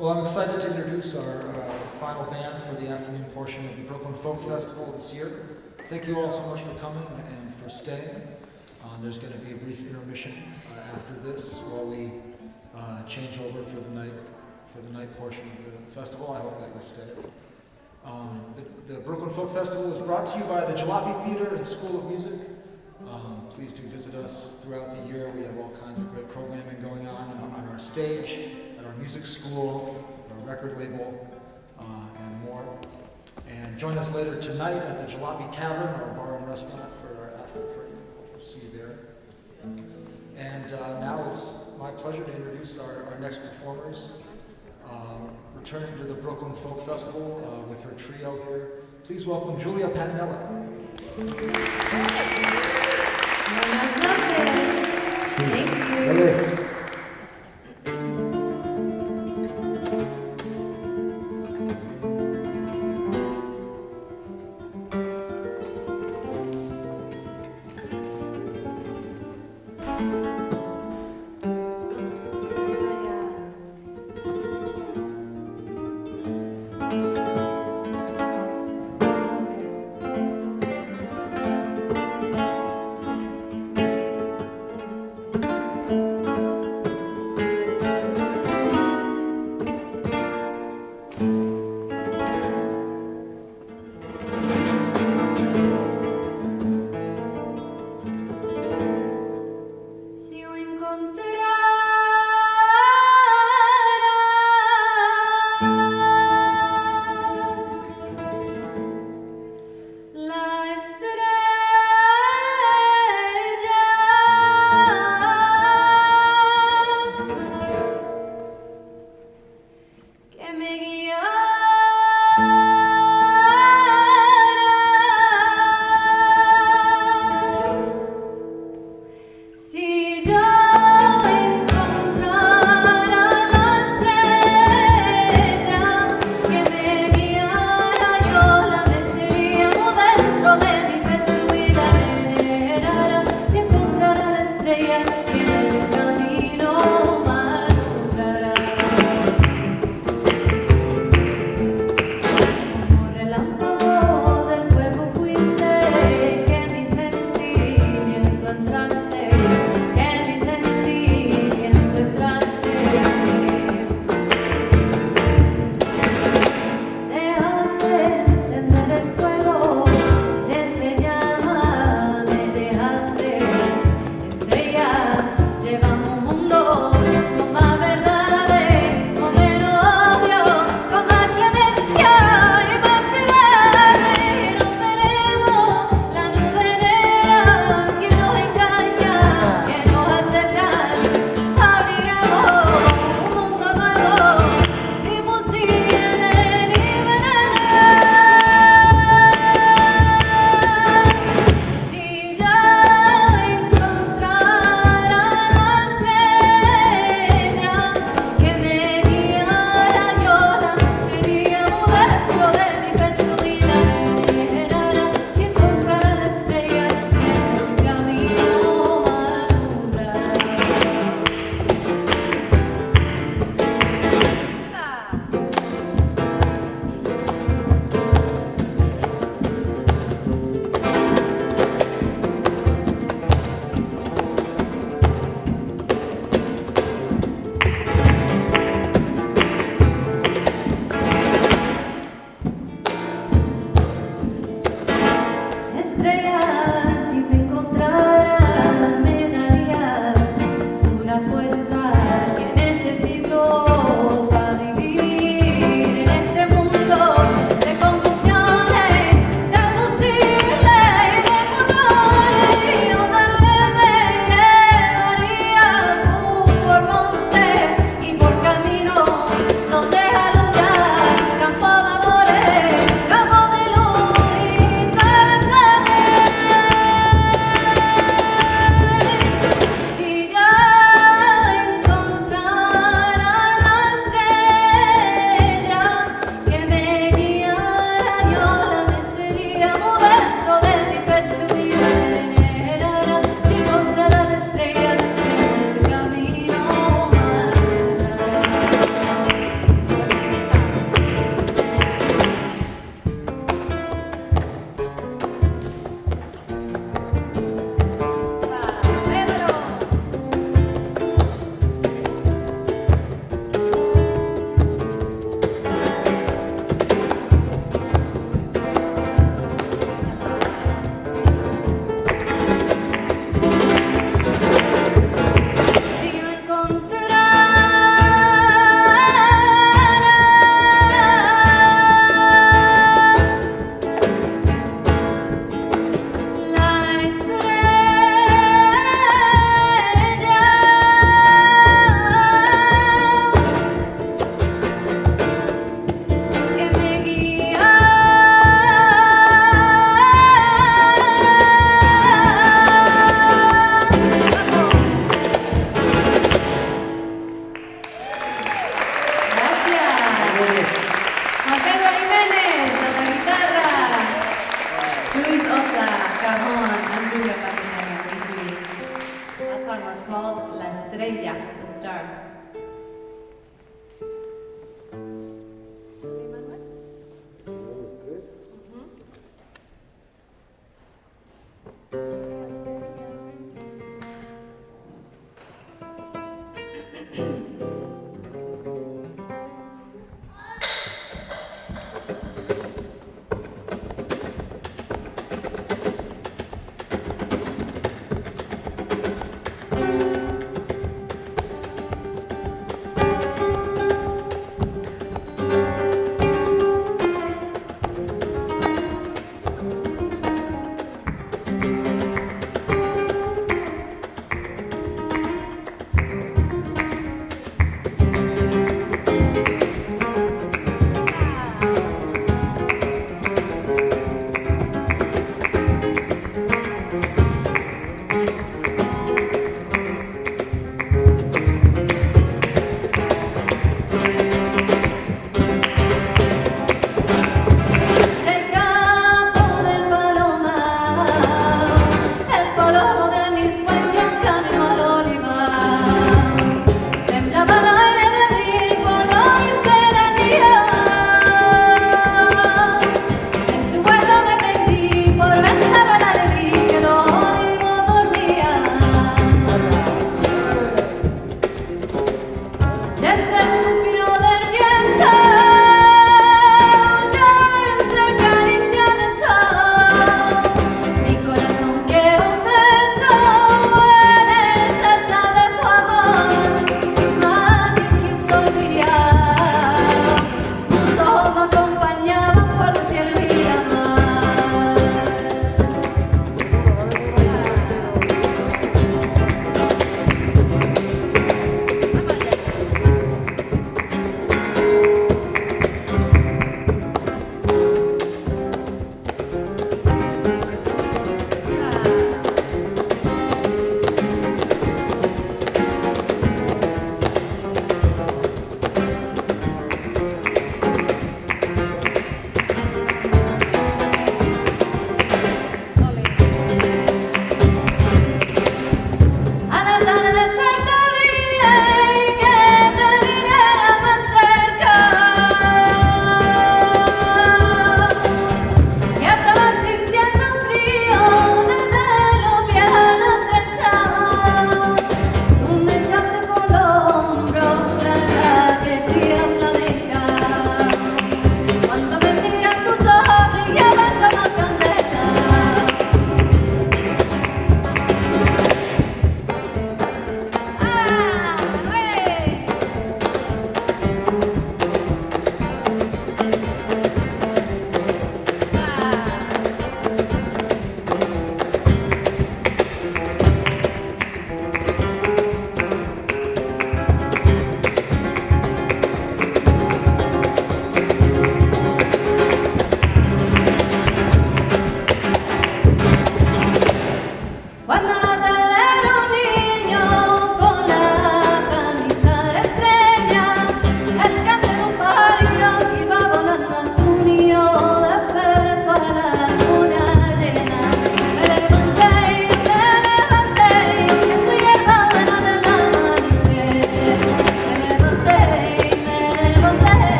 Well, I'm excited to introduce our final band for the afternoon portion of the Brooklyn Folk Festival this year. Thank you all so much for coming and for staying. There's going to be a brief intermission after this while we change over for the night portion of the festival. I hope that you'll stay. The Brooklyn Folk Festival is brought to you by the Jalopy Theatre and School of Music. Please do visit us throughout the year. We have all kinds of great programming going on our stage, at our music school, our record label, and more. And join us later tonight at the Jalopy Tavern, our bar and restaurant, for our after party. We'll see you there. And now it's my pleasure to introduce our next performers. Returning to the Brooklyn Folk Festival with her trio here. Please welcome Julia Patinella. Thank you. estrella, the star.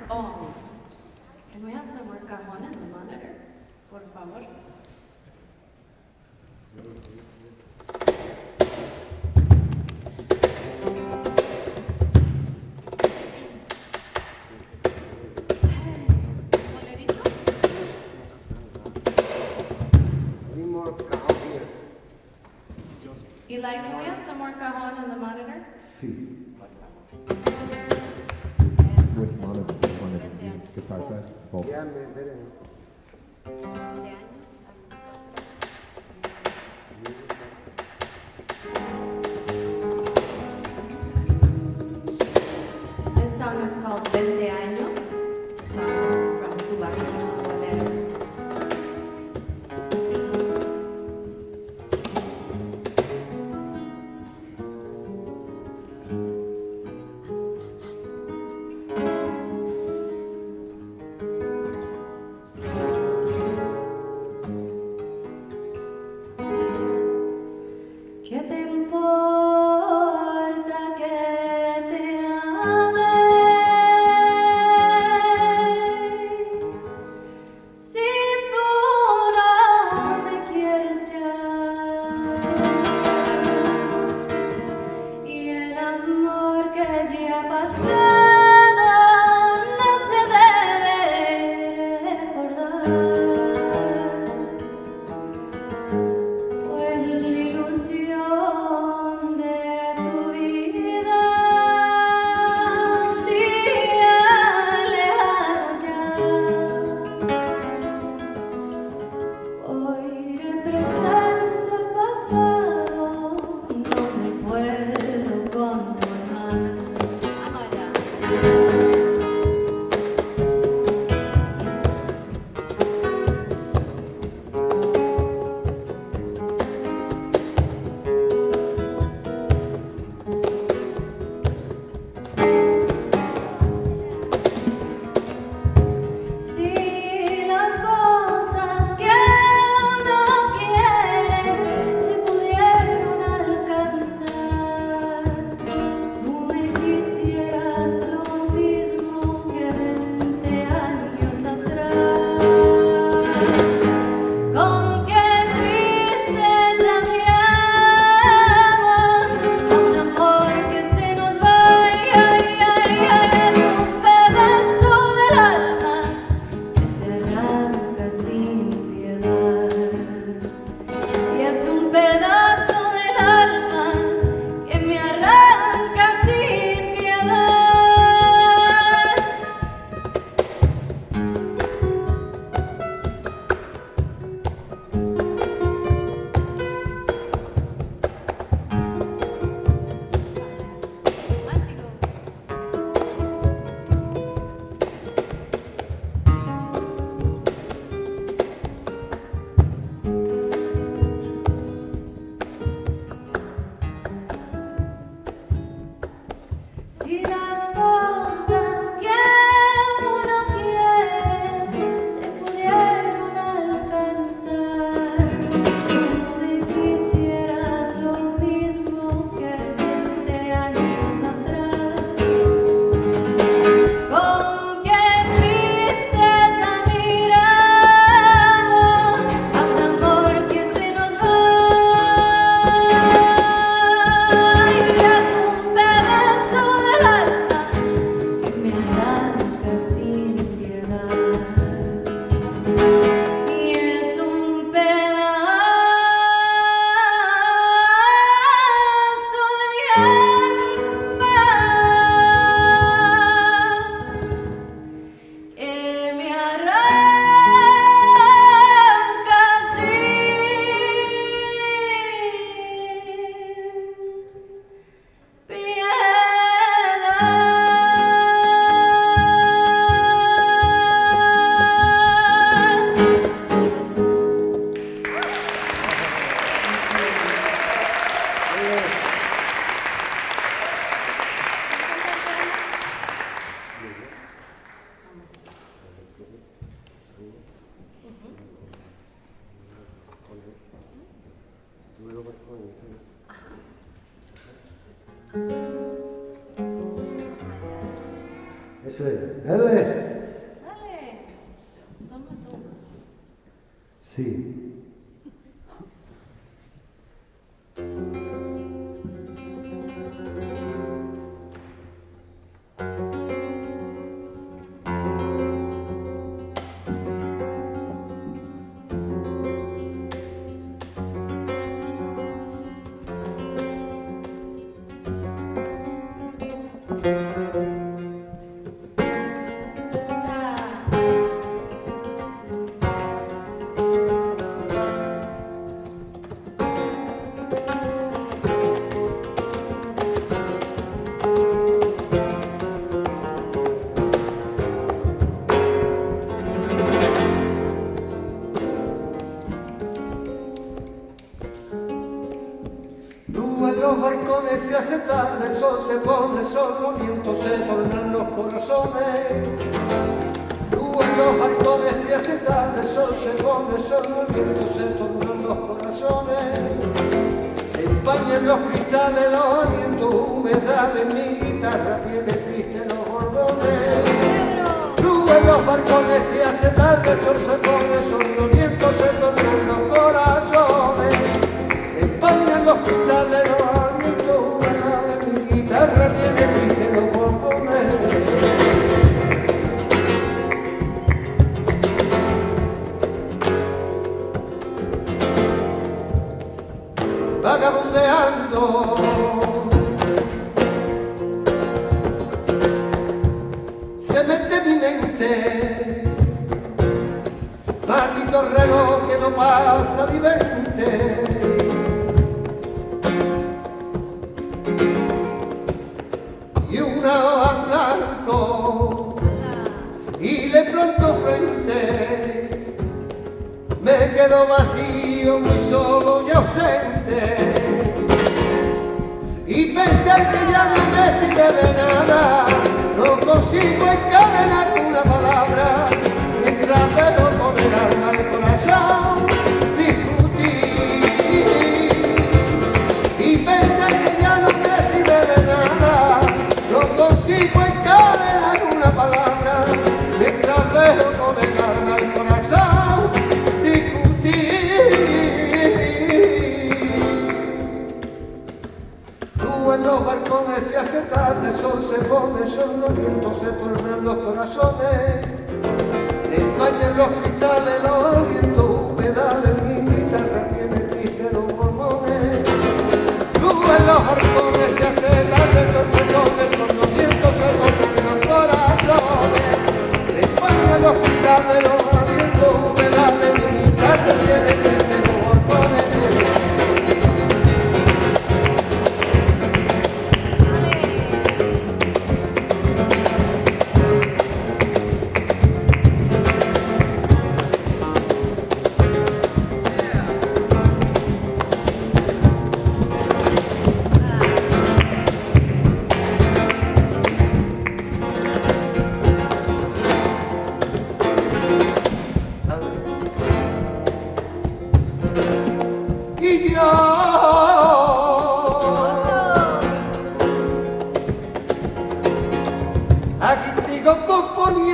Oh, can we have some more cajon in the monitor? Por favor. Eli, can we have some more cajon in the monitor? Sí. Por favor. espérame, espérame. ¿De años? This song is called 20 años. It's a song from cubano, bolero. ¿Qué te importa que te ame? Si tú no me quieres ya, y el amor que ya ha pasado no se debe recordar. Fue la ilusión de tu vida, un día lejano ya. Hoy represento el pasado, no me puedo conformar. Vamos allá. Si las cosas que uno quiere se pudieron alcanzar, tú me quisieras lo mismo que 20 años atrás. Con qué tristeza miramos a un amor que se nos va, es un pedazo del alma que se arranca sin piedad. Y es un pedazo del alma que me arranca sin piedad. Si las cosas que uno quiere se pudieron alcanzar, tú me quisieras lo mismo que 20 años atrás. Con qué tristeza miramos a un amor que se nos va, y es un pedazo del alma que me arranca sin piedad. Y es un pedazo de mi alma que me arranca sin Eso es. ¡Dale! Dale, toma tú. Sí. se pone solo, viento se tornan los corazones. Luz en los balcones se hace tarde, sol se pone solo, viento se tornan los corazones. Se empañan los cristales, los alientos humedales, mi guitarra tiene triste los bordones. Luz en los balcones se hace tarde, sol se pone solo, viento se tornan los corazones. Se empañan los cristales, los alientos humedales, mi guitarra tiene triste los bordones. Vagabundeando se mete mi mente, maldito reloj que no pasa ni 20. Y una hoja en blanco y le planto frente, me quedo vacío, muy solo y ausente. Y pensar que ya no me sirve de nada, no consigo encadenar una palabra, mientras veo con el alma al corazón discutir. Y pensar que ya no me sirve de nada, no consigo encadenar una palabra, mientras veo con el alma al corazón discutir. Luz en los balcones se hace tarde, sol se pone, son los vientos se tornan los corazones. Se empañan los cristales, los vientos humedales, mi guitarra tiene triste los borbones. Luz en los balcones se hace tarde, sol se pone, son los vientos se tornan los corazones. Se empañan los cristales, los vientos humedales, mi guitarra tiene triste los borbones. Y yo aquí sigo componiendo,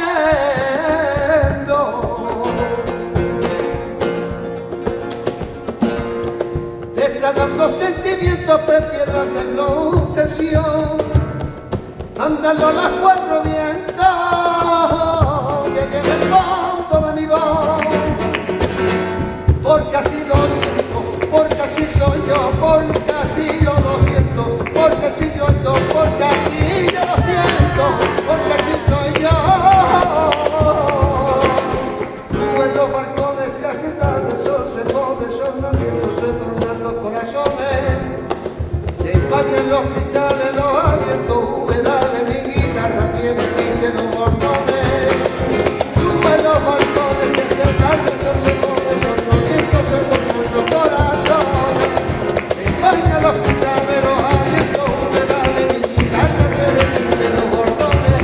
desahogando sentimientos, prefiero hacerlo canción, mándalo a las cuatro vientos, que en el fondo de mi voz, porque así lo siento, porque así soy yo, porque así yo lo siento, porque así yo, porque así yo lo siento, porque así soy yo. Luz en los balcones se hace tarde, sol se pone, son los vientos se tornan los corazones. Se empañan los cristales, los alientos humedales, mi guitarra tiene triste los bordones. Luz en los balcones se hace tarde, sol se pone, son los vientos se tornan los corazones. Se empañan los cristales, los alientos humedales, mi guitarra tiene triste los bordones.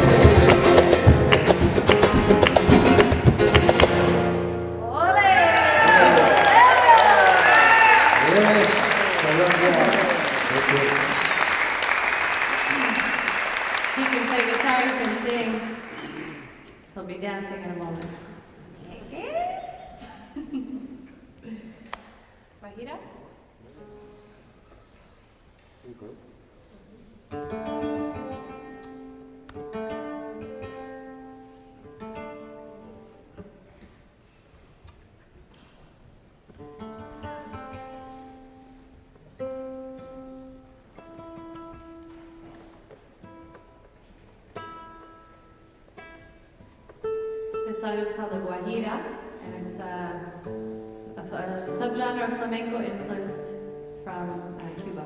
He can play guitar, he can sing. He'll be dancing in a moment. Guajira? This song is called the Guajira, and it's a subgenre of flamenco influenced from Cuba.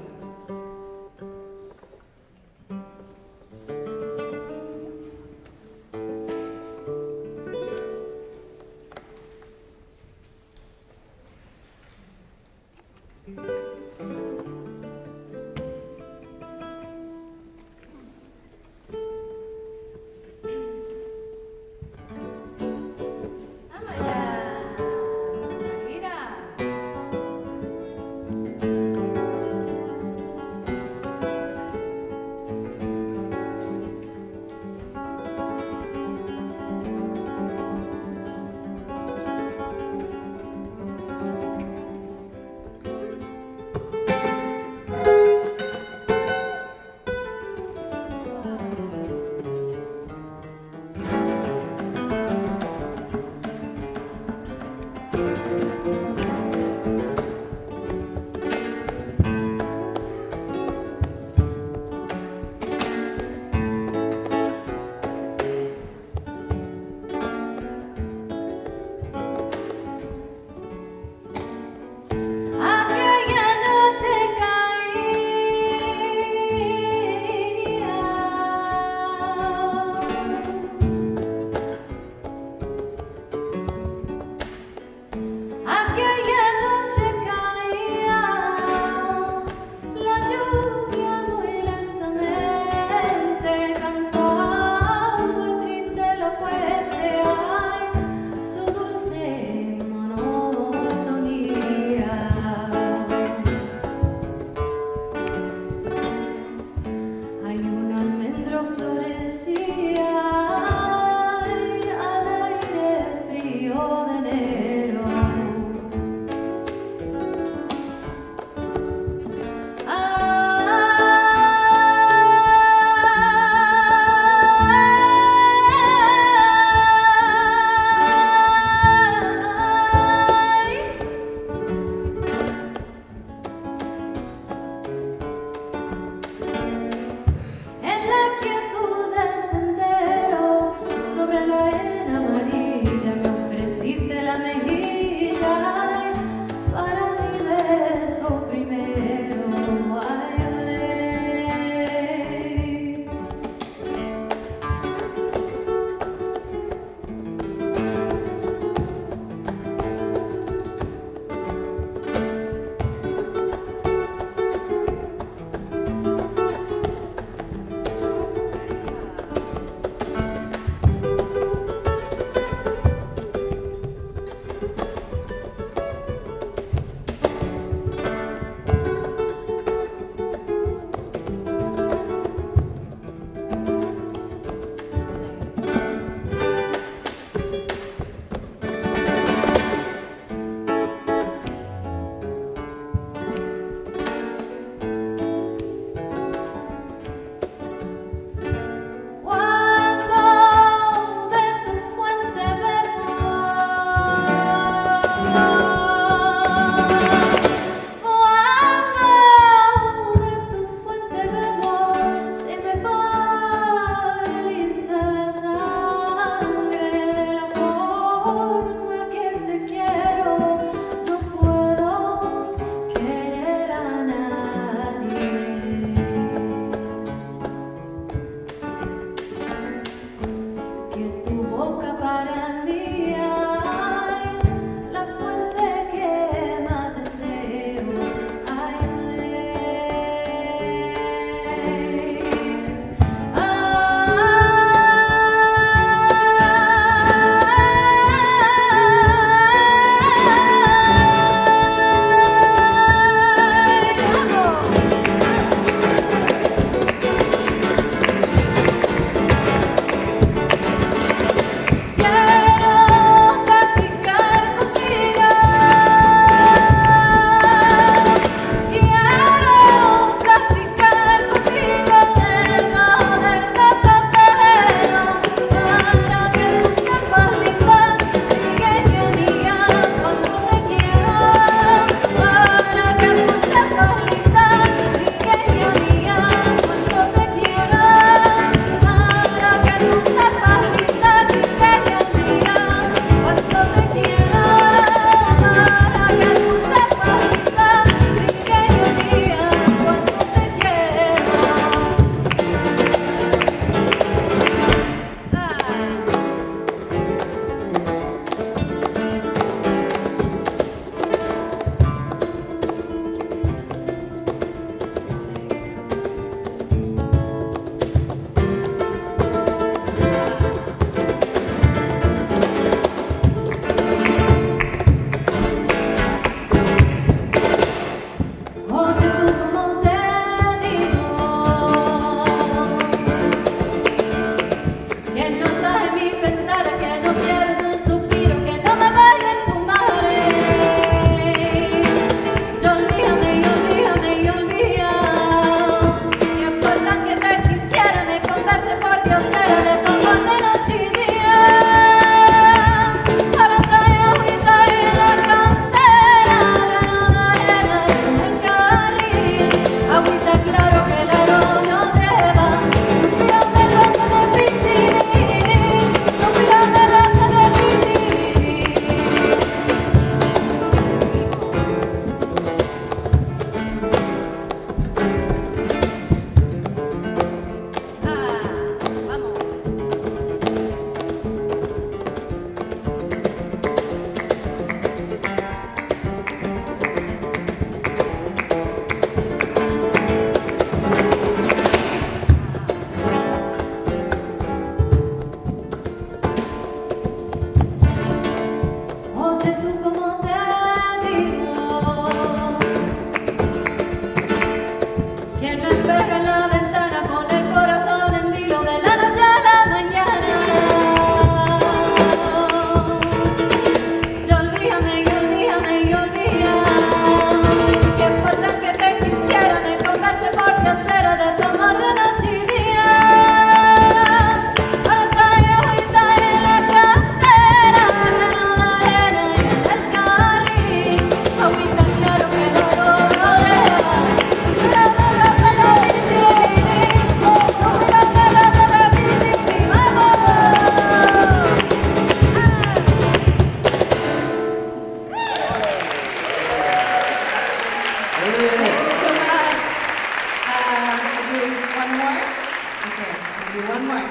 do one more.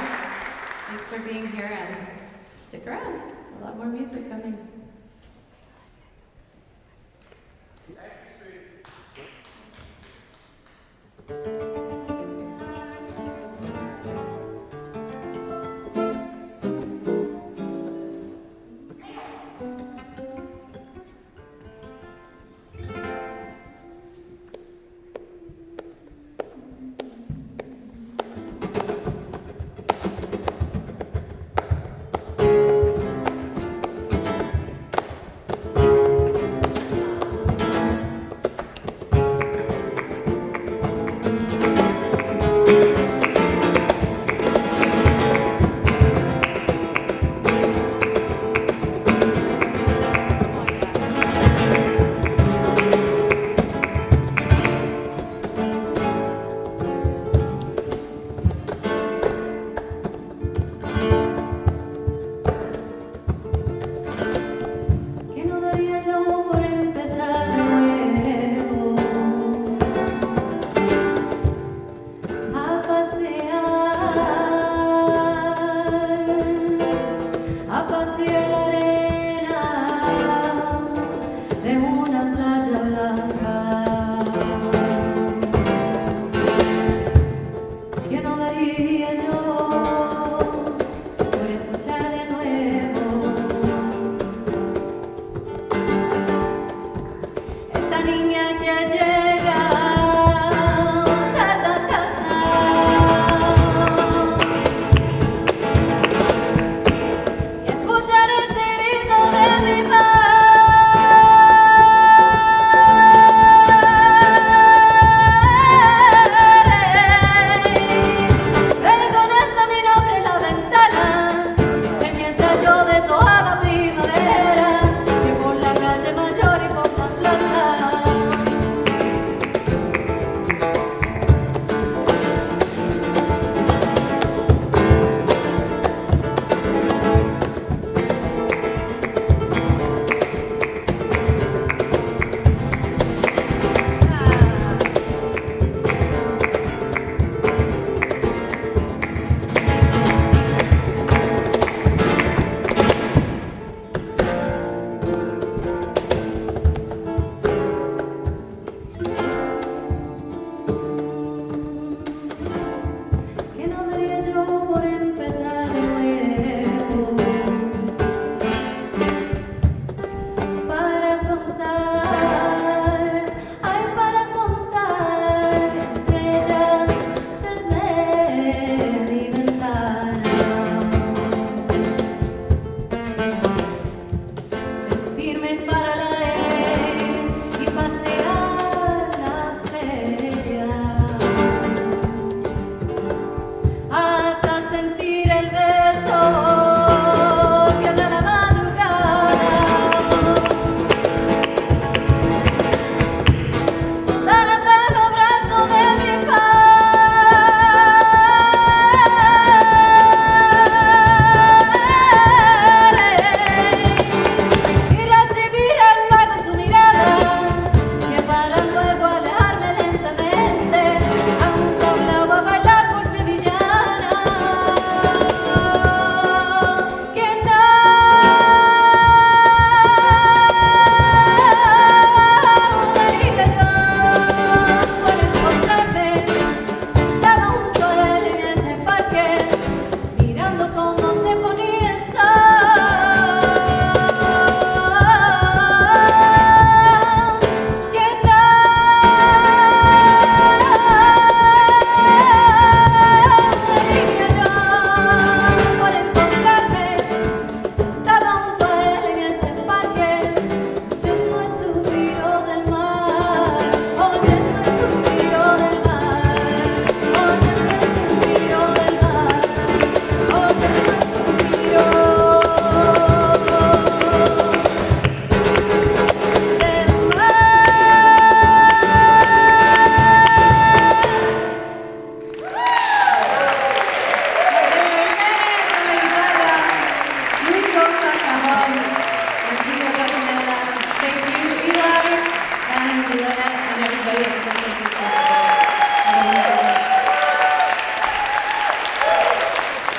Thanks for being here and stick around. There's a lot more music coming.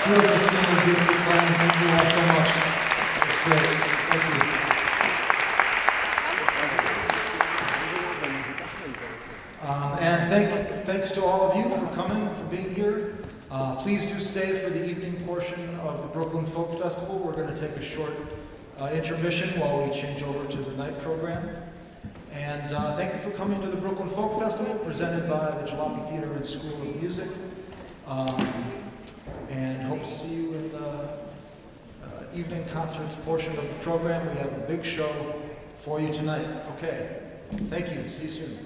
beautiful singing, beautiful playing. Thank you all so much. It's great. Thank you. And thanks to all of you for coming, for being here. Please do stay for the evening portion of the Brooklyn Folk Festival. We're going to take a short intermission while we change over to the night program. And thank you for coming to the Brooklyn Folk Festival, presented by the Jalopy Theatre and School of Music. And hope to see you in the evening concerts portion of the program. We have a big show for you tonight. Okay, thank you. See you soon.